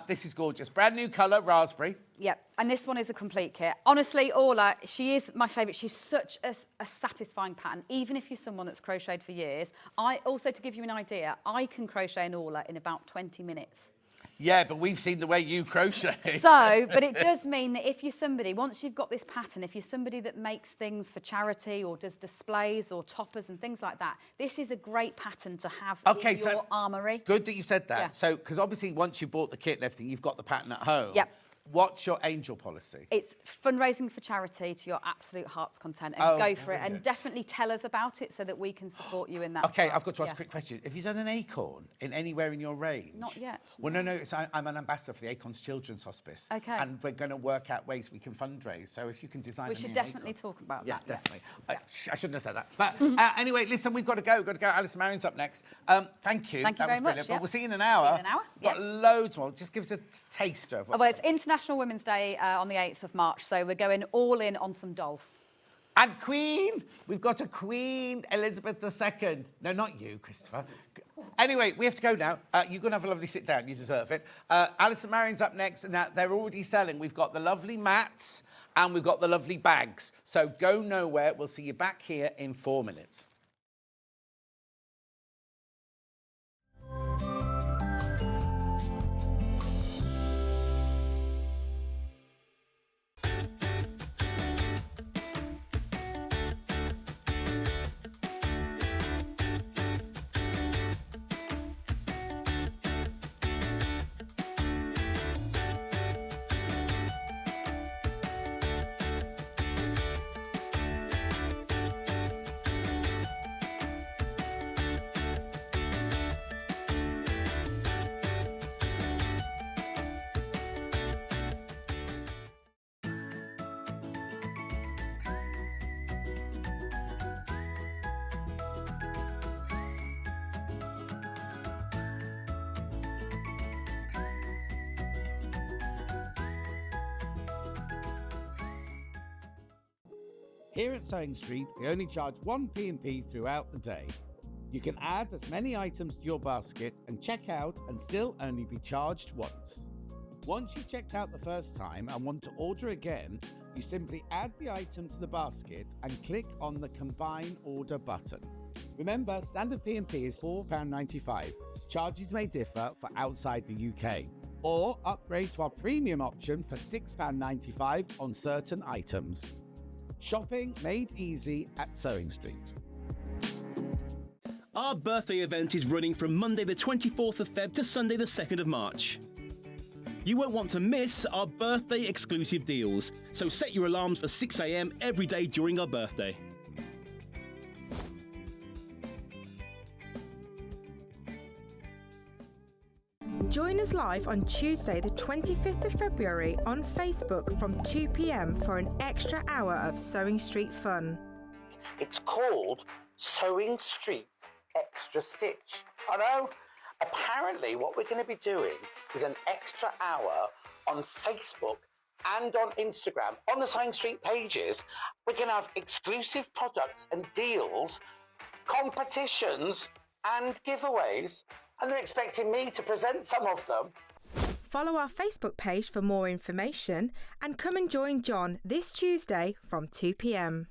This is gorgeous. Brand new colour, raspberry. Yep, and this one is a complete kit. Honestly, Orla, she is my favourite. She's such a satisfying pattern, even if you're someone that's crocheted for years. Also, to give you an idea, I can crochet an Orla in about 20 minutes. Yeah, but we've seen the way you crochet. But it does mean that if you're somebody, once you've got this pattern, if you're somebody that makes things for charity or does displays or toppers and things like that, this is a great pattern to have in your armoury. Good that you said that. Yeah. So, because obviously once you bought the kit and everything, you've got the pattern at home. Yep. What's your angel policy? It's fundraising for charity to your absolute heart's content, and go for it, and definitely tell us about it so that we can support you in that. Okay, I've got to ask a quick question. Have you done an acorn in anywhere in your range? Not yet. Well, no. I'm an ambassador for the Acorns Children's Hospice. Okay. And we're going to work out ways we can fundraise. So if you can design We should definitely talk about that. Yeah, definitely. I shouldn't have said that. But anyway, listen, we've got to go. Allison Maryon's up next. Thank you. Thank you very was brilliant. much. But we'll see you in an hour. See you in an hour. Got loads more. Just give us a taster of what's Well, it's International Women's Day on the 8th of March, so we're going all in on some dolls. And Queen, we've got a Queen, Elizabeth II. No, not you, Christopher. Anyway, we have to go now. You're going to have a lovely sit down. You deserve it. Allison Maryon's up next, and they're already selling. We've got the lovely mats, and we've got the lovely bags. So go nowhere. We'll see you back here in 4 minutes. Here at Sewing Street, we only charge one P&P throughout the day. You can add as many items to your basket and check out and still only be charged once. Once you've checked out the first time and want to order again, you simply add the item to the basket and click on the Combine Order button. Remember, standard P&P is £4.95. Charges may differ for outside the UK. Or upgrade to our premium option for £6.95 on certain items. Shopping made easy at Sewing Street. Our birthday event is running from Monday the 24th of Feb to Sunday the 2nd of March. You won't want to miss our birthday exclusive deals, so set your alarms for 6 a.m. every day during our birthday. Join us live on Tuesday, the 25th of February on Facebook from 2 p.m. for an extra hour of Sewing Street fun. It's called Sewing Street Extra Stitch. I know. Apparently, what we're going to be doing is an extra hour on Facebook and on Instagram, on the Sewing Street pages. We're going to have exclusive products and deals, competitions and giveaways, and they're expecting me to present some of them. Follow our Facebook page for more information and come and join John this Tuesday from 2 p.m.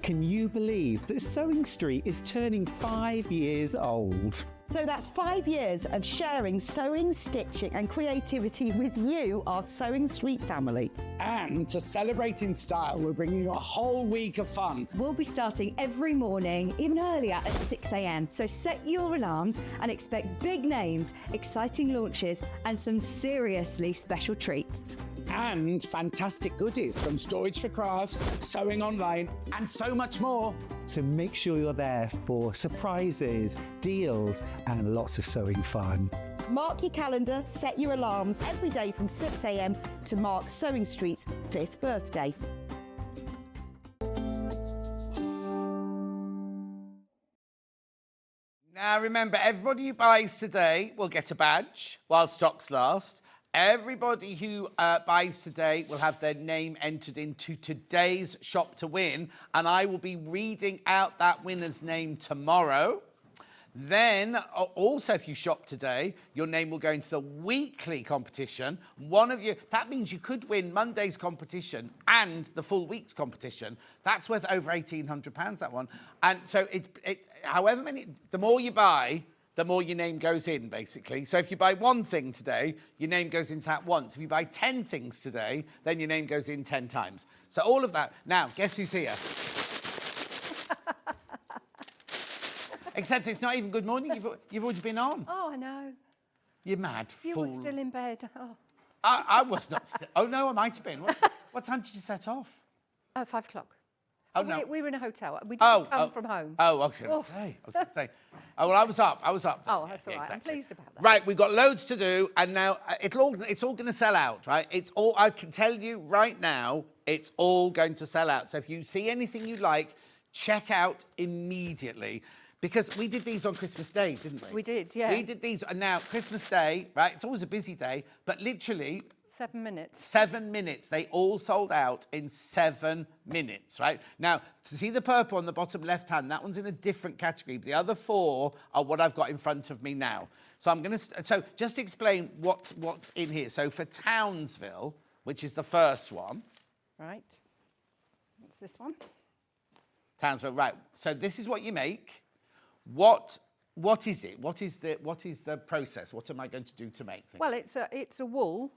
Can you believe that Sewing Street is turning 5 years old? So that's 5 years of sharing sewing, stitching and creativity with you, our Sewing Street family. And to celebrate in style, we're bringing you a whole week of fun. We'll be starting every morning, even earlier at 6 a.m. So set your alarms and expect big names, exciting launches and some seriously special treats. And fantastic goodies from Storage for Crafts, Sewing Online and so much more. So make sure you're there for surprises, deals and lots of sewing fun. Mark your calendar, set your alarms every day from 6 a.m. to mark Sewing Street's 5th birthday. Now remember, everybody who buys today will get a badge while stocks last. Everybody who buys today will have their name entered into today's Shop to Win, and I will be reading out that winner's name tomorrow. Then, also if you shop today, your name will go into the weekly competition. One of you, that means you could win Monday's competition and the full week's competition. That's worth over £1,800, that one. And so however many, the more you buy, the more your name goes in, basically. So if you buy one thing today, your name goes into that once. If you buy 10 things today, then your name goes in 10 times. So all of that. Now, guess who's here? Except it's not even good morning. You've already been on. Oh, I know. You're mad fool. You were still in bed. Oh. I was not still. Oh, no, I might have been. What time did you set off? 5 o'clock. Oh, no. We were in a hotel. We didn't come from home. Oh, I was going to say. Oh, well, I was up. Oh, that's all right. Exactly. I'm pleased about that. Right, we've got loads to do, and now it's all going to sell out, right? I can tell you right now, it's all going to sell out. So if you see anything you like, check out immediately. Because we did these on Christmas Day, didn't we? We did, yeah. We did these, and now Christmas Day, right? It's always a busy day, but literally 7 minutes. 7 minutes. They all sold out in 7 minutes, right? Now, to see the purple on the bottom left hand, that one's in a different category. The other 4 are what I've got in front of me now. So I'm going to... So just explain what's in here. So for Townsville, which is the first one. Right. What's this one? Townsville, right. So this is what you make. What is it? What is the process? What am I going to do to make things? Well, it's a wool.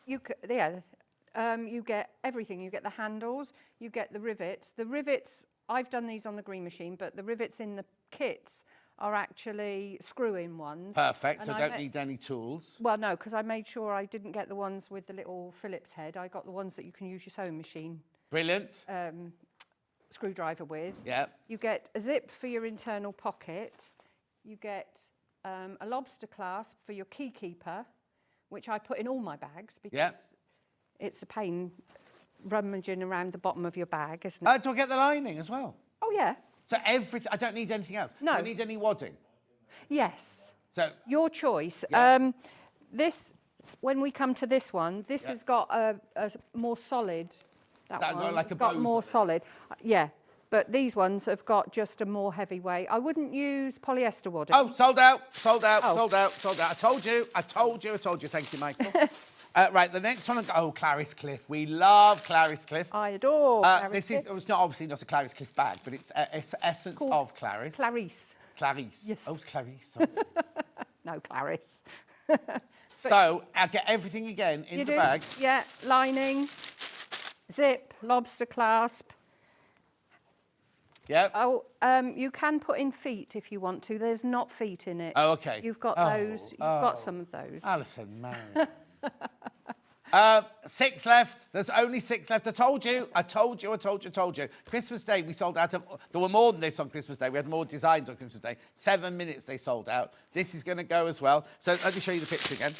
You get everything. You get the handles. You get the rivets. The rivets. I've done these on the green machine, but the rivets in the kits are actually screw-in ones. Perfect. So don't need any tools. Well, no, because I made sure I didn't get the ones with the little Phillips head. I got the ones that you can use your sewing machine. Brilliant. Screwdriver with. Yeah. You get a zip for your internal pocket. You get a lobster clasp for your key keeper, which I put in all my bags because it's a pain rummaging around the bottom of your bag, isn't it? Do I get the lining as well? Oh, yeah. So everything, I don't need anything else? No. I don't need any wadding? Yes. So your choice. Yeah. This, when we come to this one, this has got a more solid... That one got like a got bows more on it. solid. Yeah, but these ones have got just a more heavy weight. I wouldn't use polyester wadding. Oh, sold out. I told you. Thank you, Michael. Right, the next one. Oh, Clarice Cliff. We love Clarice Cliff. I adore Clarice This Cliff. it's not obviously not a Clarice Cliff bag, but it's essence of Clarice. Clarice. Yes. Oh, it's Clarice. No, Clarice. So I get everything again in the bag. Yeah, lining, zip, lobster clasp. Yeah. Oh, you can put in feet if you want to. There's not feet in it. Oh, okay. You've got those. You've got some of those. Allison Maryon. 6 left. There's only 6 left. I told you. Christmas Day, we sold out of... There were more than this on Christmas Day. We had more designs on Christmas Day. 7 minutes they sold out. This is going to go as well. So let me show you the picture again.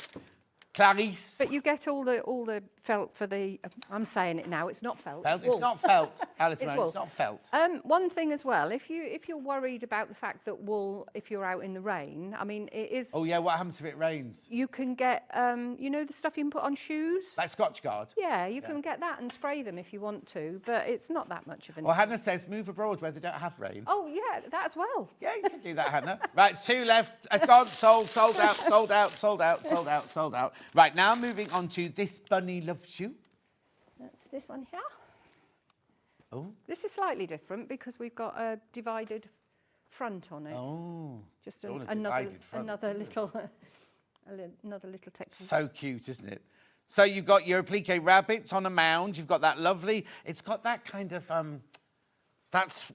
Clarice. But you get all the felt for the... I'm saying it now. It's not felt. It's not felt, Alison Maryon. It's not felt. One thing as well, if you're worried about the fact that wool, if you're out in the rain, I mean, it is... Oh, yeah, what happens if it rains? You can get, you know the stuff you can put on shoes? Like Scotch Guard? Yeah, you can get that and spray them if you want to, but it's not that much of an... Well, Hannah says move abroad where they don't have rain. Oh, yeah, that as well. Yeah, you can do that, Hannah. Right, it's 2 left. Gone, sold out. Right, now moving on to This Bunny Loves You. That's this one here. Oh. This is slightly different because we've got a divided front on it. Oh. Just another little technique. So cute, isn't it? So you've got your applique rabbits on a mound. You've got that lovely... It's got that kind of... That's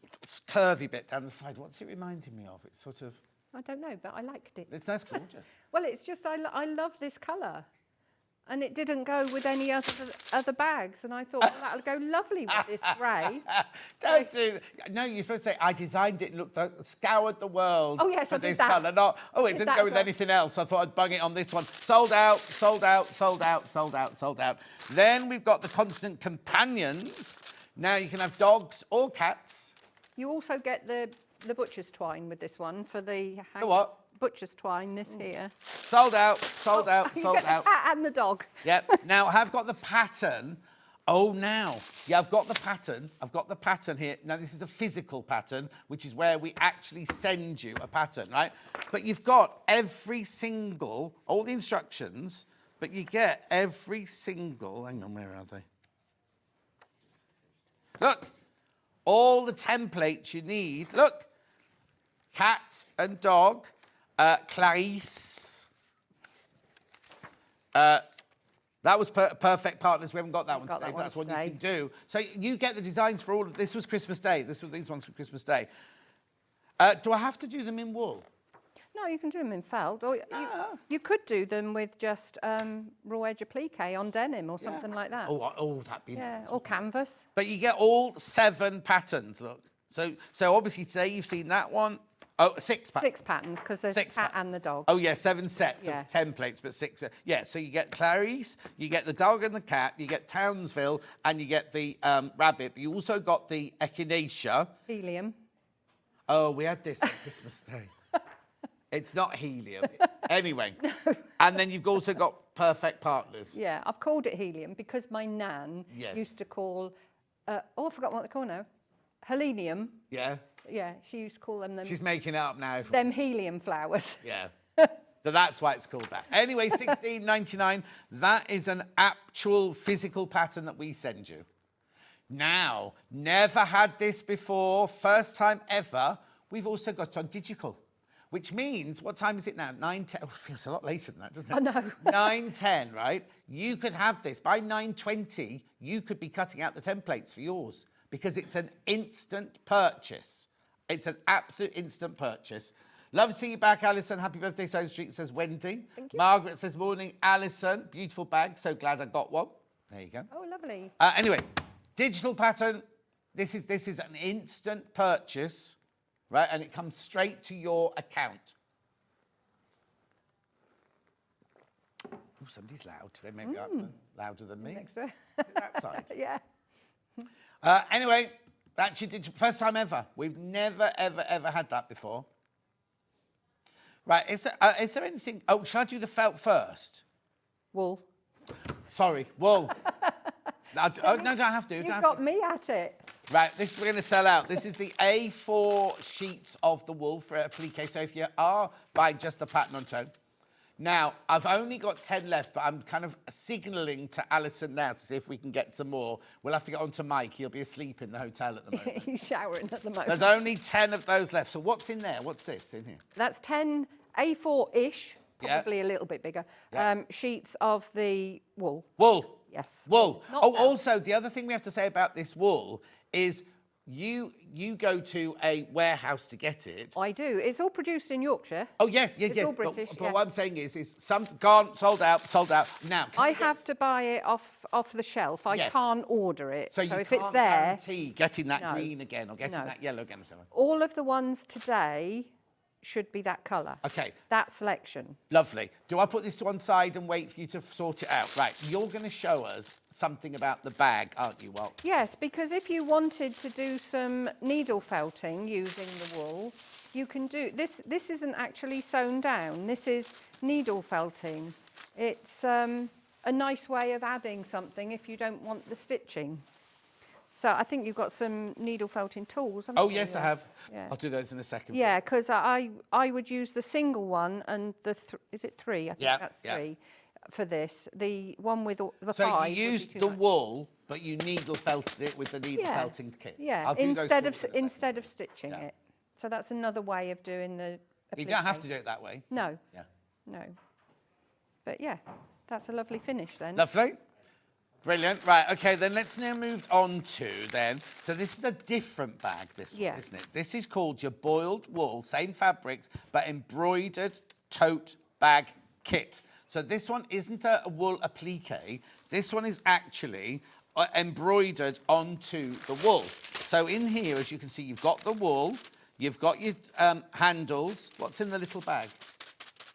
curvy bit down the side. What's it reminding me of? It's sort of... I don't know, but I liked it. That's gorgeous. Well, it's just I love this colour. And it didn't go with any other bags. And I thought, well, that'll go lovely with this grey. Don't do that. No, you're supposed to say, I designed it and scoured the world for this colour. Not, it didn't go with anything else. I thought I'd bung it on this one. Sold out. Then we've got the constant companions. Now you can have dogs or cats. You also get the butcher's twine with this one for the... The what? Butcher's twine, this here. Sold out. The cat and the dog. Yep. Now, I've got the pattern. Oh, now. Yeah, I've got the pattern here. Now, this is a physical pattern, which is where we actually send you a pattern, right? But you've got all the instructions, but you get every single... Hang on, where are they? Look. All the templates you need. Look. cat and dog, Clarice. That was Perfect Partners. We haven't got that one today, but that's what you can do. So you get the designs for all of this. Was Christmas Day. These ones for Christmas Day. Do I have to do them in wool? No, you can do them in felt. Or you could do them with just raw edge applique on denim or something like that. Oh, that'd be nice. Or canvas. But you get all 7 patterns, look. So obviously today you've seen that one. Oh, 6 patterns. 6 patterns, because there's the cat and the dog. Oh, yeah, 7 sets of templates, but 6. Yeah, so you get Clarice, you get the dog and the cat, you get Townsville, and you get the rabbit. But you also got the echinacea. Helium. Oh, we had this on Christmas Day. It's not helium. Anyway. No. And then you've also got Perfect Partners. Yeah, I've called it helium because my nan used to call... I forgot what they call now. Helenium. Yeah. Yeah, she used to call them... She's making it up now. Them helium flowers. Yeah. So that's why it's called that. Anyway, $16.99. That is an actual physical pattern that we send you. Now, never had this before. First time ever. We've also got on digital. Which means, what time is it now? 9:10. Oh, it feels a lot later than that, doesn't it? I know. 9:10, right? You could have this. By 9:20, you could be cutting out the templates for yours because it's an instant purchase. It's an absolute instant purchase. Love to see you back, Alison. Happy birthday, Sewing Street, says Wendy. Thank you. Margaret says, morning, Alison. Beautiful bag. So glad I got one. There you go. Oh, lovely. Anyway, digital pattern. This is an instant purchase. Right, and it comes straight to your account. Oh, somebody's loud. They may be louder than me. That side. Yeah. Anyway, that's your first time ever. We've never, ever had that before. Right, is there anything... Oh, should I do the felt first? Wool. Sorry, wool. No, don't have to. You've got me at it. Right, this we're going to sell out. This is the A4 sheets of the wool for applique. So if you are buying just the pattern on tone. Now, I've only got 10 left, but I'm kind of signalling to Alison now to see if we can get some more. We'll have to get on to Mike. He'll be asleep in the hotel at the moment. He's showering at the moment. There's only 10 of those left. So what's in there? What's this in here? That's 10 A4-ish, probably a little bit bigger, sheets of the wool. Wool. Yes. Wool. Not also, the other thing we have to say about this wool is you go to a warehouse to get it. I do. It's all produced in Yorkshire. Oh, yes. It's all British, But what I'm saying is some gone, sold out. Now, I have to buy it off the shelf. I can't order it. So you if can't it's there... guarantee getting that green again or getting that yellow again. All of the ones today should be that colour. Okay. That selection. Lovely. Do I put this to one side and wait for you to sort it out? Right. You're going to show us something about the bag, aren't you, Walt? Yes, because if you wanted to do some needle felting using the wool, you can do... This isn't actually sewn down. This is needle felting. It's a nice way of adding something if you don't want the stitching. So I think you've got some needle felting tools. Oh, yes, I have. Yeah. I'll do those in a second. Yeah, because I would use the single one and the... is it 3? I think that's 3 for this. The one with the 5... So you used the wool, but you needle felted it with the needle felting kit. Yeah, instead of stitching it. So that's another way of doing the... You don't have to do it that way. No. Yeah. No. But yeah, that's a lovely finish then. Lovely. Brilliant. Right, OK, then let's now move on to then. So this is a different bag, this one, isn't it? This is called your boiled wool, same fabrics, but embroidered tote bag kit. So this one isn't a wool applique. This one is actually embroidered onto the wool. So in here, as you can see, you've got the wool, you've got your handles. What's in the little bag?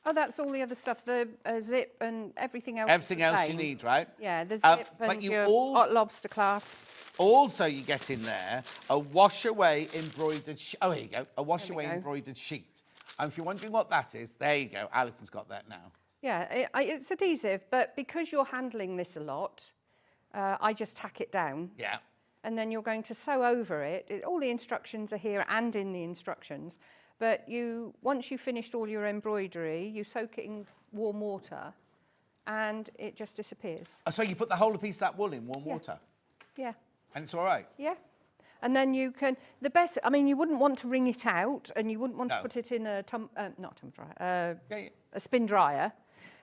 Oh, that's all the other stuff, the zip and everything else. Everything else you need, right? Yeah, the zip and your hot lobster clasp. Also, you get in there a wash-away embroidered... oh, here you go. A wash-away embroidered sheet. And if you're wondering what that is, there you go. Alison's got that now. Yeah, it's adhesive, but because you're handling this a lot, I just tack it down. Yeah. And then you're going to sew over it. All the instructions are here and in the instructions. But once you've finished all your embroidery, you soak it in warm water and it just disappears. Oh, so you put the whole piece of that wool in warm water? Yeah. And it's all right? Yeah. And then you can, the best, I mean, you wouldn't want to wring it out and you wouldn't want to No. put it in a, not tum dryer, a spin dryer.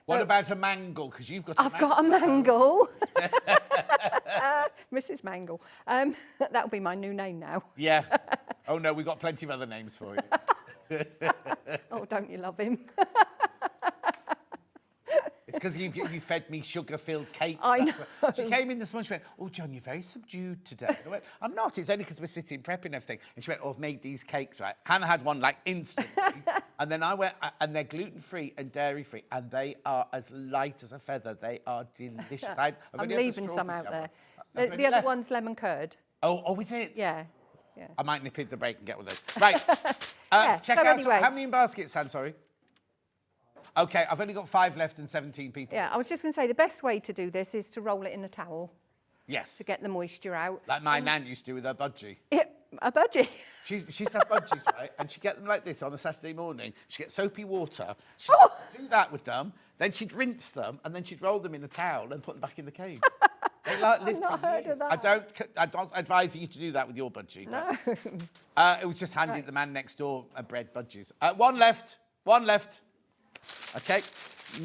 What about a mangle? Because you've got a I've got a mangle. Mrs. Mangle. That'll be my new name now. Yeah. Oh, no, we've got plenty of other names for you. Oh, don't you love him? It's because you fed me sugar-filled cakes. I know. She came in this morning, she went, oh, John, you're very subdued today. I went, I'm not, it's only because we're sitting prepping everything. And she went, oh, I've made these cakes, right? Hannah had one, like, instantly. And then I went, and they're gluten-free and dairy-free, and they are as light as a feather. They are delicious. I'm leaving some out there. The other one's lemon curd. Oh, is it? Yeah. I might nip into the break and get one of those. Right. Check so out, anyway. how many in baskets, Han, sorry? OK, I've only got 5 left and 17 people. Yeah, I was just going to say, the best way to do this is to roll it in a towel. Yes. To get the moisture out. Like my nan used to do with her budgie. Yeah, a budgie. She used to have budgies, right? And she'd get them like this on a Saturday morning. She'd get soapy water. She'd do that with them. Then she'd rinse them, and then she'd roll them in a towel and put them back in the cave. They lived not for heard years. of that. I don't advise you to do that with your budgie. No. It was just handy that the man next door bred budgies. One left. One left. OK.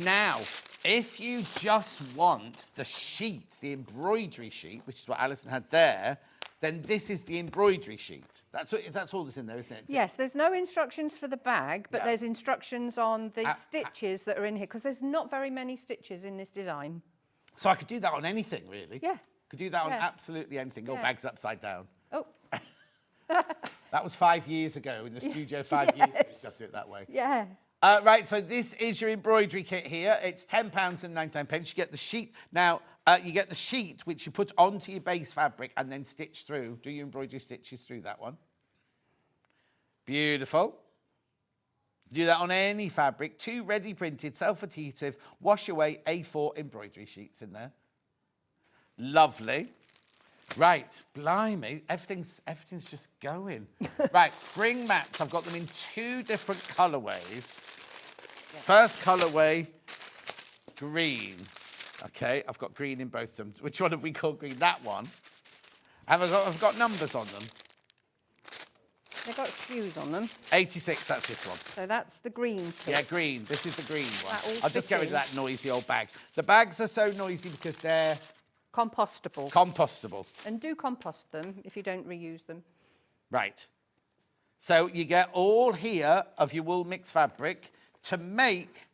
Now, if you just want the sheet, the embroidery sheet, which is what Alison had there, then this is the embroidery sheet. That's all that's in there, isn't it? Yes, there's no instructions for the bag, but there's instructions on the stitches that are in here, because there's not very many stitches in this design. So I could do that on anything, really? Yeah. Could do that on absolutely anything. Oh, bag's upside down. Oh. That was 5 years ago in the studio, 5 years ago. Just do it that way. Yeah. Right, so this is your embroidery kit here. It's £10.99. You get the sheet. Now, you get the sheet, which you put onto your base fabric and then stitch through. Do your embroidery stitches through that one. Beautiful. Do that on any fabric. 2 ready printed, self-adhesive, wash away A4 embroidery sheets in there. Lovely. Right, blimey, everything's just going. Right, spring mats. I've got them in 2 different colourways. First colourway, green. Okay, I've got green in both of them. Which one have we called green? That one. I've got numbers on them. They've got SKUs on them. 86, that's this one. So that's the green kit. Yeah, green. This is the green one. I'll just fit get rid of in. that noisy old bag. The bags are so noisy because they're compostable. Compostable. And do compost them if you don't reuse them. Right. So you get all here of your wool mixed fabric to make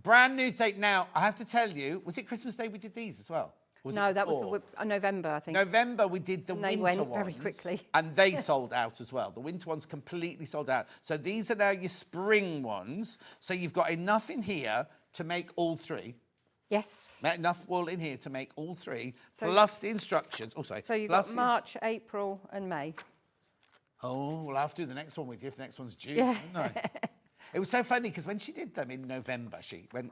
brand new take. Now, I have to tell you, was it Christmas Day we did these as well? No, that was November, I think. November we did the and winter they went ones. very quickly. And they sold out as well. The winter ones completely sold out. So these are now your spring ones. So you've got enough in here to make all 3. Yes. Enough wool in here to make all 3, so, plus the instructions. Oh, sorry. So you've got March, April and May. Oh, well, I'll have to do the next one with you if the next one's June, Yeah. won't I? It was so funny because when she did them in November, when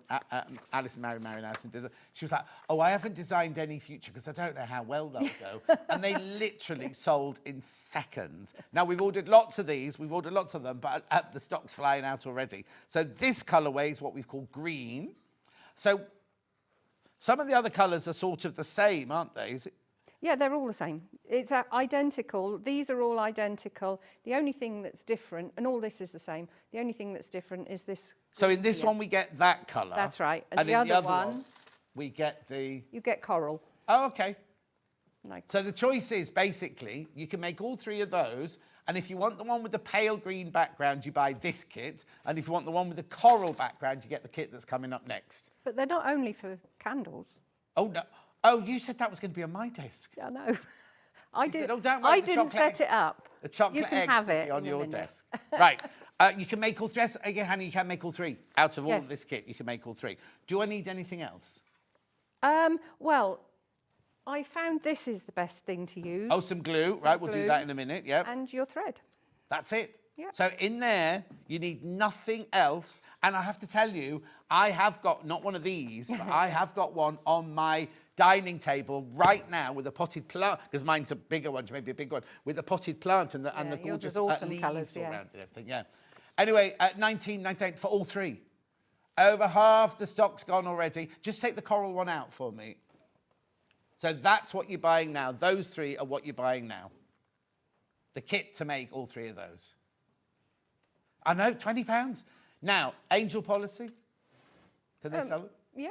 Allison Maryon Allison did them, she was like, oh, I haven't designed any future because I don't know how well they'll go. And they literally sold in seconds. Now, we've ordered lots of these. We've ordered lots of them, but the stock's flying out already. So this colourway is what we've called green. So some of the other colours are sort of the same, aren't they? Is it? Yeah, they're all the same. It's identical. These are all identical. The only thing that's different, and all this is the same, the only thing that's different is this. So in this one, we get that colour. That's right. And the in the other other one, we get the... You get coral. Oh, OK. Like. So the choice is, basically, you can make all 3 of those, and if you want the one with the pale green background, you buy this kit, and if you want the one with the coral background, you get the kit that's coming up next. But they're not only for candles. Oh, no. Oh, you said that was going to be on my desk. Yeah, I know. I didn't set it up. The chocolate you can eggs have will it be on your minute. desk. Right. You can make all 3. Again, Hannah, you can make all 3. Out of all of this kit, you can make all 3. Do I need anything else? Well, I found this is the best thing to use. Oh, some glue. Right, we'll do that in a minute. Yep. And your thread. That's it. Yep. So in there, you need nothing else. And I have to tell you, I have got, not one of these, but I have got one on my dining table right now with a potted plant, because mine's a bigger one, maybe a big one, with a potted plant and the gorgeous leaves colours, all around it, everything, yeah. Anyway, at $19.98 for all 3. Over half the stock's gone already. Just take the coral one out for me. So that's what you're buying now. Those 3 are what you're buying now. The kit to make all 3 of those. I know, £20. Now, Angel policy. Can they sell it? Yeah.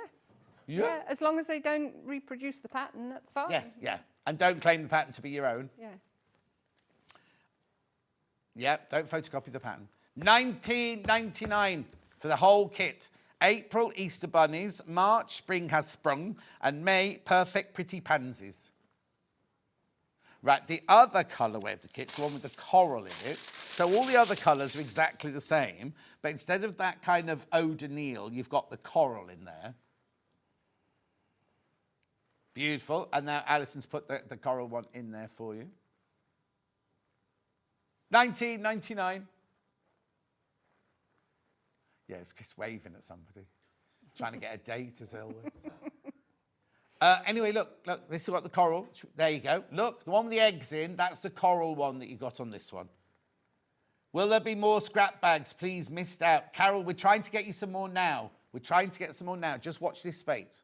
Yeah, as long as they don't reproduce the pattern, that's fine. Yes, yeah. And don't claim the pattern to be your own. Yeah. Yeah, don't photocopy the pattern. $19.99 for the whole kit. April, Easter bunnies. March, spring has sprung. And May, perfect pretty pansies. Right, the other colourway of the kit, the one with the coral in it. So all the other colours are exactly the same, but instead of that kind of eau de Nil, you've got the coral in there. Beautiful. And now Alison's put the coral one in there for you. $19.99. Yeah, it's just waving at somebody. Trying to get a date, as always. Anyway, look, this has got the coral. There you go. Look, the one with the eggs in, that's the coral one that you got on this one. Will there be more scrap bags? Please, missed out. Carroll, we're trying to get you some more now. We're trying to get some more now. Just watch this space.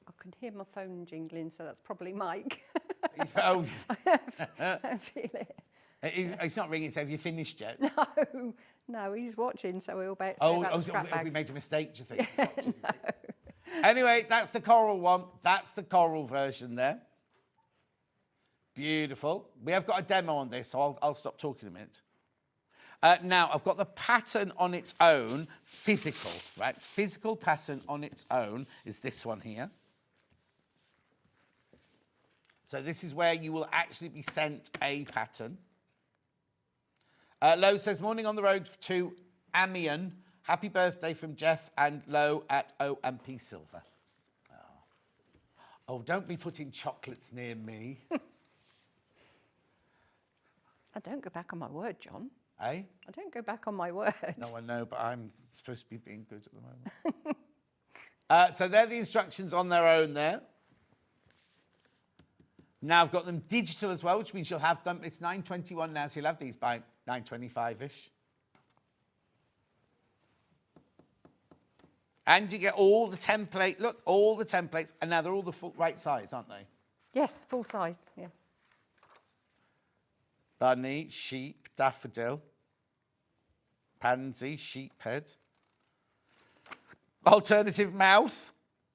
I can hear my phone jingling, so that's probably Mike. His phone. I feel it. It's not ringing, so have you finished yet? No, he's watching, so he'll bet. Have we made a mistake, do you think? Yeah, no. Anyway, that's the coral one. That's the coral version there. Beautiful. We have got a demo on this, so I'll stop talking a minute. Now, I've got the pattern on its own, physical, right? Physical pattern on its own is this one here. So this is where you will actually be sent a pattern. Lo says, morning on the road to Amiens. Happy birthday from Jeff and Lo at OMP Silver. Oh, don't be putting chocolates near me. I don't go back on my word, John. Eh? I don't go back on my word. No, I know, but I'm supposed to be being good at the moment. So they're the instructions on their own there. Now I've got them digital as well, which means you'll have them. It's 9:21 now, so you'll have these by 9:25-ish. And you get all the template. Look, all the templates, and now they're all the full right size, aren't they? Yes, full size. Yeah. Bunny, sheep, daffodil, pansy, sheep head. Alternative mouth.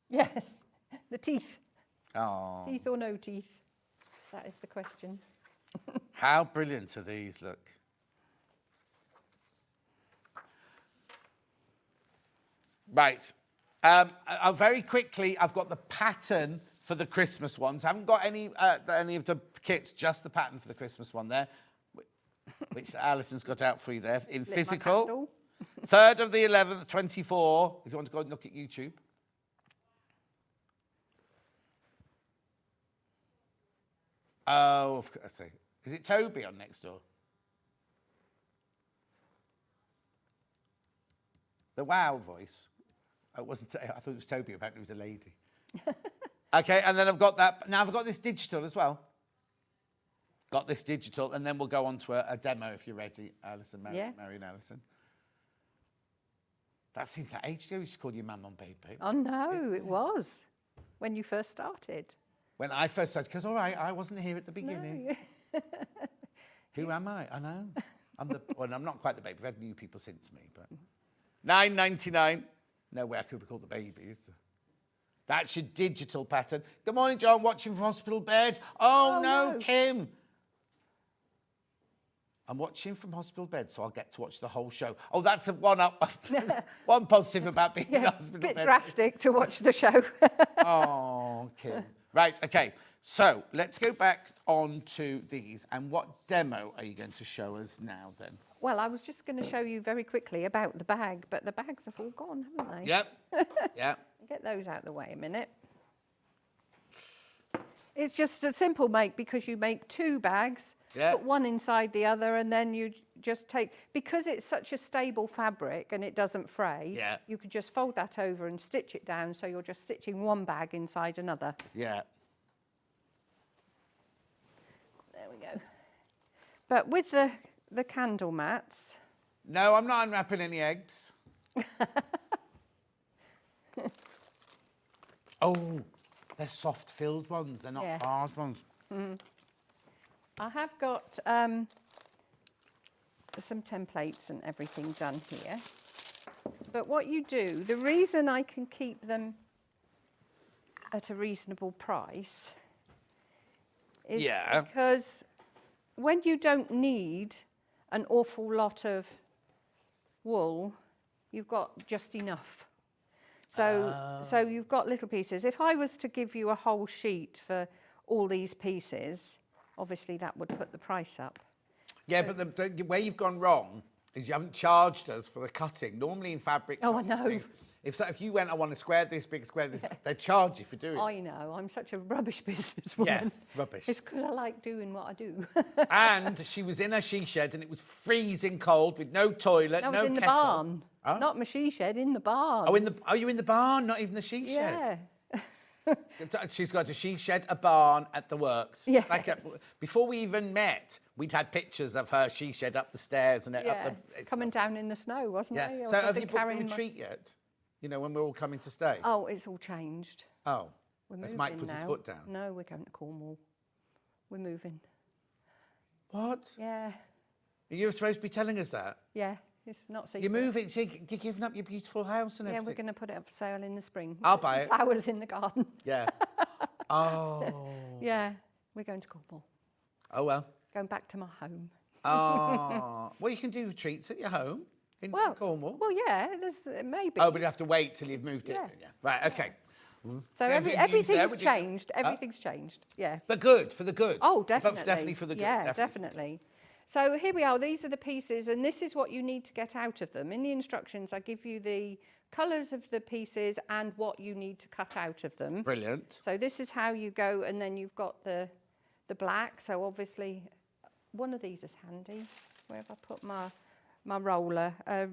Yes, the teeth. Oh. Teeth or no teeth? That is the question. How brilliant are these, look. Right. I'll very quickly, I've got the pattern for the Christmas ones. I haven't got any of the kits, just the pattern for the Christmas one there, which Alison's got out for you there in physical. 3rd of the 11th, 24, if you want to go and look at YouTube. Oh, of course. Is it Toby on next door? The wow voice. Oh, it wasn't. I thought it was Toby. Apparently, it was a lady. Okay, and then I've got that. Now I've got this digital as well. Got this digital, and then we'll go on to a demo if you're ready, Allison, Maryon, Allison. That seems like age ago. You used to call your mum on baby. Oh no, it was when you first started. When I first started, because all right, I wasn't here at the beginning. No. Who am I? I know. I'm not quite the baby. We've had new people since me, but $9.99. No way I could be called the baby. Is there? That's your digital pattern. Good morning, John. Watching from hospital bed. Oh no, Kim. I'm watching from hospital bed, so I'll get to watch the whole show. Oh, that's the one up. One positive about being in hospital bed. A bit drastic to watch the show. Oh, Kim. Right, okay. So let's go back on to these. And what demo are you going to show us now then? Well, I was just going to show you very quickly about the bag, but the bags have all gone, haven't they? Yep. Yeah. Get those out of the way a minute. It's just a simple make because you make 2 bags, put one inside the other, and then you just take, because it's such a stable fabric and it doesn't fray, you could just fold that over and stitch it down, so you're just stitching one bag inside another. Yeah. There we go. But with the candle mats... No, I'm not unwrapping any eggs. Oh, they're soft filled ones. They're not hard ones. I have got some templates and everything done here. But what you do, the reason I can keep them at a reasonable price is because when you don't need an awful lot of wool, you've got just enough. So you've got little pieces. If I was to give you a whole sheet for all these pieces, obviously that would put the price up. Yeah, but the where you've gone wrong is you haven't charged us for the cutting. Normally in fabric... Oh, I know. If you went, I want a square this big, square this, they'd charge you for doing it. I know, I'm such a rubbish businesswoman. Yeah, rubbish. It's because I like doing what I do. And she was in her she shed and it was freezing cold with no toilet, I was no in the kettle. barn. Huh? Not my she shed, in the barn. Oh, are you in the barn? Not even the she shed? Yeah. She's got a she shed, a barn at the works. Yeah. Before we even met, we'd had pictures of her she shed up the stairs and up the... Coming down in the snow, wasn't it? Yeah. So have you booked a retreat yet? You know, when we're all coming to stay? Oh, it's all changed. Oh. We're As moving Mike put now. his foot down. No, we're going to Cornwall. We're moving. What? Yeah. You're supposed to be telling us that? Yeah, it's not secret. You're moving, you're giving up your beautiful house and everything. Yeah, we're going to put it up for sale in the spring. I'll Put buy some it. Flowers in the garden. Yeah. Oh. Yeah, we're going to Cornwall. Oh, well. Going back to my home. Oh. Well, you can do retreats at your home in Cornwall. Well, yeah, there's maybe. Oh, but you have to wait till you've moved in. Yeah. Right, okay. So everything's changed. Everything's changed. Yeah. But good, for the good. Oh, definitely. But definitely for the good. Yeah, definitely. So here we are. These are the pieces, and this is what you need to get out of them. In the instructions, I give you the colours of the pieces and what you need to cut out of them. Brilliant. So this is how you go, and then you've got the black. So obviously, one of these is handy. Where have I put my roller? A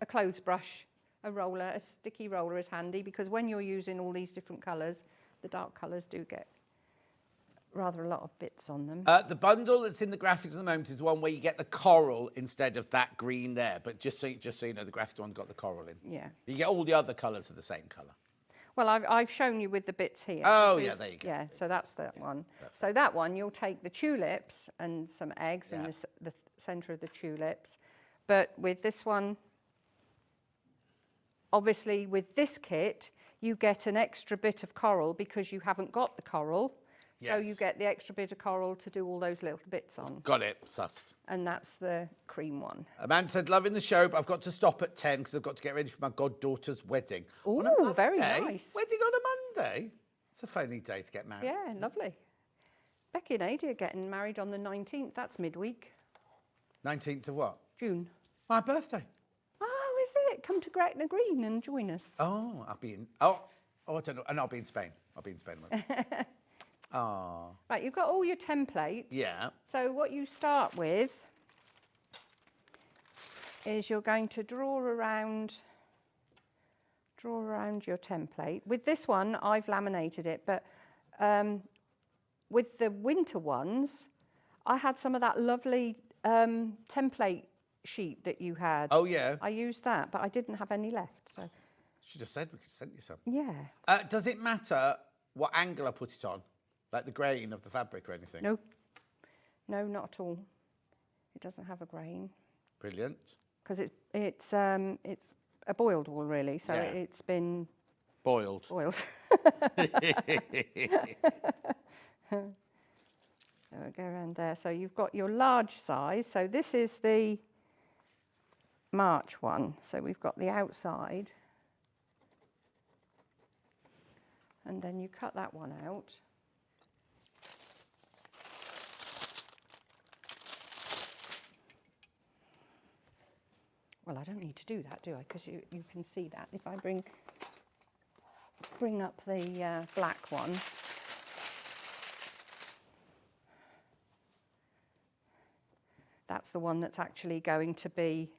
clothes brush, a roller, a sticky roller is handy because when you're using all these different colours, the dark colours do get rather a lot of bits on them. The bundle that's in the graphics at the moment is the one where you get the coral instead of that green there. But just so you know, the graphics one's got the coral in. Yeah. You get all the other colours are the same colour. Well, I've shown you with the bits here. Oh, yeah, there you go. Yeah, so that's that one. Perfect. So that one, you'll take the tulips and some eggs in the centre of the tulips. But with this one, obviously with this kit, you get an extra bit of coral because you haven't got the coral. So you get the extra bit of coral to do all those little bits on. Got it, sussed. And that's the cream one. Amanda said, loving the show, but I've got to stop at 10 because I've got to get ready for my goddaughter's wedding. Oh, very nice. Wedding on a Monday? It's a funny day to get married. Yeah, lovely. Becky and Adi are getting married on the 19th. That's midweek. 19th of what? June. My birthday. Oh, is it? Come to Gretna Green and join us. Oh, I'll be in... Oh, I don't know. And I'll be in Spain. I'll be in Spain. Oh. Right, you've got all your templates. Yeah. So what you start with is you're going to draw around your template. With this one, I've laminated it, but with the winter ones, I had some of that lovely template sheet that you had. Oh, yeah. I used that, but I didn't have any left. So Should have said we could send you some. yeah. Does it matter what angle I put it on? Like the grain of the fabric or anything? No. No, not at all. It doesn't have a grain. Brilliant. Because it's a boiled wool, really, so it's been... Boiled. Boiled. So we'll go around there. So you've got your large size. So this is the March one. So we've got the outside. And then you cut that one out. Well, I don't need to do that, do I? Because you can see that. If I bring up the black one. That's the one that's actually going to be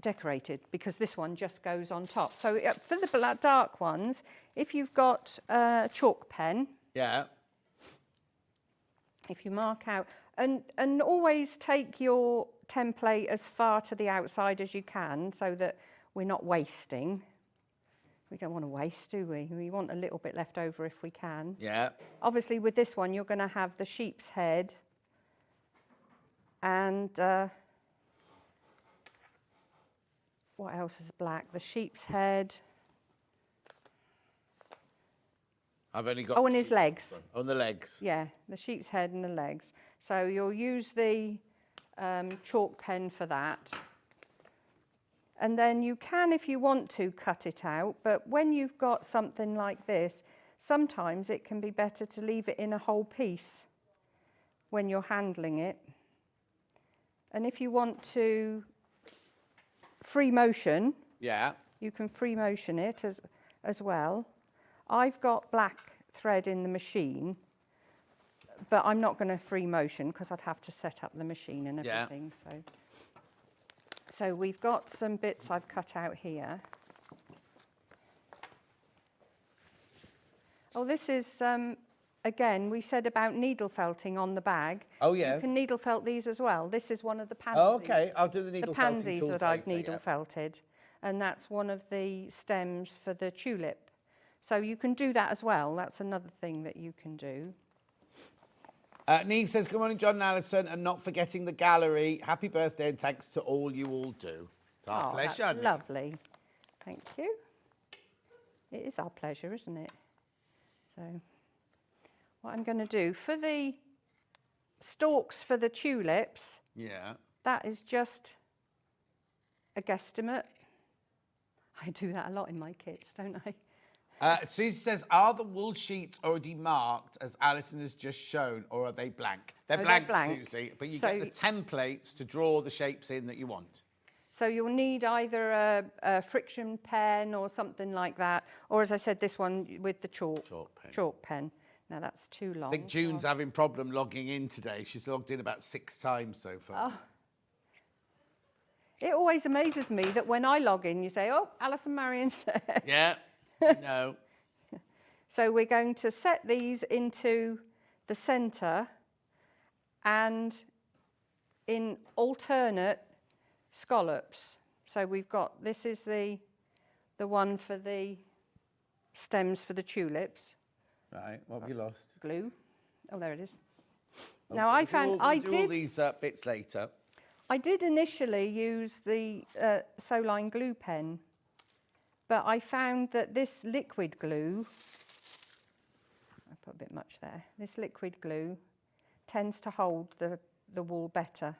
decorated because this one just goes on top. So for the dark ones, if you've got a chalk pen, if you mark out, and always take your template as far to the outside as you can so that we're not wasting. we don't want to waste, do we? We want a little bit left over if we can. Yeah. Obviously, with this one, you're going to have the sheep's head and what else is black? The sheep's head. I've only got... Oh, and his legs. On the legs. Yeah, the sheep's head and the legs. So you'll use the chalk pen for that. And then you can, if you want to, cut it out. But when you've got something like this, sometimes it can be better to leave it in a whole piece when you're handling it. And if you want to free motion, Yeah. you can free motion it as well. I've got black thread in the machine, but I'm not going to free motion because I'd have to set up the machine and everything. Yeah. So we've got some bits I've cut out here. Oh, this is, again, we said about needle felting on the bag. Oh, yeah. You can needle felt these as well. This is one of the pansies. Oh, okay. I'll do the needle felting. The pansies that I've needle felted. And that's one of the stems for the tulip. So you can do that as well. That's another thing that you can do. Neve says, good morning, John and Alison, and not forgetting the gallery. Happy birthday and thanks to all you all do. It's our pleasure. That's lovely. Thank you. It is our pleasure, isn't it? So what I'm going to do, for the stalks for the tulips, that is just a guesstimate. I do that a lot in my kits, don't I? Susie says, are the wool sheets already marked as Alison has just shown, or are they blank? They're blank, Susie, but you get the templates to draw the shapes in that you want. So you'll need either a friction pen or something like that, or as I said, this one with the chalk pen. Now that's too long. I think June's having problem logging in today. She's logged in about 6 times so far. Oh. It always amazes me that when I log in, you say, oh, Allison Maryon's there. Yeah. No. So we're going to set these into the centre and in alternate scallops. So we've got, this is the one for the stems for the tulips. Right, what have you lost? Glue. Oh, there it is. Okay. Now I found, we'll do all these bits later. I did initially use the Soline glue pen. But I found that this liquid glue, I put a bit much there, this liquid glue tends to hold the wool better.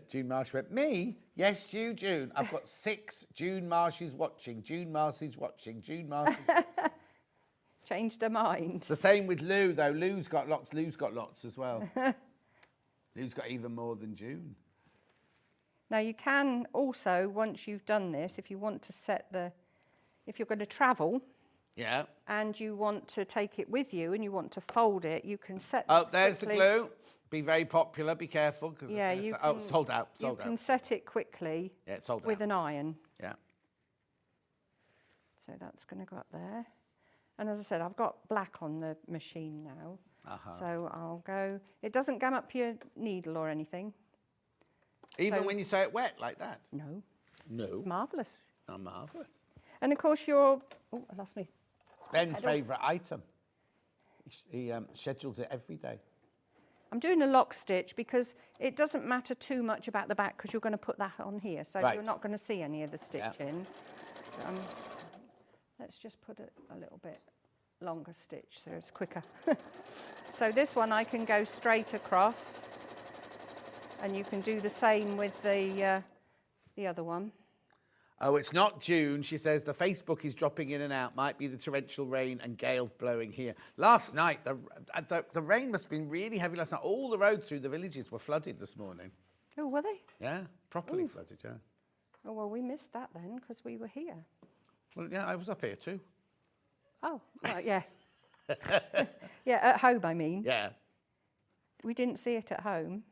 June Marsh went, me? Yes, June. I've got 6 June Marshes watching. June Marsh watching. June Marsh watching. Changed her mind. It's the same with Lou, though. Lou's got lots as well. Lou's got even more than June. Now you can also, once you've done this, if you want to set if you're going to travel, and you want to take it with you and you want to fold it, you can set this there's quickly. the glue. Be very popular, be careful. Sold out. You can set it quickly with an iron. Yeah. So that's going to go up there. And as I said, I've got black on the machine now. So I'll go, it doesn't gum up your needle or anything. Even when you sew it wet like that? No. No. It's marvellous. Oh, marvellous. And of course oh, I lost me. Ben's favourite item. He schedules it every day. I'm doing a lock stitch because it doesn't matter too much about the back because you're going to put that on here. So you're not going to see any of the stitching. Let's just put a little bit longer stitch so it's quicker. So this one I can go straight across. And you can do the same with the other one. Oh, it's not June. She says the Facebook is dropping in and out. Might be the torrential rain and gale blowing here. Last night, the rain must have been really heavy last night. All the roads through the villages were flooded this morning. Oh, were they? Yeah, properly flooded, yeah. Oh, well, we missed that then because we were here. Well, yeah, I was up here too. Oh, right, yeah. Yeah, at home, I mean. Yeah. We didn't see it at home.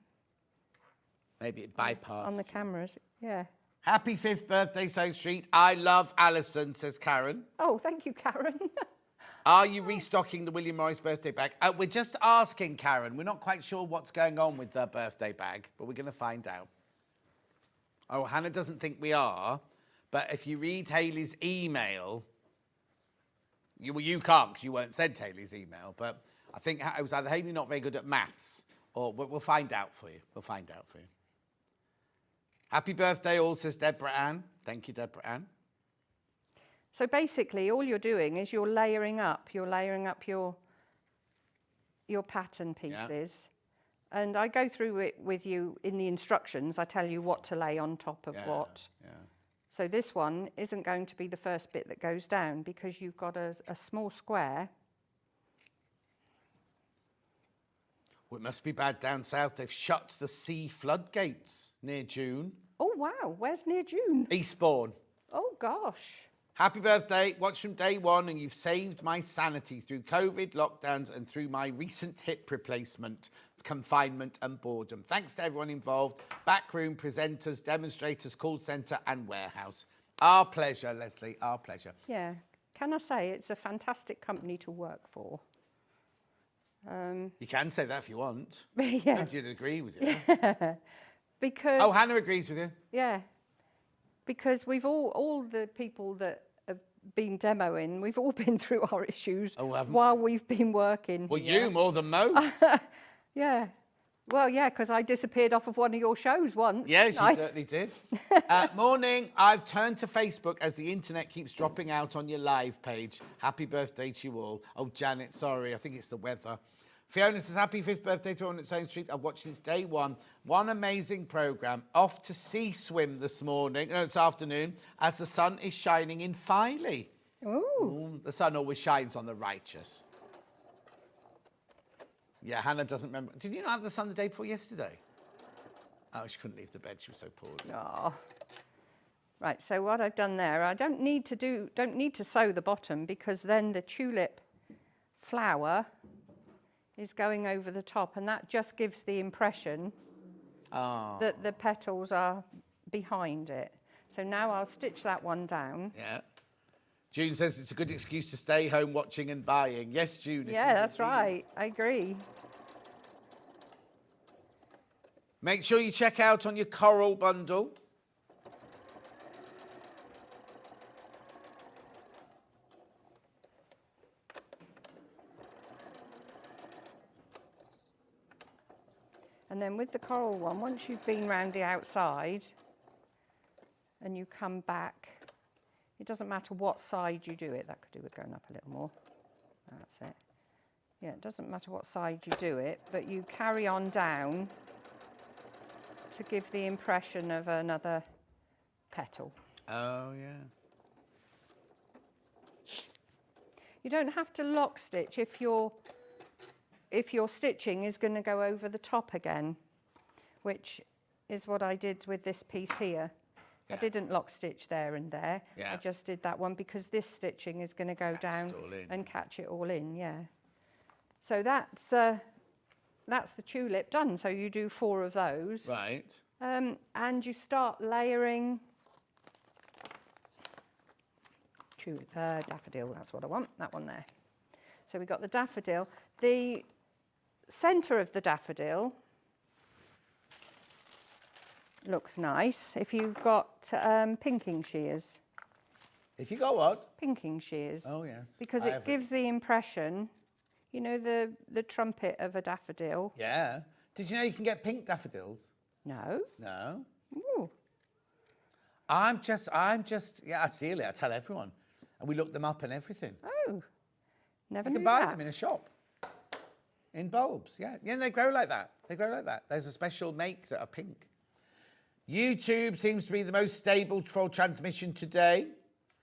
Maybe it bypassed. On the cameras, yeah. Happy 5th birthday, South Street. I love Alison, says Karen. Oh, thank you, Karen. Are you restocking the William Morris birthday bag? We're just asking, Karen. We're not quite sure what's going on with the birthday bag, but we're going to find out. Oh, Hannah doesn't think we are, But if you read Hayley's email, you can't because you weren't sent Hayley's email. But I think it was either Hayley not very good at maths, or we'll find out for you. We'll find out for you. Happy birthday, all, says Deborah Ann. Thank you, Deborah Ann. So basically, all you're doing is you're layering up. You're layering up your pattern pieces. Yeah. And I go through it with you in the instructions. I tell you what to lay on top of what. Yeah. So this one isn't going to be the first bit that goes down because you've got a small square. Well, it must be bad down south. They've shut the sea floodgates near June. Oh, wow. Where's near June? Eastbourne. Oh, gosh. Happy birthday. Watch from day one, and you've saved my sanity through COVID, lockdowns, and through my recent hip replacement, confinement, and boredom. Thanks to everyone involved, backroom, presenters, demonstrators, call centre, and warehouse. Our pleasure, Leslie, our pleasure. Yeah. Can I say it's a fantastic company to work for? You can say that if you want. Yeah. Nobody'd agree with you. Because... Oh, Hannah agrees with you. Yeah. Because we've all the people that have been demoing, we've all been through our issues while we've been working. Well, you more than most. Yeah. Well, yeah, because I disappeared off of one of your shows once. Yes, you certainly did. Morning. I've turned to Facebook as the internet keeps dropping out on your live page. Happy birthday to you all. Oh, Janet, sorry. I think it's the weather. Fiona says, happy 5th birthday to everyone at Sewing Street. I've watched since day one. One amazing programme. Off to sea swim this afternoon, as the sun is shining in Filey. Ooh. The sun always shines on the righteous. Yeah, Hannah doesn't remember. Did you not have the sun the day before yesterday? Oh, she couldn't leave the bed. She was so poorly. Oh. Right, so what I've done there, I don't need to sew the bottom because then the tulip flower is going over the top, and that just gives the impression that the petals are behind it. So now I'll stitch that one down. Yeah. June says it's a good excuse to stay home watching and buying. Yes, June. Yeah, that's right. I agree. Make sure you check out on your Coral bundle. And then with the coral one, once you've been round the outside and you come back, it doesn't matter what side you do it. That could do with going up a little more. That's it. Yeah, it doesn't matter what side you do it, but you carry on down to give the impression of another petal. Oh, yeah. You don't have to lock stitch if your stitching is going to go over the top again, which is what I did with this piece here. Yeah. I didn't lock stitch there and there. Yeah. I just did that one because this stitching is going to go down and catch it all in, yeah. So that's the tulip done. So you do 4 of those. Right. And you start layering daffodil, that's what I want, that one there. So we've got the daffodil. The centre of the daffodil looks nice if you've got pinking shears. If you got what? Pinking shears. Oh, yes. Because it gives the impression, you know, the trumpet of a daffodil. Yeah. Did you know you can get pink daffodils? No. No. Ooh. I'm just, yeah, I steal it. I tell everyone. And we look them up and everything. Oh, never knew that. You can buy them in a shop. In bulbs, yeah. Yeah, they grow like that. They grow like that. There's a special make that are pink. YouTube seems to be the most stable troll transmission today.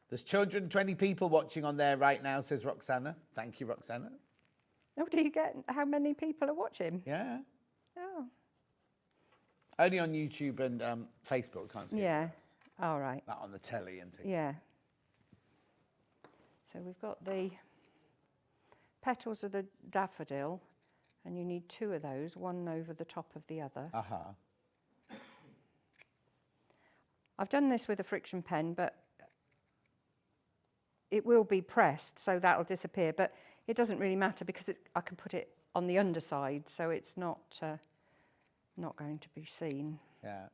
There's 220 people watching on there right now, says Roxana. Thank you, Roxana. Oh, do you get how many people are watching? Yeah. Oh. Only on YouTube and Facebook, can't see it. Yeah. All right. Not on the telly and things. Yeah. So we've got the petals of the daffodil, and you need 2 of those, one over the top of the other. I've done this with a friction pen, but it will be pressed, so that'll disappear. But it doesn't really matter because I can put it on the underside, so it's not going to be seen. Yeah.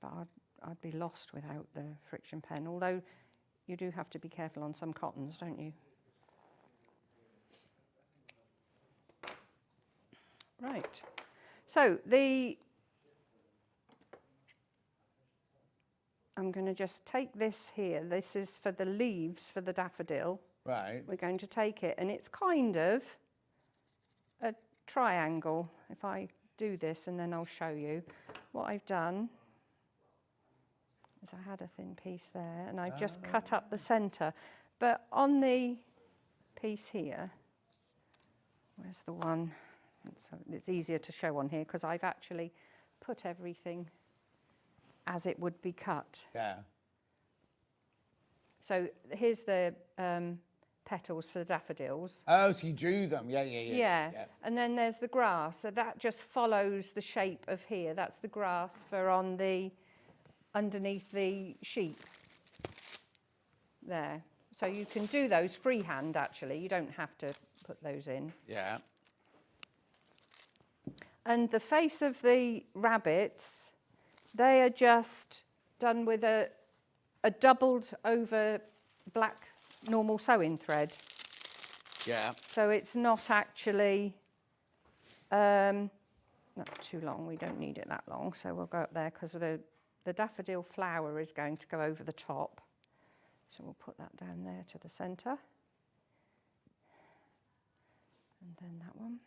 but I'd be lost without the friction pen, although you do have to be careful on some cottons, don't you? Right, so I'm going to just take this here. This is for the leaves for the daffodil. Right. We're going to take it, and it's kind of a triangle. If I do this, and then I'll show you. What I've done is I had a thin piece there, and I just cut up the centre. But on the piece here, where's the one? It's easier to show on here because I've actually put everything as it would be cut. Yeah. So here's the petals for the daffodils. Oh, so you drew them. Yeah. And then there's the grass. So that just follows the shape of here. That's the grass for on the underneath the sheep there. So you can do those freehand actually. You don't have to put those in. Yeah. And the face of the rabbits, they are just done with a doubled over black normal sewing thread. Yeah. So it's not actually, that's too long, we don't need it that long, so we'll go up there because the daffodil flower is going to go over the top. So we'll put that down there to the centre. And then that one.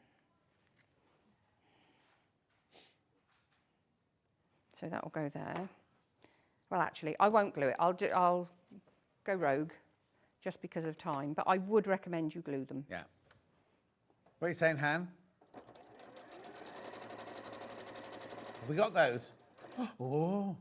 So that will go there. Well, actually, I won't glue it. I'll go rogue, just because of time. But I would recommend you glue them. Yeah. What are you saying, Han? Have we got those? Oh.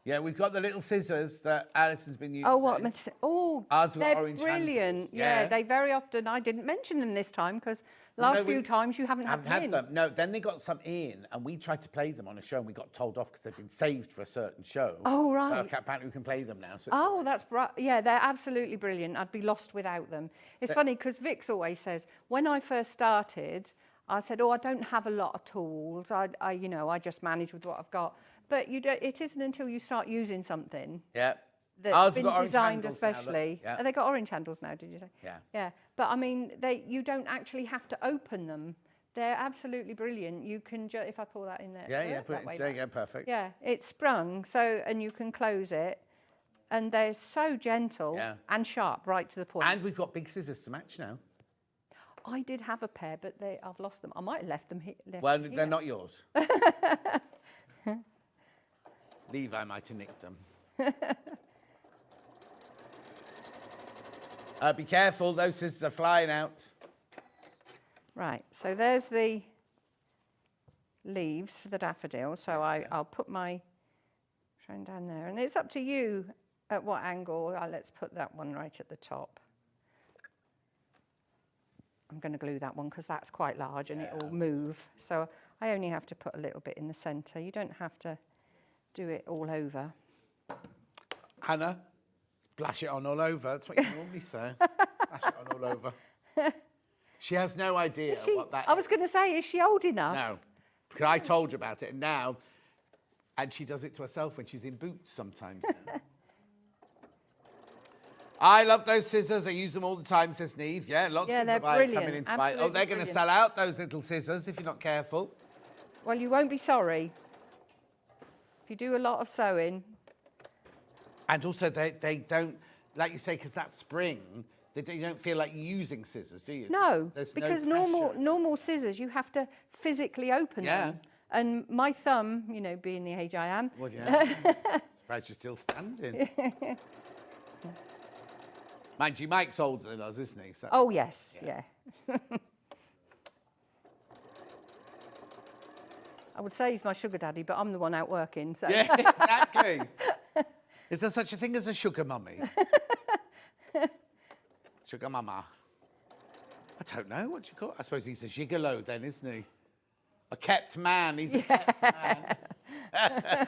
Yeah, we've got the little scissors that Alison's been using. Oh, what? Oh, ours were they're orange brilliant. handles. Yeah, they very often. I didn't mention them this time because last few times you haven't had them. No, then they got some in, and we tried to play them on a show, and we got told off because they've been saved for a certain show. Oh, right. But apparently we can play them now. So oh, that's right. Yeah, they're absolutely brilliant. I'd be lost without them. It's funny because Vix always says, when I first started, I said, oh, I don't have a lot of tools. I just manage with what I've got. But it isn't until you start using something. Yeah. That's been designed especially. Yeah. Have they got orange handles now, did you say? Yeah. Yeah. But I mean, you don't actually have to open them. They're absolutely brilliant. You can if I pull that in there. Yeah, put it there, yeah, perfect. Yeah, it's sprung, and you can close it. And they're so gentle and sharp, right to the point. And we've got big scissors to match now. I did have a pair, but I've lost them. I might have left them here. They're not yours. Levi might have nicked them. Be careful, those scissors are flying out. Right, so there's the leaves for the daffodil. So I'll put my shrine down there. And it's up to you at what angle. Let's put that one right at the top. I'm going to glue that one because that's quite large and it will move. So I only have to put a little bit in the centre. You don't have to do it all over. Hannah, splash it on all over. That's what you normally say. Splash it on all over. She has no idea what that is. I was going to say, is she old enough? No, because I told her about it, and she does it to herself when she's in boots sometimes. I love those scissors. I use them all the time, says Neve. Yeah, lots of people coming in to buy. Oh, they're going to sell out, those little scissors, if you're not careful. Well, you won't be sorry. If you do a lot of sewing. And also, they don't, like you say, because that spring, you don't feel like using scissors, do you? No, because normal scissors, you have to physically open them. And my thumb, being the age I am. Well, yeah. Surprised you're still standing. Mind you, Mike's older than us, isn't he? So, oh, yes, yeah. I would say he's my sugar daddy, but I'm the one out working, so. Yeah, exactly. Is there such a thing as a sugar mummy? Sugar mama. I don't know, what do you call it? I suppose he's a gigolo then, isn't he? A kept man, he's a kept man.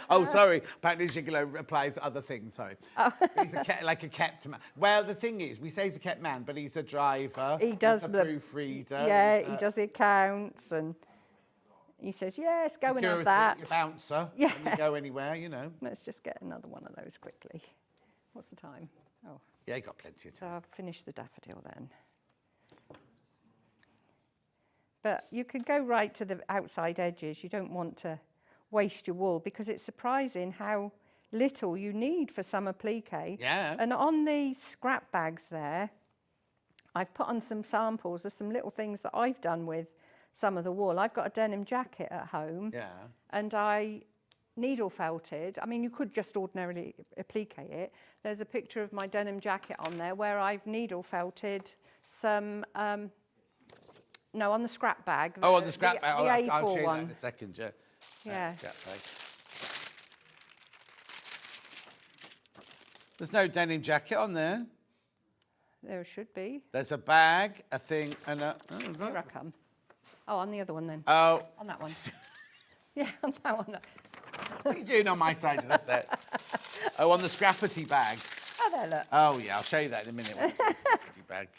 Oh, sorry. Apparently, gigolo applies to other things. Sorry. Oh. He's like a kept man. Well, the thing is, we say he's a kept man, but he's a driver. He does he's a proofreader. Yeah, he does the accounts and He says, yes, go and have Security, that. your bouncer. Yeah. When you go anywhere, you know. Let's just get another one of those quickly. What's the time? Oh, Yeah, you got plenty of so time. I'll finish the daffodil then. But you could go right to the outside edges. You don't want to waste your wool because it's surprising how little you need for some applique. Yeah. And on the scrap bags there, I've put on some samples of some little things that I've done with some of the wool. I've got a denim jacket at home. Yeah. And I needle felted. I mean, you could just ordinarily applique it. There's a picture of my denim jacket on there where I've needle felted some, no, on the scrap bag. Oh, on the scrap bag. The I'll show A4 you one. that in a second, yeah. Yeah. Scrap bag. There's no denim jacket on there. There should be. There's a bag, a thing, and a... Oh, Here I come. Oh, on the other one then. oh. On that one. Yeah, on that one. What are you doing on my side of the set? Oh, on the scrappity bag. Oh, there, look. Oh, yeah, I'll show you that in a minute. Scrappity bag.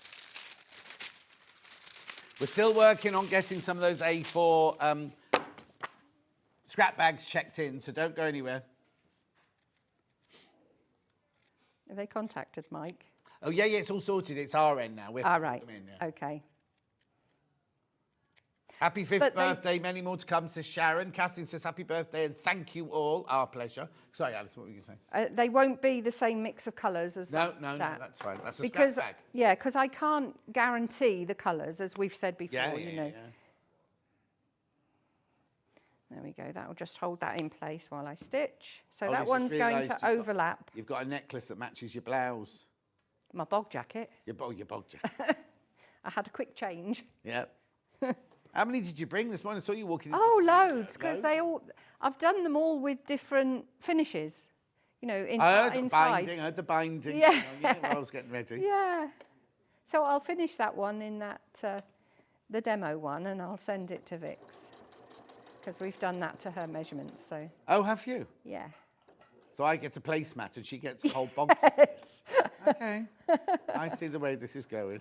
We're still working on getting some of those A4 scrap bags checked in, so don't go anywhere. Have they contacted Mike? Oh, yeah, it's all sorted. It's our end now. All right. Them in, yeah. Okay. Happy 5th But they- birthday. Many more to come, says Sharon. Catherine says happy birthday and thank you all. Our pleasure. Sorry, Alice, what were you going to say? They won't be the same mix of colours as No, that. that's fine. That's a Because, scrap bag. yeah, because I can't guarantee the colours, as we've said before, Yeah, you know. yeah. There we go. That'll just hold that in place while I stitch. So Oh, that just one's going realised to you've got- overlap You've got a necklace that matches your blouse. my bog jacket. Your bog jacket. I had a quick change. Yeah. How many did you bring this morning? I saw you walking in. Oh, loads, because I've done them all with different finishes, you know, I heard the inside. binding. I heard the binding. Yeah. While I was getting ready. Yeah. So I'll finish that one in that, the demo one, and I'll send it to Vix, because we've done that to her measurements, so, Oh, have you? yeah. So I get a placemat and she gets a whole bog. Yes. Okay. I see the way this is going.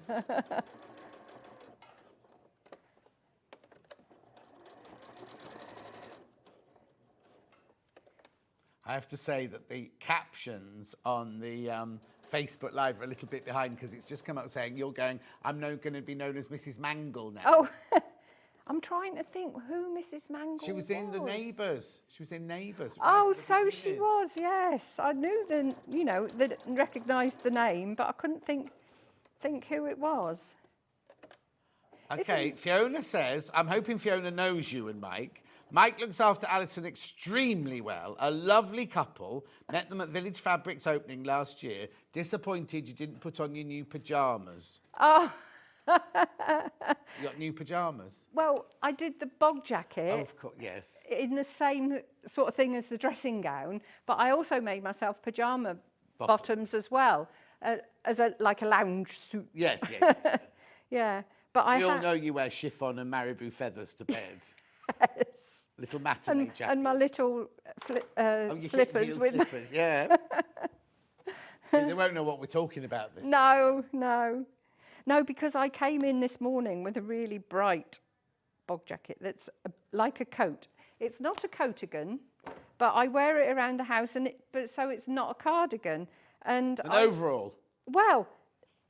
I have to say that the captions on the Facebook Live are a little bit behind because it's just come up saying you're going, I'm now going to be known as Mrs. Mangle now. Oh, I'm trying to think who Mrs. Mangle She was in The Neighbours. She was in Neighbours. Oh, right at the so she beginning. was, yes. I knew recognised the name, but I couldn't think who it was. Okay, Fiona says, I'm hoping Fiona knows you and Mike. Mike looks after Alison extremely well. A lovely couple. Met them at Village Fabrics opening last year. Disappointed you didn't put on your new pyjamas. Oh. You got new pyjamas? Well, I did the bog jacket. Oh, of course, yes. In the same sort of thing as the dressing gown, but I also made myself pyjama bottoms as well, as a lounge suit. Yes, yes. Yeah, but We all know you wear chiffon and marabou feathers to bed. Yes. Little matinee jacket. And my little Oh, you slippers heel with. slippers, yeah. See, they won't know what we're talking about. This. No, because I came in this morning with a really bright bog jacket that's like a coat. It's not a coatigan, but I wear it around the house, so it's not a cardigan. And An overall. Well,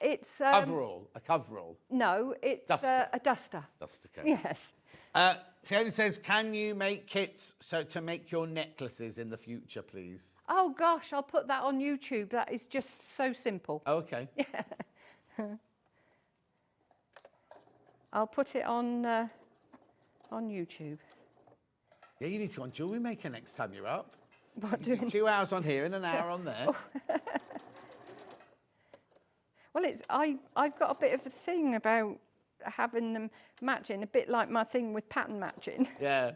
it's Coverall. A coverall. No, it's Duster. a duster. Duster coat. Yes. Fiona says, can you make kits to make your necklaces in the future, please? Oh gosh, I'll put that on YouTube. That is just so simple. Oh, okay. I'll put it on YouTube. Yeah, you need to go on Jewellery Maker next time you're up. What You do doing? 2 hours on here and an hour on there. Well, I've got a bit of a thing about having them matching, a bit like my thing with pattern matching. Yeah.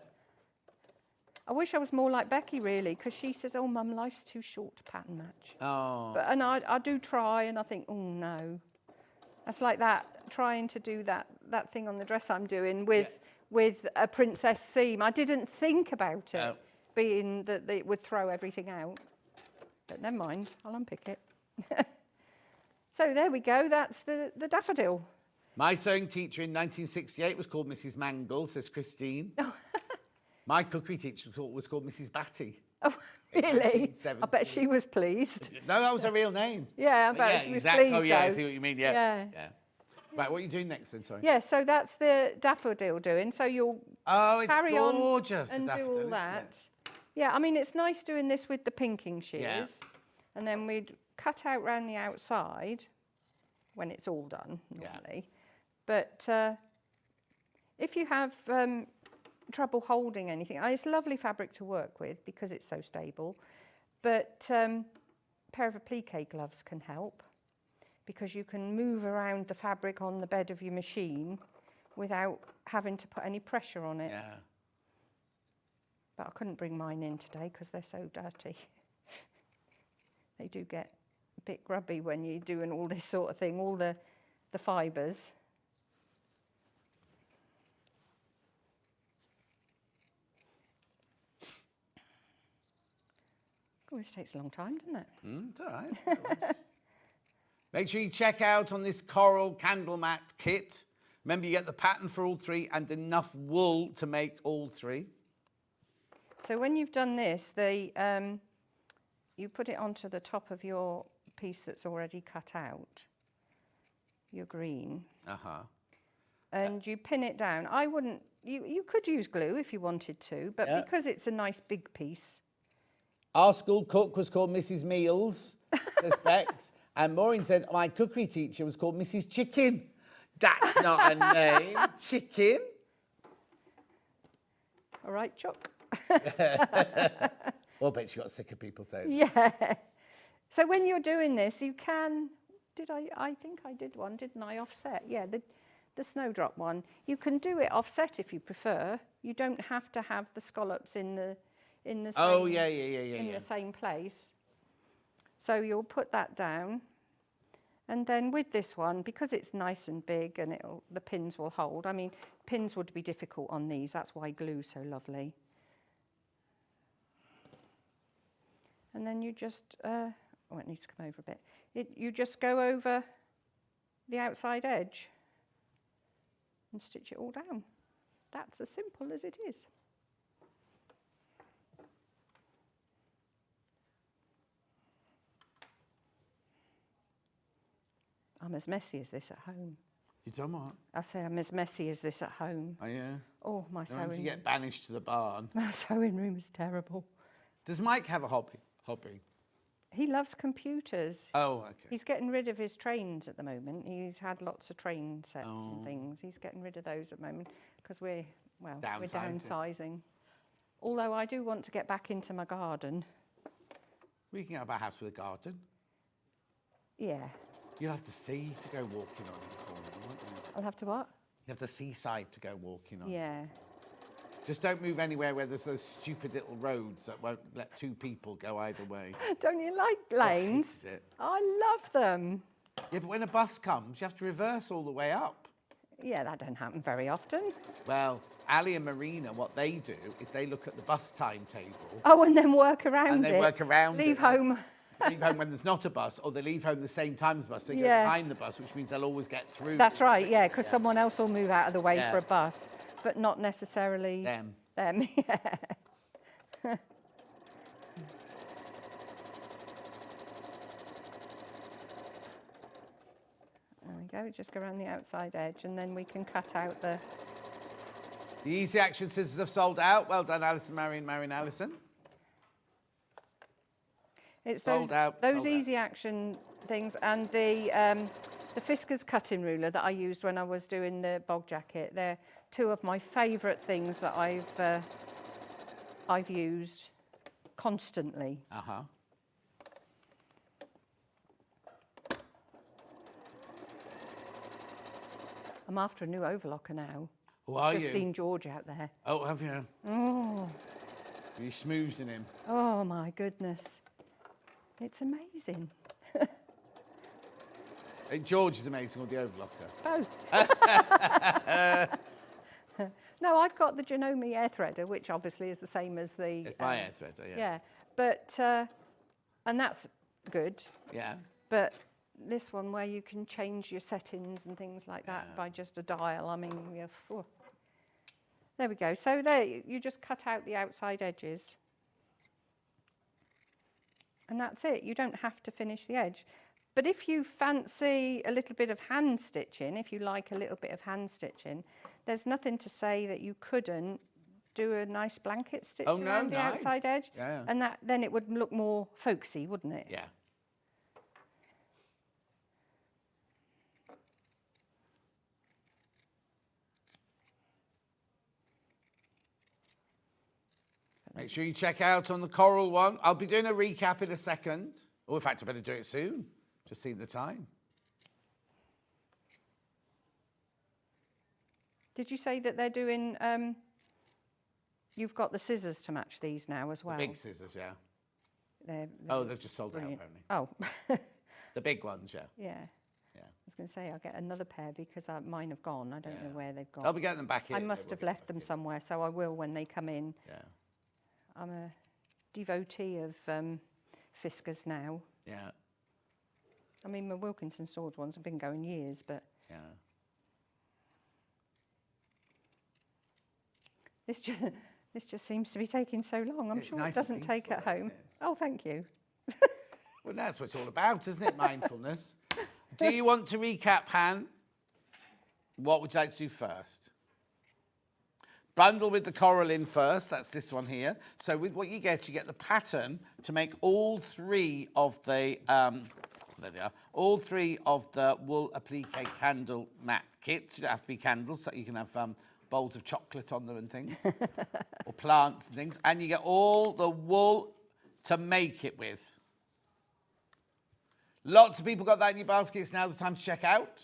I wish I was more like Becky, really, because she says, oh, Mum, life's too short to pattern match. Oh. And I do try, and I think, oh, no. That's like that, trying to do that thing on the dress I'm doing with a princess seam. I didn't think about it, being that it would throw everything out. But never mind, I'll unpick it. So there we go, that's the daffodil. My sewing teacher in 1968 was called Mrs. Mangle, says Christine. My cookery teacher was called Mrs. Batty. Oh, really? 1970. I bet she was pleased. No, that was her real name. Yeah, I But bet she was exactly. pleased. Oh, yeah, I though. see what you mean. Yeah. Yeah. Right, what are you doing next then? Sorry. Yeah, so that's the daffodil doing. So you'll carry gorgeous, on and the do daffodil, all that. Yeah, I mean, it's nice doing this with the pinking shears. Yeah. And then we'd cut out round the outside when it's all done, normally. But if you have trouble holding anything, it's lovely fabric to work with because it's so stable. But a pair of applique gloves can help, because you can move around the fabric on the bed of your machine without having to put any pressure on it. Yeah. But I couldn't bring mine in today because they're so dirty. They do get a bit grubby when you're doing all this sort of thing, all the fibres. Always takes a long time, doesn't it? It's all right. Make sure you check out on this coral candle mat kit. Remember, you get the pattern for all three and enough wool to make all three. So when you've done this, you put it onto the top of your piece that's already cut out, your green. And you pin it down. I wouldn't, you could use glue if you wanted to, but because it's a nice big piece. Our school cook was called Mrs. Meals, suspects. And Maureen said, my cookery teacher was called Mrs. Chicken. That's not a name. Chicken. All right, Chuck. Well, I bet she got sick of people saying. Yeah. So when you're doing this, you can, I think I did one, didn't I, offset? Yeah, the snowdrop one. You can do it offset if you prefer. You don't have to have the scallops in the same, the same place. So you'll put that down. And then with this one, because it's nice and big and the pins will hold. I mean, pins would be difficult on these. That's why glue's so lovely. And then you just, it needs to come over a bit. You just go over the outside edge and stitch it all down. That's as simple as it is. I'm as messy as this at home. You done what? I say I'm as messy as this at home. Oh, yeah? Oh, my sewing room. You get banished to the barn. My sewing room is terrible. Does Mike have a hobby? He loves computers. Oh, okay. He's getting rid of his trains at the moment. He's had lots of train sets and things. He's getting rid of those at the moment because we're downsizing. Although I do want to get back into my garden. We can have a house with a garden. Yeah. You'll have the sea to go walking on in the corner, won't you? I'll have to what? You have the seaside to go walking on. Yeah. Just don't move anywhere where there's those stupid little roads that won't let two people go either way. Don't you like lanes? I love them. Yeah, but when a bus comes, you have to reverse all the way up. Yeah, that don't happen very often. Well, Ali and Marina, what they do is they look at the bus timetable. Oh, and then work around it. And then work around Leave home. Leave home when there's not a bus, or they leave home the same time as the bus. They go behind the bus, which means they'll always get through. That's right, yeah, because someone else will move out of the way for a bus, but not necessarily them. Yeah. There we go, just go around the outside edge, and then we can cut out the... The Easy Action scissors have sold out. Well done, Allison Maryon, Allison. It's those easy action things, and the Fiskars cutting ruler that I used when I was doing the bog jacket. They're two of my favourite things that I've used constantly. I'm after a new overlocker now. Oh, are you? I've seen George out there. Oh, have you? Oh. Are you smoozing him? Oh my goodness. It's amazing. George is amazing, or the overlocker? Both. No, I've got the Janome air threader, which obviously is the same as the... It's my air threader, yeah. Yeah, but, and that's good. Yeah. But this one where you can change your settings and things like that by just a dial, I mean, There we go. So there, you just cut out the outside edges. And that's it. You don't have to finish the edge. But if you fancy a little bit of hand stitching, if you like a little bit of hand stitching, there's nothing to say that you couldn't do a nice blanket stitch around the outside edge. Yeah. And then it would look more folksy, wouldn't it? Yeah. Make sure you check out on the coral one. I'll be doing a recap in a second. Oh, in fact, I better do it soon. Just see the time. Did you say that they're doing, you've got the scissors to match these now as well? The big scissors, yeah. They've just sold brilliant. out, apparently. Oh. The big ones, yeah. Yeah. Yeah. I was going to say, I'll get another pair because mine have gone. I don't know where they've gone. I'll be getting them back in. I must have left them somewhere, so I will when they come in. Yeah. I'm a devotee of Fiskars now. Yeah. I mean, my Wilkinson Swords ones have been going years, but... Yeah. This just seems to be taking so long. I'm sure nice it doesn't take at home. Oh, thank you. Well, that's what it's all about, isn't it? Mindfulness. Do you want to recap, Han? What would you like to do first? Bundle with the coral in first. That's this one here. So with what you get the pattern to make all three of the there they are. All three of the wool applique candle mat kits. You don't have to be candles, so you can have bowls of chocolate on them and things, or plants and things. And you get all the wool to make it with. Lots of people got that in your baskets. Now's the time to check out.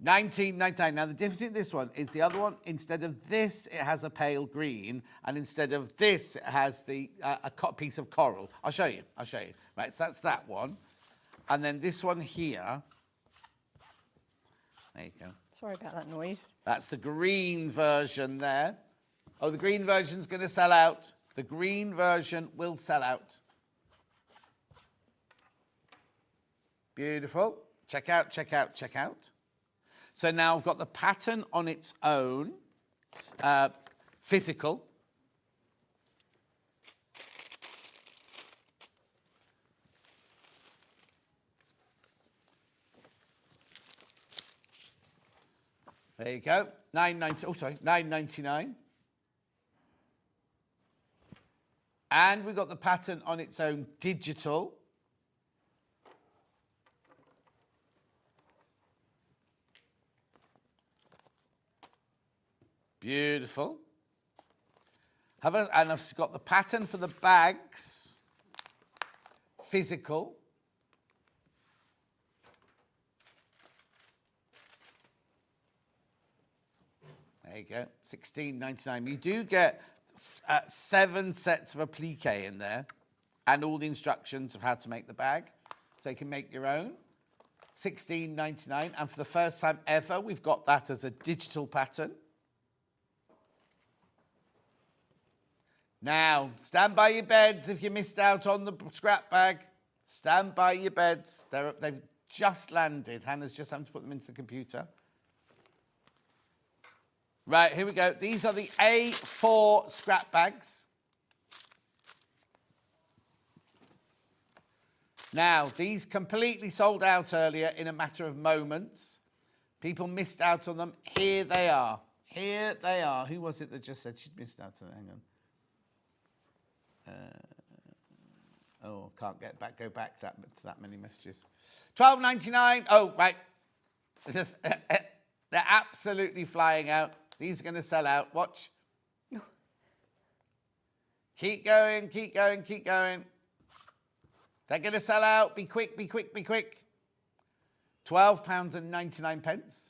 $19.99. Now the difference in this one is the other one, instead of this, it has a pale green, and instead of this, it has the piece of coral. I'll show you. Right, so that's that one. And then this one here. There you go. Sorry about that noise. That's the green version there. Oh, the green version's going to sell out. The green version will sell out. Beautiful. Check out, check out, check out. So now I've got the pattern on its own, physical. There you go. $9.99. And we've got the pattern on its own digital. Beautiful. And I've got the pattern for the bags, physical. There you go, $16.99. You do get 7 sets of applique in there and all the instructions of how to make the bag. So you can make your own. $16.99. And for the first time ever, we've got that as a digital pattern. Now, stand by your beds if you missed out on the scrap bag. Stand by your beds. They've just landed. Hannah's just having to put them into the computer. Right, here we go. These are the A4 scrap bags. Now, these completely sold out earlier in a matter of moments. People missed out on them. Here they are. Here they are. Who was it that just said she'd missed out on it? Hang on. Can't go back to that many messages. $12.99. Oh, right. They're absolutely flying out. These are going to sell out. Watch. Keep going, keep going, keep going. They're going to sell out. Be quick, be quick, be quick. £12.99.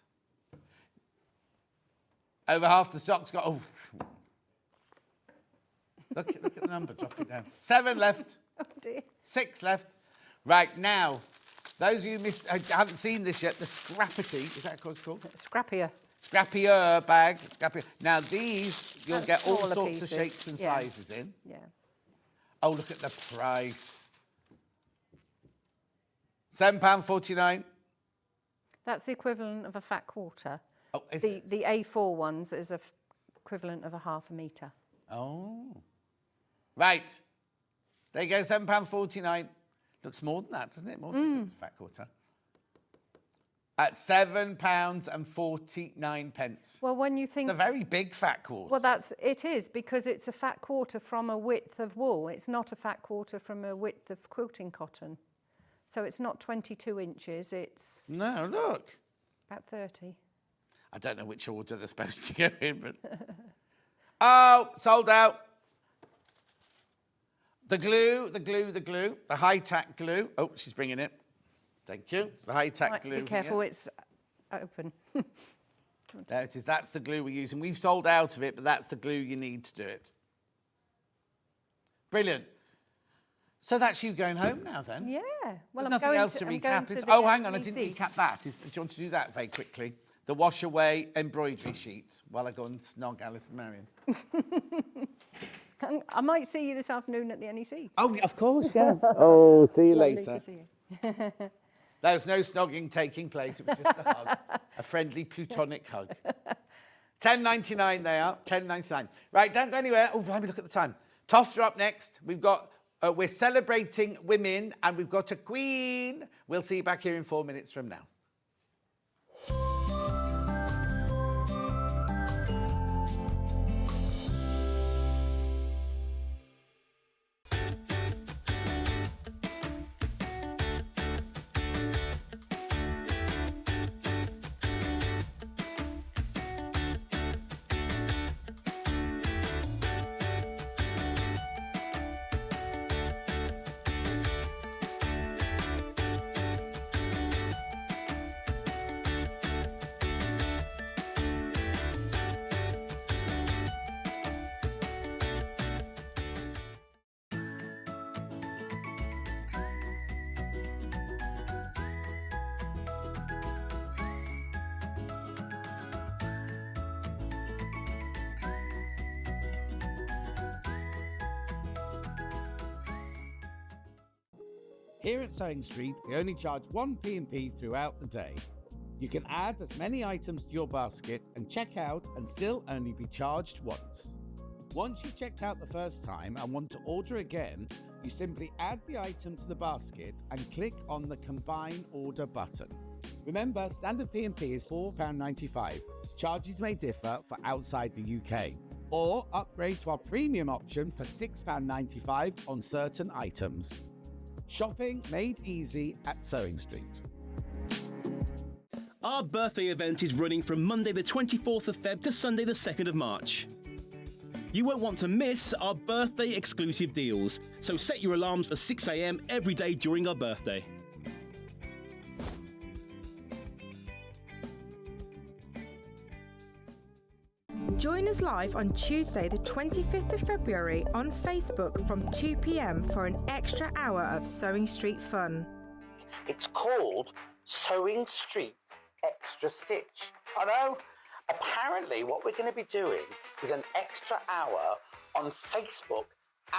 Over half the stock's got... Oh. Look at the number dropping down. 7 left. Oh dear. 6 left. Right, now, those of you who haven't seen this yet, the Scrappity, is that what it's called? Scrappier. Scrappier bag. Scrappier. Now, these, you'll That's get all smaller sorts pieces. of shapes and sizes in. Yeah. Oh, look at the price. £7.49. That's the equivalent of a fat quarter. Oh, is the A4 ones is a equivalent of a ½ metre. Oh. Right. There you go, £7.49. Looks more than that, doesn't it? More than a fat quarter. At £7.49. Well, when you think... It's a very big fat quarter. Well, it is, because it's a fat quarter from a width of wool. It's not a fat quarter from a width of quilting cotton. So it's not 22 inches, it's... No, look. About 30. I don't know which order they're supposed to go in, but... Oh, sold out. The glue, the high-tack glue. Oh, she's bringing it. Thank you. The high-tack glue. Be careful, it's open. There it is. That's the glue we're using. We've sold out of it, but that's the glue you need to do it. Brilliant. So that's you going home now, then? Yeah. Well, There's nothing else to recap. Oh, hang on. I didn't recap that. Do you want to do that very quickly? The wash away embroidery sheet while I go and snog Allison Maryon. I might see you this afternoon at the NEC. Oh, of course, yeah. Oh, see you Lovely later. to see you. There was no snogging taking place. It was just a hug, a friendly plutonic hug. £10.99 they are. £10.99. Right, don't go anywhere. Oh, let me look at the time. TOFT are up next. We're celebrating women, and we've got a queen. We'll see you back here in 4 minutes from now. Here at Sewing Street, we only charge 1 P&P throughout the day. You can add as many items to your basket and check out and still only be charged once. Once you've checked out the first time and want to order again, you simply add the item to the basket and click on the Combine Order button. Remember, standard P&P is £4.95. Charges may differ for outside the UK. Or upgrade to our premium option for £6.95 on certain items. Shopping made easy at Sewing Street. Our birthday event is running from Monday the 24th of Feb to Sunday the 2nd of March. You won't want to miss our birthday exclusive deals, so set your alarms for 6 a.m. every day during our birthday. Join us live on Tuesday, the 25th of February on Facebook from 2 p.m. for an extra hour of Sewing Street fun. It's called Sewing Street Extra Stitch. I know. Apparently, what we're going to be doing is an extra hour on Facebook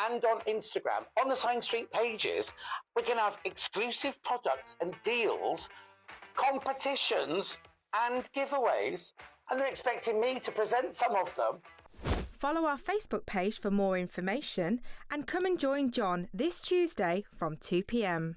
and on Instagram, on the Sewing Street pages. We're going to have exclusive products and deals, competitions and giveaways. And they're expecting me to present some of them. Follow our Facebook page for more information and come and join John this Tuesday from 2 p.m.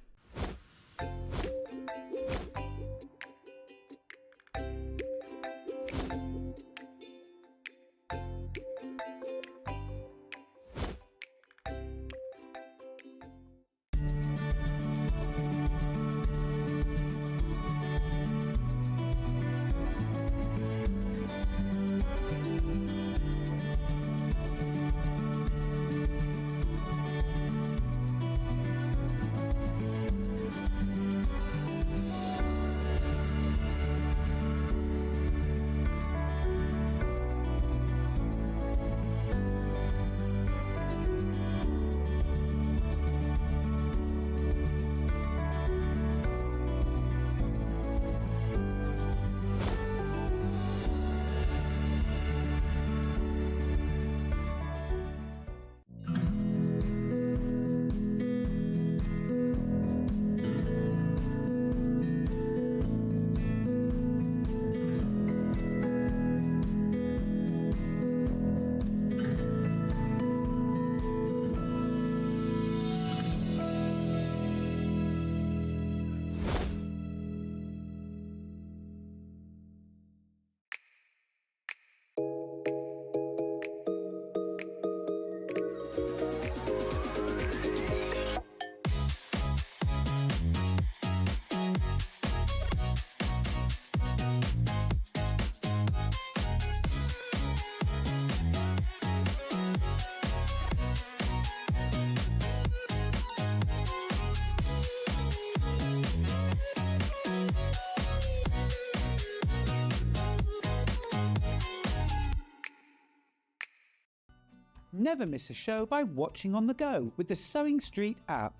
Never miss a show by watching on the go with the Sewing Street app.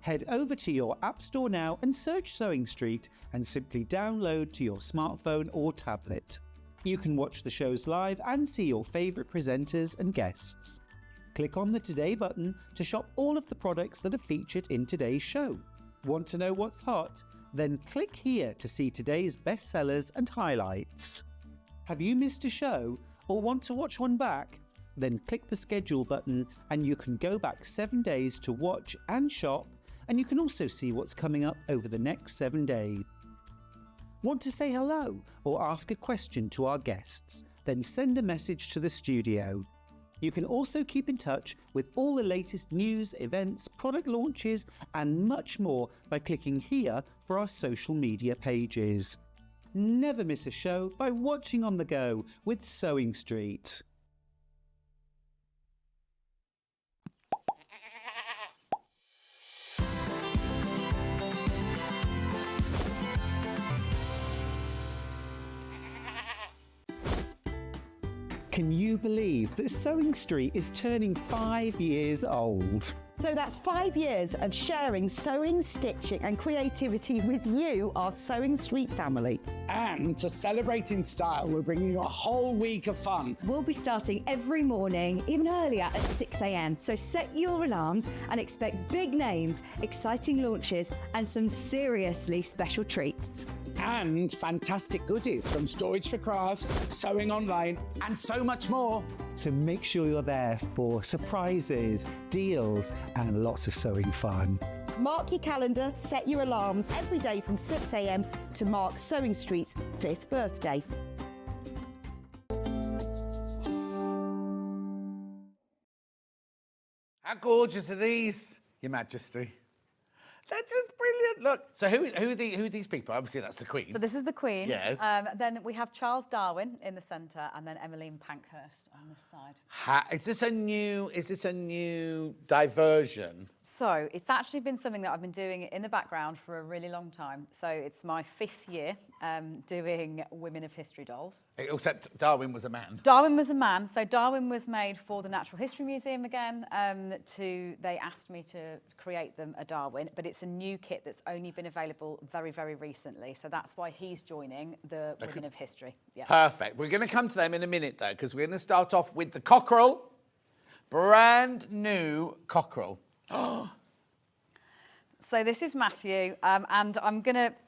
Head over to your App Store now and search Sewing Street and simply download to your smartphone or tablet. You can watch the shows live and see your favourite presenters and guests. Click on the Today button to shop all of the products that are featured in today's show. Want to know what's hot? Then click here to see today's bestsellers and highlights. Have you missed a show or want to watch one back? Then click the schedule button and you can go back 7 days to watch and shop, and you can also see what's coming up over the next 7 days. Want to say hello or ask a question to our guests? Then send a message to the studio. You can also keep in touch with all the latest news, events, product launches and much more by clicking here for our social media pages. Never miss a show by watching on the go with Sewing Street. Can you believe that Sewing Street is turning 5 years old? So that's 5 years of sharing sewing, stitching and creativity with you, our Sewing Street family. And to celebrate in style, we're bringing you a whole week of fun. We'll be starting every morning, even earlier at 6 a.m. So set your alarms and expect big names, exciting launches and some seriously special treats. And fantastic goodies from Storage for Crafts, Sewing Online, and so much more. So make sure you're there for surprises, deals, and lots of sewing fun. Mark your calendar, set your alarms every day from 6 a.m. to mark Sewing Street's 5th birthday. How gorgeous are these, Your Majesty? They're just brilliant. Look. So who are these people? Obviously, that's the Queen. So this is the Queen. Yes. Then we have Charles Darwin in the centre, and then Emmeline Pankhurst on this side. Is this a new diversion? So it's actually been something that I've been doing in the background for a really long time. So it's my 5th year doing Women of History dolls. Except Darwin was a man. Darwin was a man. So Darwin was made for the Natural History Museum again. They asked me to create them a Darwin, but it's a new kit that's only been available very, very recently. So that's why he's joining the Women of History. Yeah. Perfect. We're going to come to them in a minute, though, because we're going to start off with the cockerel. Brand new cockerel. Oh. So this is Matthew, and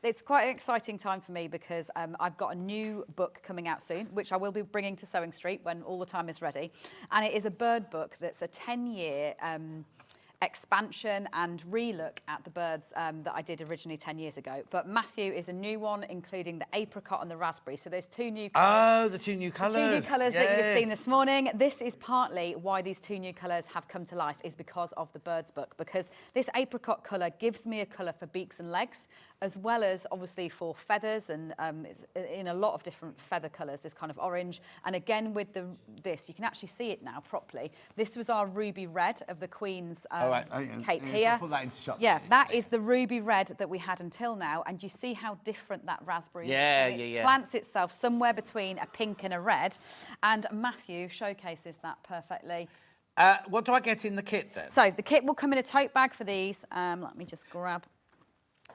it's quite an exciting time for me because I've got a new book coming out soon, which I will be bringing to Sewing Street when all the time is ready. And it is a bird book that's a 10-year expansion and relook at the birds that I did originally 10 years ago. But Matthew is a new one, including the apricot and the raspberry. So there's 2 new colours. Oh, the 2 new colours. The 2 new colours that you've seen this morning. This is partly why these 2 new colours have come to life, is because of the birds book. Because this apricot colour gives me a colour for beaks and legs, as well as obviously for feathers, and it's in a lot of different feather colours, this kind of orange. And again with this, you can actually see it now properly. This was our ruby red of the Queen's cape here. Put that into shot. Yeah, that is the ruby red that we had until now, and you see how different that raspberry is. It plants itself somewhere between a pink and a red, and Matthew showcases that perfectly. What do I get in the kit then? So the kit will come in a tote bag for these. Let me just grab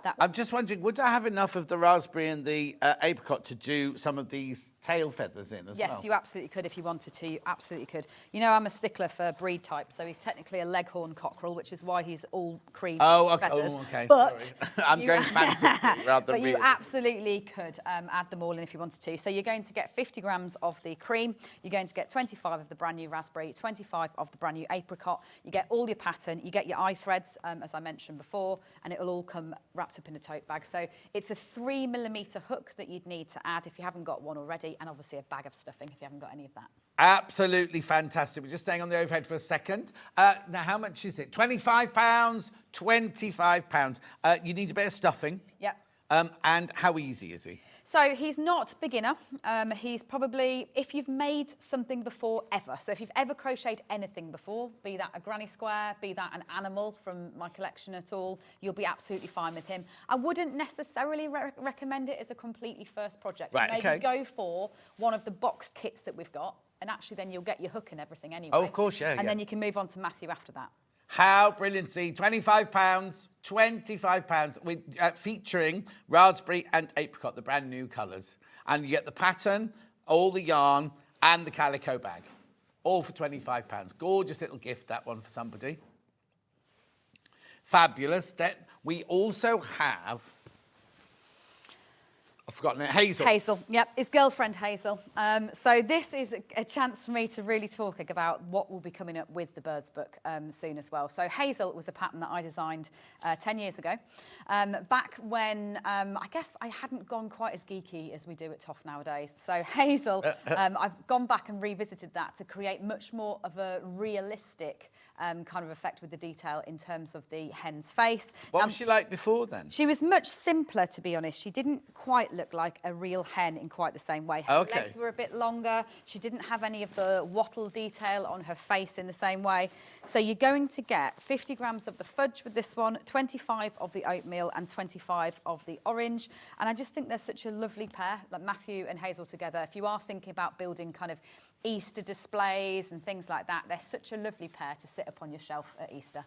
that. I'm just wondering, would I have enough of the raspberry and the apricot to do some of these tail feathers in as well? Yes, you absolutely could if you wanted to. You absolutely could. You know, I'm a stickler for breed type, so he's technically a leghorn cockerel, which is why he's all cream feathers. Oh, okay. But I'm going fantasy rather than But you absolutely could add them all in if you wanted to. So you're going to get 50 grams of the cream. You're going to get 25 of the brand new raspberry, 25 of the brand new apricot. You get all your pattern. You get your eye threads, as I mentioned before, and it will all come wrapped up in a tote bag. So it's a 3mm hook that you'd need to add if you haven't got one already, and obviously a bag of stuffing if you haven't got any of that. Absolutely fantastic. We're just staying on the overhead for a second. Now, how much is it? £25, £25. You need a bit of stuffing. Yep. And how easy is he? So he's not beginner. He's probably, if you've made something before ever, so if you've ever crocheted anything before, be that a granny square, be that an animal from my collection at all, you'll be absolutely fine with him. I wouldn't necessarily recommend it as a completely first project. Right, Maybe go for one of the boxed kits that we've got. and actually then you'll get your hook and everything anyway. Oh, of course, yeah. And then you can move on to Matthew after that. How brilliant. See, £25, with featuring raspberry and apricot, the brand new colours. And you get the pattern, all the yarn, and the calico bag. All for £25. Gorgeous little gift, that one, for somebody. Fabulous. Then we also have, I've forgotten it, Hazel. Hazel, yep, his girlfriend Hazel. So this is a chance for me to really talk about what will be coming up with the Birds book soon as well. So Hazel was a pattern that I designed 10 years ago, back when I guess I hadn't gone quite as geeky as we do at TOFT nowadays. So Hazel, I've gone back and revisited that to create much more of a realistic kind of effect with the detail in terms of the hen's face. What was she like before then? She was much simpler, to be honest. She didn't quite look like a real hen in quite the same way. Her legs were a bit longer. She didn't have any of the wattle detail on her face in the same way. So you're going to get 50 grams of the fudge with this one, 25 of the oatmeal and 25 of the orange. And I just think they're such a lovely pair, like Matthew and Hazel together. If you are thinking about building kind of Easter displays and things like that, they're such a lovely pair to sit up on your shelf at Easter.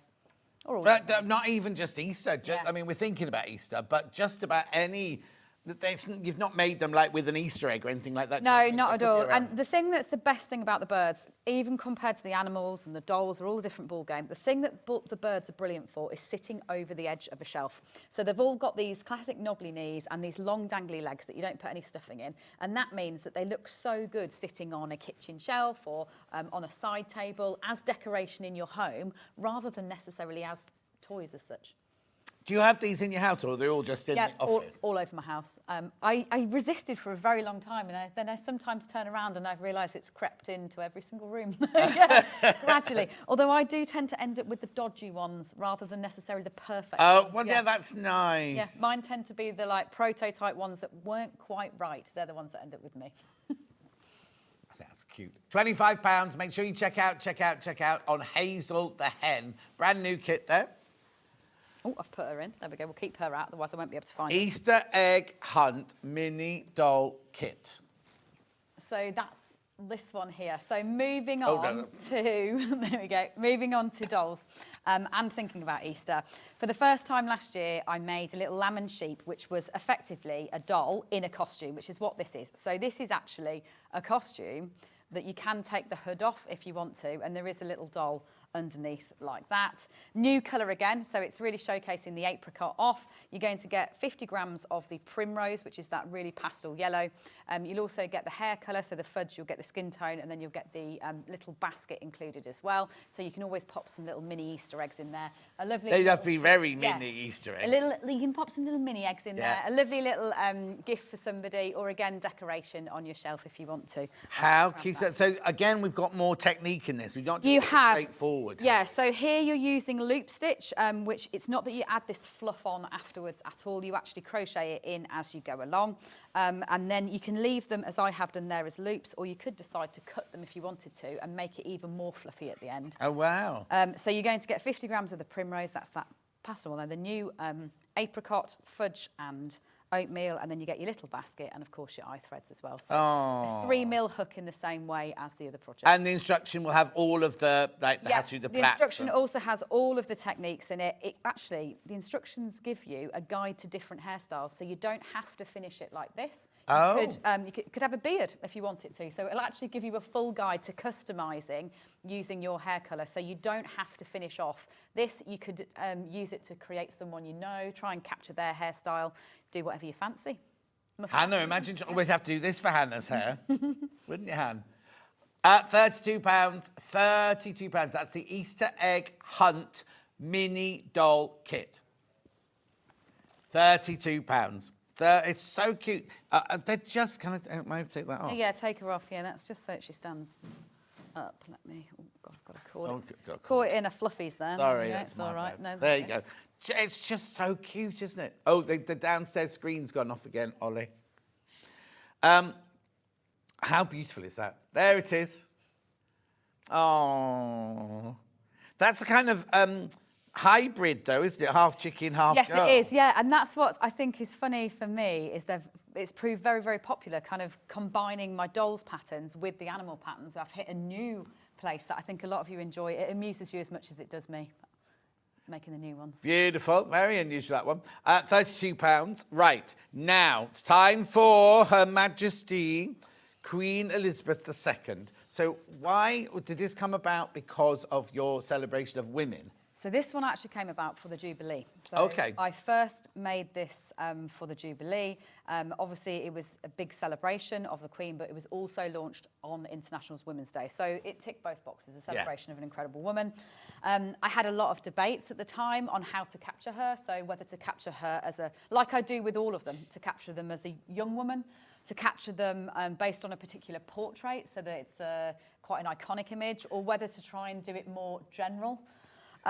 Not even just Easter. I mean, we're thinking about Easter, but just about any... You've not made them like with an Easter egg or anything like that? No, not at all. And the thing that's the best thing about the birds, even compared to the animals and the dolls, they're all a different ball game. The thing that the birds are brilliant for is sitting over the edge of a shelf. So they've all got these classic knobbly knees and these long dangly legs that you don't put any stuffing in. And that means that they look so good sitting on a kitchen shelf or on a side table as decoration in your home, rather than necessarily as toys as such. Do you have these in your house, or are they all just in the office? All over my house. I resisted for a very long time, and then I sometimes turn around and I've realised it's crept into every single room. Yeah, gradually. Although I do tend to end up with the dodgy ones rather than necessarily the perfect ones. Well, yeah, that's nice. Yeah, mine tend to be the like prototype ones that weren't quite right. They're the ones that end up with me. That's cute. £25. Make sure you check out on Hazel the Hen. Brand new kit there. Oh, I've put her in. There we go. We'll keep her out, otherwise I won't be able to find her. Easter Egg Hunt Mini Doll Kit. So that's this one here. So moving on to, there we go, moving on to dolls and thinking about Easter. For the first time last year, I made a little lamb and sheep, which was effectively a doll in a costume, which is what this is. So this is actually a costume that you can take the hood off if you want to, and there is a little doll underneath like that. New colour again, so it's really showcasing the apricot off. You're going to get 50 grams of the primrose, which is that really pastel yellow. You'll also get the hair colour, so the fudge, you'll get the skin tone, and then you'll get the little basket included as well. So you can always pop some little mini Easter eggs in there. A lovely. They'd have to be very mini Easter eggs. You can pop some little mini eggs in there. A lovely little gift for somebody, or again, decoration on your shelf if you want to. How cute. So again, we've got more technique in this. We don't just straightforward. Yeah, so here you're using loop stitch, which it's not that you add this fluff on afterwards at all. You actually crochet it in as you go along. And then you can leave them, as I have done there, as loops, or you could decide to cut them if you wanted to and make it even more fluffy at the end. Oh, wow. So you're going to get 50 grams of the primrose, that's that pastel one, and the new apricot, fudge and oatmeal, and then you get your little basket and of course your eye threads as well. So a 3mm hook in the same way as the other project. And the instruction will have all of the how to do the plaits. The instruction also has all of the techniques in it. Actually, the instructions give you a guide to different hairstyles, so you don't have to finish it like this. You could have a beard if you wanted to. So it'll actually give you a full guide to customising using your hair colour, so you don't have to finish off. This, you could use it to create someone you know, try and capture their hairstyle, do whatever you fancy. Hannah, imagine we'd have to do this for Hannah's hair, wouldn't you, Han? £32, £32. That's the Easter Egg Hunt Mini Doll Kit. £32. It's so cute. They're just kind of, may I take that off? Yeah, take her off. Yeah, that's just so she stands up. Let me, oh God, I've got to caught it. Caught it in a fluffies there. Sorry, that's it's all right. No, there you go. It's just so cute, isn't it? Oh, the downstairs screen's gone off again, Ollie. How beautiful is that? There it is. Oh, that's the kind of hybrid, though, isn't it? Half chicken, half Yes, girl. it is, yeah. And that's what I think is funny for me, is it's proved very, very popular, kind of combining my dolls patterns with the animal patterns. I've hit a new place that I think a lot of you enjoy. It amuses you as much as it does me, making the new ones. Beautiful. Very unusual, that one. £32. Right. Now, it's time for Her Majesty Queen Elizabeth II. So why did this come about? Because of your celebration of women? So this one actually came about for the Jubilee. So Okay. I first made this for the Jubilee. Obviously, it was a big celebration of the Queen, but it was also launched on International Women's Day. So it ticked both boxes, a celebration of an incredible woman. I had a lot of debates at the time on how to capture her. So whether to capture her as like I do with all of them, to capture them as a young woman, to capture them based on a particular portrait so that it's quite an iconic image, or whether to try and do it more general.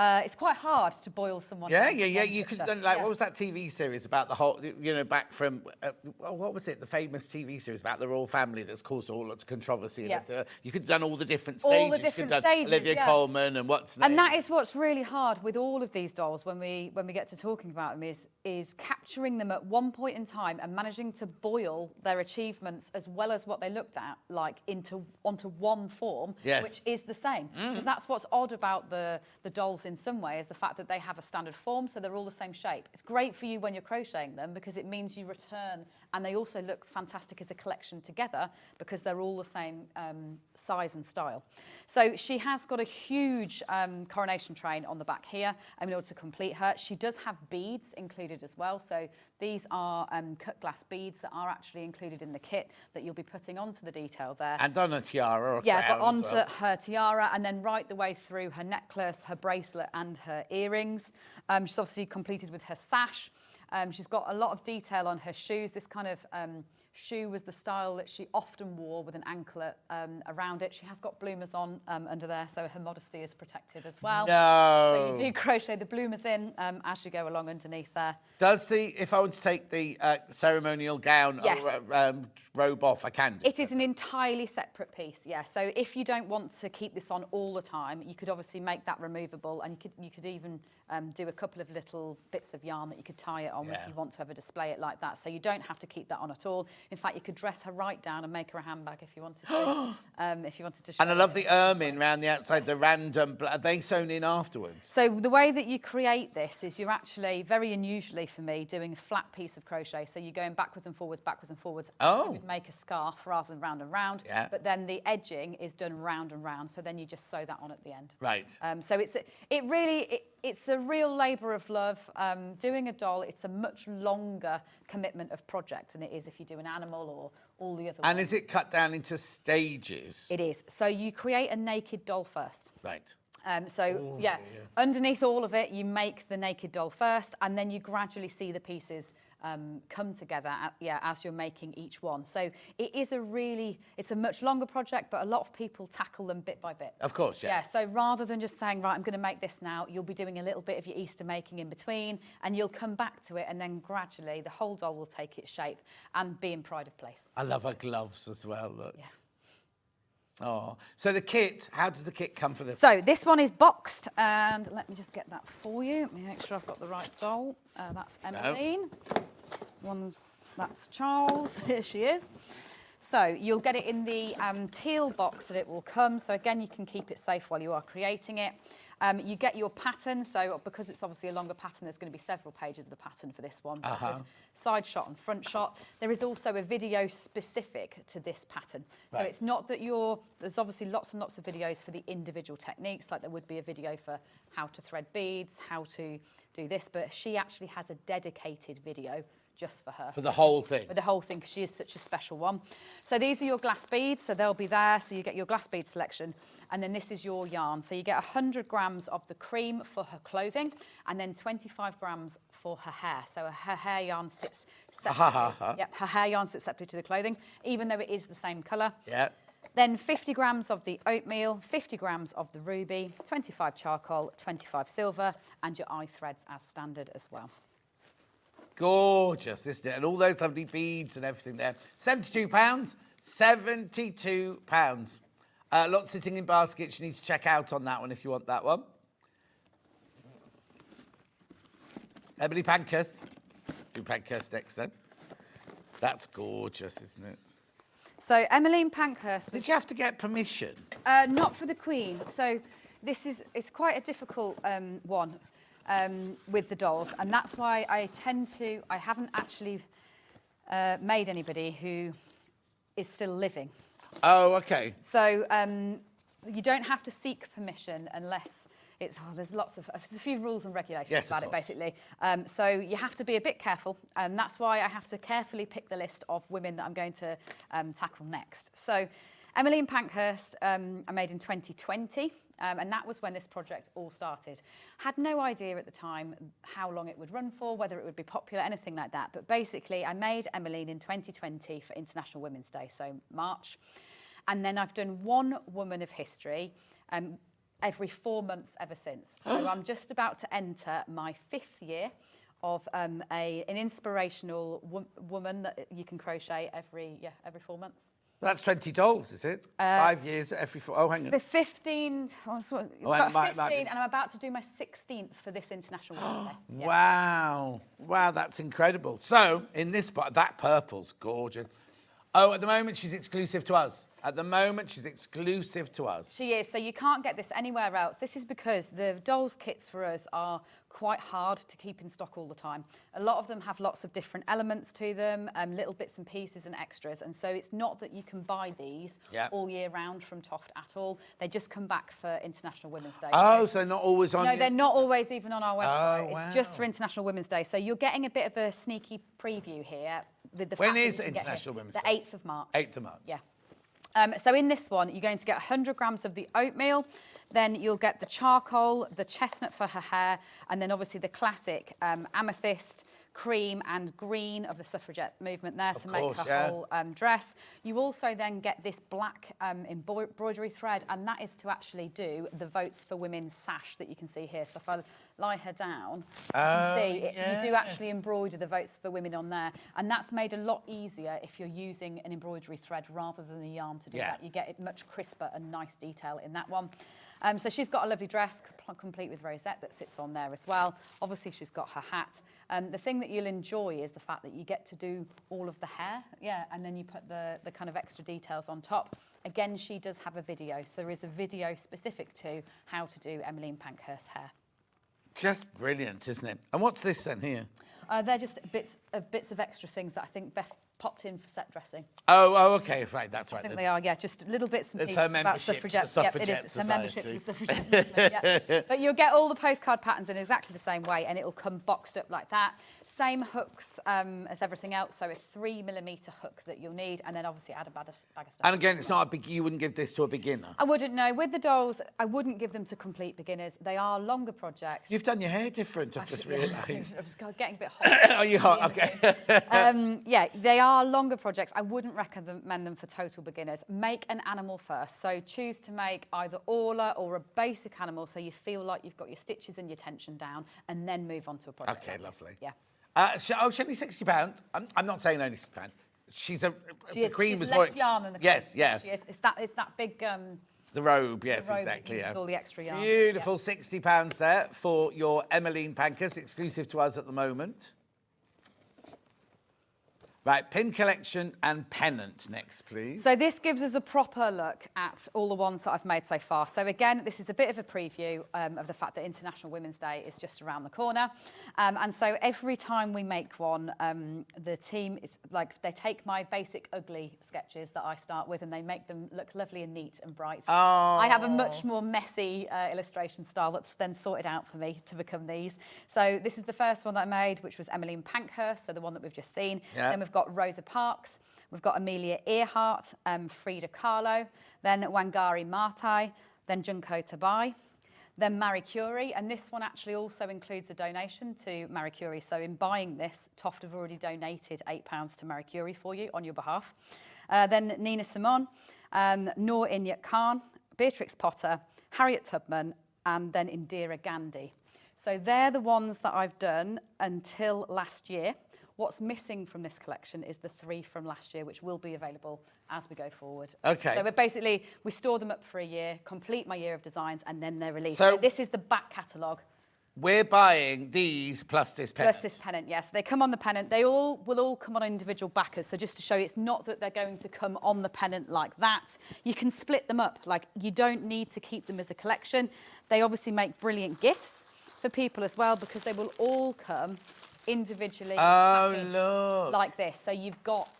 It's quite hard to boil someone. Yeah. You could, what was that TV series about the whole, back from, what was it? The famous TV series about the royal family that's caused all lots of controversy. And everything. You could have done all the different stages. All the different you could have done stages, Olivia Colman and what's And that is what's really hard with all of these dolls when we get to talking about them is capturing them at one point in time and managing to boil their achievements as well as what they looked at like onto one form, which is the same. Because that's what's odd about the dolls in some way, is the fact that they have a standard form, so they're all the same shape. It's great for you when you're crocheting them because it means you return, and they also look fantastic as a collection together because they're all the same size and style. So she has got a huge coronation train on the back here in order to complete her. She does have beads included as well, so these are cut glass beads that are actually included in the kit that you'll be putting onto the detail there. And on a tiara or crown but onto as well. her tiara, and then right the way through her necklace, her bracelet and her earrings. She's obviously completed with her sash. She's got a lot of detail on her shoes. This kind of shoe was the style that she often wore with an anklet around it. She has got bloomers on under there, so her modesty is protected as well. No. So you do crochet the bloomers in as you go along underneath there. If I want to take the ceremonial gown or robe off, I can do it. Is an entirely separate piece, yeah. So if you don't want to keep this on all the time, you could obviously make that removable, and you could even do a couple of little bits of yarn that you could tie it on if you want to ever display it like that. So you don't have to keep that on at all. In fact, you could dress her right down and make her a handbag if you wanted to. If you wanted to. And I love the ermine around the outside, the random. Are they sewn in afterwards? So the way that you create this is you're actually, very unusually for me, doing a flat piece of crochet. So you're going backwards and forwards, backwards and forwards. Oh. So we'd make a scarf rather than round and round. Yeah. But then the edging is done round and round. So then you just sew that on at the end. Right. So it's a real labour of love. Doing a doll, it's a much longer commitment of project than it is if you do an animal or all the other ones. And is it cut down into stages? It is. So you create a naked doll first. Right. Underneath all of it, you make the naked doll first, and then you gradually see the pieces come together as you're making each one. So it's a much longer project, but a lot of people tackle them bit by bit. Of course, yeah. So rather than just saying, right, I'm going to make this now, you'll be doing a little bit of your Easter making in between, and you'll come back to it, and then gradually the whole doll will take its shape and be in pride of place. I love her gloves as well, look. Yeah. Oh, so the kit, how does the kit come for this? So this one is boxed, and let me just get that for you. Let me make sure I've got the right doll. That's Emmeline. That's Charles. Here she is. So you'll get it in the teal box that it will come. So again, you can keep it safe while you are creating it. You get your pattern, so because it's obviously a longer pattern, there's going to be several pages of the pattern for this one. Side shot and front shot. There is also a video specific to this pattern. So it's not that there's obviously lots and lots of videos for the individual techniques, like there would be a video for how to thread beads, how to do this, but she actually has a dedicated video just for her. For the whole thing? For the whole thing, because she is such a special one. So these are your glass beads, so they'll be there. So you get your glass bead selection, and then this is your yarn. So you get 100 grams of the cream for her clothing, and then 25 grams for her hair. So her hair yarn sits separately. Yep, her hair yarn sits separately to the clothing, even though it is the same colour. Yeah. Then 50 grams of the oatmeal, 50 grams of the ruby, 25 charcoal, 25 silver, and your eye threads as standard as well. Gorgeous, isn't it? And all those lovely beads and everything there. £72. £72. Lots sitting in baskets. You need to check out on that one if you want that one. Emily Pankhurst. Do Pankhurst next then. That's gorgeous, isn't it? So Emmeline Pankhurst. Did you have to get permission? Not for the Queen. So it's quite a difficult one with the dolls, and that's why I haven't actually made anybody who is still living. Oh, okay. So you don't have to seek permission unless there's a few rules and regulations about it, basically. So you have to be a bit careful, and that's why I have to carefully pick the list of women that I'm going to tackle next. So Emmeline Pankhurst I made in 2020, and that was when this project all started. Had no idea at the time how long it would run for, whether it would be popular, anything like that. But basically, I made Emmeline in 2020 for International Women's Day, so March. And then I've done one woman of history every 4 months ever since. So I'm just about to enter my 5th year of an inspirational woman that you can crochet every 4 months. That's 20 dolls, is it? 5 years every 4. Oh, hang on. The 15. I've got 15, and I'm about to do my 16th for this International Women's Day. Yeah. Wow. Wow, that's incredible. So, in this part, that purple's gorgeous. Oh, at the moment, she's exclusive to us. At the moment, she's exclusive to us. She is, so you can't get this anywhere else. This is because the dolls kits for us are quite hard to keep in stock all the time. A lot of them have lots of different elements to them, little bits and pieces and extras, and so it's not that you can buy these all year round from TOFT at all. They just come back for International Women's Day. Oh, so they're not always on... No, they're not always even on our website. Oh, wow. It's just for International Women's Day. So you're getting a bit of a sneaky preview here. With the When fact is that you can get International here. Women's The Day? 8th of March. 8th of March. Yeah. So in this one, you're going to get 100 grams of the oatmeal, then you'll get the charcoal, the chestnut for her hair, and then obviously the classic amethyst, cream and green of the suffragette movement there to make her whole dress. You also then get this black embroidery thread, and that is to actually do the Votes for Women sash that you can see here. So if I lie her down, you can see you do actually embroider the Votes for Women on there, and that's made a lot easier if you're using an embroidery thread rather than a yarn to do that. You get it much crisper and nice detail in that one. So she's got a lovely dress, complete with rosette, that sits on there as well. Obviously, she's got her hat. The thing that you'll enjoy is the fact that you get to do all of the hair, and then you put the kind of extra details on top. Again, she does have a video, so there is a video specific to how to do Emmeline Pankhurst's hair. Just brilliant, isn't it? And what's this then here? They're just bits of extra things that I think Beth popped in for set dressing. Oh, okay, right, that's right. I think they are, just little bits and pieces about suffragettes. Yep, it is. It's her membership to the suffragette movement, But you'll get all the postcard patterns in exactly the same way, and it'll come boxed up like that. Same hooks as everything else, so a 3mm hook that you'll need, and then obviously add a bag of stuff. And again, it's not a big. You wouldn't give this to a beginner. I wouldn't know. With the dolls, I wouldn't give them to complete beginners. They are longer projects. You've done your hair different. I've just realised. I was getting a bit hot. Are you hot? Okay. Yeah, they are longer projects. I wouldn't recommend them for total beginners. Make an animal first. So choose to make either Orla or a basic animal, so you feel like you've got your stitches and your tension down, and then move on to a project. Okay, lovely. Yeah. She's only £60. I'm not saying only £60. She's Queen was less yarn than the Queen. Yes, yeah. She is. It's that big. The robe, yes, the robe exactly. That uses all the extra yarn. Beautiful, £60 there for your Emmeline Pankhurst, exclusive to us at the moment. Right, pin collection and pennant next, please. So this gives us a proper look at all the ones that I've made so far. So again, this is a bit of a preview of the fact that International Women's Day is just around the corner. And so every time we make one, the team, it's like they take my basic ugly sketches that I start with and they make them look lovely and neat and bright. Oh. I have a much more messy illustration style that's then sorted out for me to become these. So this is the first one that I made, which was Emmeline Pankhurst, so the one that we've just seen. Yeah. Then we've got Rosa Parks, we've got Amelia Earhart, Frida Kahlo, then Wangari Maathai, then Junko Tabei, then Marie Curie, and this one actually also includes a donation to Marie Curie. So in buying this, TOFT have already donated £8 to Marie Curie for you on your behalf. Then Nina Simone, Noor Inayat Khan, Beatrix Potter, Harriet Tubman, and then Indira Gandhi. So they're the ones that I've done until last year. What's missing from this collection is the 3 from last year, which will be available as we go forward. Okay. So we store them up for a year, complete my year of designs, and then they're released. So this is the back catalogue. we're buying these plus this pennant. Plus this pennant, yes. They come on the pennant. They will all come on individual backers. So just to show you, it's not that they're going to come on the pennant like that. You can split them up. Like, you don't need to keep them as a collection. They obviously make brilliant gifts for people as well, because they will all come individually packaged like this. So you've got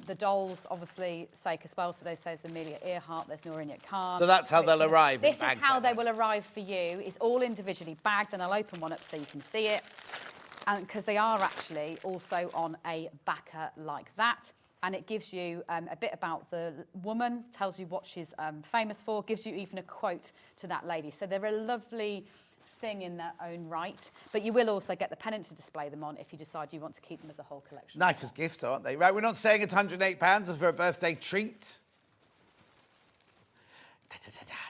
the dolls, obviously, sake as well. So there's Amelia Earhart, there's Nora Khan. So that's how they'll arrive. This is how they will arrive for you. It's all individually bagged, and I'll open one up so you can see it. And because they are actually also on a backer like that. And it gives you a bit about the woman, tells you what she's famous for, gives you even a quote to that lady. So they're a lovely thing in their own right, but you will also get the pennant to display them on if you decide you want to keep them as a whole collection. Nice as gifts, aren't they? Right, we're not saying it's £108 as for a birthday treat.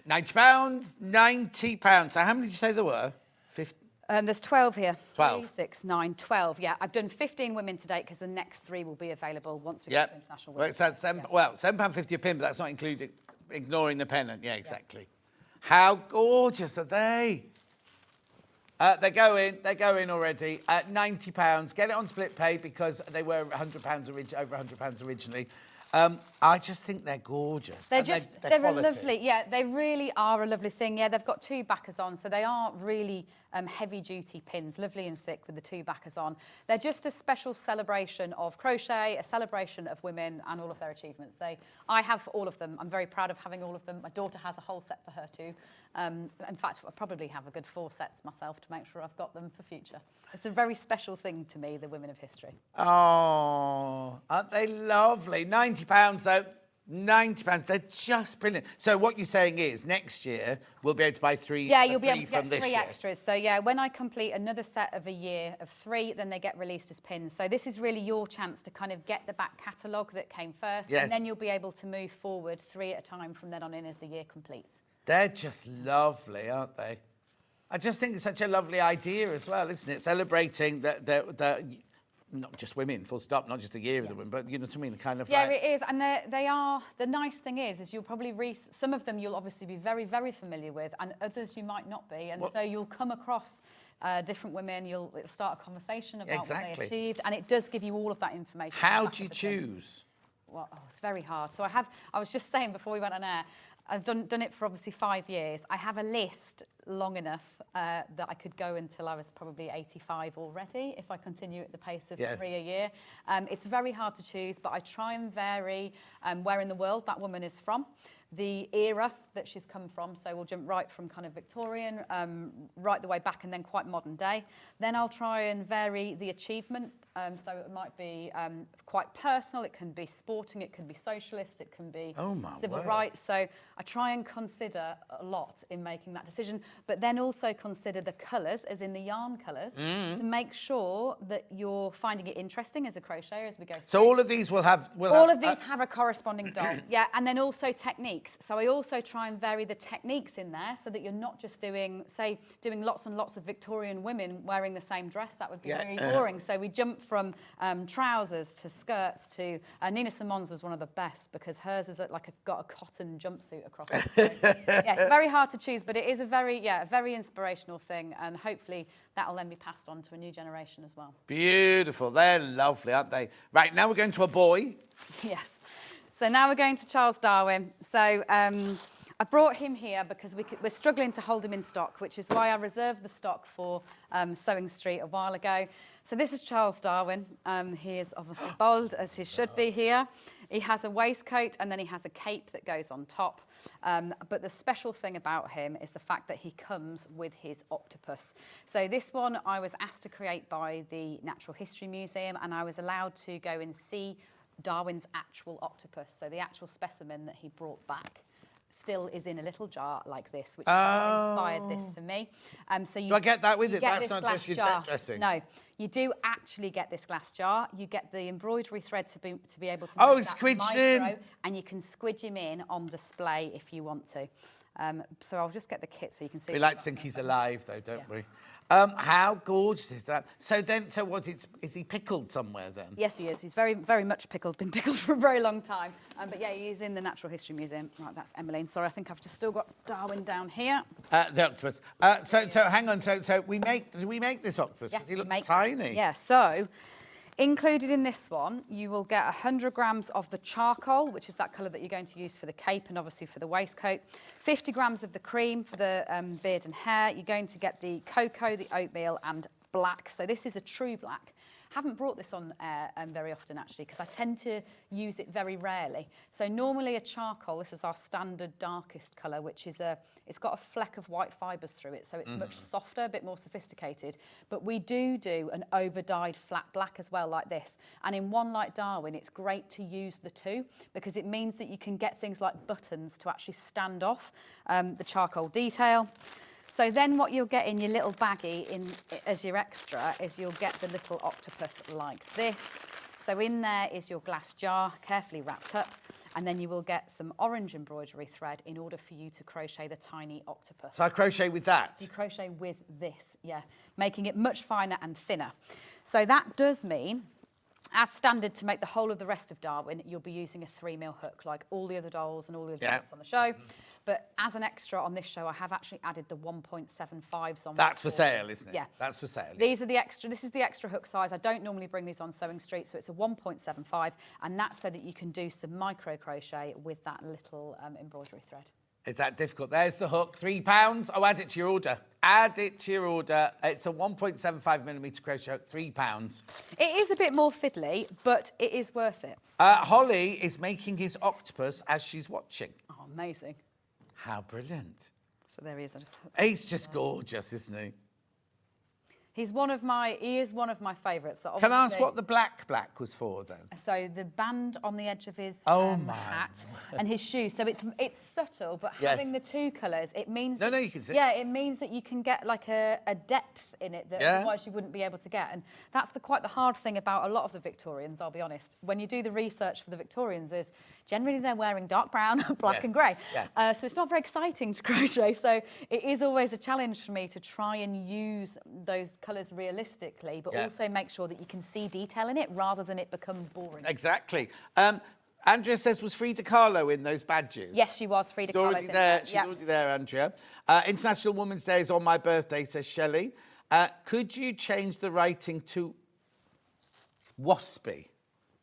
£90, £90. So how many did you say there were? 50. There's 12 here. 12. 3, 6, 9, 12. Yeah, I've done 15 women to date because the next 3 will be available once we get to International Women's Day. £7.50 a pin, but that's not ignoring the pennant. Yeah, exactly. Yeah. How gorgeous are they? They're going already at £90. Get it on split pay because they were over £100 originally. I just think they're gorgeous. They're a lovely, yeah, they really are a lovely thing. Yeah, they've got 2 backers on, so they are really heavy-duty pins, lovely and thick with the 2 backers on. They're just a special celebration of crochet, a celebration of women and all of their achievements. I have all of them. I'm very proud of having all of them. My daughter has a whole set for her too. In fact, I probably have a good 4 sets myself to make sure I've got them for future. It's a very special thing to me, the women of history. Oh, aren't they lovely? £90 though. £90. They're just brilliant. So what you're saying is next year we'll be able to buy 3. Yeah, you'll be able to get 3 extras. So yeah, when I complete another set of a year of 3, then they get released as pins. So this is really your chance to kind of get the back catalogue that came first, and then you'll be able to move forward 3 at a time from then on in as the year completes. They're just lovely, aren't they? I just think it's such a lovely idea as well, isn't it? Celebrating the not just women, full stop, not just the year of the women, but you know what I mean, kind of. Yeah, it is, and they are. The nice thing is you'll probably some of them you'll obviously be very, very familiar with, and others you might not be, and so you'll come across different women. You'll start a conversation about what they achieved, and it does give you all of that information. How do you choose? Well, it's very hard. So I was just saying before we went on air, I've done it for obviously 5 years. I have a list long enough that I could go until I was probably 85 already if I continue at the pace of 3 a year. It's very hard to choose, but I try and vary where in the world that woman is from, the era that she's come from. So we'll jump right from kind of Victorian, right the way back, and then quite modern day. Then I'll try and vary the achievement. So it might be quite personal, it can be sporting, it can be socialist, it can be civil rights. So I try and consider a lot in making that decision, but then also consider the colours, as in the yarn colours, to make sure that you're finding it interesting as a crocheter as we go through. So all of these will have... all of these have a corresponding doll, yeah, and then also techniques. So I also try and vary the techniques in there so that you're not just doing lots and lots of Victorian women wearing the same dress. That would be very boring. So we jump from trousers to skirts to... Nina Simone's was one of the best because hers is got a cotton jumpsuit across it. So, yeah, it's very hard to choose, but it is a very inspirational thing, and hopefully that'll then be passed on to a new generation as well. Beautiful. They're lovely, aren't they? Right, now we're going to a boy. Yes. So now we're going to Charles Darwin. So I brought him here because we're struggling to hold him in stock, which is why I reserved the stock for Sewing Street a while ago. So this is Charles Darwin. He is obviously bold, as he should be here. He has a waistcoat and then he has a cape that goes on top. But the special thing about him is the fact that he comes with his octopus. So this one I was asked to create by the Natural History Museum, and I was allowed to go and see Darwin's actual octopus. So the actual specimen that he brought back still is in a little jar like this, which inspired this for me. So do I get that with it? That's not just your set dressing. No, you do actually get this glass jar. You get the embroidery thread to be able to make that squidged in, and you can squidge him in on display if you want to. So I'll just get the kit so you can see. We like to think he's alive, though, don't we? How gorgeous is that? So what? Is he pickled somewhere then? Yes, he is. He's very, very much pickled. Been pickled for a very long time. But yeah, he is in the Natural History Museum. Right, that's Emmeline. Sorry, I think I've just still got Darwin down here. The octopus. So hang on. So we make this octopus because he looks tiny. Yeah. So. Included in this one, you will get 100 grams of the charcoal, which is that colour that you're going to use for the cape and obviously for the waistcoat. 50 grams of the cream for the beard and hair. You're going to get the cocoa, the oatmeal and black. So this is a true black. Haven't brought this on very often actually because I tend to use it very rarely. So normally a charcoal, this is our standard darkest colour, which is it's got a fleck of white fibres through it, so it's much softer, a bit more sophisticated. But we do an over-dyed flat black as well, like this. And in one like Darwin, it's great to use the two because it means that you can get things like buttons to actually stand off the charcoal detail. So then what you'll get in your little baggie as your extra is you'll get the little octopus like this. So in there is your glass jar, carefully wrapped up, and then you will get some orange embroidery thread in order for you to crochet the tiny octopus. So I crochet with that? You crochet with this, yeah, making it much finer and thinner. So that does mean, as standard to make the whole of the rest of Darwin, you'll be using a 3mm hook, like all the other dolls and all the other dolls on the show. But as an extra on this show, I have actually added the 1.75s on. That's for sale, isn't it? Yeah. That's for sale. These are the extra, this is the extra hook size. I don't normally bring these on Sewing Street, so it's a 1.75, and that's so that you can do some micro crochet with that little embroidery thread. Is that difficult? There's the hook, £3. Oh, add it to your order. Add it to your order. It's a 1.75mm crochet hook, £3. It is a bit more fiddly, but it is worth it. Holly is making his octopus as she's watching. Oh, amazing. How brilliant. So there he is. He's just gorgeous, isn't he? He is one of my favourites. Can I ask what the black was for then? So the band on the edge of his hat and his shoes. So it's subtle, but having the two colours, it means no, you can see. Yeah, it means that you can get like a depth in it that otherwise you wouldn't be able to get. And that's quite the hard thing about a lot of the Victorians, I'll be honest. When you do the research for the Victorians, is generally they're wearing dark brown, black and grey. Yeah. So it's not very exciting to crochet. So it is always a challenge for me to try and use those colours realistically, but also make sure that you can see detail in it rather than it become boring. Exactly. Andrea says, was Frida Kahlo in those badges? Yes, she was. Frida Kahlo. She's already there, Andrea. International Women's Day is on my birthday, says Shelley. Could you change the writing to waspy?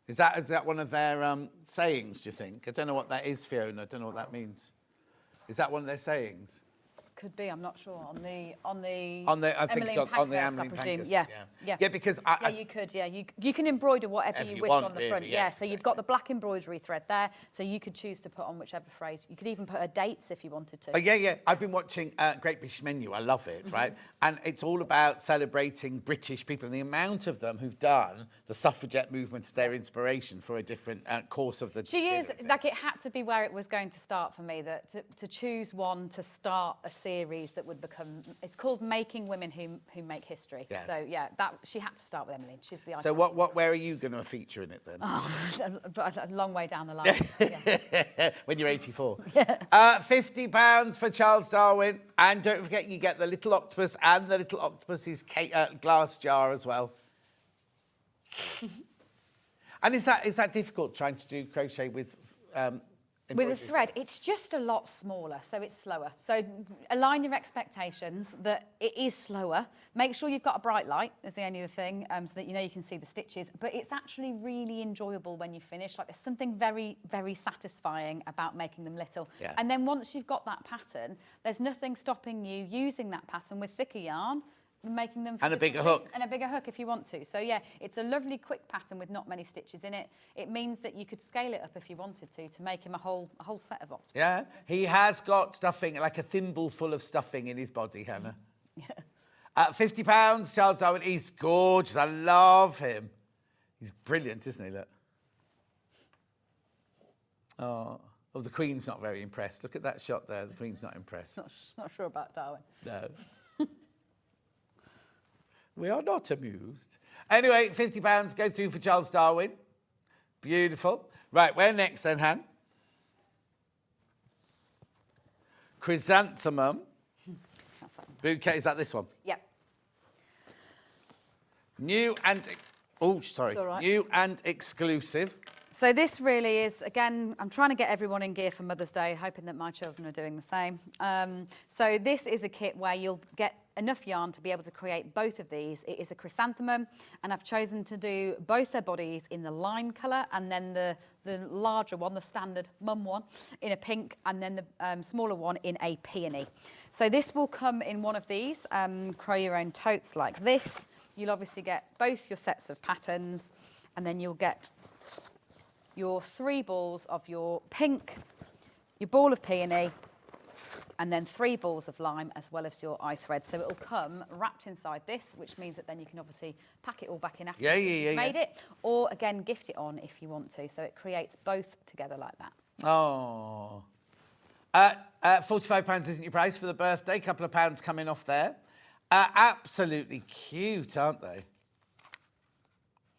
Is that one of their sayings, do you think? I don't know what that is, Fiona. I don't know what that means. Is that one of their sayings? Could be, I'm not sure. On the I think it's on the Emmeline Pankhurst. Yeah, because you could, you can embroider whatever you wish on the front. Really, yeah, so you've got the black embroidery thread there, so you could choose to put on whichever phrase. You could even put dates if you wanted to. Yeah. I've been watching Great British Menu. I love it, right? And it's all about celebrating British people and the amount of them who've done the suffragette movement as their inspiration for a different course of the. She is like, it had to be where it was going to start for me. That to choose one to start a series that would become, it's called Making Women Who Make History. Yeah. So that she had to start with Emmeline. She's the icon. So where are you going to feature in it then? A long way down the line. When you're 84. £50 for Charles Darwin, and don't forget you get the little octopus and the little octopus's glass jar as well. And is that difficult trying to do crochet with? With a thread, it's just a lot smaller, so it's slower. So align your expectations that it is slower. Make sure you've got a bright light, is the only other thing, so that you can see the stitches. But it's actually really enjoyable when you finish. Like, there's something very, very satisfying about making them little. Yeah. And then once you've got that pattern, there's nothing stopping you using that pattern with thicker yarn, making them and a bigger hook if you want to. So it's a lovely quick pattern with not many stitches in it. It means that you could scale it up if you wanted to make him a whole set of octopus. Yeah, he has got stuffing, like a thimble full of stuffing in his body, Hannah. £50, Charles Darwin. He's gorgeous. I love him. He's brilliant, isn't he? Look. Oh, the Queen's not very impressed. Look at that shot there. The Queen's not impressed. Not sure about Darwin. No. We are not amused. Anyway, £50 go through for Charles Darwin. Beautiful. Right, where next then, Han? Chrysanthemum. Bouquet, is that this one? Yep. New and... Oh, sorry. It's all right. New and exclusive. So this really is, again, I'm trying to get everyone in gear for Mother's Day, hoping that my children are doing the same. So this is a kit where you'll get enough yarn to be able to create both of these. It is a chrysanthemum, and I've chosen to do both their bodies in the lime colour, and then the larger one, the standard mum one, in a pink, and then the smaller one in a peony. So this will come in one of these, crow your own totes like this. You'll obviously get both your sets of patterns, and then you'll get your 3 balls of your pink, your ball of peony, and then 3 balls of lime, as well as your eye thread. So it'll come wrapped inside this, which means that then you can obviously pack it all back in after you've made it, or again, gift it on if you want to. So it creates both together like that. Oh. £45 isn't your price for the birthday. A couple of pounds coming off there. Absolutely cute, aren't they?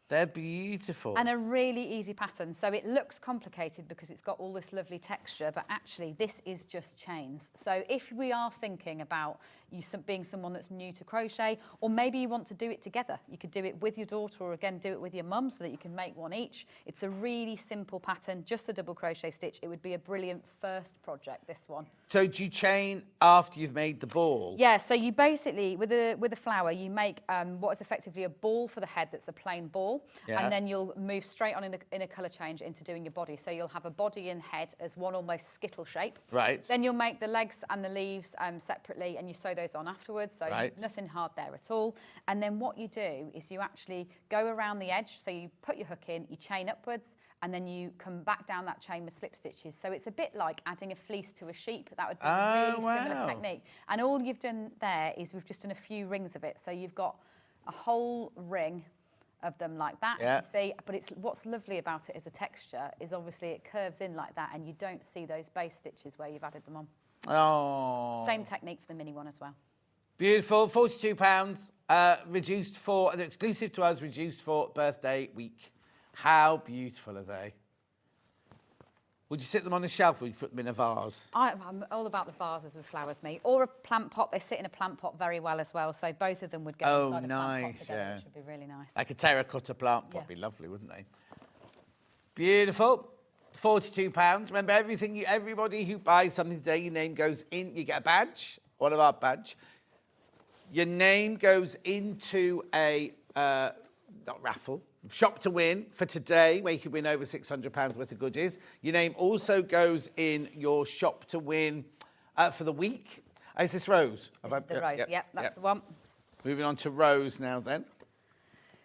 They're beautiful. And a really easy pattern. So it looks complicated because it's got all this lovely texture, but actually this is just chains. So if we are thinking about you being someone that's new to crochet, or maybe you want to do it together, you could do it with your daughter, or again, do it with your mum so that you can make one each. It's a really simple pattern, just a double crochet stitch. It would be a brilliant first project, this one. So do you chain after you've made the ball? Yeah, so you basically, with a flower, you make what is effectively a ball for the head that's a plain ball, and then you'll move straight on in a colour change into doing your body. So you'll have a body and head as one almost skittle shape. Right. Then you'll make the legs and the leaves separately, and you sew those on afterwards, so nothing hard there at all. And then what you do is you actually go around the edge, so you put your hook in, you chain upwards, and then you come back down that chain with slip stitches. So it's a bit like adding a fleece to a sheep. That would be a really similar technique. And all you've done there is we've just done a few rings of it. So you've got a whole ring of them like that, you see. But it's what's lovely about it is the texture is obviously it curves in like that, and you don't see those base stitches where you've added them on. Oh. Same technique for the mini one as well. Beautiful, £42, reduced for, exclusive to us, reduced for birthday week. How beautiful are they? Would you sit them on a shelf or would you put them in a vase? I'm all about the vases with flowers, me. Or a plant pot. They sit in a plant pot very well as well. So both of them would go inside a plant pot together, which would be really nice. Like a terracotta plant pot would be lovely, wouldn't they? Beautiful. £42. Remember, everybody who buys something today, your name goes in. You get a badge, one of our badge. Your name goes into a not raffle. Shop to win for today, where you could win over £600 worth of goodies. Your name also goes in your shop to win for the week. Is this Rose? This is the Rose, that's the one. Moving on to Rose now then.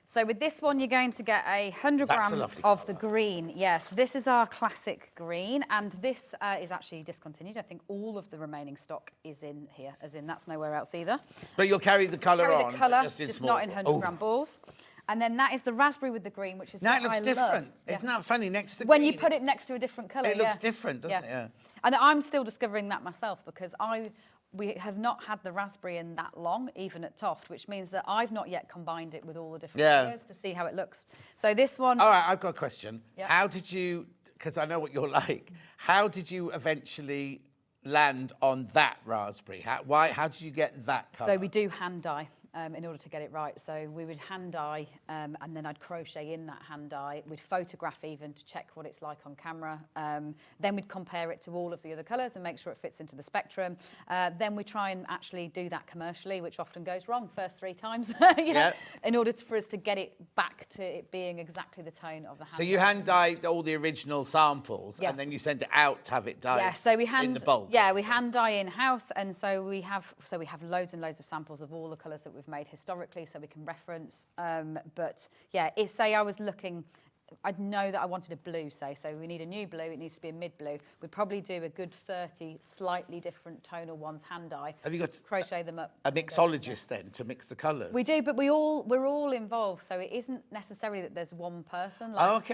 So with this one, you're going to get 100 grams of the green. Yes, this is our classic green, and this is actually discontinued. I think all of the remaining stock is in here, as in that's nowhere else either. But you'll carry the colour on, the colour, just not in 100-gram balls. And then that is the raspberry with the green, which is now what it looks I different. love. Isn't that funny? Next to when green, you put it next to a different colour, it looks different, doesn't it? Yeah. And I'm still discovering that myself because we have not had the raspberry in that long, even at TOFT, which means that I've not yet combined it with all the different colours to see how it looks. So this one... All right, I've got a question. How did you, because I know what you're like, how did you eventually land on that raspberry? How did you get that colour? So we do hand dye. In order to get it right. So we would hand dye and then I'd crochet in that hand dye. We'd photograph even to check what it's like on camera. Then we'd compare it to all of the other colours and make sure it fits into the spectrum. Then we try and actually do that commercially, which often goes wrong first 3 times, in order for us to get it back to it being exactly the tone of the hand. So you hand dyed all the original samples and then you send it out to have it dyed so we in the bulk? Yeah, we hand dye in-house, and so we have loads and loads of samples of all the colours that we've made historically, so we can reference. But yeah, say I was looking, I'd know that I wanted a blue, so we need a new blue, it needs to be a mid blue. We'd probably do a good 30 slightly different tonal ones hand dye. Have you got crochet them up? A mixologist then to mix the colours? We do, but we're all involved, so it isn't necessarily that there's one person. Like,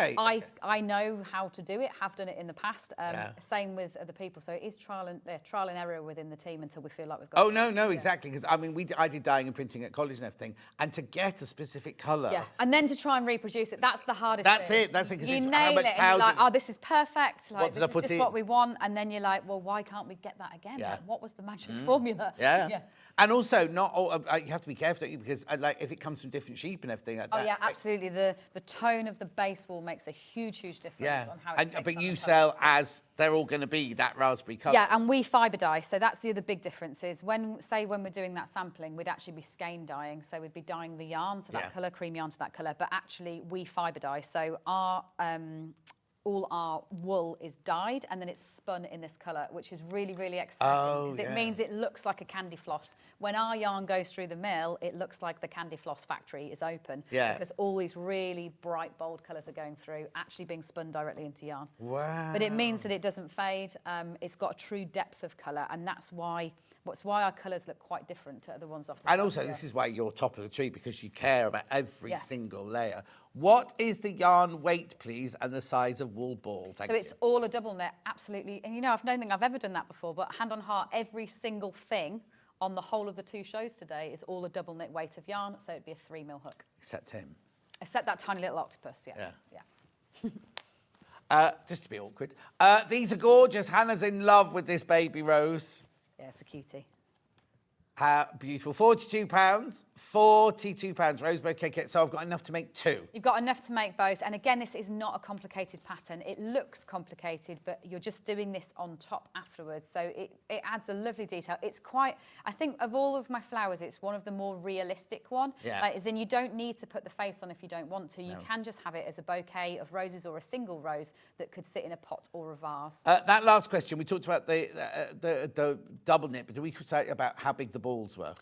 I know how to do it, have done it in the past. Same with other people, so it is trial and error within the team until we feel like we've got. Exactly, because I mean I did dyeing and printing at college and everything, and to get a specific colour. Yeah, and then to try and reproduce it, that's the hardest thing. that's it. That's it. 'Cause You it's nail it, and you're like, oh, this is perfect. Like, this is just what we want. And then you're like, well, why can't we get that again? Yeah. Like, what was the magic formula? Yeah. And also, not all, you have to be careful, don't you? Because like, if it comes from different sheep and everything like that. Oh yeah, absolutely. The tone of the base wool makes a huge difference on how it takes but on you the sell colour. as they're all going to be that raspberry colour. Yeah, and we fibre dye, so that's the other big difference is when we're doing that sampling, we'd actually be skein dyeing, so we'd be dyeing the yarn to that colour, cream yarn to that colour, but actually we fibre dye, so our all our wool is dyed and then it's spun in this colour, which is really exciting because it means it looks like a candy floss. When our yarn goes through the mill, it looks like the candy floss factory is open because all these really bright, bold colours are going through, actually being spun directly into yarn. Wow. But it means that it doesn't fade. It's got a true depth of colour, and that's why our colours look quite different to other ones off the And also, this is why you're top of the tree, because you care about every single layer. What is the yarn weight, please, and the size of wool ball? Thank you. So it's all a double knit, absolutely. And you know, I don't think I've ever done that before, but hand on heart, every single thing on the whole of the 2 shows today is all a double knit weight of yarn, so it'd be a 3 mil hook. Except him. Except that tiny little octopus, yeah. Just to be awkward. These are gorgeous. Hannah's in love with this baby rose. Yeah, it's a cutie. Beautiful. £42. £42 rose bouquet kit. So I've got enough to make 2. You've got enough to make both. And again, this is not a complicated pattern. It looks complicated, but you're just doing this on top afterwards. So it adds a lovely detail. It's quite, I think of all of my flowers, it's one of the more realistic one. Yeah. Like, as in you don't need to put the face on if you don't want to. You can just have it as a bouquet of roses or a single rose that could sit in a pot or a vase. That last question, we talked about the double knit, but do we say about how big the balls were?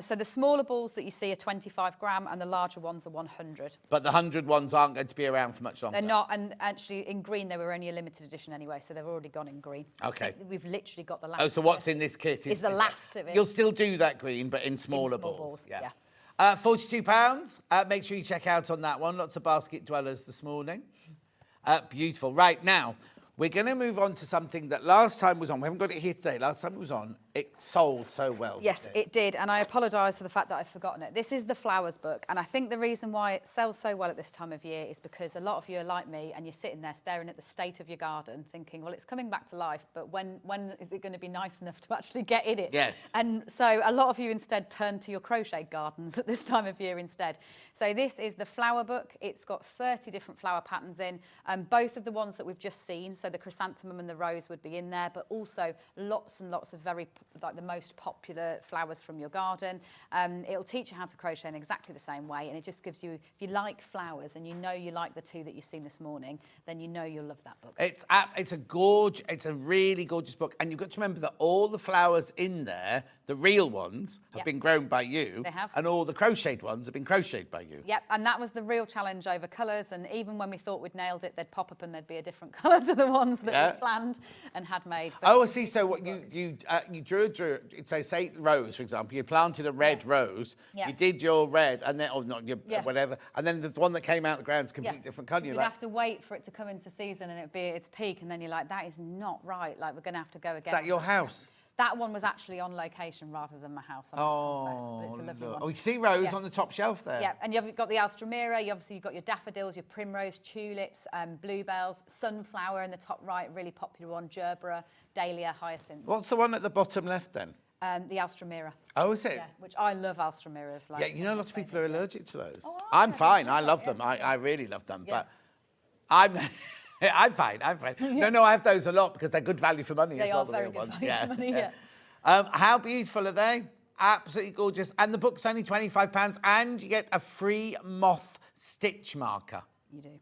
So the smaller balls that you see are 25 gram and the larger ones are 100. But the 100 ones aren't going to be around for much longer. They're not, and actually in green they were only a limited edition anyway, so they've already gone in green. Okay. We've literally got the last. Oh, so what's in this kit is the last of it. You'll still do that green, but in smaller balls. Yeah. £42. Make sure you check out on that one. Lots of basket dwellers this morning. Beautiful. Right, now, we're going to move on to something that last time was on. We haven't got it here today. Last time it was on, it sold so well. Yes, it did. And I apologise for the fact that I've forgotten it. This is the flowers book. And I think the reason why it sells so well at this time of year is because a lot of you are like me and you're sitting there staring at the state of your garden thinking, well, it's coming back to life, but when is it going to be nice enough to actually get in it? Yes. And so a lot of you instead turn to your crochet gardens at this time of year instead. So this is the flower book. It's got 30 different flower patterns in, both of the ones that we've just seen. So the chrysanthemum and the rose would be in there, but also lots and lots of very, like the most popular flowers from your garden. It'll teach you how to crochet in exactly the same way, and it just gives you, if you like flowers and you know you like the 2 that you've seen this morning, then you know you'll love that book. It's a really gorgeous book, and you've got to remember that all the flowers in there, the real ones, have been grown by you. They have. And all the crocheted ones have been crocheted by you. Yep, and that was the real challenge over colours, and even when we thought we'd nailed it, they'd pop up and there'd be a different colour to the ones that we planned and had made. But I see. So what you drew, say rose, for example, you planted a red rose, you did your red, and then, whatever, and then the one that came out of the ground is a completely different colour. You'd have to wait for it to come into season and it'd be at its peak, and then you're like, that is not right, like we're going to have to go again. Is that your house? That one was actually on location rather than my house, I must confess, but it's a lovely one. Oh, you see rose on the top shelf there? Yeah, and you've got the Alstramira, you've got your daffodils, your primrose, tulips, bluebells, sunflower in the top right, really popular one, gerbera, dahlia, hyacinth. What's the one at the bottom left then? The Alstramira. Oh, is it? Yeah, which I love Alstramiras. Like, yeah, you know, lots of people are allergic to those. Oh, I'm fine. I love them. I really love them. Yeah. But I'm fine. No, I have those a lot because they're good value for money. They as are well, very the real good ones. value for money, yeah. How beautiful are they? Absolutely gorgeous. And the book's only £25, and you get a free moth stitch marker. You do.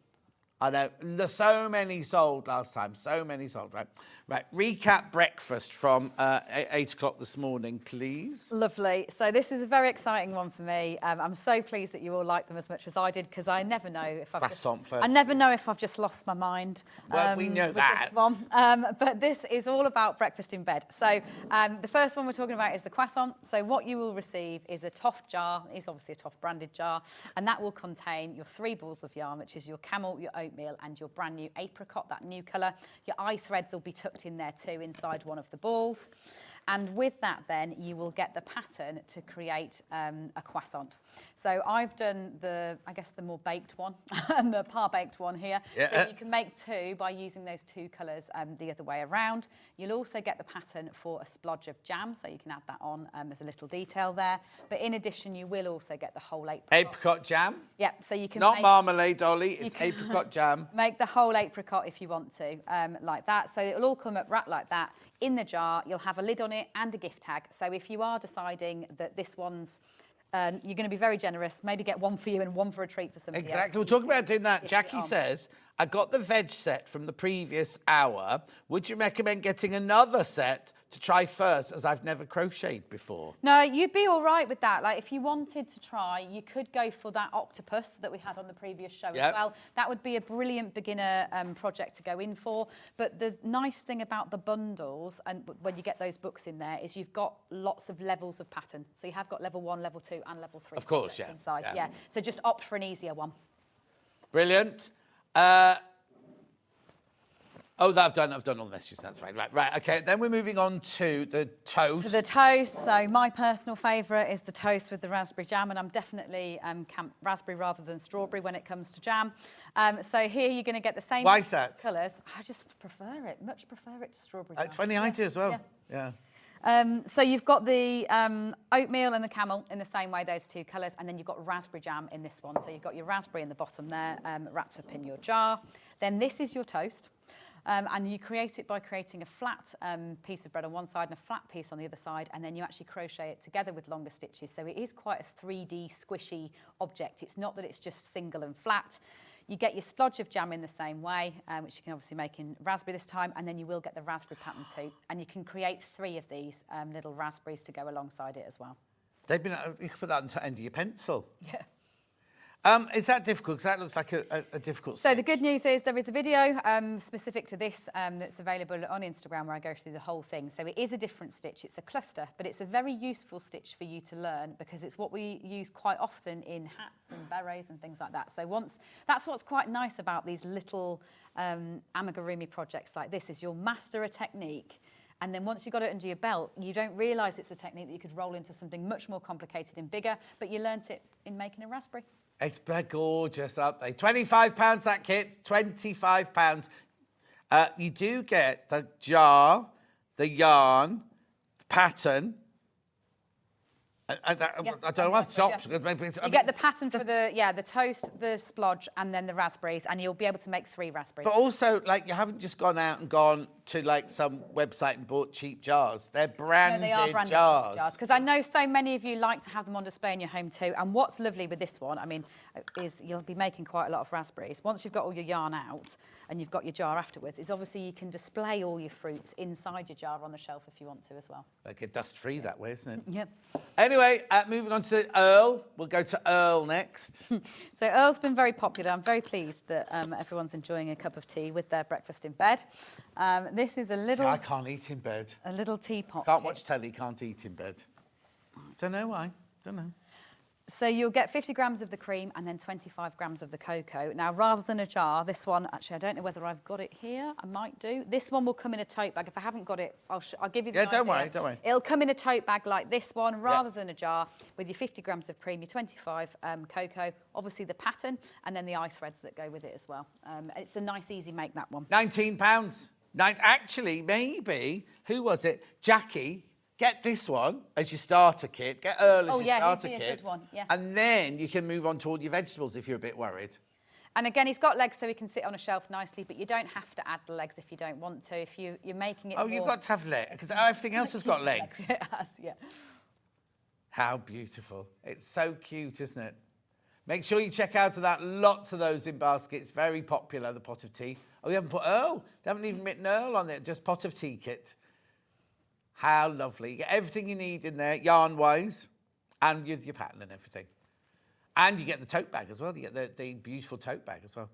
I know. There's so many sold last time. So many sold, right? Right. Recap breakfast from 8 o'clock this morning, please. Lovely. So this is a very exciting one for me. I'm so pleased that you all like them as much as I did, because I never know if I've just lost my mind. Well, we know that. This one. But this is all about breakfast in bed. So the first one we're talking about is the croissant. So what you will receive is a TOFT jar. It's obviously a TOFT branded jar, and that will contain your 3 balls of yarn, which is your camel, your oatmeal, and your brand new apricot, that new colour. Your eye threads will be tucked in there too, inside one of the balls. And with that then, you will get the pattern to create a croissant. So I've done I guess the more baked one and the par-baked one here. Yeah. So you can make two by using those two colours the other way around. You'll also get the pattern for a splodge of jam, so you can add that on as a little detail there. But in addition, you will also get the whole apricot. Apricot jam? Yep, so you can Not make, marmalade, Ollie, it's apricot jam. Make the whole apricot if you want to, like that. So it'll all come up wrapped like that. In the jar, you'll have a lid on it and a gift tag. So if you are deciding that this one's you're going to be very generous. Maybe get one for you and one for a treat for somebody else. Exactly. We'll talk about doing that. Jackie says, I got the veg set from the previous hour. Would you recommend getting another set to try first, as I've never crocheted before? No, you'd be all right with that. Like, if you wanted to try, you could go for that octopus that we had on the previous show as well. That would be a brilliant beginner project to go in for. But the nice thing about the bundles, and when you get those books in there, is you've got lots of levels of pattern. So you have got level 1, level 2, and level 3. Of course, inside. Yeah. So just opt for an easier one. Brilliant. I've done all the messages, that's fine. Right, okay. Then we're moving on to the toast. To the toast. So my personal favourite is the toast with the raspberry jam, and I'm definitely camp raspberry rather than strawberry when it comes to jam. So here you're going to get the same colours. I just prefer it, much prefer it to strawberry jam. It's funny, I do as well. Yeah. So you've got the oatmeal and the camel in the same way, those two colours, and then you've got raspberry jam in this one. So you've got your raspberry in the bottom there, wrapped up in your jar. Then this is your toast. And you create it by creating a flat piece of bread on one side and a flat piece on the other side, and then you actually crochet it together with longer stitches. So it is quite a 3D squishy object. It's not that it's just single and flat. You get your splodge of jam in the same way, which you can obviously make in raspberry this time, and then you will get the raspberry pattern too. And you can create 3 of these little raspberries to go alongside it as well. You can put that on the end of your pencil. Yeah. Is that difficult? Because that looks like a difficult So stitch. the good news is there is a video specific to this that's available on Instagram where I go through the whole thing. So it is a different stitch. It's a cluster, but it's a very useful stitch for you to learn because it's what we use quite often in hats and berets and things like that. So that's what's quite nice about these little amigurumi projects like this is you'll master a technique. And then once you've got it under your belt, you don't realise it's a technique that you could roll into something much more complicated and bigger, but you learnt it in making a raspberry. It's gorgeous, aren't they? £25 that kit, £25. You do get the jar, the yarn, the pattern. I don't know what stops. You get the pattern for the toast, the splodge, and then the raspberries, and you'll be able to make 3 raspberries. But also, like, you haven't just gone out and gone to, like, some website and bought cheap jars. They're branded, they are branded jars. Because I know so many of you like to have them on display in your home too. And what's lovely with this one, I mean, is you'll be making quite a lot of raspberries. Once you've got all your yarn out and you've got your jar afterwards, is obviously you can display all your fruits inside your jar on the shelf if you want to as well. Like a dust-free that way, isn't it? Yep. Anyway, moving on to the Earl. We'll go to Earl next. So Earl's been very popular. I'm very pleased that everyone's enjoying a cup of tea with their breakfast in bed. This is a little... See, I can't eat in bed. A little teapot. Can't watch telly, can't eat in bed. Don't know why. Don't know. So you'll get 50 grams of the cream and then 25 grams of the cocoa. Now, rather than a jar, this one, actually, I don't know whether I've got it here. I might do. This one will come in a tote bag. If I haven't got it, I'll give you the idea. Don't worry. It'll come in a tote bag like this one, rather than a jar, with your 50 grams of cream, your 25 cocoa, obviously the pattern, and then the eye threads that go with it as well. It's a nice, easy make, that one. £19. Actually, maybe, who was it? Jackie. Get this one as your starter kit. Get Earl as your starter kit. A good one. Yeah. And then you can move on to all your vegetables if you're a bit worried. And again, he's got legs so he can sit on a shelf nicely, but you don't have to add the legs if you don't want to. If you're making it more... You've got to have legs, because everything else has got legs. It has, yeah. How beautiful. It's so cute, isn't it? Make sure you check out that. Lots of those in baskets. Very popular, the pot of tea. Oh, you haven't put Earl? They haven't even written Earl on it, just pot of tea kit. How lovely. You get everything you need in there, yarn-wise, and with your pattern and everything. And you get the tote bag as well. You get the beautiful tote bag as well.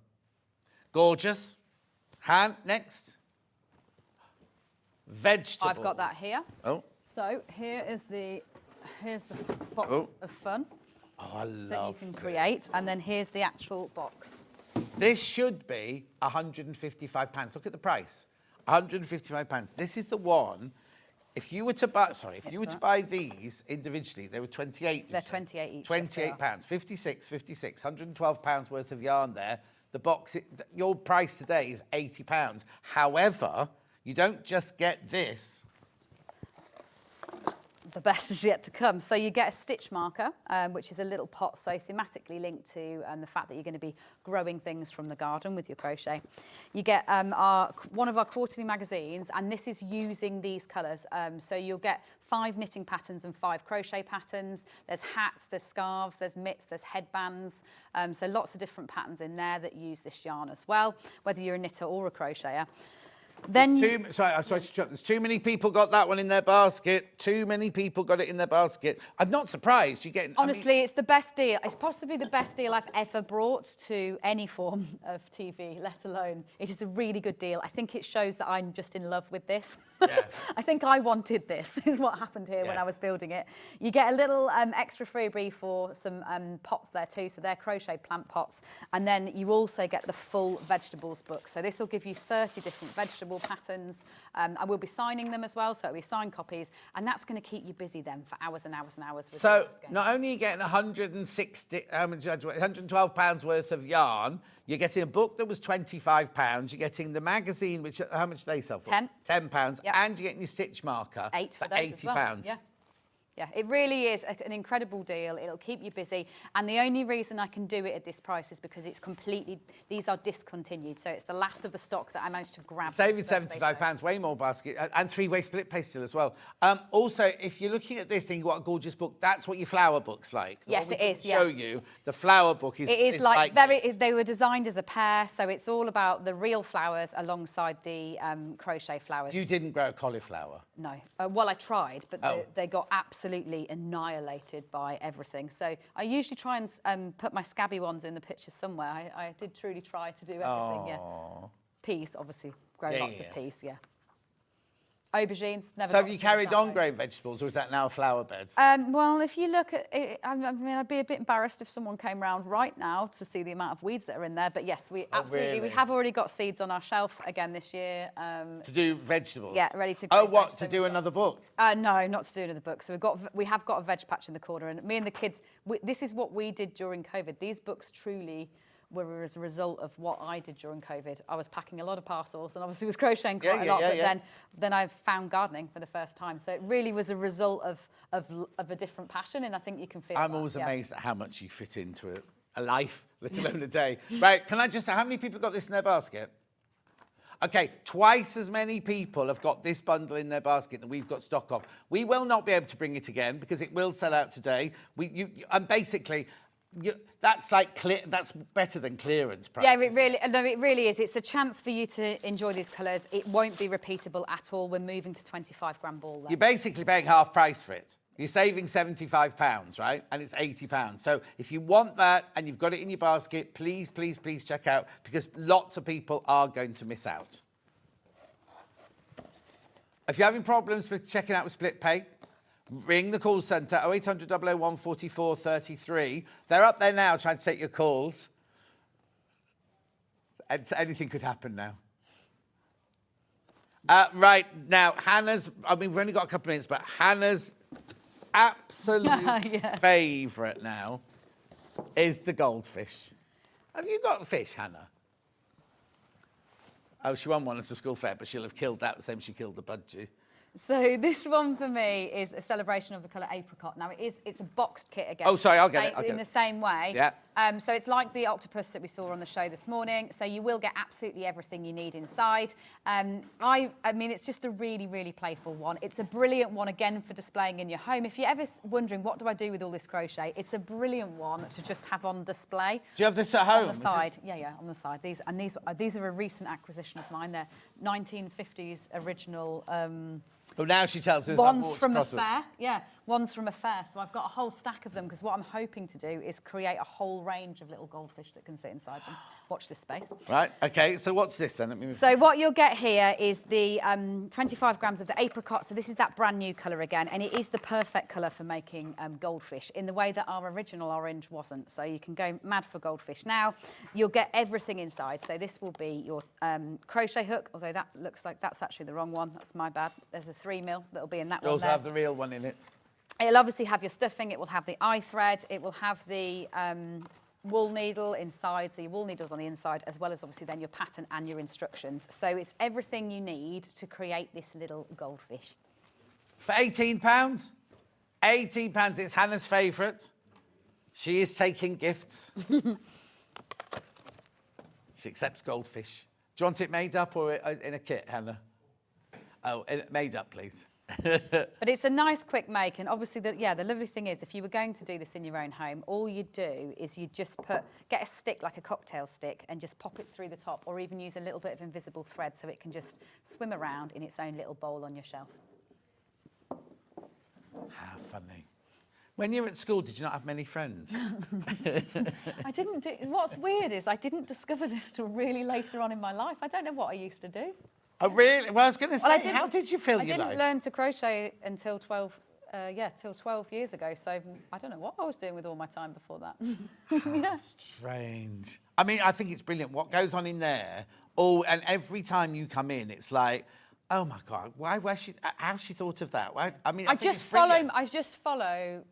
Gorgeous. Next. Vegetables. I've got that here. Oh. So here's the box of fun. Oh, I love that you can create. And then here's the actual box. This should be £155. Look at the price. £155. This is the one... If you were to buy, buy these individually, they were 28. They're 28 each. £28, 56, 112 pounds worth of yarn there. The box, your price today is £80. However, you don't just get this. The best is yet to come. So you get a stitch marker, which is a little pot, so thematically linked to the fact that you're going to be growing things from the garden with your crochet. You get one of our quarterly magazines, and this is using these colours. So you'll get 5 knitting patterns and 5 crochet patterns. There's hats, there's scarves, there's mitts, there's headbands. So lots of different patterns in there that use this yarn as well, whether you're a knitter or a crocheter. Then There's too many people got that one in their basket. Too many people got it in their basket. I'm not surprised. You get. Honestly, it's the best deal. It's possibly the best deal I've ever brought to any form of TV, let alone. It is a really good deal. I think it shows that I'm just in love with this. Yes. I think I wanted this, is what happened here when I was building it. You get a little extra freebie for some pots there too. So they're crochet plant pots. And then you also get the full vegetables book. So this will give you 30 different vegetable patterns. I will be signing them as well, so it'll be signed copies, and that's going to keep you busy then for hours and hours and hours. With so not only are you getting 112 pounds worth of yarn, you're getting a book that was £25. You're getting the magazine, which how much do they sell for? £10, yep. And you're getting your stitch marker for £80. Well. Yeah. Yeah, it really is an incredible deal. It'll keep you busy. And the only reason I can do it at this price is because it's these are discontinued. So it's the last of the stock that I managed to grab. Saving £75, way more basket, and 3-way split pay still as well. Also, if you're looking at this thing, what a gorgeous book, that's what your flower book's like. Yes, it is, show you, the flower book is. It is like they were designed as a pair, so it's all about the real flowers alongside the crochet flowers. You didn't grow cauliflower? No. Well, I tried, but they got absolutely annihilated by everything. So I usually try and put my scabby ones in the picture somewhere. I did truly try to do everything. Yeah. Peas, obviously, grow lots of peas. Yeah. Aubergines, never. So have you carried on growing vegetables, or is that now a flower bed? Well, if you look at it, I mean, I'd be a bit embarrassed if someone came round right now to see the amount of weeds that are in there. But yes, we absolutely, we have already got seeds on our shelf again this year. To do vegetables? Yeah, ready to grow. Oh, what, to do another book? No, not to do another book. So we have got a veg patch in the corner, and me and the kids, this is what we did during COVID. These books truly were as a result of what I did during COVID. I was packing a lot of parcels and obviously was crocheting quite a lot, but then I found gardening for the first time. So it really was a result of a different passion, and I think you can feel I'm always amazed at how much you fit into a life, let alone a day. Right, can I just, how many people got this in their basket? Okay, twice as many people have got this bundle in their basket that we've got stock of. We will not be able to bring it again because it will sell out today. And basically, that's that's better than clearance price. Yeah, it really is. It's a chance for you to enjoy these colours. It won't be repeatable at all. We're moving to 25-gram ball then. You're basically paying half price for it. You're saving £75, right? And it's £80. So if you want that and you've got it in your basket, please, please, please check out, because lots of people are going to miss out. If you're having problems with checking out with split pay, ring the call centre, 0800 001 44 33. They're up there now trying to take your calls. Anything could happen now. Right, now, we've only got a couple of minutes, but Hannah's absolute favourite now is the goldfish. Have you got fish, Hannah? Oh, she won one at the school fair, but she'll have killed that the same as she killed the budgie. So this one for me is a celebration of the colour apricot. Now it's a boxed kit again. Oh, sorry, I'll get it. In the same way. Yeah. So it's like the octopus that we saw on the show this morning. So you will get absolutely everything you need inside. I mean, it's just a really, really playful one. It's a brilliant one, again, for displaying in your home. If you're ever wondering, what do I do with all this crochet? It's a brilliant one to just have on display. Do you have this at home? On the side. Yeah, on the side. These are a recent acquisition of mine. They're 1950s original... Oh, now she tells us ones from the fair, yeah. ones from a fair. So I've got a whole stack of them because what I'm hoping to do is create a whole range of little goldfish that can sit inside them. Watch this space. Right, okay, so what's this then? Let me... So what you'll get here is the 25 grams of the apricot. So this is that brand new colour again, and it is the perfect colour for making goldfish in the way that our original orange wasn't. So you can go mad for goldfish. Now, you'll get everything inside. So this will be your crochet hook, although that looks like that's actually the wrong one. That's my bad. There's a 3mm that'll be in that one. You also there. have the real one in it. It'll obviously have your stuffing. It will have the eye thread. It will have the wool needle inside, so your wool needle's on the inside, as well as obviously then your pattern and your instructions. So it's everything you need to create this little goldfish. For £18? £18, it's Hannah's favourite. She is taking gifts. She accepts goldfish. Do you want it made up or in a kit, Hannah? Oh, made up, please. But it's a nice quick make, and obviously the lovely thing is if you were going to do this in your own home, all you do is you just get a stick like a cocktail stick and just pop it through the top, or even use a little bit of invisible thread so it can just swim around in its own little bowl on your shelf. How funny. When you were at school, did you not have many friends? I didn't do, what's weird is I didn't discover this till really later on in my life. I don't know what I used to do. Oh, really? Well, I was going to say, how did you feel your life? I didn't learn to crochet until 12 years ago. So I don't know what I was doing with all my time before that. Yeah. Strange. I mean, I think it's brilliant. What goes on in there? Oh, and every time you come in, it's like, oh my God, how's she thought of that? Why, I mean, I just follow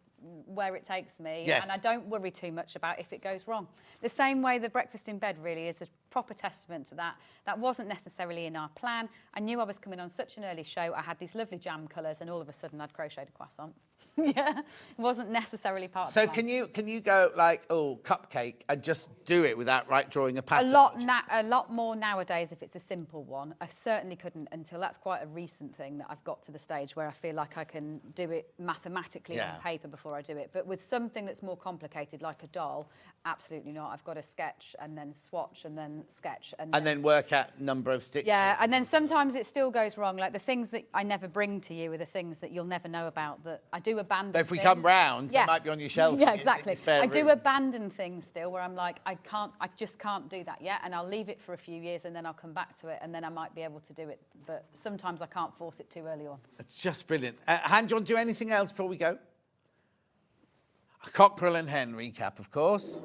where it takes me, yes. And I don't worry too much about if it goes wrong. The same way the breakfast in bed really is a proper testament to that. That wasn't necessarily in our plan. I knew I was coming on such an early show. I had these lovely jam colours, and all of a sudden I'd crocheted a croissant. Yeah, it wasn't necessarily part of the plan. So can you go like, oh, cupcake, and just do it without drawing a pattern? A lot more nowadays if it's a simple one. I certainly couldn't until that's quite a recent thing that I've got to the stage where I feel like I can do it mathematically on paper before I do it. But with something that's more complicated like a doll, absolutely not. I've got to sketch and then swatch and then sketch and then work out number of stitches. Yeah, and then sometimes it still goes wrong. Like the things that I never bring to you are the things that you'll never know about, that I do abandon. But if we come round, they might be on your shelf. Yeah, exactly. In spare I do room. abandon things still where I'm like, I just can't do that yet, and I'll leave it for a few years and then I'll come back to it and then I might be able to do it. But sometimes I can't force it too early on. It's just brilliant. Han, do you want to do anything else before we go? A cockerel and hen recap, of course.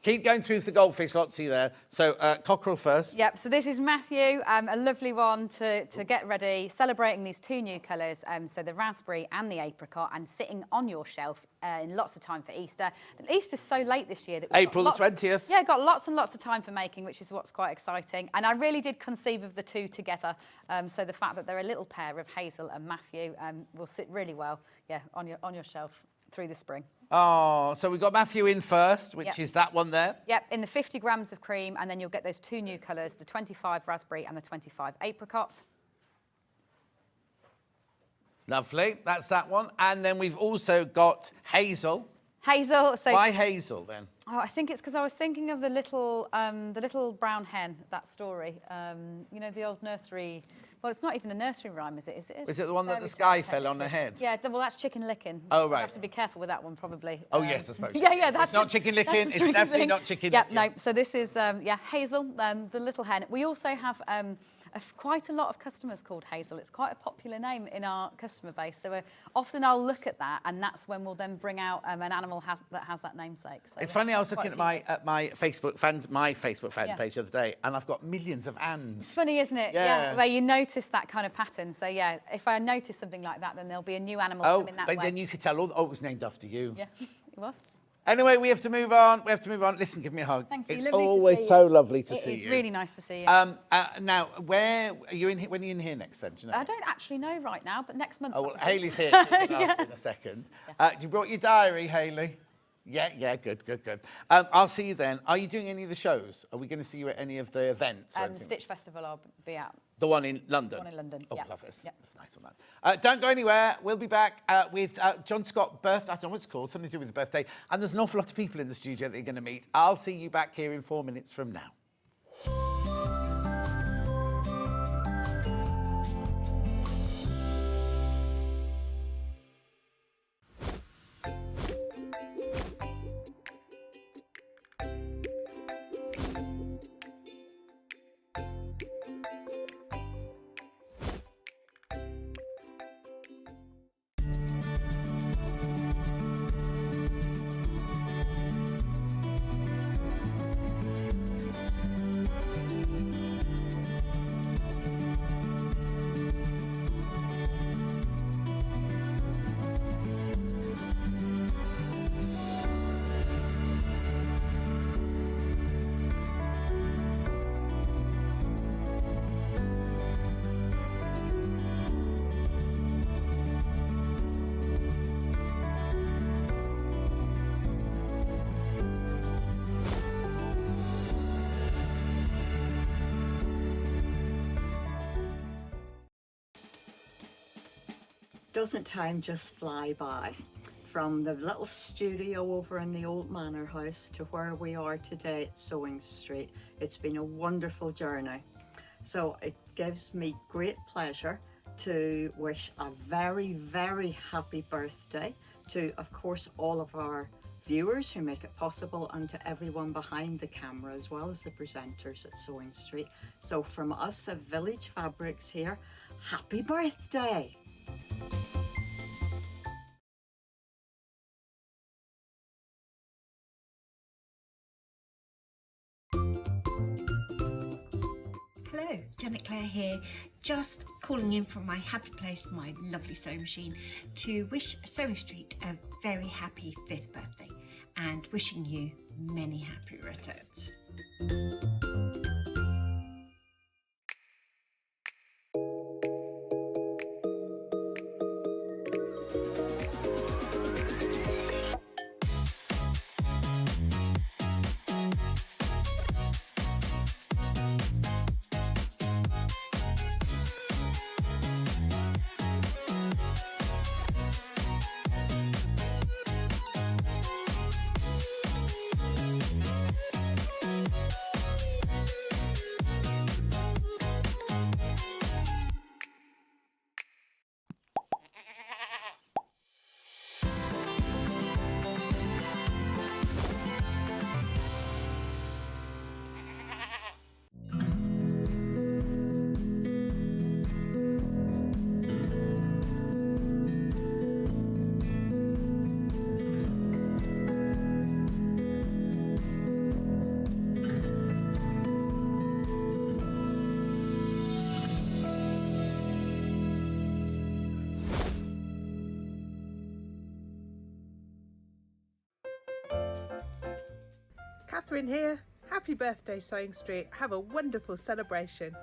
Keep going through the goldfish, lots of you there. So, cockerel first. Yep, so this is Matthew, a lovely one to get ready, celebrating these two new colours, so the raspberry and the apricot, and sitting on your shelf in lots of time for Easter. And Easter's so late this year that we've April the 20th. Yeah, got lots and lots of time for making, which is what's quite exciting. And I really did conceive of the two together, so the fact that they're a little pair of Hazel and Matthew will sit really well, on your shelf through the spring. Oh, so we've got Matthew in first, which is that one there. Yep, in the 50 grams of cream, and then you'll get those two new colours, the 25 raspberry and the 25 apricot. Lovely, that's that one. And then we've also got Hazel. Hazel. So why Hazel then? Oh, I think it's because I was thinking of the little brown hen, that story. You know, the old nursery. Well, it's not even a nursery rhyme, is it? Is it the one that the sky fell on her head? Yeah, well, that's chicken licking. Oh, right. You have to be careful with that one, probably. Oh, yes, I suppose. Yeah, that's... It's not chicken licking. It's definitely not chicken licking. Yeah, no, so this is, Hazel, the little hen. We also have quite a lot of customers called Hazel. It's quite a popular name in our customer base. So often I'll look at that, and that's when we'll then bring out an animal that has that namesake. So it's funny, I was looking at my Facebook fan page the other day, and I've got millions of Anns. It's funny, isn't it? Yeah. Where you notice that kind of pattern. So yeah, if I notice something like that, then there'll be a new animal coming that way. But then you could tell, it was named after you. Yeah, it was. Anyway, we have to move on. Listen, give me a hug. Thank you. It's always so lovely to see you. It's really nice to see you. Now, where are you in? When are you in here next? Then, do you know? I don't actually know right now, but next month. Oh well, Hayley's here. So we can ask her in a second. Yeah. You brought your diary, Hayley. Yeah, good. I'll see you then. Are you doing any of the shows? Are we going to see you at any of the events? Stitch Festival, I'll be at. The one in London? The one in London, Oh, yeah. love it. Yeah. Nice one, that. Don't go anywhere. We'll be back with John Scott birthday. I don't know what it's called. Something to do with the birthday. And there's an awful lot of people in the studio that you're going to meet. I'll see you back here in 4 minutes from now. doesn't time just fly by? From the little studio over in the old manor house to where we are today at Sewing Street, it's been a wonderful journey. So it gives me great pleasure to wish a very, very happy birthday to, of course, all of our viewers who make it possible, and to everyone behind the camera, as well as the presenters at Sewing Street. So from us at Village Fabrics here, happy birthday! Hello, Janet Clare here, just calling in from my happy place, my lovely sewing machine, to wish Sewing Street a very happy 5th birthday and wishing you many happy returns. Catherine here. Happy birthday, Sewing Street. Have a wonderful celebration.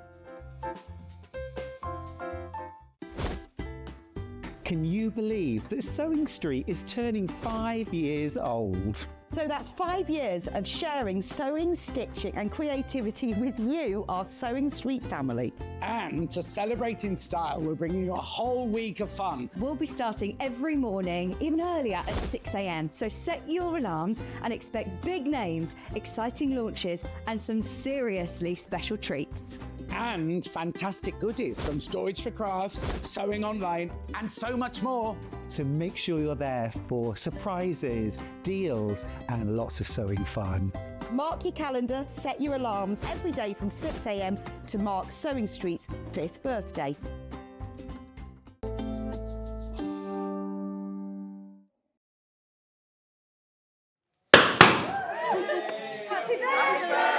Can you believe that Sewing Street is turning 5 years old? So that's 5 years of sharing sewing, stitching and creativity with you, our Sewing Street family. And to celebrate in style, we're bringing you a whole week of fun. We'll be starting every morning, even earlier at 6 a.m. So set your alarms and expect big names, exciting launches and some seriously special treats. And fantastic goodies from Storage for Crafts, Sewing Online, and so much more. So make sure you're there for surprises, deals, and lots of sewing fun. Mark your calendar, set your alarms every day from 6 a.m. to mark Sewing Street's 5th birthday.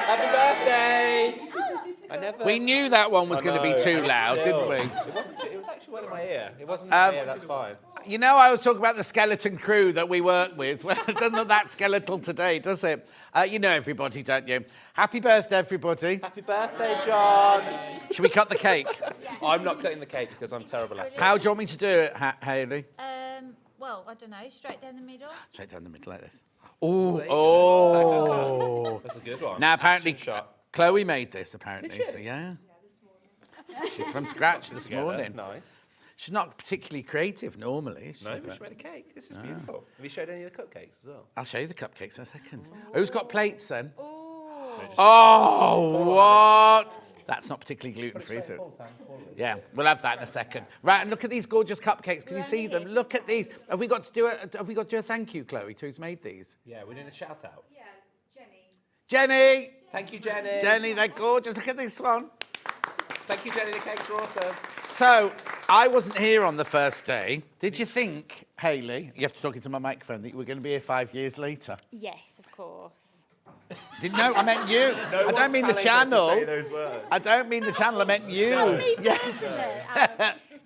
Happy birthday! We knew that one was going to be too loud, didn't we? It wasn't. It was actually one in my ear. It wasn't in my ear. That's fine. You know, I was talking about the skeleton crew that we work with. Well, it doesn't look that skeletal today, does it? You know everybody, don't you? Happy birthday, everybody. Happy birthday, John. Should we cut the cake? I'm not cutting the cake because I'm terrible at it. How do you want me to do it, Hayley? Well, I don't know. Straight down the middle. Straight down the middle like this. Ooh, oh. That's a good one. Now, apparently, Shot. Chloe made this, apparently. Did she? So, yeah. From scratch this morning. Nice. She's not particularly creative normally. No, but she made a cake. This is beautiful. Have you showed any of the cupcakes as well? I'll show you the cupcakes in a second. Who's got plates then? Oh, what? That's not particularly gluten-free, is it? Yeah, we'll have that in a second. Right, and look at these gorgeous cupcakes. Can you see them? Look at these. Have we got to do a thank you, Chloe, to who's made these? Yeah, we're doing a shout out. Yeah, Jenny. Jenny! Thank you, Jenny. Jenny, they're gorgeous. Look at this one. Thank you, Jenny. The cakes are awesome. So, I wasn't here on the first day. Did you think, Hayley, you have to talk into my microphone, that you were going to be here 5 years later? Yes, of course. No, I meant you. I don't mean the channel. I don't mean the channel. I meant you.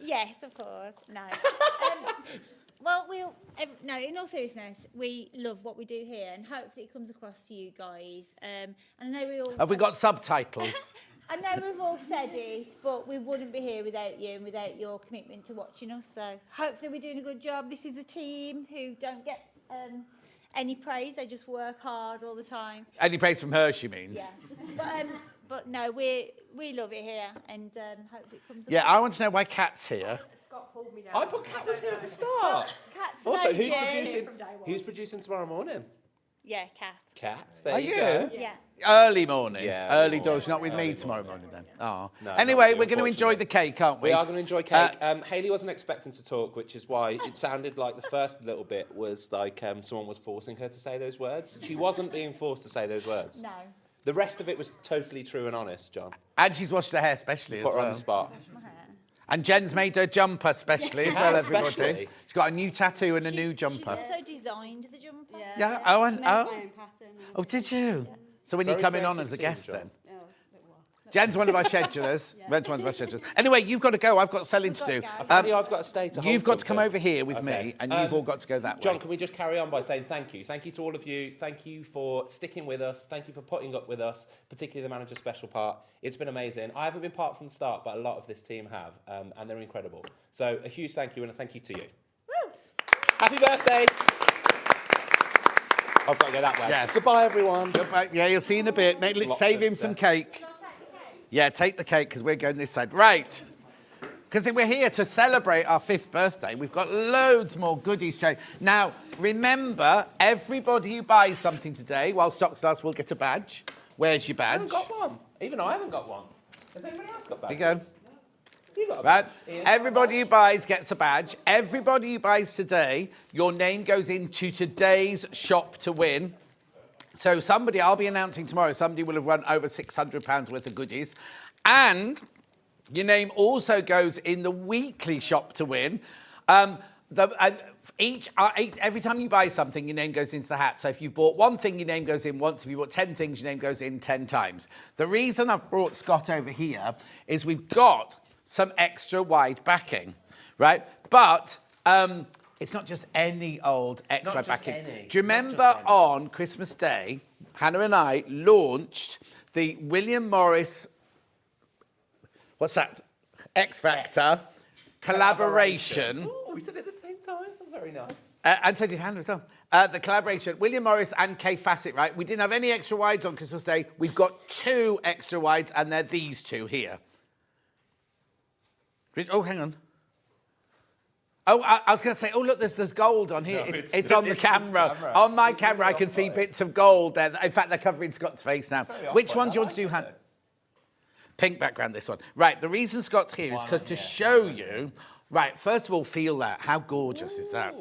Yes, of course. No. Well, no, in all seriousness, we love what we do here, and hopefully it comes across to you guys. And I know we all... Have we got subtitles? I know we've all said it, but we wouldn't be here without you and without your commitment to watching us. So hopefully we're doing a good job. This is a team who don't get any praise. They just work hard all the time. Any praise from her, she means. Yeah. But But no, we love it here, and hopefully it comes. Yeah, I want to know why Kat's here. Scott pulled me down. I put Kat was here at the start. Cat's Also, no who's Jane. producing? Who's producing tomorrow morning? Yeah, Cat. Kat. There Are you you? go. Yeah. Early morning. Yeah, Early early doors, morning. not with me Early tomorrow morning, morning then. Oh. No, Anyway, not we're going to enjoy the cake, aren't we? We are going to enjoy cake. Hayley wasn't expecting to talk, which is why it sounded like the first little bit was like someone was forcing her to say those words. She wasn't being forced to say those words. No. The rest of it was totally true and honest, John. And she's washed her hair specially Put as her well. on the spot. And Jen's made her jumper specially as well, everybody. Especially. She's got a new tattoo and a new jumper. She's also designed the jumper. Yeah, oh, and, Made my oh. own pattern. Oh, did you? So when Very you come in on creative as a team, guest John. then? Jen's one of our schedulers. Jen's one of our schedulers. Anyway, you've got to go. I've got selling to do. Apparently I've got to stay to hold You've got to come something. over here with me, and you've all got to go that John, way. can we just carry on by saying thank you? Thank you to all of you. Thank you for sticking with us. Thank you for putting up with us, particularly the manager special part. It's been amazing. I haven't been part from the start, but a lot of this team have, and they're incredible. So a huge thank you and a thank you to you. Woo! Happy birthday. I've got to go that way. Yeah. Goodbye, everyone. Goodbye. Yeah, you'll see in a bit. Lots Save of him some death. cake. Yeah, take the cake because we're going this side. Right. Because we're here to celebrate our 5th birthday. We've got loads more goodies. Now, remember, everybody who buys something today, while stock starts, will get a badge. Where's your I badge? haven't got one. Even I haven't got one. Has anybody else got badges? There you go. You got a Right. badge. Ian? Everybody who buys gets a badge. Everybody who buys today, your name goes into today's shop to win. So somebody, I'll be announcing tomorrow, somebody will have won over £600 worth of goodies. And your name also goes in the weekly shop to win. Every time you buy something, your name goes into the hat. So if you bought one thing, your name goes in once. If you bought 10 things, your name goes in 10 times. The reason I've brought Scott over here is we've got some extra wide backing, right? But it's not just any old extra Not just backing. any. Do you remember on Christmas Day, Hannah and I launched the William Morris, what's that? X Factor collaboration. Oh, we did it at the same time. That was very nice. And so did Hannah as well. The collaboration, William Morris and Kay Fassett, right? We didn't have any extra wides on Christmas Day. We've got 2 extra wides, and they're these 2 here. Oh, hang on. Oh, I was going to say, oh, look, there's gold on here. No, it's on the camera. On my camera, I can see bits of gold there. In fact, they're covering Scott's face now. Which one do you want to do, Hannah? Pink background, this one. Right, the reason Scott's here is because to show you... Right, first of all, feel that. How gorgeous is that?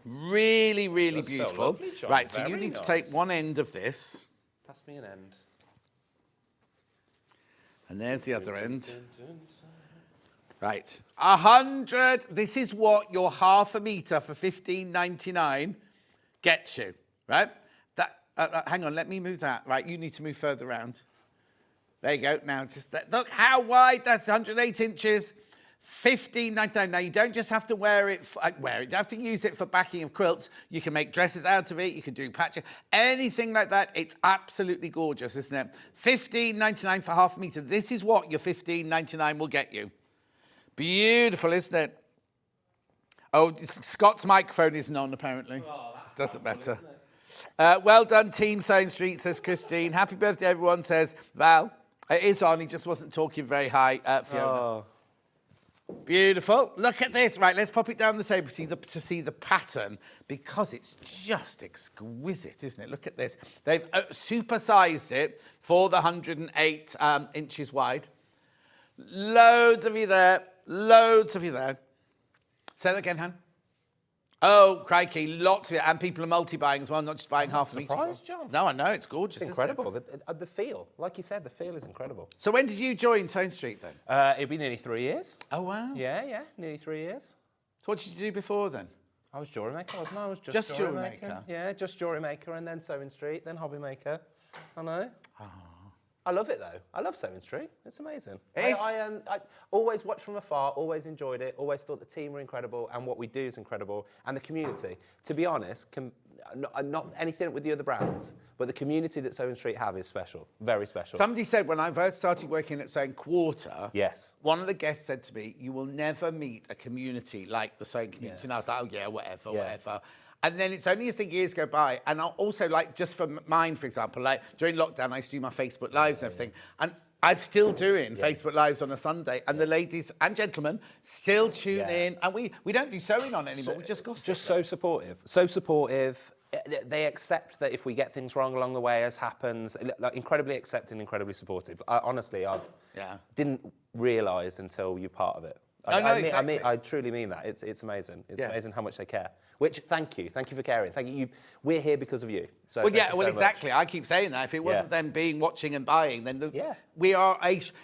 Really, really beautiful. Lovely, John. Right, so you Very need to nice. take one end of this. Pass me an end. And there's the other end. Right, 100. This is what your half a metre for $15.99 gets you, right? That. Hang on, let me move that. Right, you need to move further around. There you go. Now, just that. Look how wide. That's 108 inches. $15.99. Now, you don't just have to wear it. You don't have to use it for backing of quilts. You can make dresses out of it. You can do patches. Anything like that. It's absolutely gorgeous, isn't it? $15.99 for half a metre. This is what your $15.99 will get you. Beautiful, isn't it? Oh, Scott's microphone isn't on, apparently. Oh, doesn't matter. Well done, Team Sewing Street, says Christine. Happy birthday, everyone, says Val. It is on, he just wasn't talking very high, Fiona. Oh. Beautiful. Look at this. Right, let's pop it down the table to see the pattern, because it's just exquisite, isn't it? Look at this. They've supersized it for the 108 inches wide. Loads of you there. Loads of you there. Say that again, Han. Oh, crikey, lots of it. And people are multi-buying as well, not just buying half a metre. Surprised, John. No, I know, it's gorgeous, It's isn't it? incredible. The feel, like you said, the feel is incredible. So when did you join Sewing Street then? It'll be nearly 3 years. Oh, wow. Yeah, nearly 3 years. So what did you do before then? I was jewellery maker, wasn't I? I was Just jewellery maker. maker? Yeah, just jewellery maker, and then Sewing Street, then hobby maker. I know. I love it though. I love Sewing Street. It's amazing. I always watched from afar, always enjoyed it, always thought the team were incredible and what we do is incredible, and the community. To be honest, not anything with the other brands, but the community that Sewing Street have is special, very special. Somebody said when I first started working at Sewing Quarter, yes, one of the guests said to me, you will never meet a community like the sewing community. And I was like, oh yeah, whatever. And then it's only as the years go by, and I'll also, like, just for mine, for example, like, during lockdown, I used to do my Facebook Lives and everything, and I'm still doing Facebook Lives on a Sunday, and the ladies and gentlemen still tune in, and we don't do sewing on it anymore, we just gossip. Just so supportive. So supportive. They accept that if we get things wrong along the way, as happens, like, incredibly accepting, incredibly supportive. Honestly, I didn't realise until you're part of it. I truly mean that. It's amazing. It's amazing how much they care. Which, thank you for caring. Thank you. We're here because of you. So exactly. Much. I keep saying that. If it wasn't them watching and buying, then we are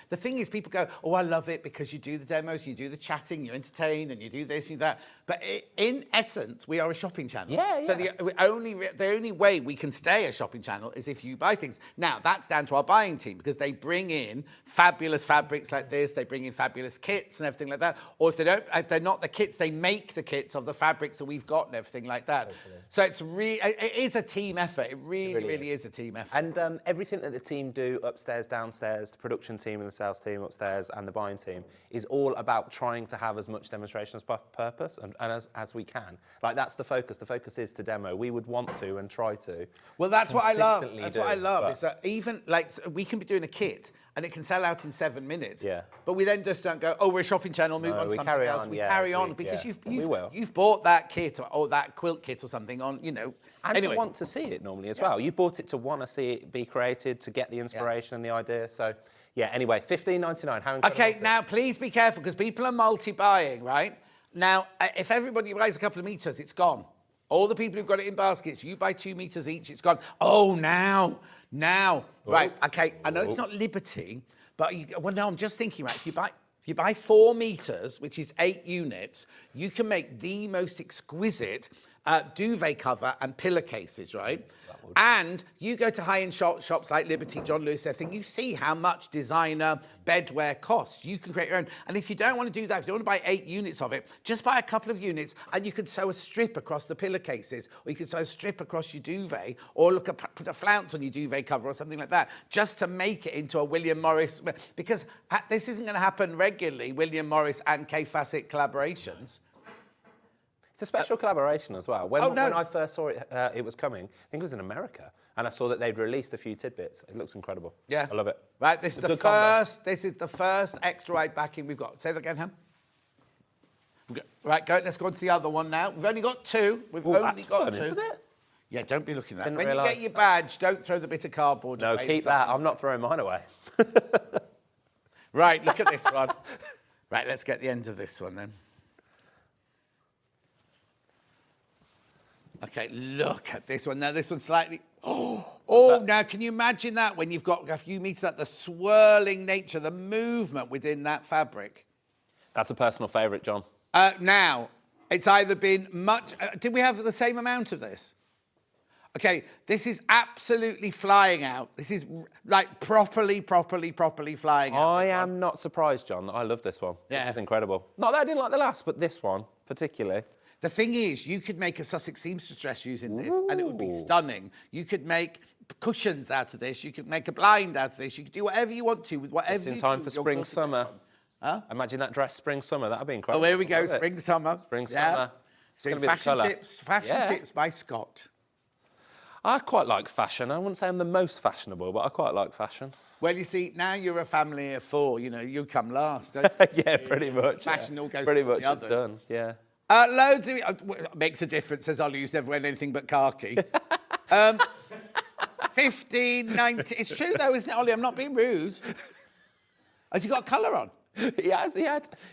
the thing is, people go, oh, I love it because you do the demos, you do the chatting, you entertain, and you do this, you do that. But in essence, we are a shopping channel. So the only way we can stay a shopping channel is if you buy things. Now, that's down to our buying team, because they bring in fabulous fabrics like this, they bring in fabulous kits and everything like that. Or if they're not the kits, they make the kits of the fabrics that we've got and everything like that. So it is a team effort. It really is a team effort. And everything that the team do upstairs, downstairs, the production team and the sales team upstairs and the buying team is all about trying to have as much demonstration as purpose and as we can. Like, that's the focus. The focus is to demo. We would want to and try to. Well, that's what I love. That's what I love, is that even, like, we can be doing a kit and it can sell out in 7 minutes. But we then just don't go, oh, we're a shopping channel, move on to something else. We carry on because you've bought that kit or that quilt kit or something on, you know. And to want to see it normally as well. You bought it to want to see it be created, to get the inspiration and the idea. So, yeah, anyway, $15.99. How incredible is now please be careful, because people are multi-buying, right? Now, if everybody buys a couple of meters, it's gone. All the people who've got it in baskets, you buy 2 meters each, it's gone. Oh, now. Right, okay, I know it's not Liberty, but, I'm just thinking, right, if you buy 4 meters, which is 8 units, you can make the most exquisite duvet cover and pillowcases, right? And you go to high-end shops like Liberty, John Lewis, everything, you see how much designer bedwear costs. You can create your own. And if you don't want to do that, if you don't want to buy 8 units of it, just buy a couple of units and you could sew a strip across the pillowcases, or you could sew a strip across your duvet, or put a flounce on your duvet cover or something like that, just to make it into a William Morris. Because this isn't going to happen regularly, William Morris and Kay Fassett collaborations. It's a special collaboration as well. When I first saw it, it was coming, I think it was in America, and I saw that they'd released a few tidbits. It looks incredible. Yeah. I love it. Right, this is the first extra wide backing we've got. Say that again, Ham. Right, let's go on to the other one now. We've only got 2. We've only got 2. Isn't it? Yeah, don't be looking at that. When you get your badge, don't throw the bit of cardboard away. No, keep that. I'm not throwing mine away. Right, look at this one. Right, let's get the end of this one then. Okay, look at this one. Now, this one's slightly... now, can you imagine that when you've got a few meters, the swirling nature, the movement within that fabric? That's a personal favourite, John. Now, it's either been much... did we have the same amount of this? Okay, this is absolutely flying out. This is, like, properly flying out. I am not surprised, John. I love this one. Yeah. This is incredible. Not that I didn't like the last, but this one, particularly. The thing is, you could make a Sussex seamstress dress using this, and it would be stunning. You could make cushions out of this. You could make a blind out of this. You could do whatever you want to with whatever you do. It's in time for spring, summer. Huh? Imagine that dress spring, summer. That would be incredible. Oh, here we go. Spring, summer. Spring, summer. So fashion tips by Scott. I quite like fashion. I wouldn't say I'm the most fashionable, but I quite like fashion. Well, you see, now you're a family of 4. You know, you come last, don't you? Yeah, pretty much. Fashion all goes pretty to much the others. Done, yeah. Loads of makes a difference, says Ollie, who's never wearing anything but khaki. 15.90. It's true though, isn't it, Ollie? I'm not being rude. Has he got a colour on? He has.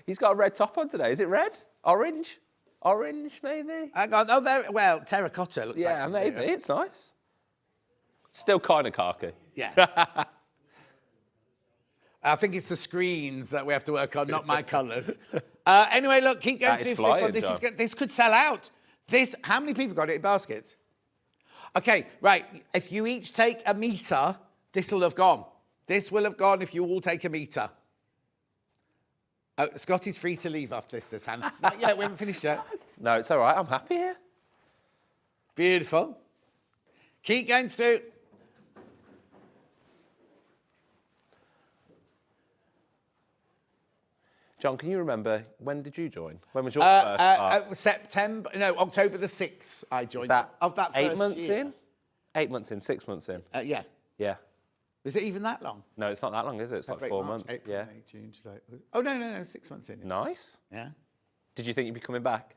He's got a red top on today. Is it red? Orange? Orange, maybe? Hang on. Oh, well, terracotta looks like. Yeah, maybe. It's nice. Still kind of khaki. Yeah. I think it's the screens that we have to work on, not my colours. Anyway, look, keep going through this one. This could sell out. How many people got it in baskets? Okay, right. If you each take a metre, this will have gone. This will have gone if you all take a metre. Oh, Scotty's free to leave after this, says Hannah. Not yet, we haven't finished yet. No, it's all right. I'm happy here. Beautiful. Keep going through. John, can you remember, when did you join? When was your first start? October the 6th I joined. Of that first 8 months year. in? 8 months in, 6 months in? Yeah. Yeah. Is it even that long? No, it's not that long, is it? It's like 4 months. April, yeah. May, June, July. Oh, no, 6 months in. Nice. Yeah. Did you think you'd be coming back?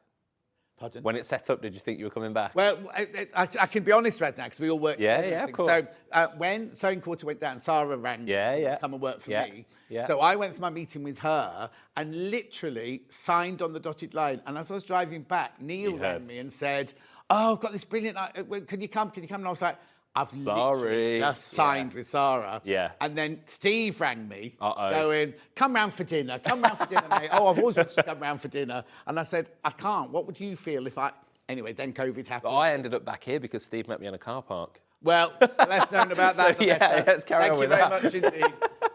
Pardon? When it set up, did you think you were coming back? Well, I can be honest about that because we all worked together. Yeah, of course. So when Sewing Quarter went down, Sarah rang me to come and work for me. Yeah. So I went for my meeting with her and literally signed on the dotted line. And as I was driving back, Neil rang me and said, "Oh, I've got this brilliant. Can you come? Can you come?" And I was like, I've literally just signed with Sarah. Yeah. And then Steve rang me going, "Come round for dinner. Come round for dinner, mate." "Oh, I've always wanted to come round for dinner." And I said, "I can't. What would you feel if I..." Anyway, then COVID happened. But I ended up back here because Steve met me in a car park. Well, less known about that. So, yeah, let's carry on with that. Thank you very much indeed.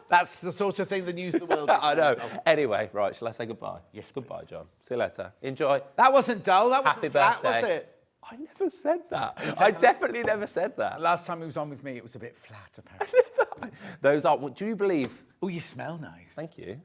That's the sort of thing the news of the world is. I know. Anyway, right, shall I say goodbye? Yes, goodbye, John. See you later. Enjoy. That wasn't dull. That wasn't Happy flat, birthday. was it? I never said that. I definitely never said that. Last time he was on with me, it was a bit flat, apparently. Those are... Do you believe... Oh, you smell nice. Thank you.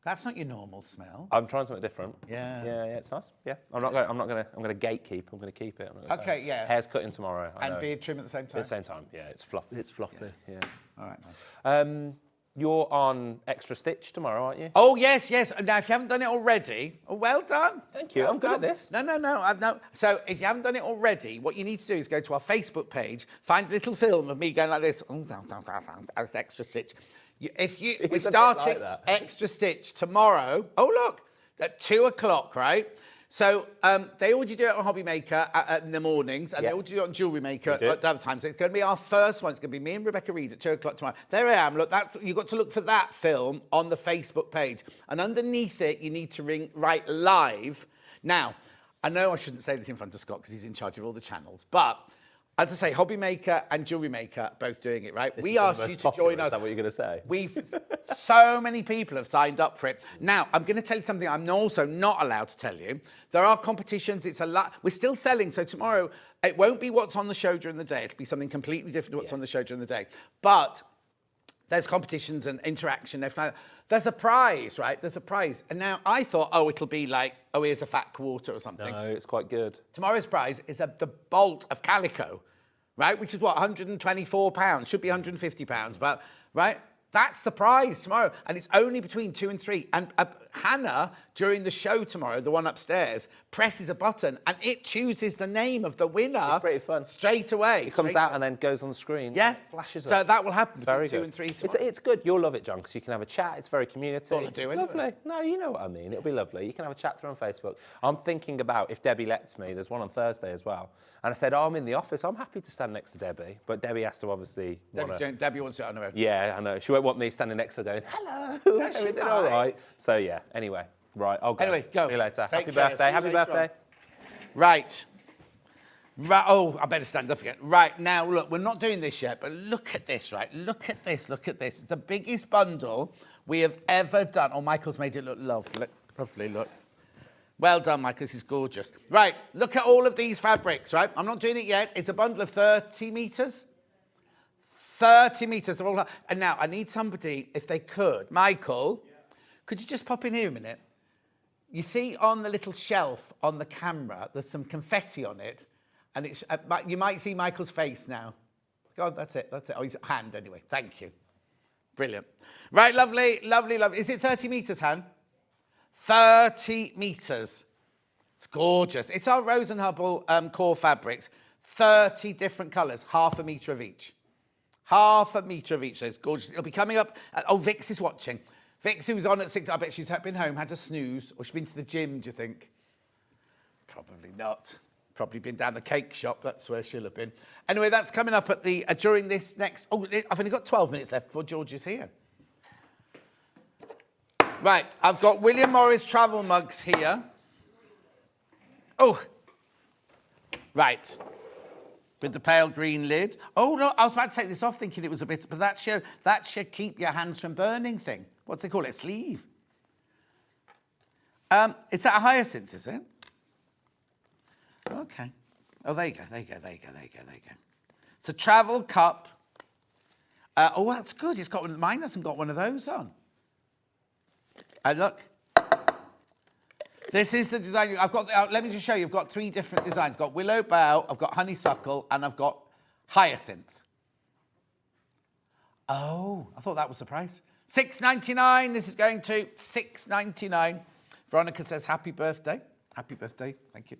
That's not your normal smell. I'm trying something different. Yeah. Yeah, it's nice. Yeah. I'm gonna gatekeep. I'm gonna keep it. Okay, yeah. Hair's cutting tomorrow. And beard trim at the same time? At the same time, yeah. It's floppy. Yeah. All right, man. You're on Extra Stitch tomorrow, aren't you? Oh, yes. Now, if you haven't done it already, well done. Thank you. I'm good at this. No. So, if you haven't done it already, what you need to do is go to our Facebook page, find a little film of me going like this. That's Extra Stitch. We're starting Extra Stitch tomorrow. Oh, look, at 2 o'clock, right? So they already do it on Hobby Maker in the mornings, and they already do it on Jewellery Maker at other times. It's going to be our first one. It's going to be me and Rebecca Reed at 2 o'clock tomorrow. There I am. Look, you've got to look for that film on the Facebook page. And underneath it, you need to write live. Now, I know I shouldn't say this in front of Scott because he's in charge of all the channels, but... As I say, Hobby Maker and Jewellery Maker are both doing it, right? We asked you to join us. Is that what you're going to say? So many people have signed up for it. Now, I'm going to tell you something I'm also not allowed to tell you. There are competitions. It's a lot. We're still selling. So tomorrow, it won't be what's on the show during the day. It'll be something completely different to what's on the show during the day. But there's competitions and interaction. There's a prize, right? There's a prize. And now I thought, it'll be like, here's a fat quarter or something. No, it's quite good. Tomorrow's prize is the bolt of calico, right? Which is what, £124? Should be £150, but, right? That's the prize tomorrow. And it's only between 2 and 3. And Hannah, during the show tomorrow, the one upstairs, presses a button and it chooses the name of the winner. It's pretty fun. Straight away. It comes out and then goes on the screen. Yeah. Flashes so up. that will happen between very 2 good. and 3 tomorrow. It's good. You'll love it, John, because you can have a chat. It's very community. That's all I do it's anyway. lovely. No, you know what I mean. It'll be lovely. You can have a chat through on Facebook. I'm thinking about, if Debbie lets me, there's one on Thursday as well. And I said, I'm in the office. I'm happy to stand next to Debbie. But Debbie has to obviously... Debbie wants to on her own. Yeah, I know. She won't want me standing next to her going, hello. No, Everything all right? So, yeah. Anyway, right, I'll go. Anyway, go. See you later. Take Happy care. birthday. See you Happy later birthday. on. Right. Oh, I better stand up again. Right, now, look, we're not doing this yet, but look at this, right? Look at this. It's the biggest bundle we have ever done. Oh, Michael's made it look lovely, look. Well done, Michael. This is gorgeous. Right, look at all of these fabrics, right? I'm not doing it yet. It's a bundle of 30 metres. 30 metres. They're all... And now, I need somebody, if they could. Michael, could you just pop in here a minute? You see on the little shelf on the camera, there's some confetti on it. And it's you might see Michael's face now. God, that's it. Oh, his hand, anyway. Thank you. Brilliant. Right, lovely. Is it 30 metres, Han? 30 metres. It's gorgeous. It's our Rose and Hubble core fabrics. 30 different colours, half a metre of each. Half a metre of each. So it's gorgeous. It'll be coming up. Vix is watching. Vix, who was on at 6, I bet she's been home, had a snooze, or she's been to the gym, do you think? Probably not. Probably been down the cake shop. That's where she'll have been. Anyway, that's coming up at the during this next... Oh, I've only got 12 minutes left before George is here. Right, I've got William Morris travel mugs here. Oh, right. With the pale green lid. Oh, no, I was about to take this off thinking it was a bit... But that should keep your hands from burning thing. What do they call it? A sleeve. Is that a hyacinth, is it? Okay. Oh, there you go. It's a travel cup. Oh, that's good. It's got one. Mine hasn't got one of those on. And look, This is the design. I've got. Let me just show you. I've got 3 different designs. I've got willow bough, I've got honeysuckle, and I've got hyacinth. Oh, I thought that was the price. $6.99. This is going to $6.99. Veronica says, happy birthday. Happy birthday. Thank you.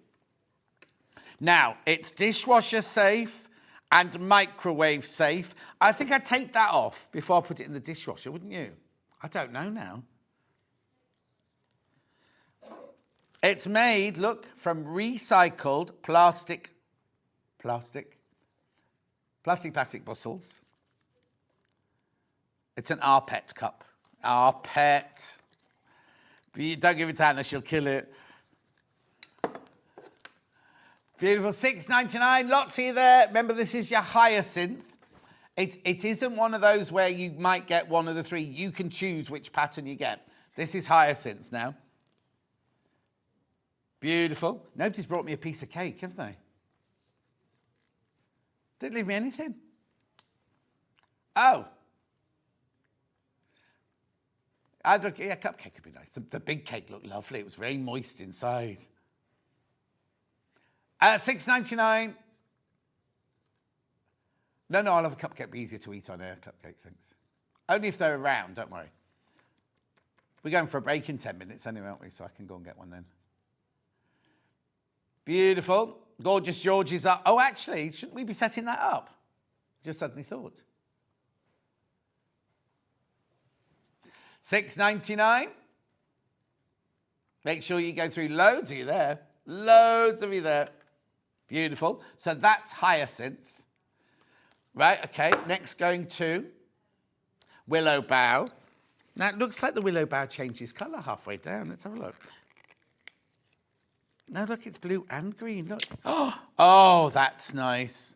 Now, it's dishwasher safe and microwave safe. I think I'd take that off before I put it in the dishwasher, wouldn't you? I don't know now. It's made, look, from recycled plastic bottles. It's an Arpet cup. Arpet. Don't give it to Hannah, she'll kill it. Beautiful, $6.99, lots of you there. Remember, this is your hyacinth. It isn't one of those where you might get one of the 3. You can choose which pattern you get. This is hyacinth now. Beautiful. Nobody's brought me a piece of cake, have they? Didn't leave me anything. Oh. Yeah, a cupcake would be nice. The big cake looked lovely. It was very moist inside. $6.99. No, I'll have a cupcake. Be easier to eat on air. Cupcake, thanks. Only if they're around, don't worry. We're going for a break in 10 minutes anyway, aren't we? So I can go and get one then. Beautiful. Gorgeous George is up. Oh, actually, shouldn't we be setting that up? Just suddenly thought. $6.99. Make sure you go through loads of you there. Loads of you there. Beautiful. So that's hyacinth. Right, okay. Next going to willow bough. Now it looks like the willow bough changes colour halfway down. Let's have a look. No, look, it's blue and green. Look. Oh, that's nice.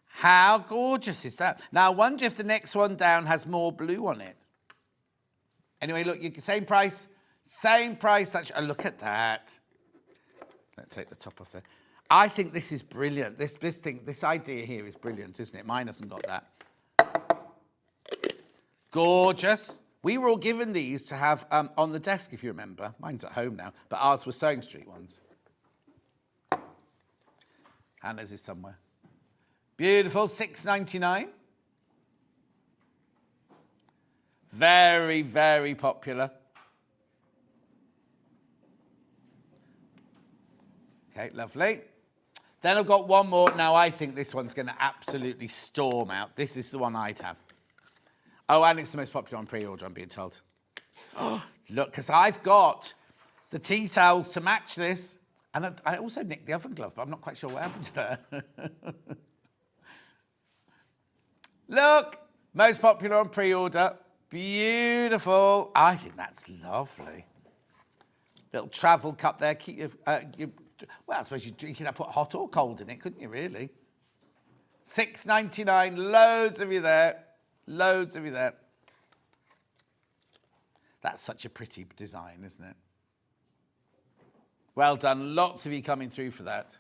How gorgeous is that? Now, I wonder if the next one down has more blue on it. Anyway, look, same price. Same price. Look at that. Let's take the top off there. I think this is brilliant. This idea here is brilliant, isn't it? Mine hasn't got that. Gorgeous. We were all given these to have on the desk, if you remember. Mine's at home now, but ours were Sewing Street ones. Hannah's is somewhere. Beautiful, $6.99. Very, very popular. Okay, lovely. Then I've got one more. Now, I think this one's going to absolutely storm out. This is the one I'd have. Oh, and it's the most popular on pre-order, I'm being told. Oh, look, because I've got the tea towels to match this. And I also nicked the oven glove, but I'm not quite sure what happened to that. Look, most popular on pre-order. Beautiful. I think that's lovely. Little travel cup there. Keep your, well, I suppose you could put hot or cold in it, couldn't you, really? $6.99. Loads of you there. Loads of you there. That's such a pretty design, isn't it? Well done. Lots of you coming through for that.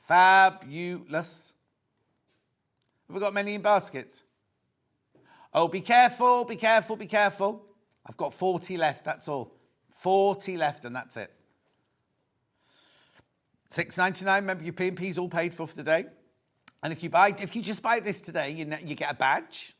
Fabulous. Have we got many in baskets? Oh, be careful, be careful, be careful. I've got 40 left, that's all. 40 left and that's it. $6.99, remember your P&P's all paid for the day. And if you just buy this today, you get a badge.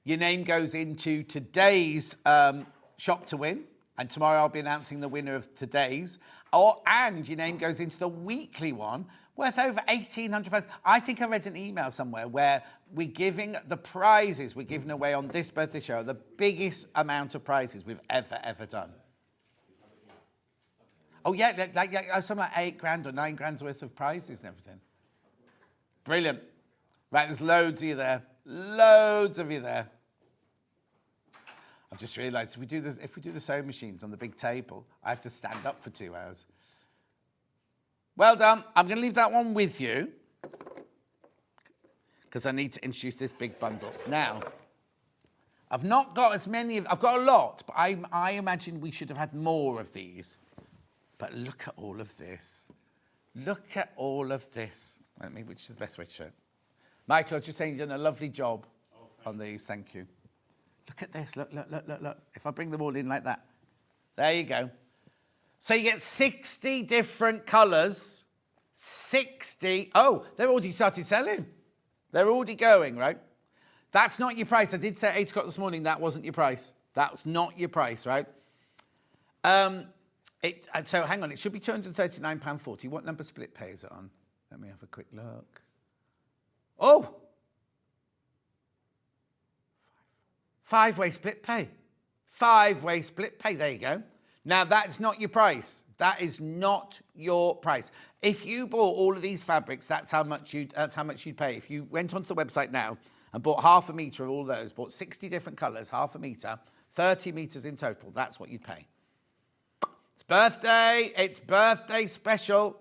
Your name goes into today's Shop to Win. And tomorrow I'll be announcing the winner of today's. And your name goes into the weekly one, worth over £1,800. I think I read an email somewhere where we're giving the prizes we're giving away on this birthday show, the biggest amount of prizes we've ever done. Oh, yeah, something like 8 grand or 9 grand's worth of prizes and everything. Brilliant. Right, there's loads of you there. Loads of you there. I've just realised if we do the sewing machines on the big table, I have to stand up for 2 hours. Well done. I'm going to leave that one with you because I need to introduce this big bundle. Now, I've not got as many I've got a lot, but I imagine we should have had more of these. But look at all of this. Look at all of this. Which is the best way to show it. Michael, I was just saying you've done a lovely job on these. Thank you. Look at this. Look. If I bring them all in like that. There you go. So you get 60 different colours. 60. Oh, they've already started selling. They're already going, right? That's not your price. I did say at 8 o'clock this morning that wasn't your price. That's not your price, right? So hang on, it should be £239.40. What number split pay is it on? Let me have a quick look. Oh! 5-way split pay. 5-way split pay, there you go. Now that's not your price. That is not your price. If you bought all of these fabrics, that's how much you'd pay. If you went onto the website now and bought half a metre of all those, bought 60 different colours, half a metre, 30 metres in total, that's what you'd pay. It's birthday special.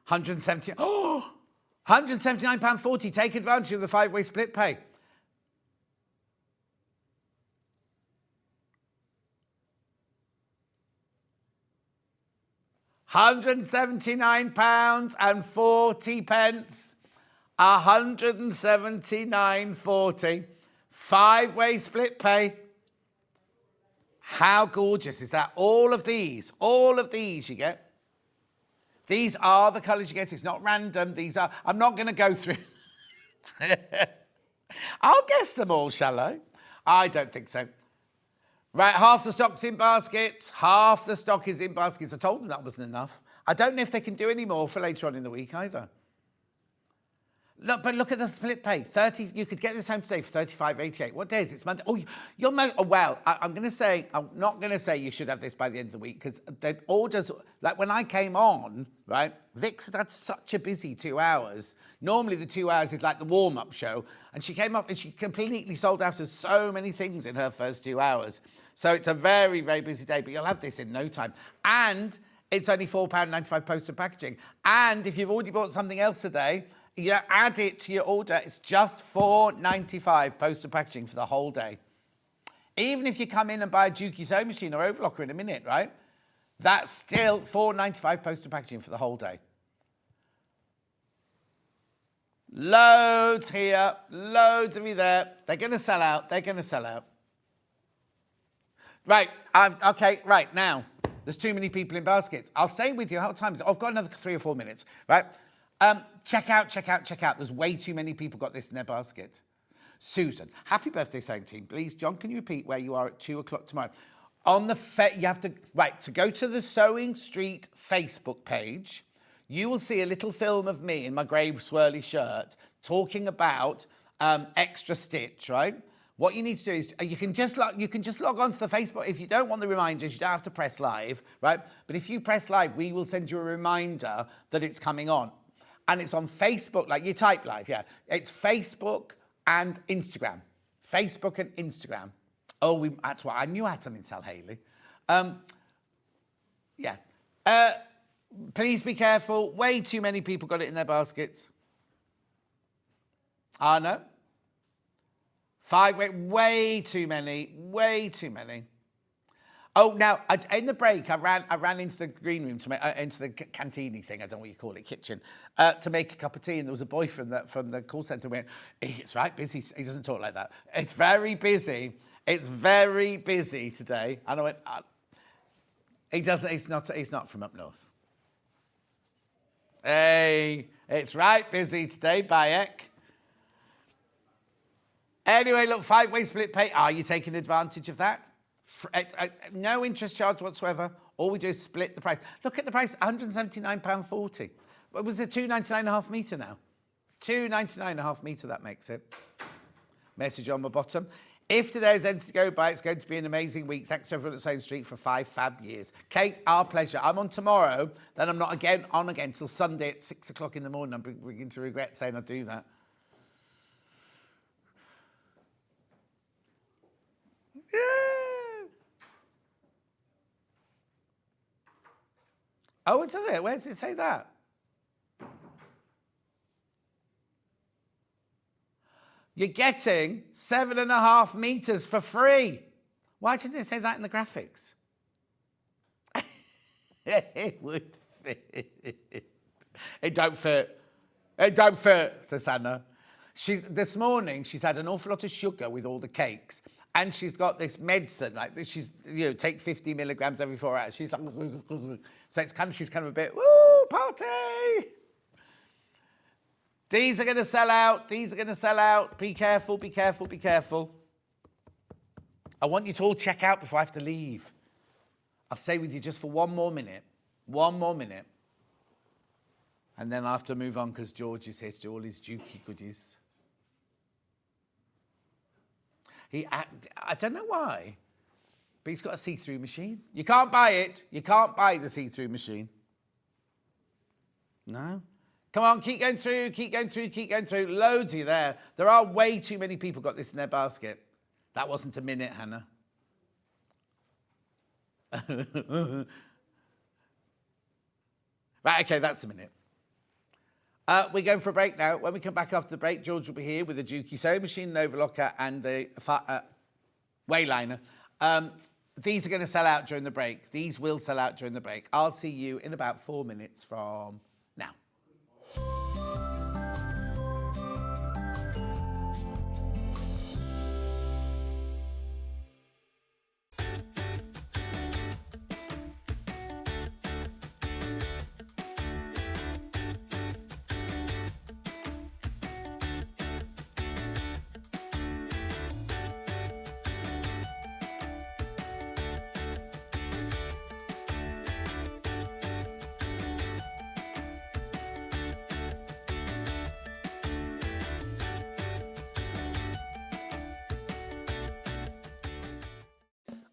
£179.40. Take advantage of the 5-way split pay. £179.40. £179.40. 5-way split pay. How gorgeous is that? All of these you get. These are the colours you get. It's not random. These are, I'm not going to go through. I'll guess them all, shall I? I don't think so. Right, half the stock's in baskets. Half the stock is in baskets. I told them that wasn't enough. I don't know if they can do any more for later on in the week either. Look, but look at the split pay. 30. You could get this home today for $35.88. What day is it? It's Monday. Oh, I'm not going to say you should have this by the end of the week because the orders, like when I came on, right, Vic's had such a busy 2 hours. Normally the 2 hours is like the warm-up show. And she came up and she completely sold out of so many things in her first 2 hours. So it's a very, very busy day, but you'll have this in no time. And it's only £4.95 postage and packaging. And if you've already bought something else today, you add it to your order, it's just £4.95 postage and packaging for the whole day. Even if you come in and buy a Juki sewing machine or overlocker in a minute, right? That's still £4.95 postage and packaging for the whole day. Loads here, loads of you there. They're going to sell out. Right, okay, right, now, there's too many people in baskets. I'll stay with you. How time is it? I've got another 3 or 4 minutes, right? Check out. There's way too many people got this in their basket. Susan, happy birthday, sewing team. Please, John, can you repeat where you are at 2 o'clock tomorrow? On the, you have to, right, to go to the Sewing Street Facebook page, you will see a little film of me in my grey swirly shirt talking about extra stitch, right? What you need to do is you can just log on to the Facebook. If you don't want the reminders, you don't have to press live, right? But if you press live, we will send you a reminder that it's coming on. And it's on Facebook, like you type live, yeah. It's Facebook and Instagram. Facebook and Instagram. Oh, that's what I knew I had something to tell Hayley. Yeah. Please be careful. Way too many people got it in their baskets. No. 5, way too many. Oh, now, in the break, I ran into the green room, into the canteen thing, I don't know what you call it, kitchen, to make a cup of tea, and there was a boy from the call centre who went, it's right busy. He doesn't talk like that. It's very busy. It's very busy today. And I went, he's not from up north. Hey, it's right busy today, Bayek. Anyway, look, 5-way split pay. Are you taking advantage of that? No interest charge whatsoever. All we do is split the price. Look at the price, £179.40. What was it, £2.99.5 metre now? £2.99.5 metre, that makes it. Message on the bottom. If today's anything to go by, it's going to be an amazing week. Thanks to everyone at Sewing Street for 5 fab years. Kate, our pleasure. I'm on tomorrow, then I'm not on again till Sunday at 6 o'clock in the morning. I'm beginning to regret saying I do that. Yeah. Oh, it does it? Where does it say that? You're getting 7.5 metres for free. Why didn't it say that in the graphics? It would fit. It don't fit. It don't fit, Susanna. This morning, she's had an awful lot of sugar with all the cakes. And she's got this medicine, like she's, take 50 milligrams every 4 hours. She's like, so she's kind of a bit, woo, party. These are going to sell out. These are going to sell out. Be careful, be careful, be careful. I want you to all check out before I have to leave. I'll stay with you just for one more minute. One more minute. And then I'll have to move on because George is here to do all his Juki goodies. I don't know why, but he's got a see-through machine. You can't buy it. You can't buy the see-through machine. No? Come on, keep going through, keep going through, keep going through. Loads of you there. There are way too many people got this in their basket. That wasn't a minute, Hannah. Right, okay, that's a minute. We're going for a break now. When we come back after the break, George will be here with a Juki sewing machine, an overlocker, and the wayliner. These are going to sell out during the break. These will sell out during the break. I'll see you in about 4 minutes from now.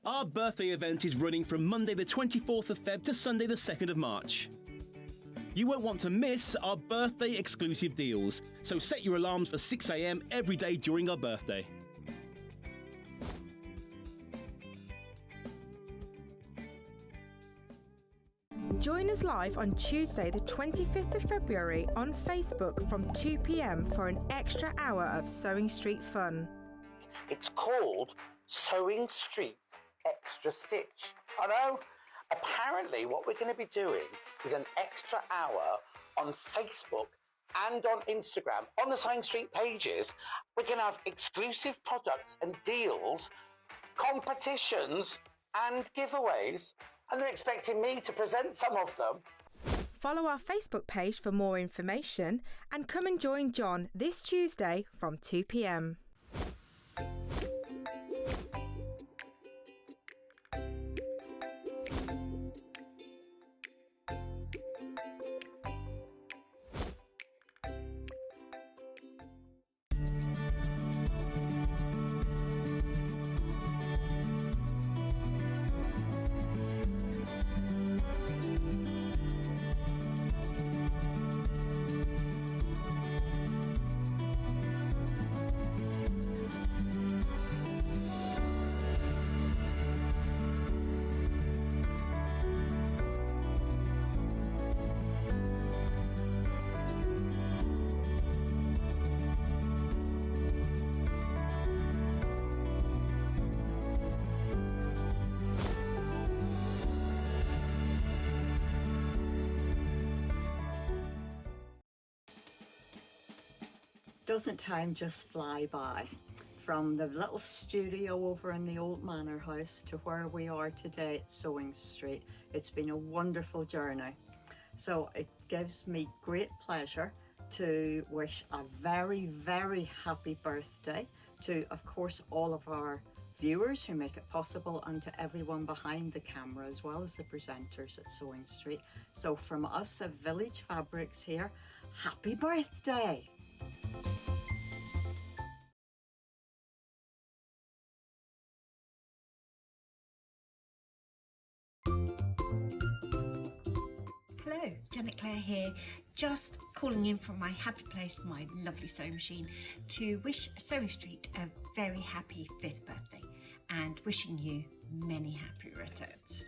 Our birthday event is running from Monday the 24th of Feb to Sunday the 2nd of March. You won't want to miss our birthday exclusive deals, so set your alarms for 6 a.m. every day during our birthday. Join us live on Tuesday the 25th of February on Facebook from 2 p.m. for an extra hour of Sewing Street fun. It's called Sewing Street Extra Stitch. I know. Apparently what we're going to be doing is an extra hour on Facebook and on Instagram, on the Sewing Street pages. We're going to have exclusive products and deals, competitions and giveaways, and they're expecting me to present some of them. Follow our Facebook page for more information and come and join John this Tuesday from 2 p.m. Doesn't time just fly by? From the little studio over in the old manor house to where we are today at Sewing Street, it's been a wonderful journey. So it gives me great pleasure to wish a very, very happy birthday to, of course, all of our viewers who make it possible, and to everyone behind the camera as well as the presenters at Sewing Street. So from us at Village Fabrics here, happy birthday! Hello, Janet Clare here, just calling in from my happy place, my lovely sewing machine, to wish Sewing Street a very happy 5th birthday and wishing you many happy returns.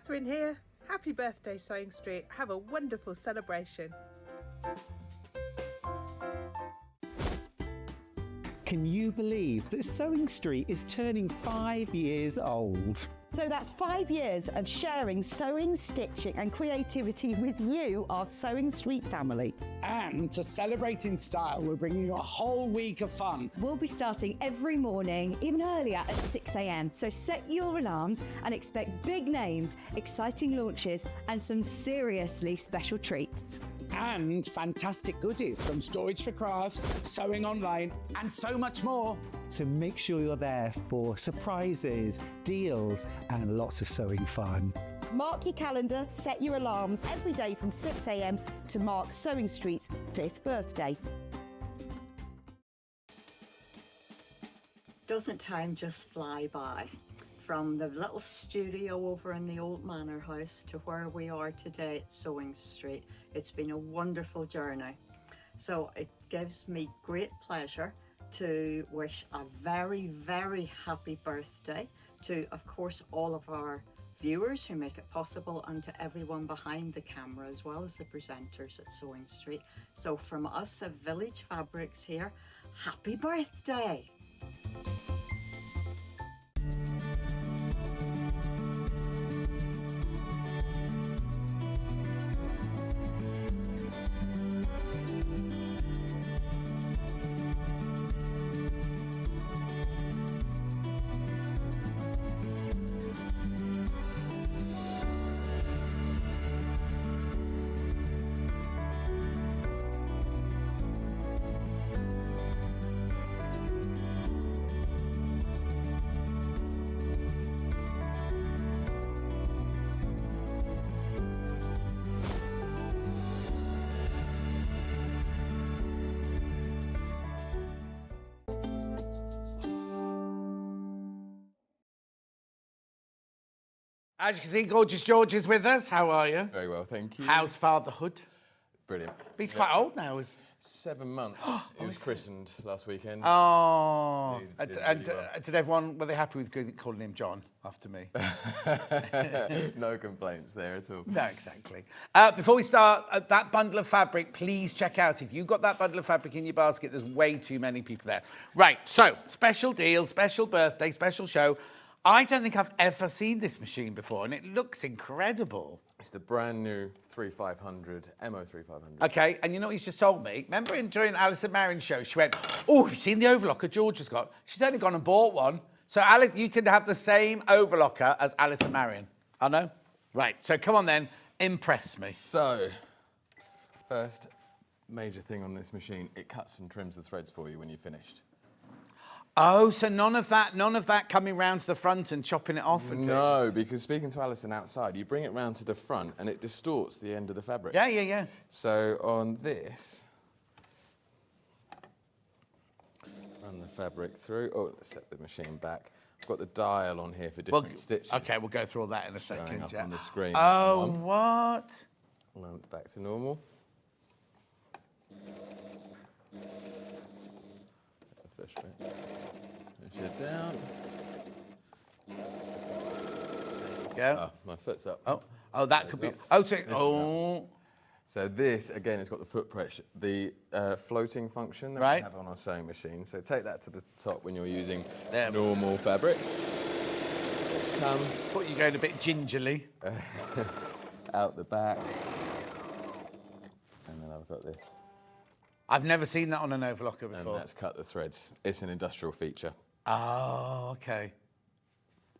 Catherine here. Happy birthday, Sewing Street. Have a wonderful celebration. Can you believe that Sewing Street is turning 5 years old? So that's 5 years of sharing sewing, stitching and creativity with you, our Sewing Street family. And to celebrate in style, we're bringing you a whole week of fun. We'll be starting every morning, even earlier at 6 a.m. So set your alarms and expect big names, exciting launches and some seriously special treats. And fantastic goodies from Storage for Crafts, Sewing Online, and so much more. So make sure you're there for surprises, deals, and lots of sewing fun. Mark your calendar, set your alarms every day from 6 a.m. to mark Sewing Street's 5th birthday. Doesn't time just fly by? From the little studio over in the old manor house to where we are today at Sewing Street, it's been a wonderful journey. So it gives me great pleasure to wish a very, very happy birthday to, of course, all of our viewers who make it possible, and to everyone behind the camera, as well as the presenters at Sewing Street. So from us at Village Fabrics here, happy birthday! As you can see, Gorgeous George is with us. How are you? Very well, thank you. How's fatherhood? Brilliant. But he's quite old now. 7 months. He was christened last weekend. Oh. He did And really well. did everyone, were they happy with calling him John after me? No complaints there at all. No, exactly. Before we start, that bundle of fabric, please check out. If you've got that bundle of fabric in your basket, there's way too many people there. Right, so special deal, special birthday, special show. I don't think I've ever seen this machine before, and it looks incredible. It's the brand new 3500, MO 3500. Okay, and you know what he's just told me? Remember during Allison Maryon's show, she went, oh, have you seen the overlocker George has got? She's only gone and bought one. So, Alex, you can have the same overlocker as Allison Maryon. I know? Right, so come on then, impress me. So, first major thing on this machine, it cuts and trims the threads for you when you're finished. Oh, so none of that coming round to the front and chopping it off? And no, because speaking to Alison outside, you bring it round to the front and it distorts the end of the fabric. Yeah. So on this, run the fabric through. Oh, let's set the machine back. I've got the dial on here for different stitches. Okay, we'll go through all that in a second. Going up on the screen. Oh, what? And back to normal. Fish bit. Push it down. There you go. Oh, my foot's up. Oh, that could be. So this again has got the foot pressure, the floating function that we have on our sewing machine. So take that to the top when you're using normal fabrics. Let's come. Thought you were going a bit gingerly. Out the back. And then I've got this. I've never seen that on an overlocker before. And that's cut the threads. It's an industrial feature. Oh, okay.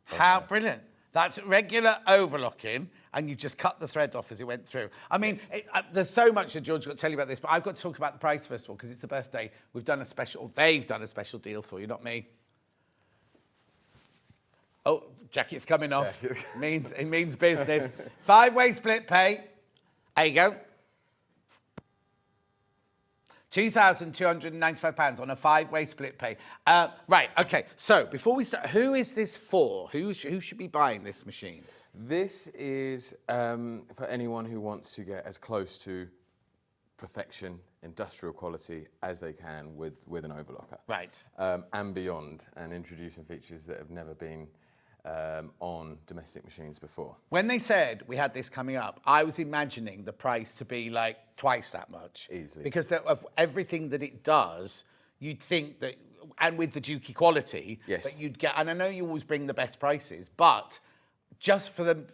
How brilliant. That's regular overlocking, and you just cut the thread off as it went through. I mean, there's so much that George's got to tell you about this, but I've got to talk about the price first of all, because it's the birthday. They've done a special deal for you, not me. Oh, jacket's coming off. It means business. 5-way split pay. There you go. £2,295 on a 5-way split pay. Right, okay, so before we start, who is this for? Who should be buying this machine? This is for anyone who wants to get as close to perfection, industrial quality as they can with an overlocker. Right. And beyond, and introducing features that have never been on domestic machines before. When they said we had this coming up, I was imagining the price to be like twice that much. Easily. Because of everything that it does, you'd think that, and with the Juki quality, Yes. that you'd get, and I know you always bring the best prices, but just for the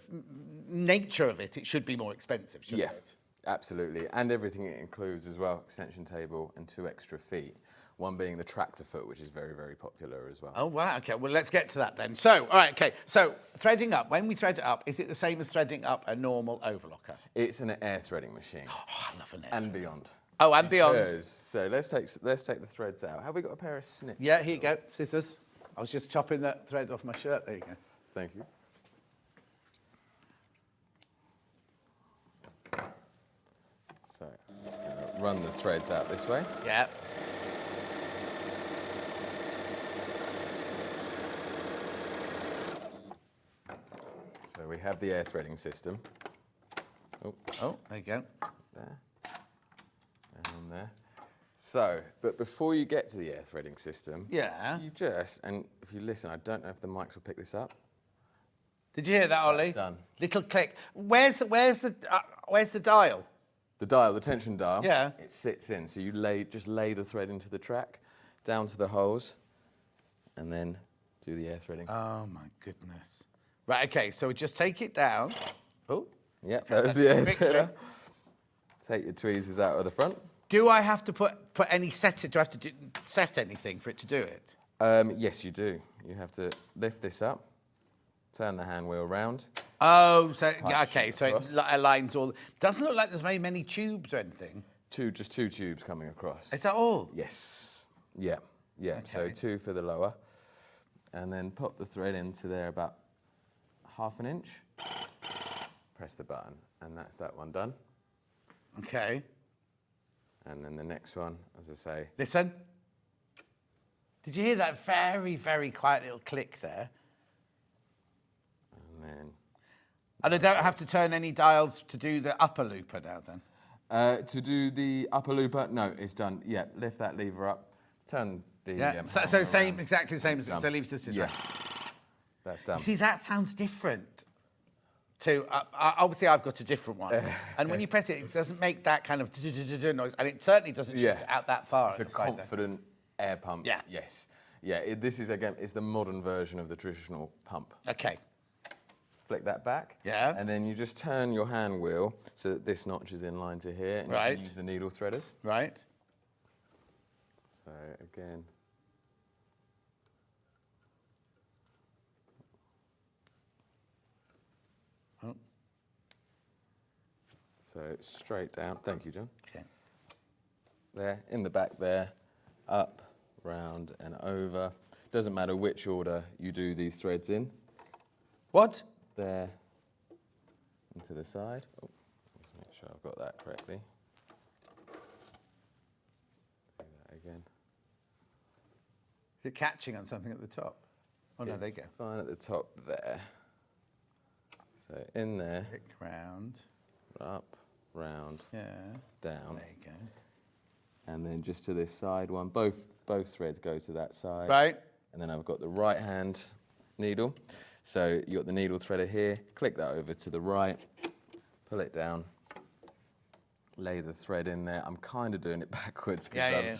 nature of it, it should be more expensive, shouldn't it? Absolutely. And everything it includes as well, extension table and 2 extra feet. One being the tractor foot, which is very, very popular as well. Oh, wow. Okay, well, let's get to that then. So, all right, okay. So, threading up, when we thread it up, is it the same as threading up a normal overlocker? It's an air threading machine. Oh, I love an air And beyond. Oh, and beyond. Because, so let's take the threads out. Have we got a pair of snips? Yeah, here you go, scissors. I was just chopping the thread off my shirt. There you go. Thank you. So, I'm just going to run the threads out this way. Yeah. So we have the air threading system. Oh, there you go. There. And there. So, but before you get to the air threading system, Yeah. you just, and if you listen, I don't know if the mics will pick this up. Did you hear that, Ollie? Done. Little click. Where's the dial? The dial, the tension dial. Yeah. It sits in, so you just lay the thread into the track, down to the holes, and then do the air threading. Oh my goodness. Right. Okay. So we just take it down. Oh. Yep, that was the air threader. Take your tweezers out of the front. Do I have to put any set? Do I have to set anything for it to do it? Yes, you do. You have to lift this up, turn the hand wheel round. Oh, so yeah, Punch okay. So it across. aligns all. Doesn't look like there's very many tubes or anything. Just 2 tubes coming across. Is that all? Yes. Yeah. Yeah. Okay. So 2 for the lower, and then pop the thread into there about 1/2 inch. Press the button, and that's that one done. Okay. And then the next one, as I say. Listen. Did you hear that very, very quiet little click there? And then. And I don't have to turn any dials to do the upper looper now then? To do the upper looper, no, it's done. Yeah, lift that lever up, turn the. Yeah. So same, exactly the same as it. So leaves this. Yeah. That's done. See, that sounds different. To obviously, I've got a different one, and when you press it, it doesn't make that kind of noise, and it certainly doesn't shoot it out that far. It's a confident air pump. Yeah. Yes. Yeah. This is again, it's the modern version of the traditional pump. Okay. Flick that back. Yeah. And then you just turn your hand wheel so that this notch is in line to here, and you Right. can use the needle threaders. Right. So again. Oh. So straight down. Thank you, John. Okay. There, in the back there, up, round and over. Doesn't matter which order you do these threads in. What? There, into the side. Oh, let's make sure I've got that correctly. Do that again. Is it catching on something at the top? Oh, no, there you go. Fine at the top there. So in there. Click round. Up, round, Yeah. down. There you go. And then just to this side one. Both threads go to that side. Right. And then I've got the right hand needle. So you've got the needle threader here. Click that over to the right. Pull it down. Lay the thread in there. I'm kind of doing it backwards because I'm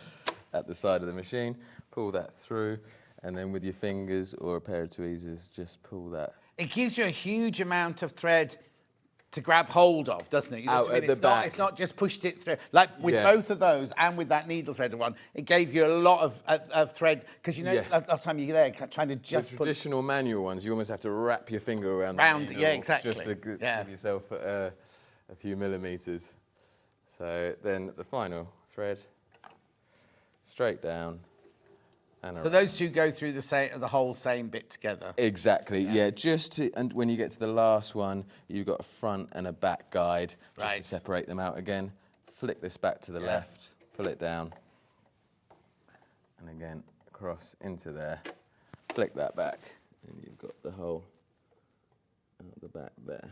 at the side of the machine. Pull that through. And then with your fingers or a pair of tweezers, just pull that. It gives you a huge amount of thread to grab hold of, doesn't it? You know Out what I mean? at the back. It's not just pushed it through. Like with both of those and with that needle threader one, it gave you a lot of thread. Because you know, a lot of time you're there trying to just the traditional manual ones, you almost have to wrap your finger around the needle. Yeah, exactly. Just to give yourself a few millimetres. So then the final thread, straight down. And so those two go through the whole same bit together. Exactly, yeah. And when you get to the last one, you've got a front and a back guide just to separate them out again. Flick this back to the left, pull it down, and again across into there. Flick that back, and you've got the whole out the back there.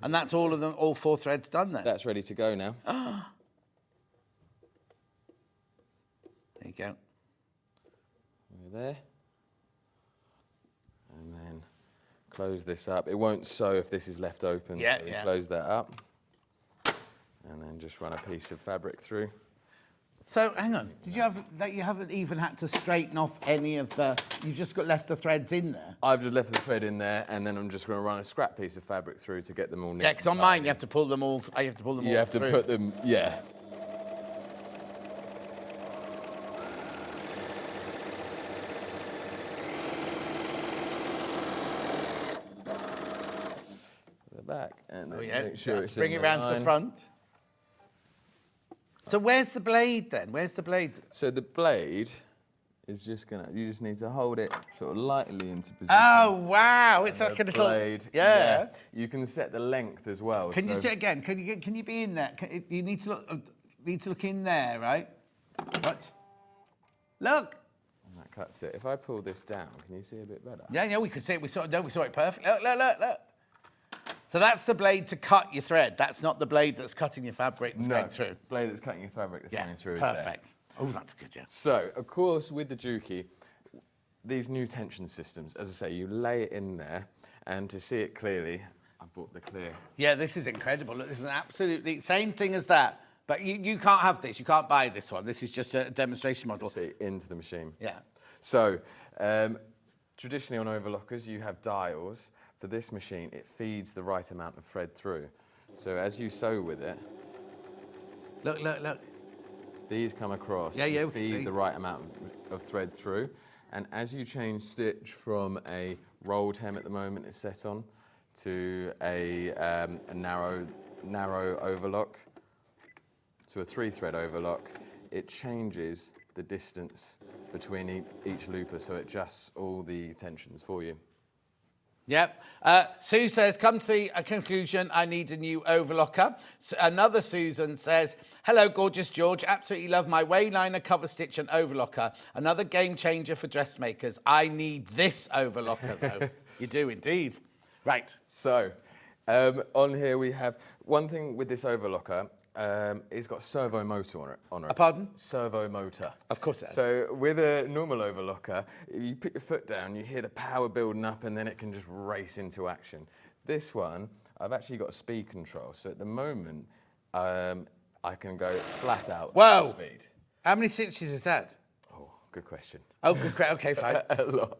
And that's all of them, all 4 threads done then? That's ready to go now. There you go. there. And then close this up. It won't sew if this is left open. Yeah, so yeah. Close that up. And then just run a piece of fabric through. So hang on, did you have that? You haven't even had to straighten off any of the. You've just got left the threads in there. I've just left the thread in there, and then I'm just going to run a scrap piece of fabric through to get them all. Yeah, because on mine you have to pull them all. You have to pull them all. You have to through. put them. Yeah. The back, and then make sure it's bring in it round to the line. front. So where's the blade then? Where's the blade? So the blade is just gonna. You just need to hold it sort of lightly into position. Oh wow! It's And like a the little blade. Yeah. You can set the length as well. Can you so- see it again? Can you be in there? You need to look in there, right? Watch. Look. And that cuts it. If I pull this down, can you see a bit better? Yeah, we could see it. We saw it perfectly. Look. So that's the blade to cut your thread. That's not the blade that's cutting your fabric that's going through. Blade that's cutting your fabric that's going through. Perfect. Is there. Oh, that's good, yeah. So, of course, with the Juki, these new tension systems, as I say, you lay it in there, and to see it clearly, I bought the clear. Yeah, this is incredible. Look, this is an absolutely same thing as that. But you can't have this. You can't buy this one. This is just a demonstration model. See into the machine. Yeah. So, traditionally on overlockers, you have dials. For this machine, it feeds the right amount of thread through. So as you sew with it, look. These come across. Yeah, and we can feed see. the right amount of thread through. And as you change stitch from a rolled hem at the moment it's set on to a narrow overlock to a 3-thread overlock, it changes the distance between each looper, so it adjusts all the tensions for you. Yep. Sue says, come to the conclusion, I need a new overlocker. Another Susan says, hello, gorgeous George. Absolutely love my wayliner, cover stitch and overlocker. Another game changer for dressmakers. I need this overlocker, though. You do indeed. Right. So, on here we have one thing with this overlocker. It's got servo motor on it. Pardon? Servo motor. Of course it has. So with a normal overlocker, you put your foot down, you hear the power building up, and then it can just race into action. This one, I've actually got a speed control. So at the moment, I can go flat out. Whoa! Speed. How many stitches is that? Oh, good question. Oh, good. Okay, fine. A lot.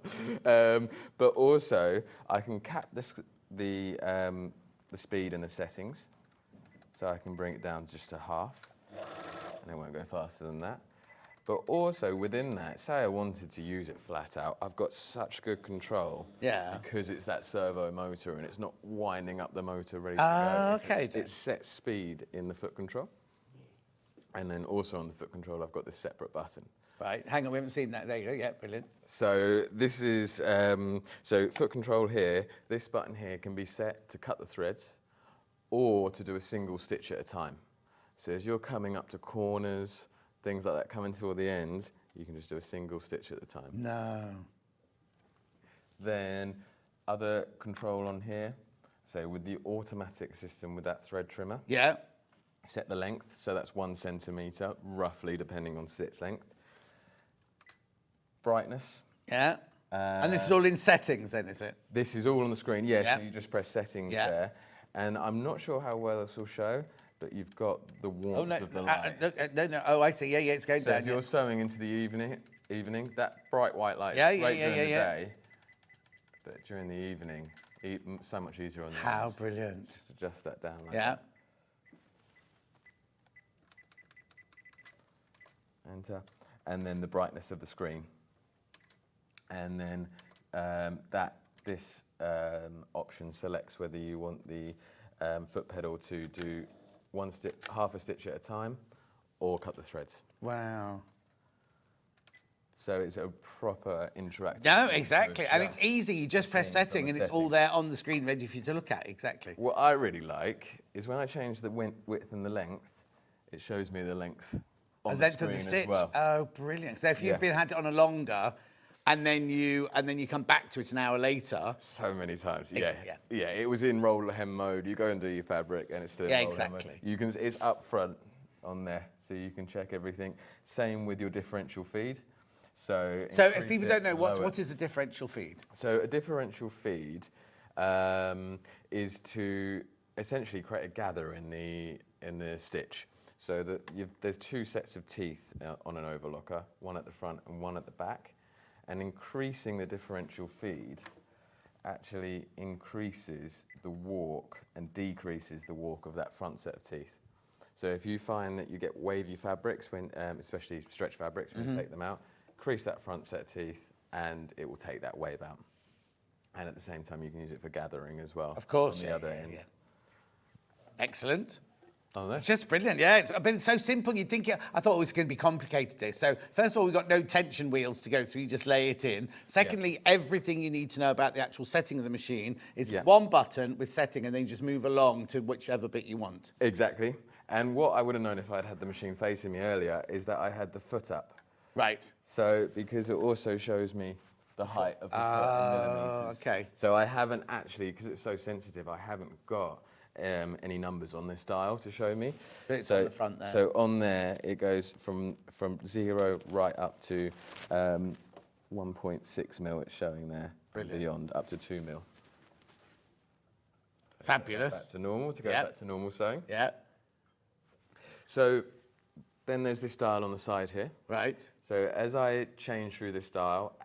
But also, I can cap the speed and the settings. So I can bring it down just to half, and it won't go faster than that. But also within that, say I wanted to use it flat out, I've got such good control. Yeah. Because it's that servo motor and it's not winding up the motor ready to go. Okay. It's set speed in the foot control. And then also on the foot control, I've got this separate button. Right, hang on, we haven't seen that. There you go, yeah, brilliant. So this is, so foot control here, this button here can be set to cut the threads, or to do a single stitch at a time. So as you're coming up to corners, things like that, coming toward the ends, you can just do a single stitch at a time. No. Then other control on here, so with the automatic system with that thread trimmer. Yeah. Set the length, so that's 1 centimetre, roughly, depending on stitch length. Brightness. Yeah. And this is all in settings then, is it? This is all on the screen, yes. Yeah. So you just press settings Yeah. there. And I'm not sure how well this will show, but you've got the warmth of the light. No. Oh, I see. Yeah, it's going So down. if you're sewing into the evening, that bright white light Yeah, is great yeah, during the yeah. day, but during the evening, so much easier on the How eyes. brilliant. Just adjust that down like Yeah. that. Enter. And then the brightness of the screen. And then this option selects whether you want the foot pedal to do half a stitch at a time or cut the threads. Wow. So it's a proper interactive. No, tool to exactly. And it's adjust easy. You just press change on setting the and it's all there on the screen ready for you to look at. Exactly. What I really like is when I change the width and the length, it shows me the length on the length screen of the stitch. as well. Oh, brilliant. So if you've had it on a longer and then you come back to it an hour later. So many times. Yeah. Yeah. It was in roll hem mode. You go and do your fabric and it's still in roll hem mode. exactly. You can, it's up front on there, so you can check everything. Same with your differential feed. So if increase people it don't know, and lower it. what is a differential feed? So a differential feed is to essentially create a gather in the stitch. So that there's two sets of teeth on an overlocker, one at the front and one at the back. And increasing the differential feed actually increases the walk and decreases the walk of that front set of teeth. So if you find that you get wavy fabrics, when, especially stretch fabrics, when you take them out, increase that front set of teeth and it will take that wave out. And at the same time, you can use it for gathering as well. Of course. On the other end. Excellent. Oh, it's just brilliant, yeah. But it's so simple. You'd think, I thought it was going to be complicated, this. So, first of all, we've got no tension wheels to go through. You just lay it in. Secondly, everything you need to know about the actual setting of the machine is one button with setting, and then you just move along to whichever bit you want. Exactly. And what I would have known if I'd had the machine facing me earlier is that I had the foot up. Right. So, because it also shows me the height of the foot in millimetres. Okay. So I haven't actually, because it's so sensitive, I haven't got any numbers on this dial to show me. But it's on the front there. So on there, it goes from 0 right up to 1.6 mil, it's showing there. Brilliant. Beyond, up to 2 mil. Fabulous. Back to normal, to go back to normal sewing. Yeah. So then there's this dial on the side here. Right. So as I change through this dial,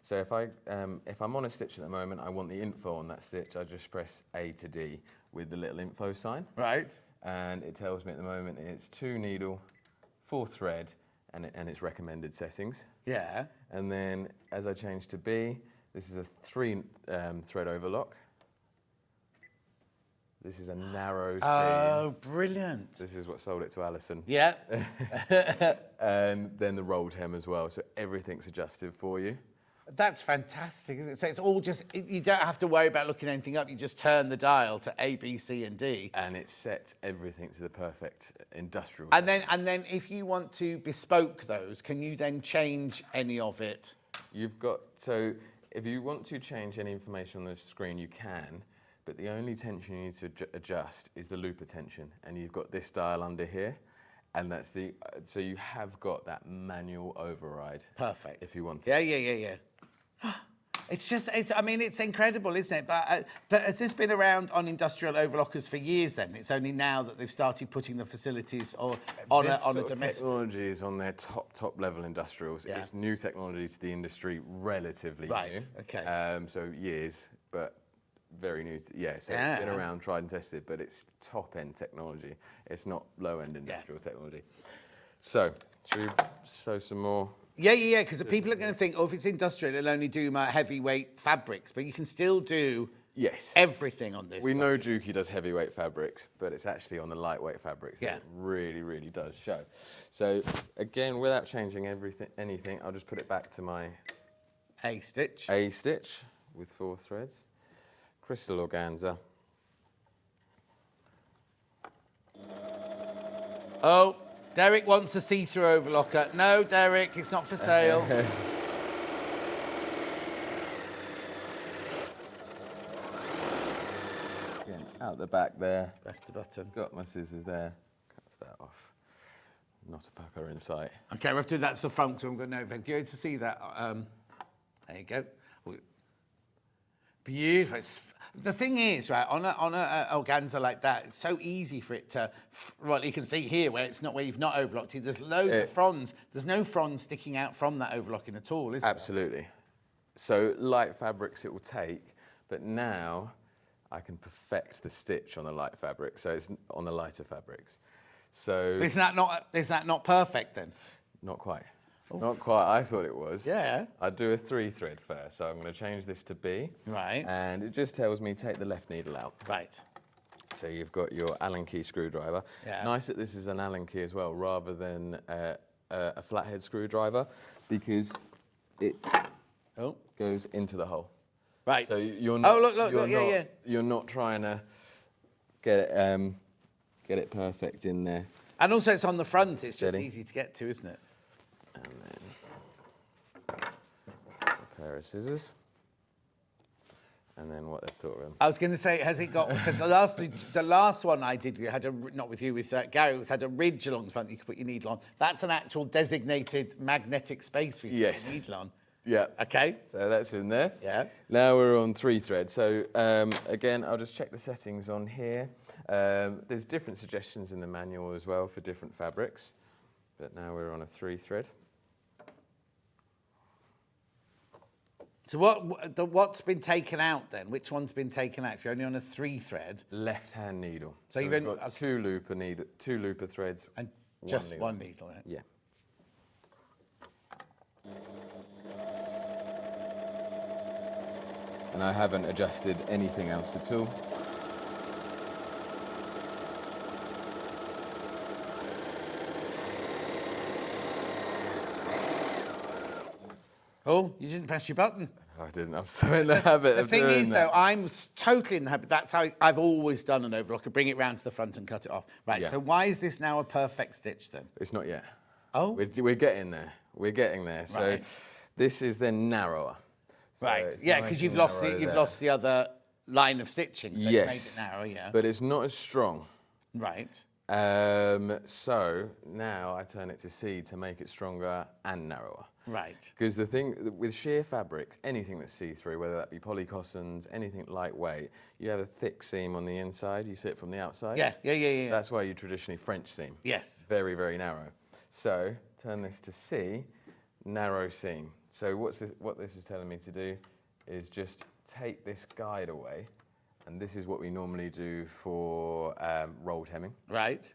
so if I'm on a stitch at the moment, I want the info on that stitch, I just press A to D with the little info sign. Right. And it tells me at the moment it's 2 needle, 4 thread, and its recommended settings. Yeah. And then as I change to B, this is a 3 thread overlock. This is a narrow seam. Oh, brilliant. This is what sold it to Allison. Yeah. And then the rolled hem as well, so everything's adjusted for you. That's fantastic, isn't it? So it's all just, you don't have to worry about looking anything up, you just turn the dial to A, B, C and D. And it sets everything to the perfect industrial. And then if you want to bespoke those, can you then change any of it? You've got, so if you want to change any information on the screen, you can. But the only tension you need to adjust is the looper tension. And you've got this dial under here. And that's the, so you have got that manual override. Perfect. If you want to. Yeah. It's just, I mean, it's incredible, isn't it? But has this been around on industrial overlockers for years then? It's only now that they've started putting the facilities on a domestic... technology is on their top level industrials. Yeah. It's new technology to the industry, relatively new. Okay. So years, but very new. So it's been around, tried and tested, but it's top-end technology. It's not low-end industrial technology. So, should we sew some more? Yeah, because the people are going to think, if it's industrial, it'll only do my heavyweight fabrics, but you can still do everything on this. We know Juki does heavyweight fabrics, but it's actually on the lightweight fabrics that it really, really does show. So, again, without changing anything, I'll just put it back to my A stitch with 4 threads. Crystal organza. Oh, Derek wants a see-through overlocker. No, Derek, it's not for sale. Again, out the back there. Press the button. Got my scissors there. Cuts that off. Not a pucker in sight. Okay, we have to do that to the front, so I'm going to go to see that. There you go. Beautiful. The thing is, right, on a organza like that, it's so easy for it to, well, you can see here where you've not overlocked it. There's loads of fronds. There's no fronds sticking out from that overlocking at all, is there? Absolutely. So light fabrics it will take, but now I can perfect the stitch on the light fabric. So it's on the lighter fabrics. So is that not perfect then? Not quite. Not quite. I thought it was. Yeah. I'd do a 3 thread first. So I'm going to change this to B. Right. And it just tells me take the left needle out. Right. So you've got your Allen key screwdriver. Yeah. Nice that this is an Allen key as well, rather than a flathead screwdriver, because it goes into the hole. Right. So you're not. Look, yeah. You're not trying to get it perfect in there. And also, it's on the front. It's just easy to get to, isn't it? And then a pair of scissors. and then what they've thought of him. I was going to say, has it got, because the last one I did, had not with you, with Gary, it had a ridge along the front that you could put your needle on. That's an actual designated magnetic space for you to put your needle on. Yeah. Okay. So that's in there. Yeah. Now we're on 3 threads. So again, I'll just check the settings on here. There's different suggestions in the manual as well for different fabrics. But now we're on a 3 thread. So what's been taken out then? Which one's been taken out? If you're only on a 3 thread. Left-hand needle. So you've we've got 2 looper threads. And just one needle. Yeah. And I haven't adjusted anything else at all. Oh, you didn't press your button. I didn't. I'm so in the habit of doing that. The thing is, though, I'm totally in the habit. That's how I've always done an overlocker. Bring it round to the front and cut it off. Right, Yeah. so why is this now a perfect stitch, then? It's not yet. Oh? We're getting there. We're getting there. So Right. this is then narrower. So Right, it's yeah, nice because and you've lost narrow there. the other line of stitching, so Yes. you made it narrow, yeah. But it's not as strong. Right. So now I turn it to C to make it stronger and narrower. Right. Because the thing with sheer fabrics, anything that's see-through, whether that be polycottons, anything lightweight, you have a thick seam on the inside. You see it from the outside. Yeah. That's why you traditionally French seam. Yes. Very, very narrow. So turn this to C, narrow seam. So what this is telling me to do is just take this guide away, and this is what we normally do for rolled hemming. Right.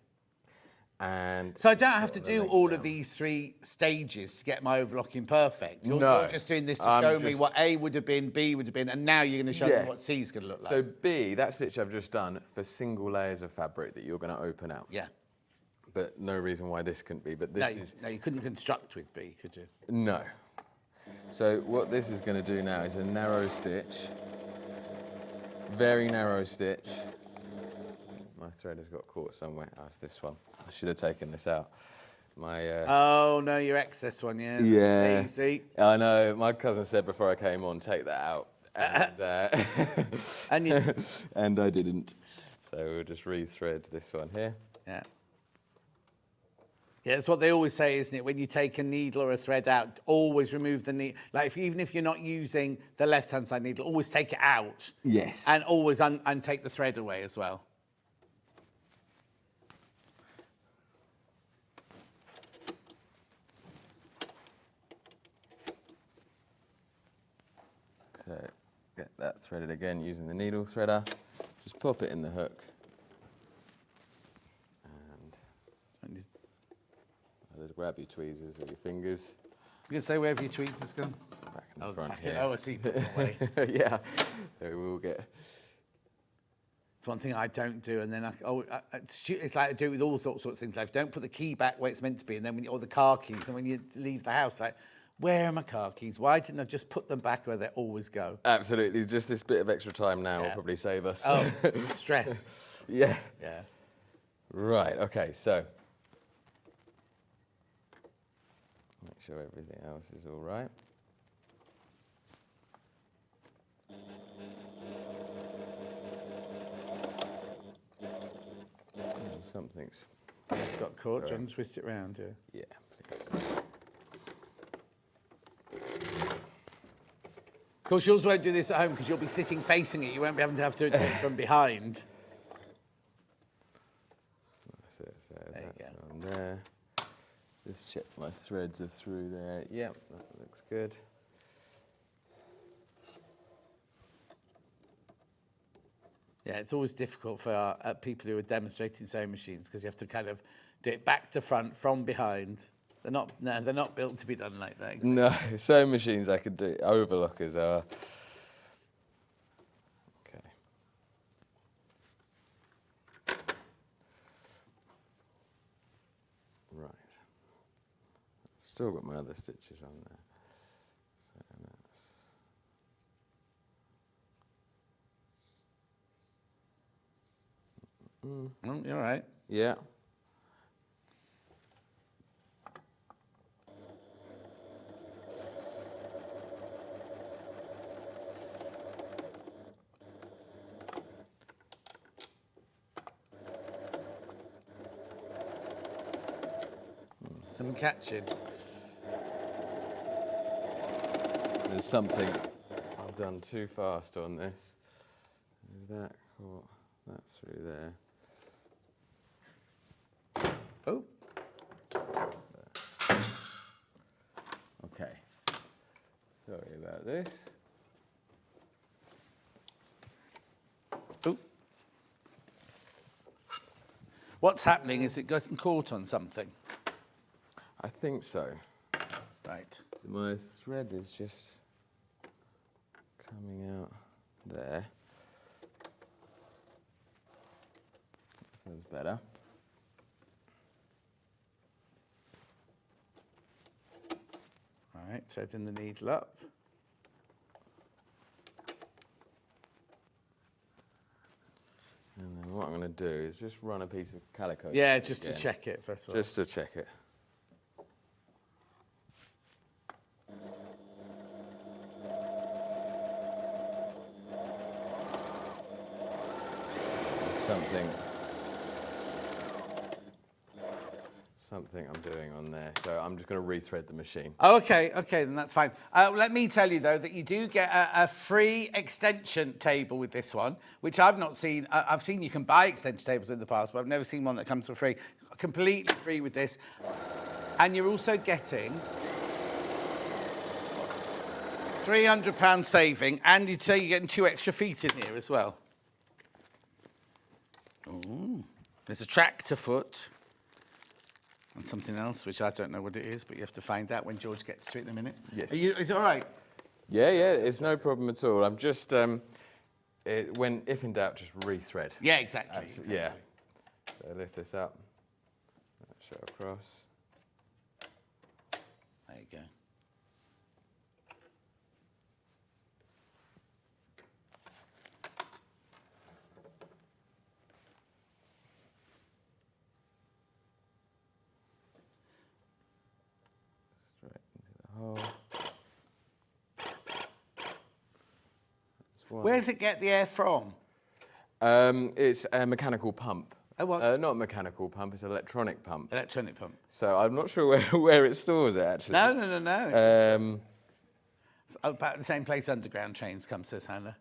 And so I don't have to do all of these 3 stages to get my overlocking perfect. You're just doing this to show me what A would have been, B would have been, and now you're going to show me what C is going to look like. So B, that stitch I've just done for single layers of fabric that you're going to open out. Yeah. But no reason why this couldn't be. But this No, you couldn't construct with B, could you? No. So what this is going to do now is a narrow stitch, very narrow stitch. My thread has got caught somewhere. Oh, it's this one. I should have taken this out. Oh, no, your excess one, yeah. Yeah. Easy. I know. My cousin said before I came on, take that out. And, and I didn't. So we'll just re-thread this one here. Yeah. Yeah, that's what they always say, isn't it? When you take a needle or a thread out, always remove the needle. Like, even if you're not using the left-hand side needle, always take it out. Yes. And always take the thread away as well. So get that threaded again using the needle threader. Just pop it in the hook. And just grab your tweezers with your fingers. You can say wherever your tweezers go? Back in the front back here. I see. Put them away. Yeah. So we'll get... It's one thing I don't do, and then it's like I do with all sorts of things. Like, don't put the key back where it's meant to be, and then or the car keys, and when you leave the house, like, where are my car keys? Why didn't I just put them back where they always go? Absolutely. Just this bit of extra time now will probably save us. Oh, stress. Yeah. Yeah. Right, okay, so. Make sure everything else is all right. Something's got caught. Do you want to twist it round? Yeah, please. Of course, yours won't do this at home because you'll be sitting facing it. You won't be having to have to do it from behind. That's it. So that's on there. Just check my threads are through there. Yep, that looks good. Yeah, it's always difficult for people who are demonstrating sewing machines because you have to kind of do it back to front from behind. They're not built to be done like that. Exactly. No, sewing machines I could do. Overlockers are. Okay. Right. Still got my other stitches on there. So that's. You're all right. Yeah. Something catching. There's something I've done too fast on this. Is that caught? That's through there. Oh. Okay. Sorry about this. Oh. What's happening is it getting caught on something. I think so. Right. My thread is just coming out there. Feels better. All right, threading the needle up. And then what I'm going to do is just run a piece of calico. Yeah, just to check it first of all. Just to check it. Something I'm doing on there, so I'm just going to rethread the machine. Oh, okay, then that's fine. Let me tell you though that you do get a free extension table with this one, which I've not seen. I've seen you can buy extension tables in the past, but I've never seen one that comes for free. Completely free with this, and you're also getting £300 saving, and you'd say you're getting 2 extra feet in here as well. Ooh. There's a tractor foot. And something else, which I don't know what it is, but you have to find out when George gets to it in a minute. Yes. Is it all right? Yeah, it's no problem at all. I'm just, if in doubt, just rethread. Yeah, exactly. Yeah. So lift this up, show across. There you go. Where does it get the air from? It's a mechanical pump. Oh, what? Not a mechanical pump, it's an electronic pump. Electronic pump. So I'm not sure where it stores it, actually. No. It's about the same place underground trains come, says Hannah.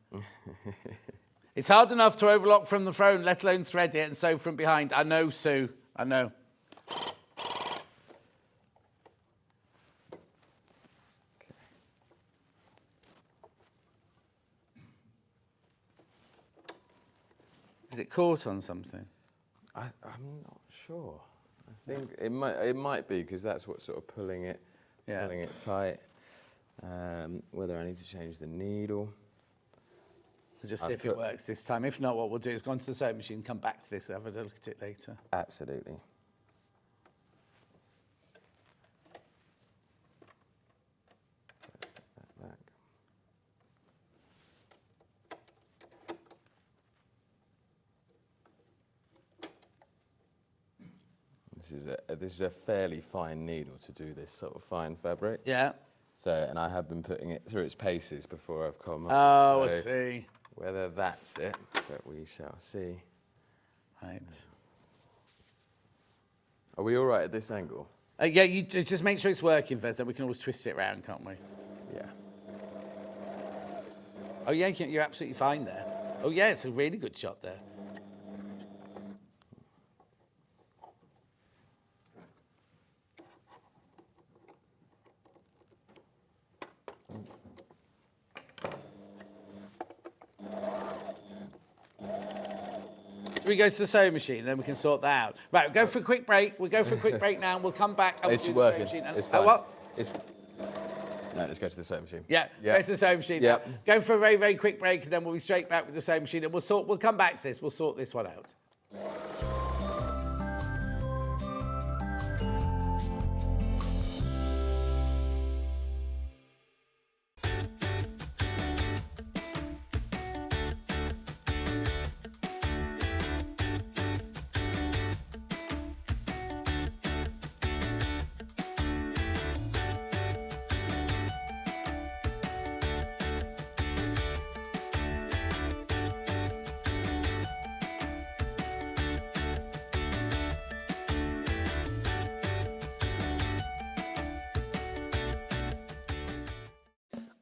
It's hard enough to overlock from the phone, let alone thread it and sew from behind. I know, Sue. I know. Is it caught on something? I'm not sure. I think it might be because that's what's sort of pulling it tight. Whether I need to change the needle. Just see if it works this time. If not, what we'll do is go onto the sewing machine and come back to this and have a look at it later. Absolutely. This is a fairly fine needle to do this sort of fine fabric. Yeah. So, and I have been putting it through its paces before I've come up. Oh, so I see. Whether that's it, but we shall see. Right. Are we all right at this angle? Yeah, you just make sure it's working first, then we can always twist it around, can't we? Yeah. Oh, yeah, you're absolutely fine there. Oh, yeah, it's a really good shot there. We go to the sewing machine, then we can sort that out. Right, we'll go for a quick break. We'll go for a quick break now. We'll come back. And It's we'll do working. The sewing machine. It's fine. What? No, let's go to the sewing machine. Yeah, go to the sewing machine. Yeah. Go for a very, very quick break, and then we'll be straight back with the sewing machine, and we'll come back to this. We'll sort this one out.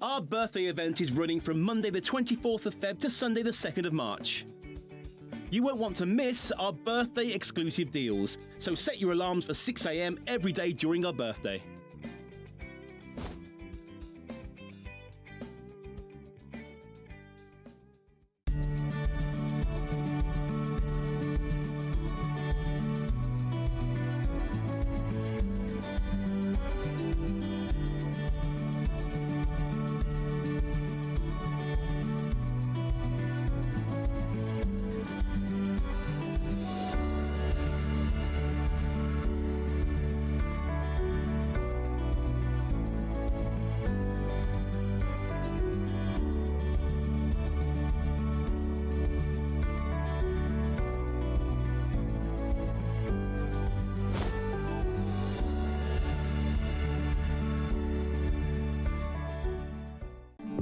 Our birthday event is running from Monday the 24th of Feb to Sunday the 2nd of March. You won't want to miss our birthday exclusive deals, so set your alarms for 6 a.m. every day during our birthday.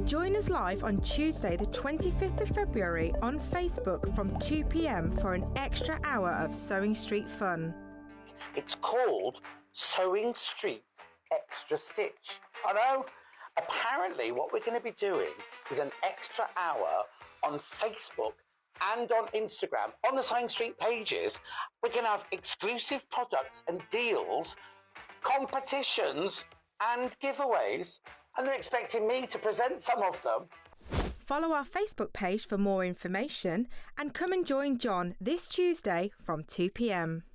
Join us live on Tuesday, the 25th of February on Facebook from 2 p.m. for an extra hour of Sewing Street fun. It's called Sewing Street Extra Stitch. I know. Apparently what we're going to be doing is an extra hour on Facebook and on Instagram, on the Sewing Street pages. We're going to have exclusive products and deals, competitions and giveaways. And they're expecting me to present some of them. Follow our Facebook page for more information and come and join John this Tuesday from 2 p.m.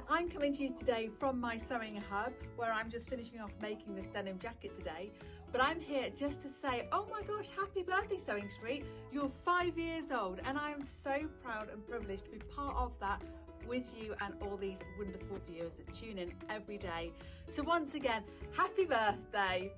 I'm coming to you today from my sewing hub where I'm just finishing off making this denim jacket today, but I'm here just to say, oh my gosh, happy birthday Sewing Street, you're 5 years old, and I am so proud and privileged to be part of that with you and all these wonderful viewers that tune in every day. So once again, happy birthday.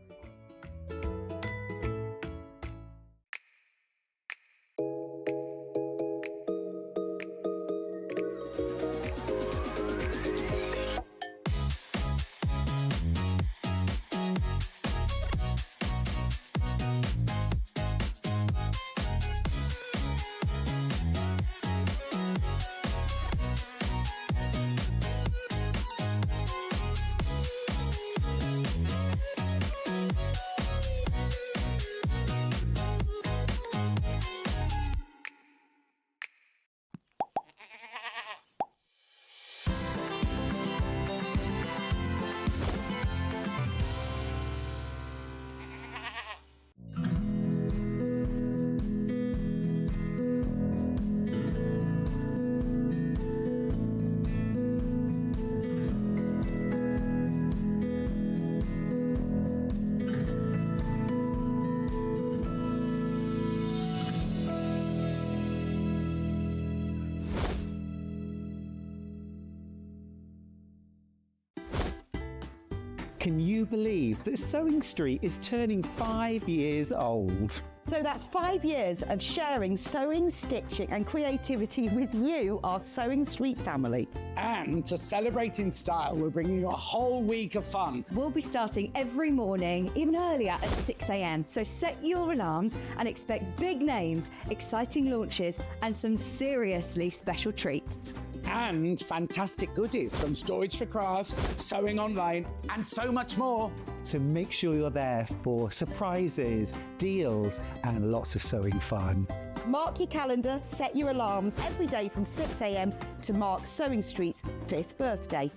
Can you believe that Sewing Street is turning 5 years old? So that's 5 years of sharing sewing, stitching and creativity with you, our Sewing Street family. And to celebrate in style, we're bringing you a whole week of fun. We'll be starting every morning, even earlier at 6 a.m. So set your alarms and expect big names, exciting launches and some seriously special treats. And fantastic goodies from Storage for Crafts, Sewing Online and so much more. So make sure you're there for surprises, deals and lots of sewing fun. Mark your calendar, set your alarms every day from 6 a.m. to mark Sewing Street's 5th birthday.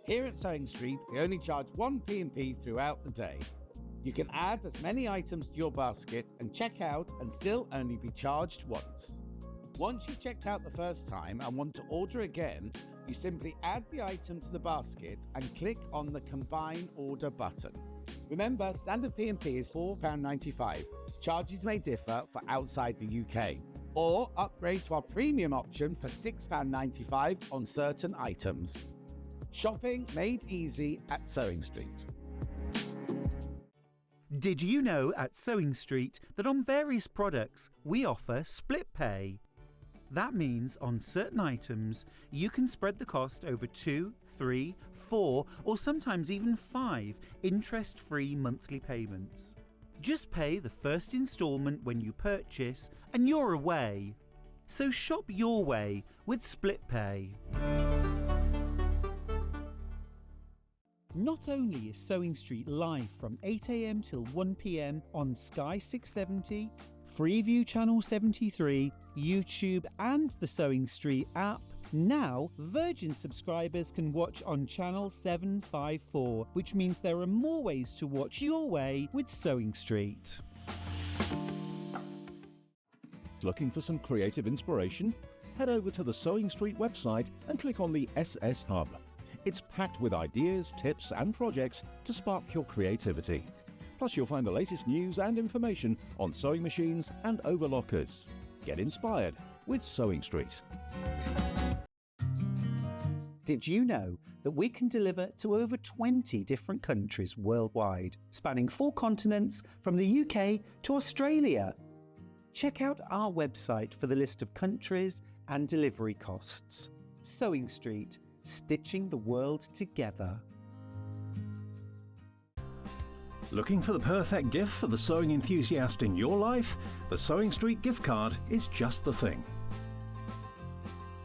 Here at Sewing Street, we only charge one P&P throughout the day. You can add as many items to your basket and check out and still only be charged once. Once you've checked out the first time and want to order again, you simply add the item to the basket and click on the Combine Order button. Remember, standard P&P is £4.95. Charges may differ for outside the UK. Or upgrade to our premium option for £6.95 on certain items. Shopping made easy at Sewing Street. Did you know at Sewing Street that on various products we offer split pay? That means on certain items, you can spread the cost over 2, 3, 4, or sometimes even 5 interest-free monthly payments. Just pay the first instalment when you purchase and you're away. So shop your way with Split Pay. Not only is Sewing Street live from 8 AM till 1 PM on Sky 670, Freeview Channel 73, YouTube and the Sewing Street app, now Virgin subscribers can watch on Channel 754, which means there are more ways to watch your way with Sewing Street. Looking for some creative inspiration? Head over to the Sewing Street website and click on the SS Hub. It's packed with ideas, tips and projects to spark your creativity. Plus you'll find the latest news and information on sewing machines and overlockers. Get inspired with Sewing Street. Did you know that we can deliver to over 20 different countries worldwide, spanning 4 continents from the UK to Australia? Check out our website for the list of countries and delivery costs. Sewing Street, stitching the world together. Looking for the perfect gift for the sewing enthusiast in your life? The Sewing Street gift card is just the thing.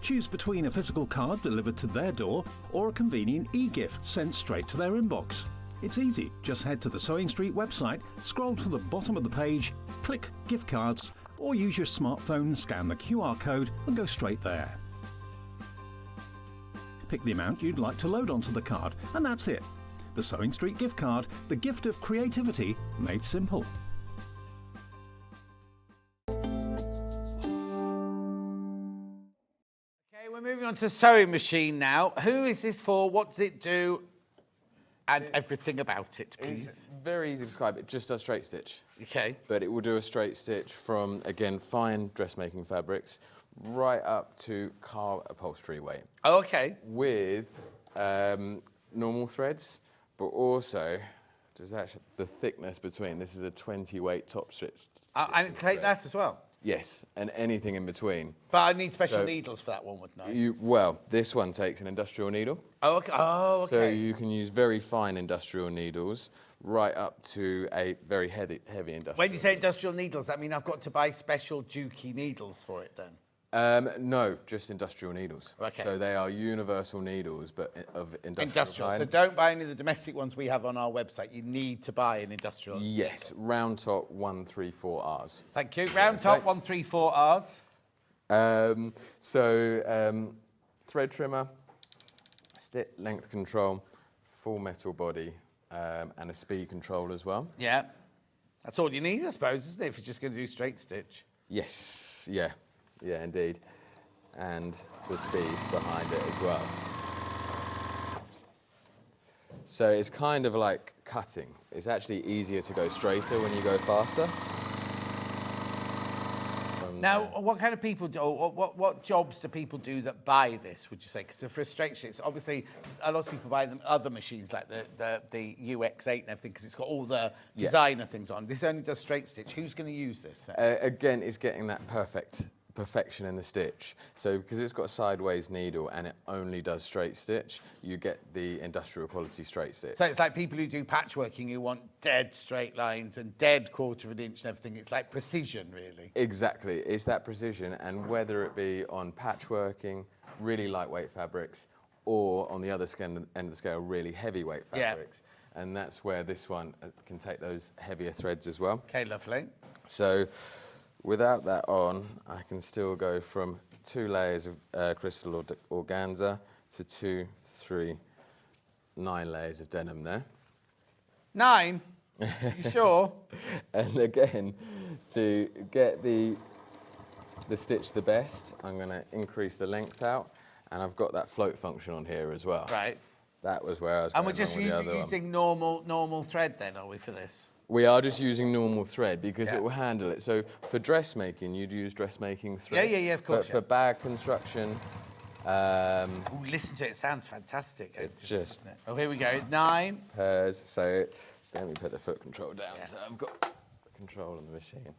Choose between a physical card delivered to their door or a convenient e-gift sent straight to their inbox. It's easy, just head to the Sewing Street website, scroll to the bottom of the page, click Gift Cards, or use your smartphone, scan the QR code and go straight there. Pick the amount you'd like to load onto the card, and that's it. The Sewing Street gift card, the gift of creativity made simple. Okay, we're moving on to the sewing machine now. Who is this for? What does it do? And everything about it, please. It's very easy to describe. It just does straight stitch. Okay. But it will do a straight stitch from, again, fine dressmaking fabrics right up to car upholstery weight. Oh, okay. With normal threads, but also there's actually the thickness between. This is a 20 weight top stitch. And it take that as well? Yes, and anything in between. But I need special needles for that one, wouldn't I? Well, this one takes an industrial needle. Oh, okay. Oh, okay. So you can use very fine industrial needles right up to a very heavy industrial. When you say industrial needles, that mean I've got to buy special Juki needles for it then? No, just industrial needles. Okay. So they are universal needles, but of industrial kind. So don't buy any of the domestic ones we have on our website. You need to buy an industrial. Yes, round top 134Rs. Thank you. Round top 134Rs. Thread trimmer, stick length control, full metal body, and a speed control as well. Yeah. That's all you need, I suppose, isn't it, if you're just going to do straight stitch? Yes, yeah. Yeah, indeed. And the speed behind it as well. So it's kind of like cutting. It's actually easier to go straighter when you go faster. Now, what kind of people do, or what jobs do people do that buy this, would you say? Because for straight stitch, obviously, a lot of people buy them other machines like the UX8 and everything, because it's got all the designer things on. This only does straight stitch. Who's going to use this? Again, it's getting that perfection in the stitch. So because it's got a sideways needle and it only does straight stitch, you get the industrial quality straight stitch. So it's like people who do patchworking who want dead straight lines and dead quarter of an inch and everything. It's like precision, really. Exactly. It's that precision, and whether it be on patchworking, really lightweight fabrics, or on the other end of the scale, really heavyweight fabrics. Yeah. And that's where this one can take those heavier threads as well. Okay, lovely. So without that on, I can still go from 2 layers of crystal organza to 2, 3, 9 layers of denim there. 9? You sure? And again, to get the stitch the best, I'm going to increase the length out, and I've got that float function on here as well. Right. That was where I was going. And we're just using normal thread then, are we, for this? We are just using normal thread because it will handle it. So for dressmaking, you'd use dressmaking thread. Yeah, of course. But for bag construction... listen to it. It sounds fantastic. Just... Oh, here we go. 9. Pairs. So let me put the foot control down. Yeah. So I've got control of the machine.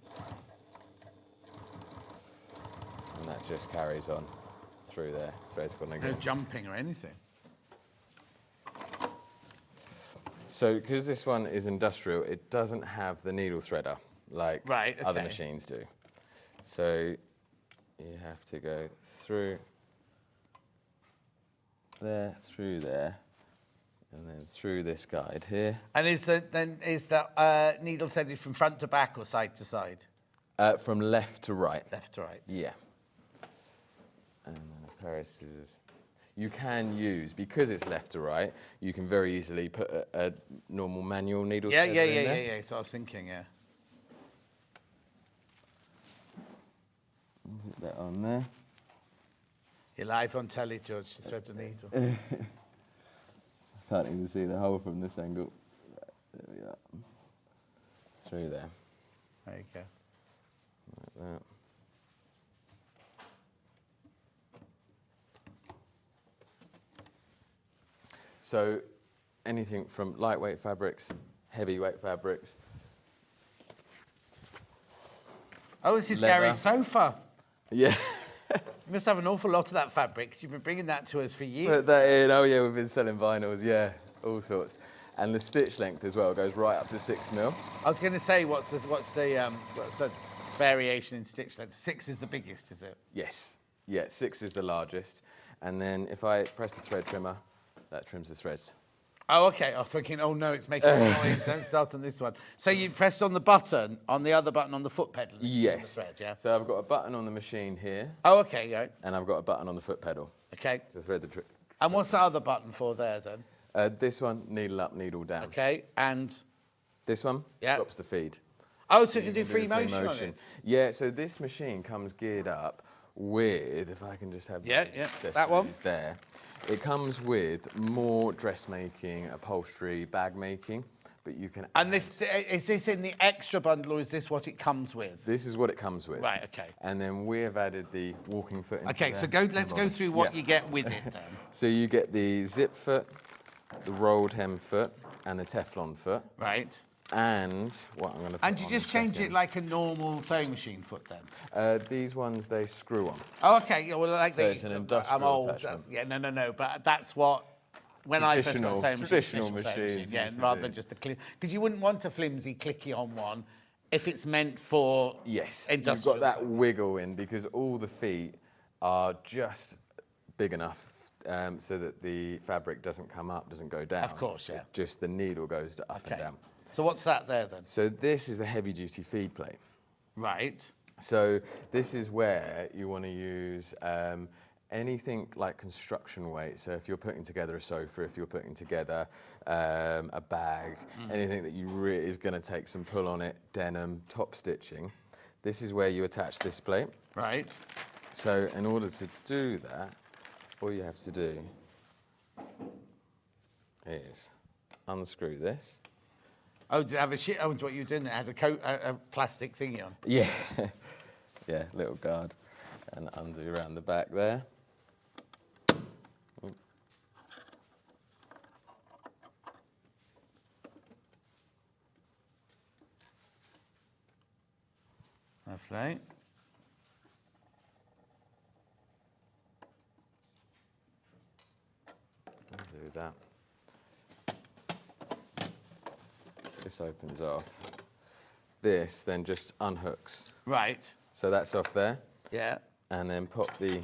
And that just carries on through there. Thread's gone again. No jumping or anything. So, because this one is industrial, it doesn't have the needle threader like other machines do. So, you have to go through there, through there, and then through this guide here. And is the needle threaded from front to back or side to side? From left to right. Left to right. Yeah. And then a pair of scissors. You can use, because it's left to right, you can very easily put a normal manual needle threader in there. Yeah. So I was thinking, yeah. Put that on there. You're live on telly, George, to thread a needle. I can't even see the hole from this angle. There we are. Through there. There you go. Like that. So anything from lightweight fabrics, heavyweight fabrics. Oh, this is Gary's sofa. Yeah. You must have an awful lot of that fabric, because you've been bringing that to us for years. Put that in. Oh yeah, we've been selling vinyls. Yeah, all sorts. And the stitch length as well goes right up to 6 mil. I was going to say, what's the variation in stitch length? 6 is the biggest, is it? Yes. Yeah, 6 is the largest. And then if I press the thread trimmer, that trims the threads. Oh, okay. I was thinking, oh no, it's making a noise. Don't start on this one. So you pressed on the button, on the other button on the foot pedal? Yes. The thread, yeah? So I've got a button on the machine here. Oh, okay, yeah. And I've got a button on the foot pedal. Okay. To thread the And what's the other button for there then? This one, needle up, needle down. Okay, and? This one drops the feed. Oh, so you can do free motion on it? Yeah, so this machine comes geared up with, if I can just have that one there. It comes with more dressmaking, upholstery, bag making, but you can. And this is this in the extra bundle, or is this what it comes with? This is what it comes with. Right. Okay. And then we have added the walking foot. Into Okay. there. So let's go through what you get with it then. So you get the zip foot, the rolled hem foot, and the Teflon foot. Right. And what I'm going to. And you just change it like a normal sewing machine foot then? These ones they screw on. Oh, okay. Yeah, well, like so it's an industrial I'm old. attachment. No. But that's what when I first got a sewing machine, traditional machines. Yeah, rather than just a click, because you wouldn't want a flimsy clicky on one if it's meant for industrial. You've got that wiggle in because all the feet are just big enough. So that the fabric doesn't come up, doesn't go down. Of course, yeah. Just the needle goes up and down. So what's that there then? So this is the heavy-duty feed plate. Right. So this is where you want to use anything like construction weight. So if you're putting together a sofa, if you're putting together a bag, anything that you really is going to take some pull on it, denim, top stitching, this is where you attach this plate. Right. So in order to do that, all you have to do is unscrew this. Oh, did it have a shit? Oh, what you were doing there? Had a plastic thingy on. Yeah, yeah, little guard, and undo around the back there. Lovely. Do that. This opens off. This then just unhooks. Right. So that's off there. Yeah. And then pop the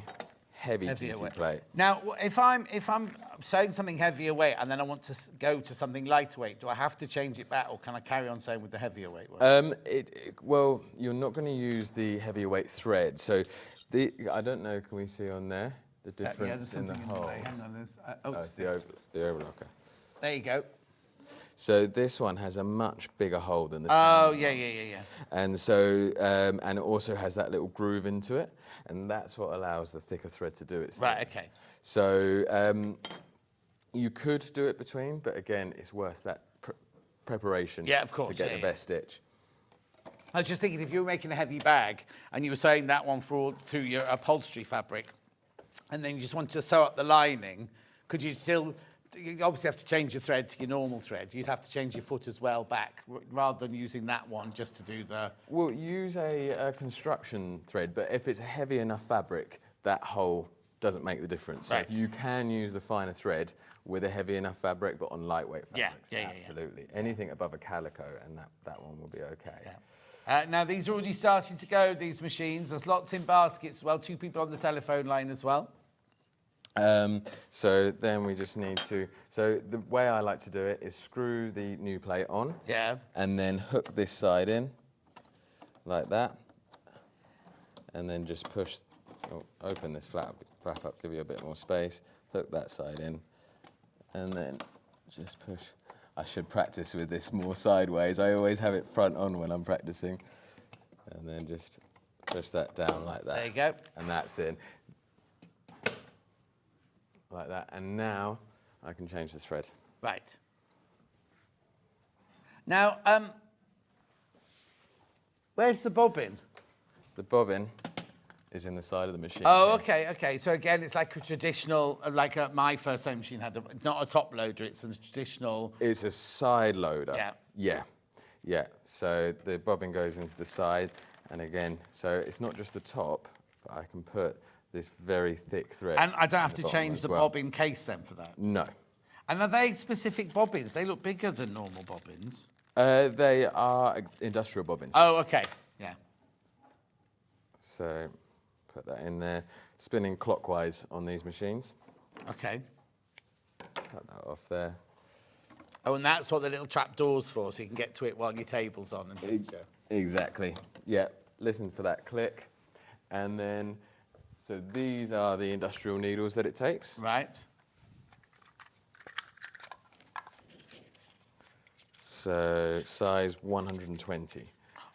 heavy-duty plate. Now, if I'm sewing something heavier weight and then I want to go to something lighter weight, do I have to change it back, or can I carry on sewing with the heavier weight one? Well, you're not going to use the heavier weight thread. So I don't know. Can we see on there the difference in the hole? Hang on. It's the overlocker. There you go. So this one has a much bigger hole than the Oh, yeah. And so, and it also has that little groove into it, and that's what allows the thicker thread to do its thing. Right, okay. So you could do it between, but again, it's worth that preparation of course, to get the best stitch. I was just thinking, if you were making a heavy bag and you were sewing that one through your upholstery fabric, and then you just wanted to sew up the lining, could you still you obviously have to change your thread to your normal thread. You'd have to change your foot as well back, rather than using that one just to do the... Well, use a construction thread, but if it's heavy enough fabric, that hole doesn't make the difference. Right. So if you can use the finer thread with a heavy enough fabric, but on lightweight fabrics, absolutely. Anything above a calico, and that one will be okay. Now, these are already starting to go, these machines. There's lots in baskets as well. 2 people on the telephone line as well. So then we just need to, so the way I like to do it is screw the new plate on. Yeah. And then hook this side in, like that. And then just push, open this flap up, give you a bit more space. Hook that side in. And then just push. I should practice with this more sideways. I always have it front on when I'm practicing. And then just push that down like that. There you go. And that's in. Like that, and now I can change the thread. Right. Now, where's the bobbin? The bobbin is in the side of the machine. Oh, okay, okay. So again, it's like a traditional, my first sewing machine had, it's not a top loader, it's a traditional... It's a side loader. Yeah. Yeah, yeah. So the bobbin goes into the side, and again, so it's not just the top, but I can put this very thick thread. And I don't have to change the bobbin case then for that? No. And are they specific bobbins? They look bigger than normal bobbins. They are industrial bobbins. Oh, okay, yeah. So put that in there. Spinning clockwise on these machines. Okay. Cut that off there. Oh, and that's what the little trap door's for, so you can get to it while your table's on and things. Exactly. Yeah. Listen for that click. And then, so these are the industrial needles that it takes. Right. So size 120.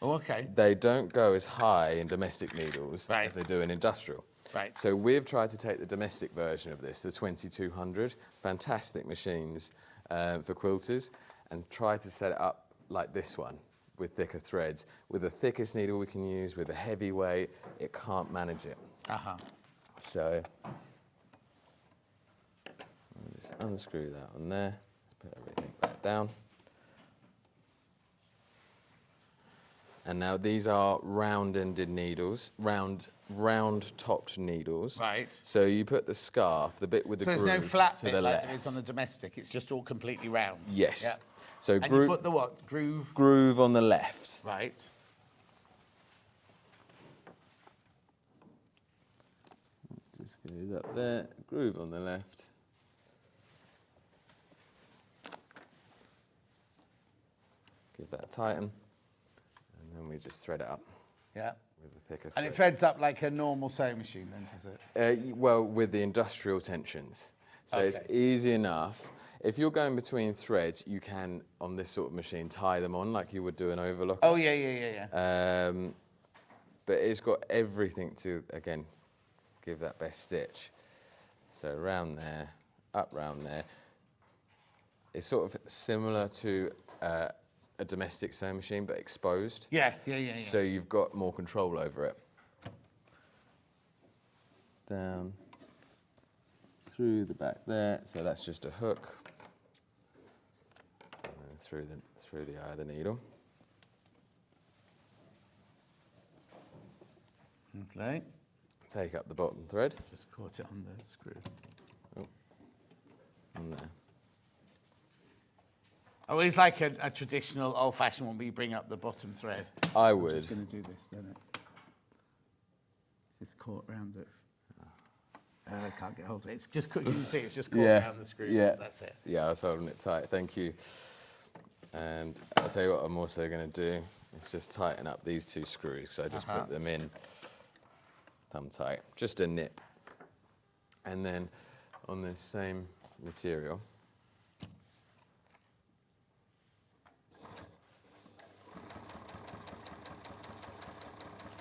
Oh, okay. They don't go as high in domestic needles as they do in industrial. Right. So we've tried to take the domestic version of this, the 2200, fantastic machines for quilters, and try to set it up like this one with thicker threads. With the thickest needle we can use, with a heavy weight, it can't manage it. Uh-huh. So I'll just unscrew that on there, put everything back down. And now these are round-ended needles, round-topped needles. Right. So you put the scarf, the bit with the groove, so there's no flat to bit the like left. there is on the domestic. It's just all completely round. Yes. Yeah. So and you put the what? Groove? Groove on the left. Right. Just goes up there, groove on the left. Give that a tighten, and then we just thread it up. Yeah. With a thicker And it thread. threads up like a normal sewing machine then, does it? Well, with the industrial tensions. So it's easy enough. If you're going between threads, you can, on this sort of machine, tie them on like you would do an overlock. Oh, yeah. But it's got everything to, again, give that best stitch. So round there, up round there. It's sort of similar to a domestic sewing machine, but exposed. Yes, yeah. So you've got more control over it. Down, through the back there. So that's just a hook. And then through the eye of the needle. Okay. Take up the bottom thread. Just caught it on the screw. Oh, on there. Oh, it's like a traditional old-fashioned one where you bring up the bottom thread. I I'm would. just going to do this, don't it? It's caught round it. I can't get hold of it. It's just, you can see it's just caught around the screw. Yeah. That's it. Yeah, I was holding it tight. Thank you. And I'll tell you what I'm also going to do. Is just tighten up these two screws. So I just put them in thumb tight. Just a nip. And then on this same material,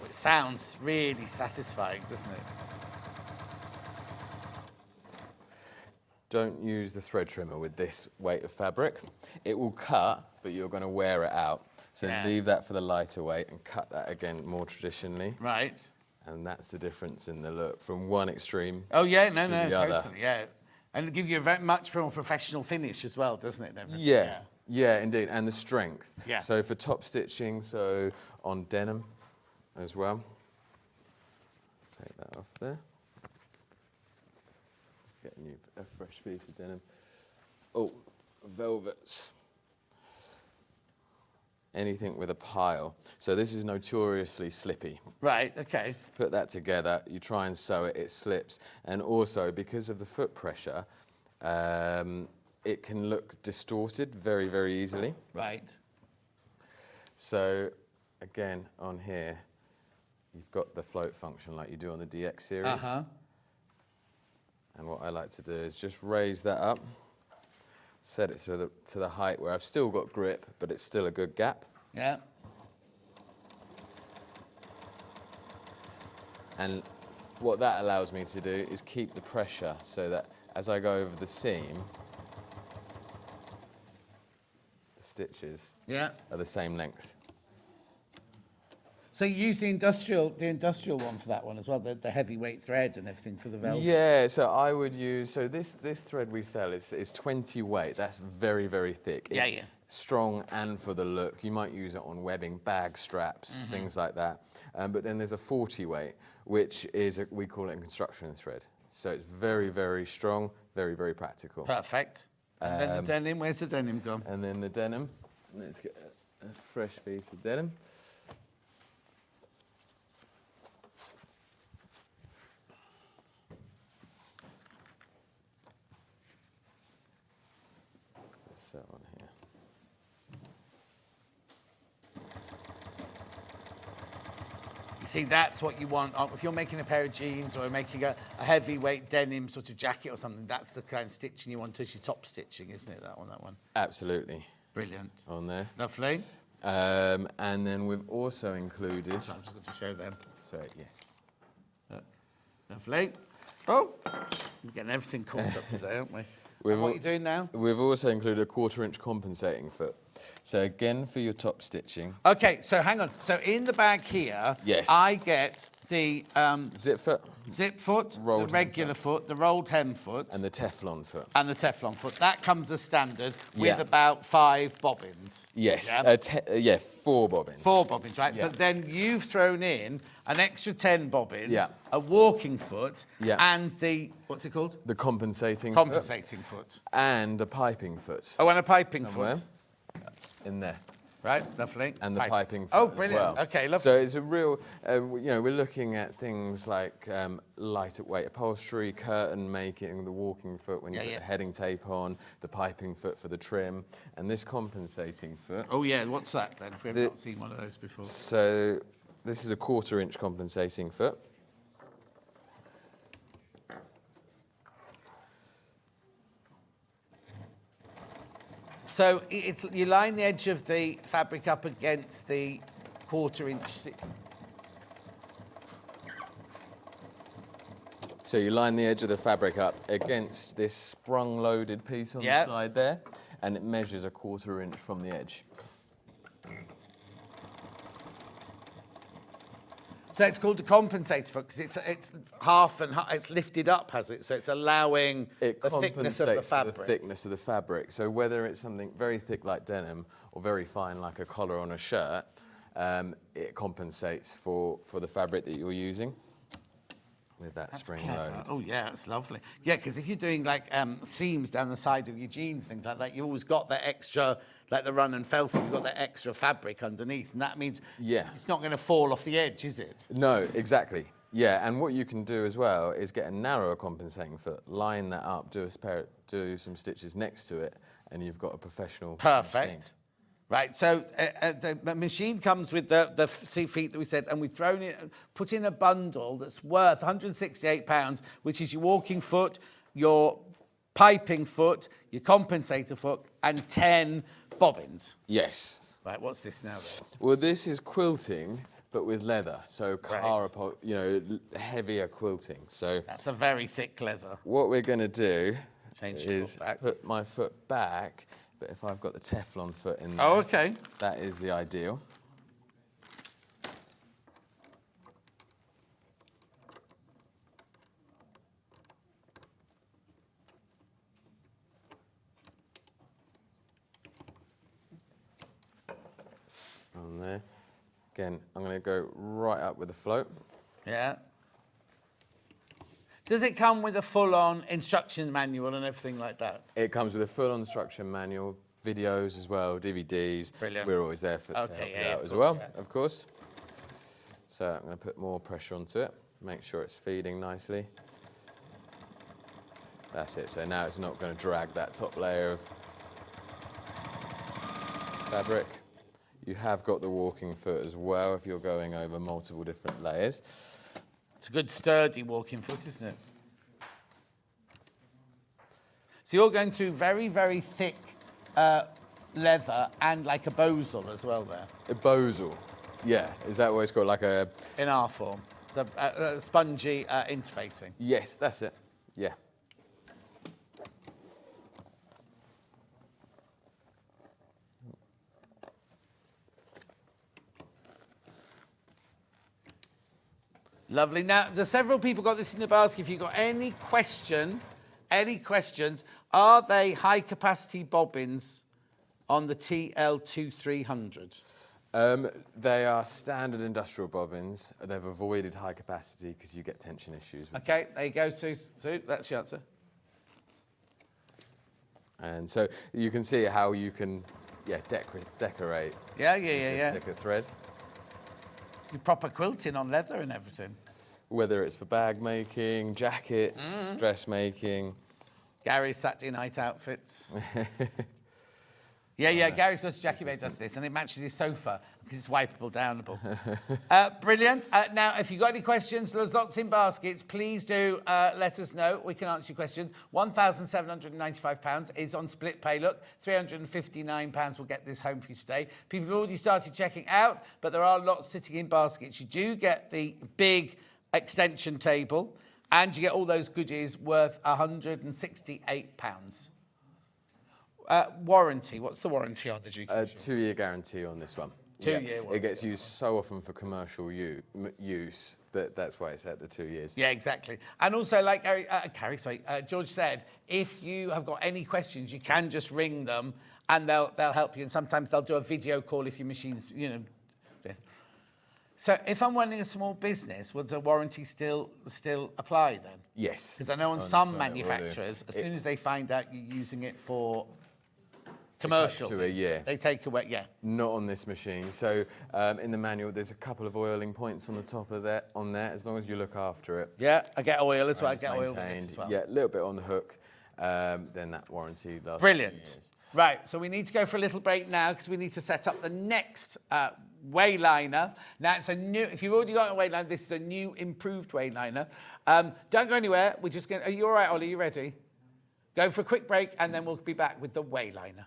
It sounds really satisfying, doesn't it? don't use the thread trimmer with this weight of fabric. It will cut, but you're going to wear it out. So leave that for the lighter weight and cut that again more traditionally. Right. And that's the difference in the look from one extreme to the other. totally, yeah. And it'll give you a very much more professional finish as well, doesn't it? and everything? Yeah. Yeah, indeed, and the strength. Yeah. So for top stitching, so on denim as well. Take that off there. Get a fresh piece of denim. Oh, velvets. Anything with a pile. So this is notoriously slippy. Right, okay. Put that together, you try and sew it, it slips. And also, because of the foot pressure, it can look distorted very, very easily. Right. So, again, on here, you've got the float function like you do on the DX series. Uh-huh. And what I like to do is just raise that up, set it to the height where I've still got grip, but it's still a good gap. Yeah. And what that allows me to do is keep the pressure so that as I go over the seam, the stitches are the same length. So you use the industrial one for that one as well, the heavyweight thread and everything for the velvet. Yeah, so I would use, so this thread we sell is 20 weight. That's very, very thick. It's strong and for the look. You might use it on webbing, bag straps, things like that. But then there's a 40 weight, which is, we call it a construction thread. So it's very, very strong, very, very practical. Perfect. And then the denim, where's the denim gone? And then the denim, let's get a fresh piece of denim. So on here. You see, that's what you want. If you're making a pair of jeans or making a heavyweight denim sort of jacket or something, that's the kind of stitching you want as your top stitching, isn't it, that one? Absolutely. Brilliant. On there. Lovely. And then we've also included... So I'm just going to show them. Sorry, yes. Lovely. Oh, we're getting everything caught up today, aren't we? What are you doing now? We've also included a 1/4 inch compensating foot. So again, for your top stitching. Okay, so hang on. So in the bag here, I get the zip foot, the regular foot, the rolled hem foot, and the Teflon foot. And the Teflon foot. That comes as standard with about 5 bobbins. Yes. Yeah? 4 bobbins. 4 bobbins, right? Yeah. But then you've thrown in an extra 10 bobbins, a walking foot, and the, what's it called? The compensating foot. And a piping foot. Oh, and a piping somewhere foot. In there. Right, lovely. And the piping foot Oh, brilliant. as well. Okay, lovely. So it's a real, we're looking at things like lighter weight upholstery, curtain making, the walking foot when you put the heading tape on, the piping foot for the trim, and this compensating foot. Oh, yeah, what's that then? We've not seen one of those before. So this is a 1/4 inch compensating foot. So you line the edge of the fabric up against the 1/4 inch. So you line the edge of the fabric up against this sprung-loaded piece on the side there, and it measures a 1/4 inch from the edge. So it's called the compensator foot because it's half and half, it's lifted up, has it? So it's allowing the thickness of the fabric. For the thickness of the fabric. So whether it's something very thick like denim or very fine like a collar on a shirt, it compensates for the fabric that you're using with that spring load. Oh yeah, that's lovely. Yeah, because if you're doing like seams down the side of your jeans, things like that, you've always got that extra, like the run and fell seam, you've got that extra fabric underneath, and that means it's not going to fall off the edge, is it? No, exactly. Yeah, and what you can do as well is get a narrower compensating foot, line that up, do some stitches next to it, and you've got a professional Perfect. machine. Right, so the machine comes with the feet that we said, and we've put in a bundle that's worth £168, which is your walking foot, your piping foot, your compensator foot, and 10 bobbins. Yes. Right, what's this now then? Well, this is quilting, but with leather, so heavier quilting. So that's a very thick leather. What we're going to do Change your is foot back. put my foot back, but if I've got the Teflon foot in there, oh, okay, that is the ideal. on there. Again, I'm going to go right up with the float. Yeah. Does it come with a full-on instruction manual and everything like that? It comes with a full-on instruction manual, videos as well, DVDs. Brilliant. We're always there to help you out as well, of course. So I'm going to put more pressure onto it, make sure it's feeding nicely. That's it. So now it's not going to drag that top layer of fabric. You have got the walking foot as well if you're going over multiple different layers. It's a good sturdy walking foot, isn't it? So you're going through very, very thick leather and like a bosal as well there. A bosal, yeah. Is that what it's called? Like a... In our form. The spongy interfacing. Yes, that's it. Yeah. Lovely. Now, there's several people got this in the basket. If you've got any questions, are they high-capacity bobbins on the TL2300? They are standard industrial bobbins. They've avoided high capacity because you get tension issues. Okay, there you go, Sue. That's your answer. And so you can see how you can, decorate. Yeah. Thicker thread. You're proper quilting on leather and everything. Whether it's for bag making, jackets, dressmaking. Gary's Saturday night outfits. Yeah, Gary's got a Jackie May does this, and it matches his sofa because it's wipeable, downable. Brilliant. Now, if you've got any questions, there's lots in baskets. Please do let us know. We can answer your questions. £1,795 is on split pay. Look, £359 will get this home for you today. People have already started checking out, but there are lots sitting in baskets. You do get the big extension table, and you get all those goodies worth £168. Warranty. What's the warranty on the Juki? 2-year guarantee on this one. 2-year warranty. It gets used so often for commercial use that that's why it's at the 2 years. Yeah, exactly. And also, like George said, if you have got any questions, you can just ring them and they'll help you. And sometimes they'll do a video call if your machine's, So if I'm running a small business, would the warranty still apply then? Yes. Because I know on some manufacturers, as soon as they find out you're using it for commercial, to a year. They take away, Not on this machine. So in the manual, there's a couple of oiling points on the top of that, on there, as long as you look after it. Yeah, I get oil as well. I It's get oil with maintained. this as well. Yeah, a little bit on the hook. Then that warranty lasts. Brilliant. 2 years. Right, so we need to go for a little break now because we need to set up the next wayliner. Now, it's a new, if you've already got a wayliner, this is a new, improved wayliner. Don't go anywhere. We're just going to, are you all right, Ollie? Are you ready? Go for a quick break and then we'll be back with the wayliner.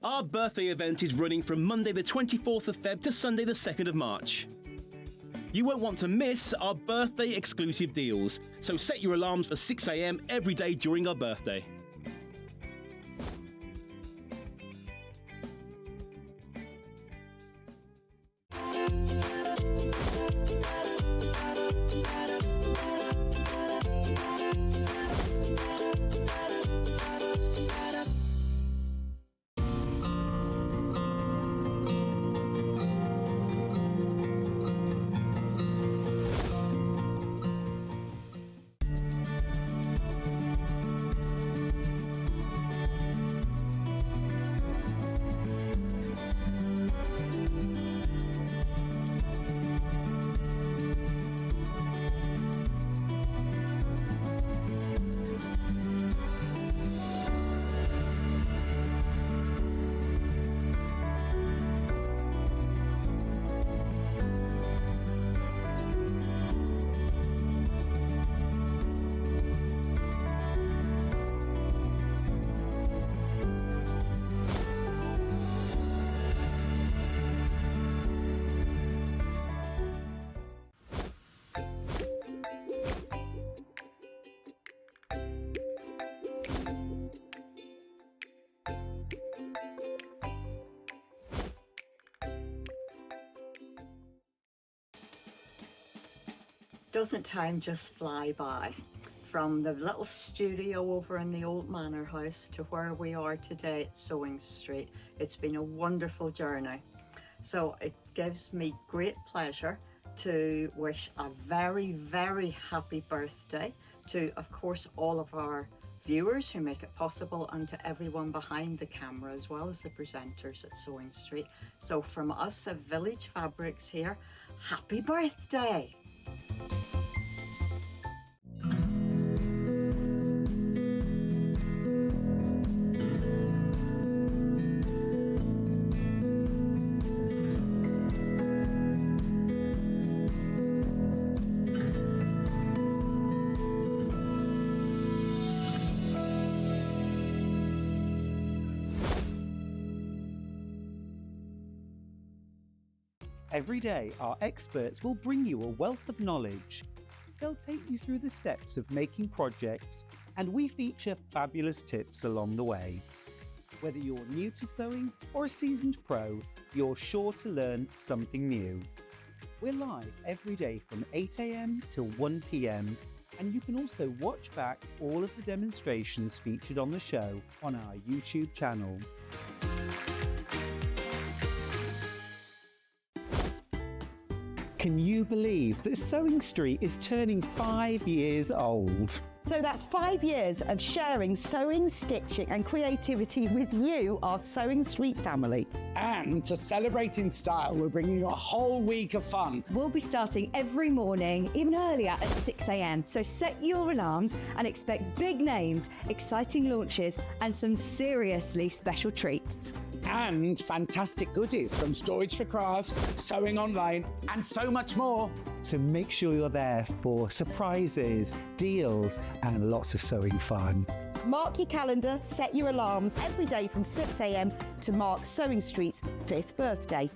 Our birthday event is running from Monday the 24th of Feb to Sunday the 2nd of March. You won't want to miss our birthday exclusive deals, so set your alarms for 6 a.m. every day during our birthday. Doesn't time just fly by? From the little studio over in the old manor house to where we are today at Sewing Street, it's been a wonderful journey. So it gives me great pleasure to wish a very, very happy birthday to, of course, all of our viewers who make it possible, and to everyone behind the camera as well as the presenters at Sewing Street. So from us at Village Fabrics here, happy birthday! Every day, our experts will bring you a wealth of knowledge. They'll take you through the steps of making projects, and we feature fabulous tips along the way. Whether you're new to sewing or a seasoned pro, you're sure to learn something new. We're live every day from 8 AM till 1 PM, and you can also watch back all of the demonstrations featured on the show on our YouTube channel. Can you believe that Sewing Street is turning 5 years old? So that's 5 years of sharing sewing, stitching and creativity with you, our Sewing Street family. And to celebrate in style, we're bringing you a whole week of fun. We'll be starting every morning, even earlier at 6 AM. So set your alarms and expect big names, exciting launches and some seriously special treats. And fantastic goodies from Storage for Crafts, Sewing Online, and so much more. So make sure you're there for surprises, deals, and lots of sewing fun. Mark your calendar, set your alarms every day from 6 AM to mark Sewing Street's 5th birthday.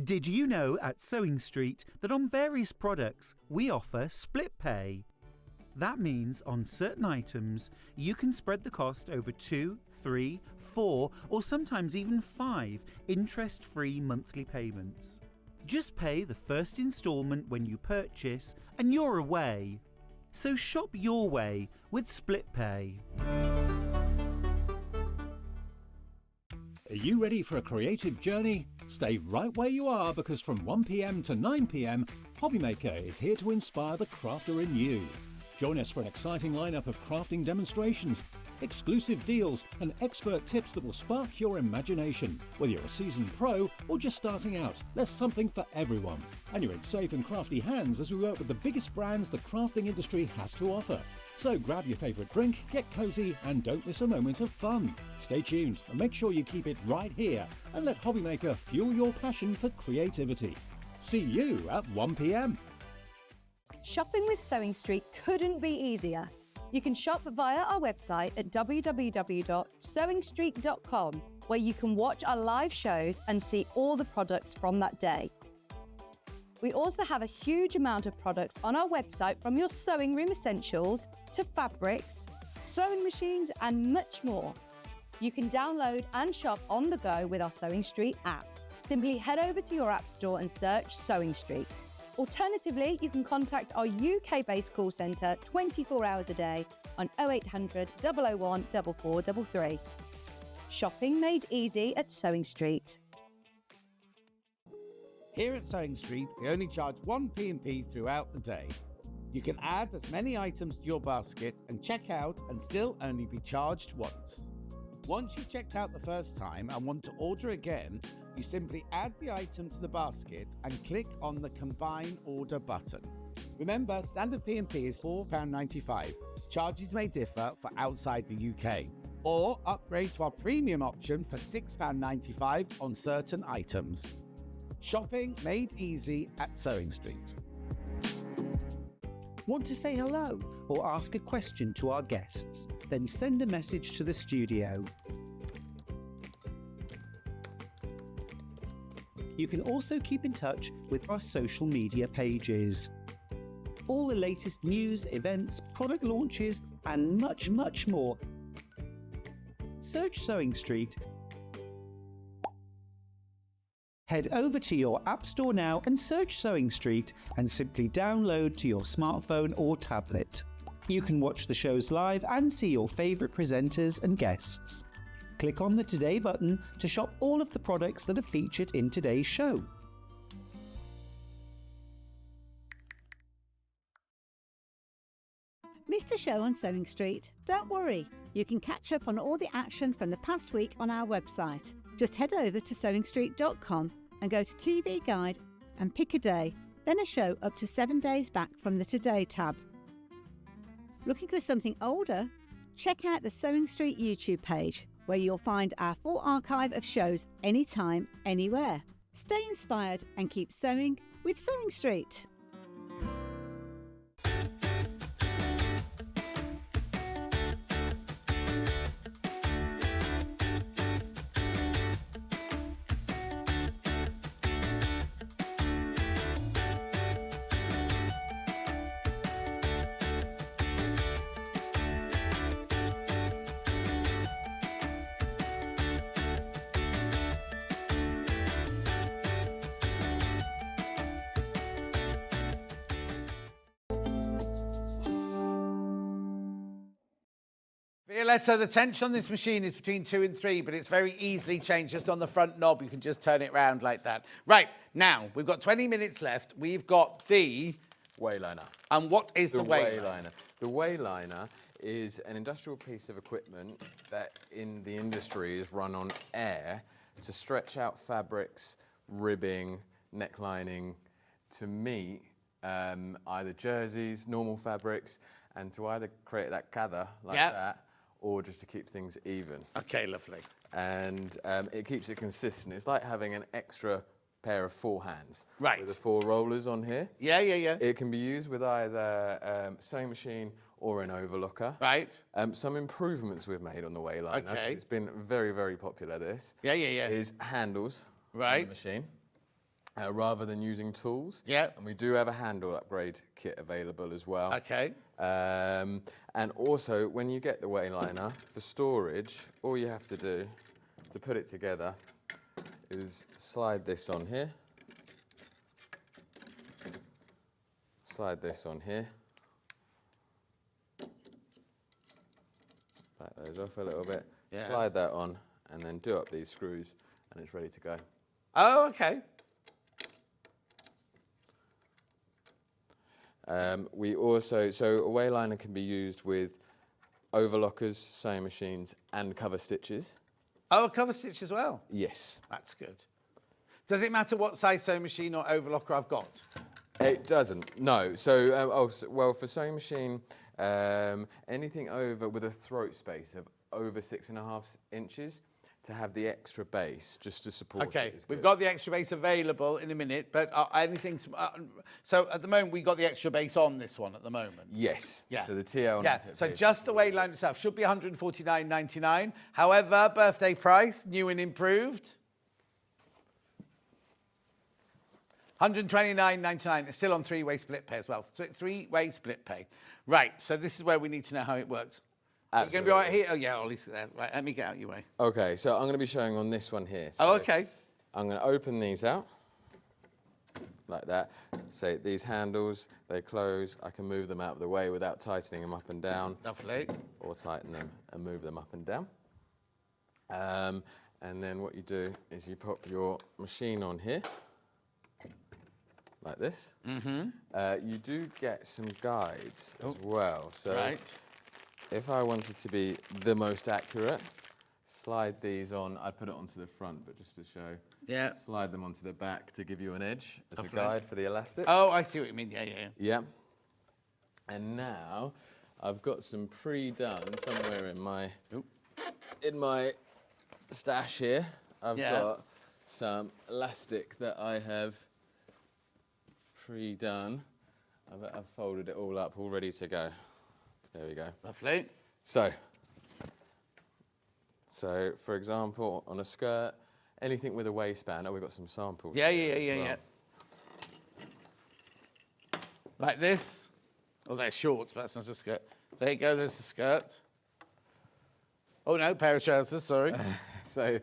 Did you know at Sewing Street that on various products we offer split pay? That means on certain items you can spread the cost over 2, 3, 4 or sometimes even 5 interest-free monthly payments. Just pay the first instalment when you purchase and you're away. So shop your way with split pay. Are you ready for a creative journey? Stay right where you are, because from 1 PM to 9 PM, Hobbymaker is here to inspire the crafter in you. Join us for an exciting lineup of crafting demonstrations, exclusive deals and expert tips that will spark your imagination. Whether you're a seasoned pro or just starting out, there's something for everyone. And you're in safe and crafty hands as we work with the biggest brands the crafting industry has to offer. So grab your favourite drink, get cosy and don't miss a moment of fun. Stay tuned and make sure you keep it right here and let Hobbymaker fuel your passion for creativity. See you at 1 PM. Shopping with Sewing Street couldn't be easier. You can shop via our website at www.sewingstreet.com, where you can watch our live shows and see all the products from that day. We also have a huge amount of products on our website, from your sewing room essentials to fabrics, sewing machines and much more. You can download and shop on the go with our Sewing Street app. Simply head over to your app store and search Sewing Street. Alternatively, you can contact our UK-based call centre 24 hours a day on 0800 001 4433. Shopping made easy at Sewing Street. Here at Sewing Street, we only charge 1 P&P throughout the day. You can add as many items to your basket and check out and still only be charged once. Once you've checked out the first time and want to order again, you simply add the item to the basket and click on the Combine Order button. Remember, standard P&P is £4.95. Charges may differ for outside the UK. Or upgrade to our premium option for £6.95 on certain items. Shopping made easy at Sewing Street. Want to say hello or ask a question to our guests? Then send a message to the studio. You can also keep in touch with our social media pages. All the latest news, events, product launches, and much, much more. Search Sewing Street. Head over to your App Store now and search Sewing Street and simply download to your smartphone or tablet. You can watch the shows live and see your favourite presenters and guests. Click on the Today button to shop all of the products that are featured in today's show. Missed a show on Sewing Street? Don't worry, you can catch up on all the action from the past week on our website. Just head over to sewingstreet.com and go to TV Guide and pick a day, then a show up to 7 days back from the Today tab. Looking for something older? Check out the Sewing Street YouTube page, where you'll find our full archive of shows anytime, anywhere. Stay inspired and keep sewing with Sewing Street. Violetta, the tension on this machine is between 2 and 3, but it's very easily changed just on the front knob. You can just turn it round like that. Right, now, we've got 20 minutes left. We've got the... Wayliner. And what is the wayliner? The wayliner is an industrial piece of equipment that in the industry is run on air to stretch out fabrics, ribbing, necklining, to meet either jerseys, normal fabrics, and to either create that gather like that, or just to keep things even. Okay, lovely. And it keeps it consistent. It's like having an extra pair of 4 hands. Right. With the 4 rollers on here. Yeah, yeah, yeah. It can be used with either sewing machine or an overlocker. Right. Some improvements we've made on the wayliner. Okay. It's been very, very popular, this. Yeah, yeah, yeah. Is handles right. on the machine. Rather than using tools. Yeah. And we do have a handle upgrade kit available as well. Okay. And also, when you get the wayliner, for storage, all you have to do to put it together is slide this on here. Slide this on here. Back those off a little bit. Yeah. Slide that on, and then do up these screws, and it's ready to go. Oh, okay. We also, so a wayliner can be used with overlockers, sewing machines, and cover stitches. Oh, a cover stitch as well? Yes. That's good. Does it matter what size sewing machine or overlocker I've got? It doesn't, no. So, well, for sewing machine, anything over with a throat space of over 6.5 inches, to have the extra base just to support okay, it. we've got the extra base available in a minute, but anything... so at the moment, we got the extra base on this one at the moment? Yes. Yeah. So the TL... Yeah, so just the wayliner itself should be $149.99. However, birthday price, new and improved, $129.99. It's still on 3-way split pay as well. 3-way split pay. Right, so this is where we need to know how it works. You're going to be all right here? Oh, yeah, Ollie's there. Right, let me get out your way. Okay, so I'm going to be showing on this one here. So oh, okay. I'm going to open these out, like that. So these handles, they close. I can move them out of the way without tightening them up and down. Lovely. Or tighten them and move them up and down. And then what you do is you pop your machine on here, like this. Mm-hmm. You do get some guides as well. So right. If I wanted to be the most accurate, slide these on. I put it onto the front, but just to show. Yeah. Slide them onto the back to give you an edge as Lovely. a guide for the elastic. Oh, I see what you mean. Yeah, yeah, yeah. Yeah. And now I've got some pre-done somewhere in my stash here. I've got some elastic that I have pre-done. I've folded it all up, all ready to go. There we go. Lovely. So for example, on a skirt, anything with a waistband. Oh, we've got some samples. Yeah. Like this. Oh, they're shorts, but that's not a skirt. There you go, there's the skirt. Oh, no, pair of trousers, sorry. So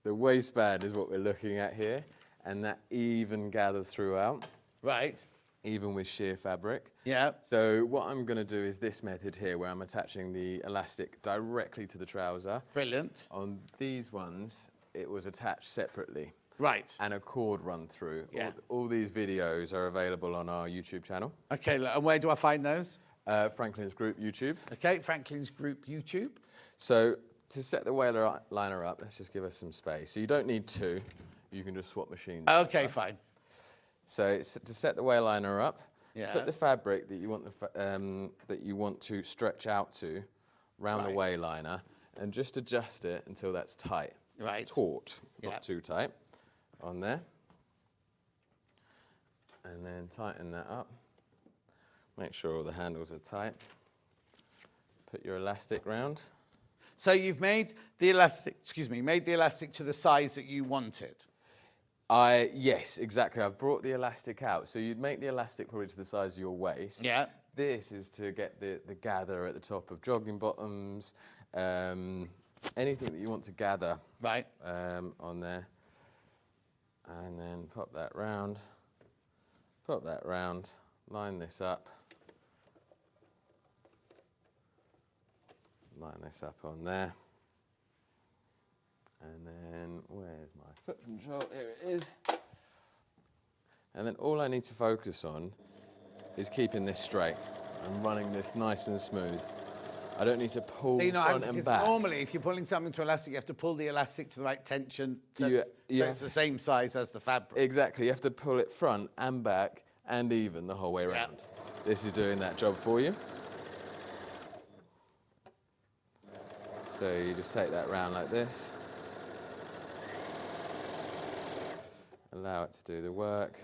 the waistband is what we're looking at here. and that even gather throughout. Right. Even with sheer fabric. Yeah. So what I'm going to do is this method here, where I'm attaching the elastic directly to the trouser. Brilliant. On these ones, it was attached separately. Right. And a cord run through. Yeah. All these videos are available on our YouTube channel. Okay, and where do I find those? Franklin's Group YouTube. Okay, Franklin's Group YouTube. So to set the whaler liner up, let's just give us some space. So you don't need two. You can just swap machines. Okay, fine. So to set the whale liner up, Yeah. put the fabric that you want to stretch out to round the way liner, and just adjust it until that's tight. Right. Taut, not too tight, on there. And then tighten that up. Make sure all the handles are tight. Put your elastic round. So you've made the elastic, made the elastic to the size that you wanted. Yes, exactly. I've brought the elastic out. So you'd make the elastic probably to the size of your waist. Yeah. This is to get the gather at the top of jogging bottoms, anything that you want to gather on there. And then pop that round, line this up. Line this up on there. And then, where's my foot control? Here it is. And then all I need to focus on is keeping this straight and running this nice and smooth. I don't need to pull front and back. Normally, if you're pulling something to elastic, you have to pull the elastic to the right tension, so it's the same size as the fabric. Exactly. You have to pull it front and back and even the whole way around. This is doing that job for you. So you just take that round like this. Allow it to do the work.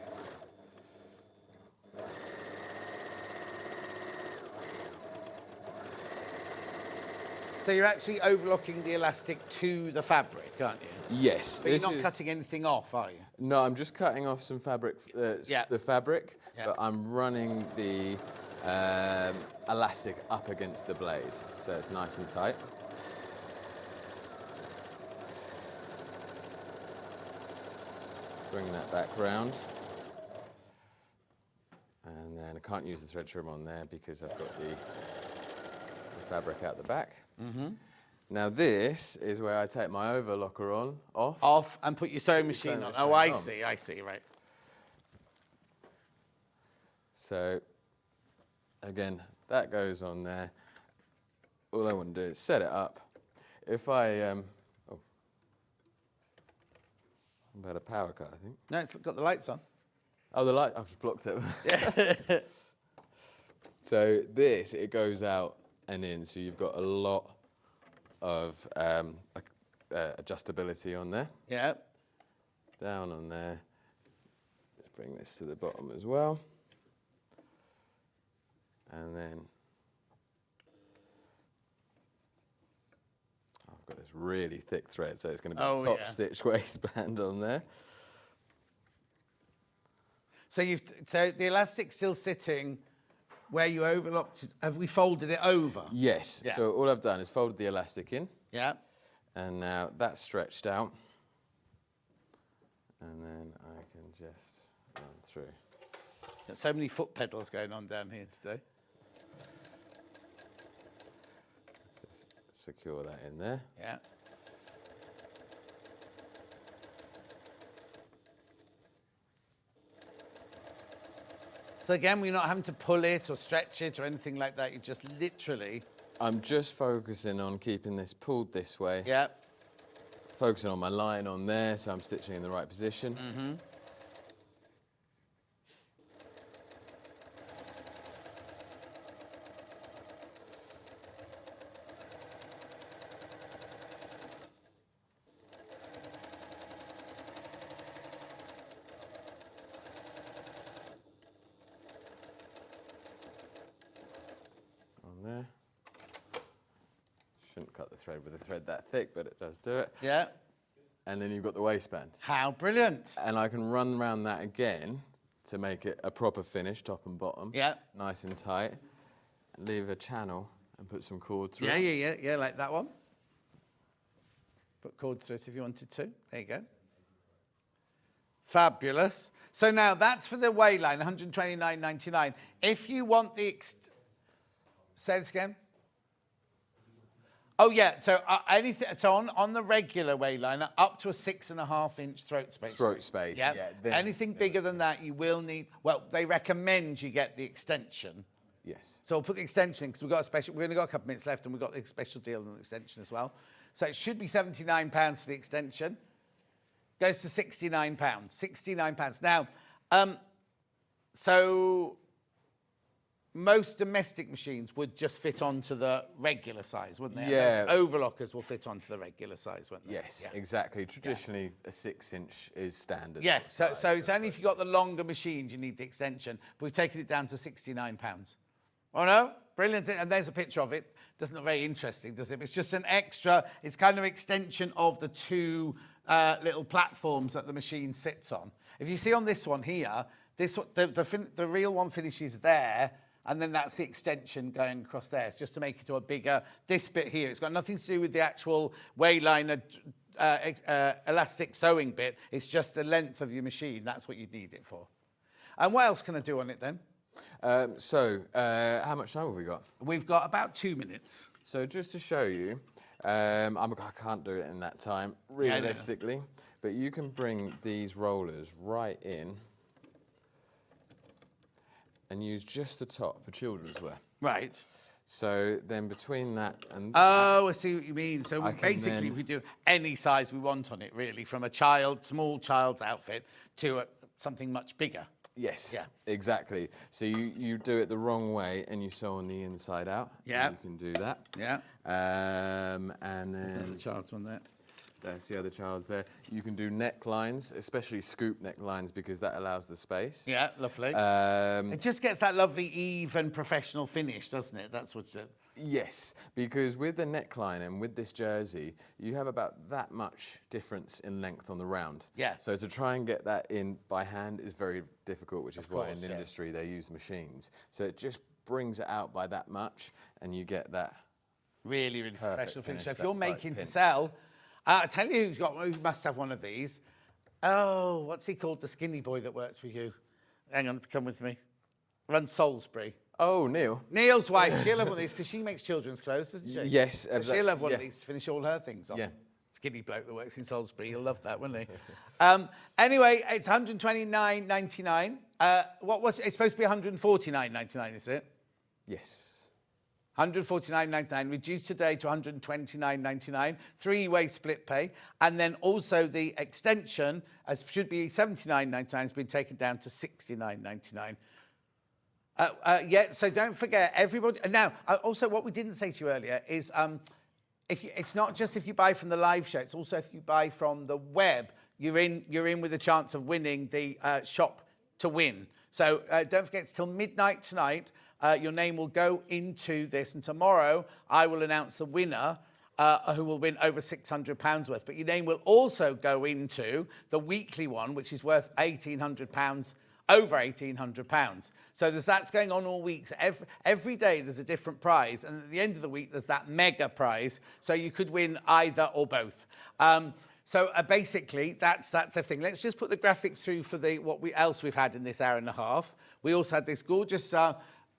So you're actually overlocking the elastic to the fabric, aren't you? Yes. But you're not cutting anything off, are you? No, I'm just cutting off some fabric, the fabric, but I'm running the elastic up against the blade, so it's nice and tight. Bring that back round. And then I can't use the thread trim on there because I've got the fabric out the back. Mm-hmm. Now this is where I take my overlocker off. Off and put your sewing machine on. Oh, I see, right. So, again, that goes on there. All I want to do is set it up. If I, I've had a power cut, I think. No, it's got the lights on. Oh, the light, I've just blocked it. Yeah. So this, it goes out and in, so you've got a lot of adjustability on there. Yeah. Down on there. Just bring this to the bottom as well. And then I've got this really thick thread, so it's going to be a top stitch waistband on there. So the elastic's still sitting where you overlocked it. Have we folded it over? Yes. Yeah. So all I've done is folded the elastic in. Yeah. And now that's stretched out. And then I can just run through. Got so many foot pedals going on down here today. Just secure that in there. Yeah. So again, we're not having to pull it or stretch it or anything like that. You just literally... I'm just focusing on keeping this pulled this way. Yeah. Focusing on my line on there, so I'm stitching in the right position. Mm-hmm. There. Shouldn't cut the thread with a thread that thick, but it does do it. Yeah. And then you've got the waistband. How brilliant. And I can run around that again to make it a proper finish, top and bottom. Yeah. Nice and tight. Leave a channel and put some cord through. Yeah, like that one. Put cord through it if you wanted to. There you go. Fabulous. So now that's for the wayline, 129.99. If you want the... Say this again. Oh yeah, so anything. So on the regular wayliner, up to a 6.5-inch throat space. Throat space, yeah. Anything bigger than that, you will need. Well, they recommend you get the extension. Yes. So we'll put the extension because we've got a special. We've only got a couple of minutes left, and we've got the special deal on the extension as well. So it should be £79 for the extension. Goes to £69. £69. Now, so. Most domestic machines would just fit onto the regular size, wouldn't they? Yeah. Most overlockers will fit onto the regular size, won't they? Yes, exactly. Traditionally, a 6-inch is standard. Yes, so it's only if you've got the longer machines you need the extension, but we've taken it down to £69. Oh no? Brilliant. And there's a picture of it. Doesn't look very interesting, does it? It's just an extra, it's kind of extension of the two little platforms that the machine sits on. If you see on this one here, the real one finishes there, and then that's the extension going across there. It's just to make it to a bigger, this bit here. It's got nothing to do with the actual wayliner elastic sewing bit. It's just the length of your machine. That's what you'd need it for. And what else can I do on it then? How much time have we got? We've got about 2 minutes. So just to show you, I can't do it in that time, realistically, but you can bring these rollers right in and use just the top for children's wear. Right. So then between that and Oh, I see what you mean. So basically we do any size we want on it, really, from a small child's outfit to something much bigger. Yes, yeah, exactly. So you do it the wrong way and you sew on the inside out. Yeah. You can do that. Yeah. And then... the child's one there. That's the other child's there. You can do necklines, especially scoop necklines, because that allows the space. Yeah, lovely. It just gets that lovely, even, professional finish, doesn't it? That's what's it. Yes, because with the neckline and with this jersey, you have about that much difference in length on the round. Yeah. So to try and get that in by hand is very difficult, which is why in the yeah. industry they use machines. So it just brings it out by that much, and you get that really, really professional finish. So if That you're slight making to pinch. sell, I'll tell you who must have one of these. Oh, what's he called? The skinny boy that works with you. Hang on, come with me. Runs Salisbury. Oh, Neil. Neil's wife. She'll have one of these because she makes children's clothes, doesn't she? Yes. So she'll have one of yeah. these to finish all her things on. Yeah. Skinny bloke that works in Salisbury. He'll love that, won't he? Anyway, it's $129.99. It's supposed to be $149.99, is it? Yes. $149.99, reduced today to $129.99, three-way split pay, and then also the extension, as should be $79.99, has been taken down to $69.99. So don't forget, everybody. Now, also what we didn't say to you earlier is, it's not just if you buy from the live show; it's also if you buy from the web. You're in with a chance of winning the shop to win. So don't forget, it's till midnight tonight. Your name will go into this, and tomorrow I will announce the winner, who will win over £600 worth. But your name will also go into the weekly one, which is worth £1,800, over £1,800. So that's going on all week. So every day there's a different prize, and at the end of the week there's that mega prize. So you could win either or both. So basically, that's everything. Let's just put the graphics through for what else we've had in this hour and a half. We also had this gorgeous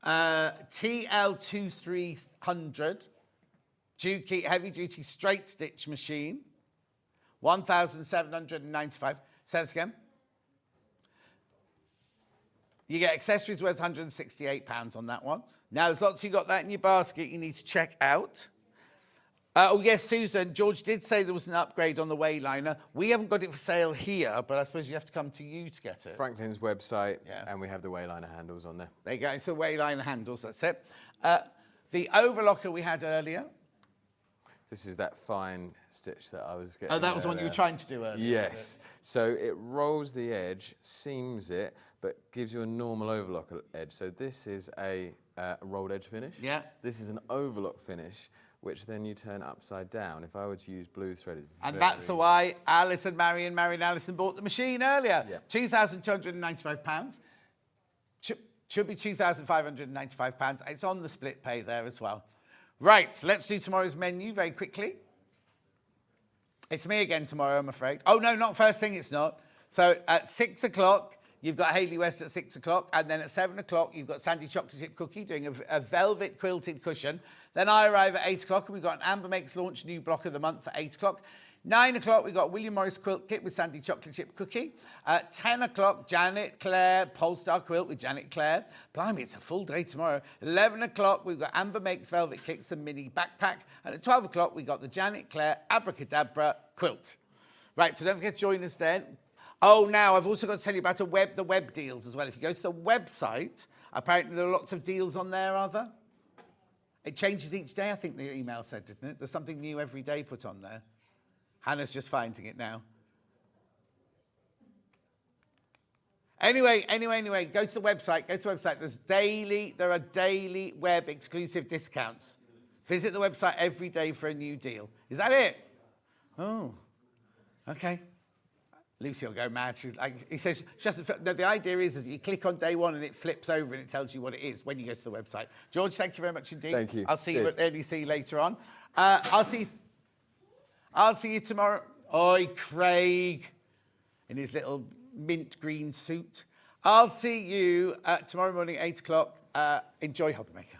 TL2300 Juki heavy-duty straight stitch machine, 1,795. Say that again. You get accessories worth £168 on that one. Now, there's lots you got that in your basket you need to check out. Oh, yes, Susan, George did say there was an upgrade on the wayliner. We haven't got it for sale here, but I suppose you have to come to you to get it. Franklin's website, and we have the wayliner handles on there. There you go, it's the wayliner handles, that's it. The overlocker we had earlier. This is that fine stitch that I was getting. Oh, that was one you were trying to do earlier. Yes. So it rolls the edge, seams it, but gives you a normal overlock edge. So this is a rolled edge finish. Yeah. This is an overlock finish, which then you turn upside down. If I were to use blue thread, it's and that's the why Allison Maryon bought the machine earlier. Yeah. £2,295. Should be £2,595. It's on the split pay there as well. Right, let's do tomorrow's menu very quickly. It's me again tomorrow, I'm afraid. Oh, no, not first thing, it's not. So at 6 o'clock, you've got Hayley West at 6 o'clock, and then at 7 o'clock, you've got Sandy Chocolate Chip Cookie doing a velvet quilted cushion. Then I arrive at 8 o'clock, and we've got an Amber Makes Launch new block of the month at 8 o'clock. 9 o'clock, we've got William Morris Quilt Kit with Sandy Chocolate Chip Cookie. At 10 o'clock, Janet Clare Polestar Quilt with Janet Clare. Blimey, it's a full day tomorrow. 11 o'clock, we've got Amber Makes Velvet Kicks and Mini Backpack. And at 12 o'clock, we've got the Janet Clare Abracadabra Quilt. Right, so don't forget to join us then. Oh, now I've also got to tell you about the web deals as well. If you go to the website, apparently there are lots of deals on there, are there? It changes each day, I think the email said, didn't it? There's something new every day put on there. Hannah's just finding it now. Anyway, go to the website, there are daily web exclusive discounts. Visit the website every day for a new deal. Is that it? Oh, okay. Lucy will go mad. She's like, he says, the idea is that you click on day one and it flips over and it tells you what it is when you go to the website. George, thank you very much indeed. Thank you. I'll see you at NEC later on. I'll see you tomorrow. Oi, Craig, in his little mint green suit. I'll see you tomorrow morning, 8 o'clock. Enjoy Hobby Maker.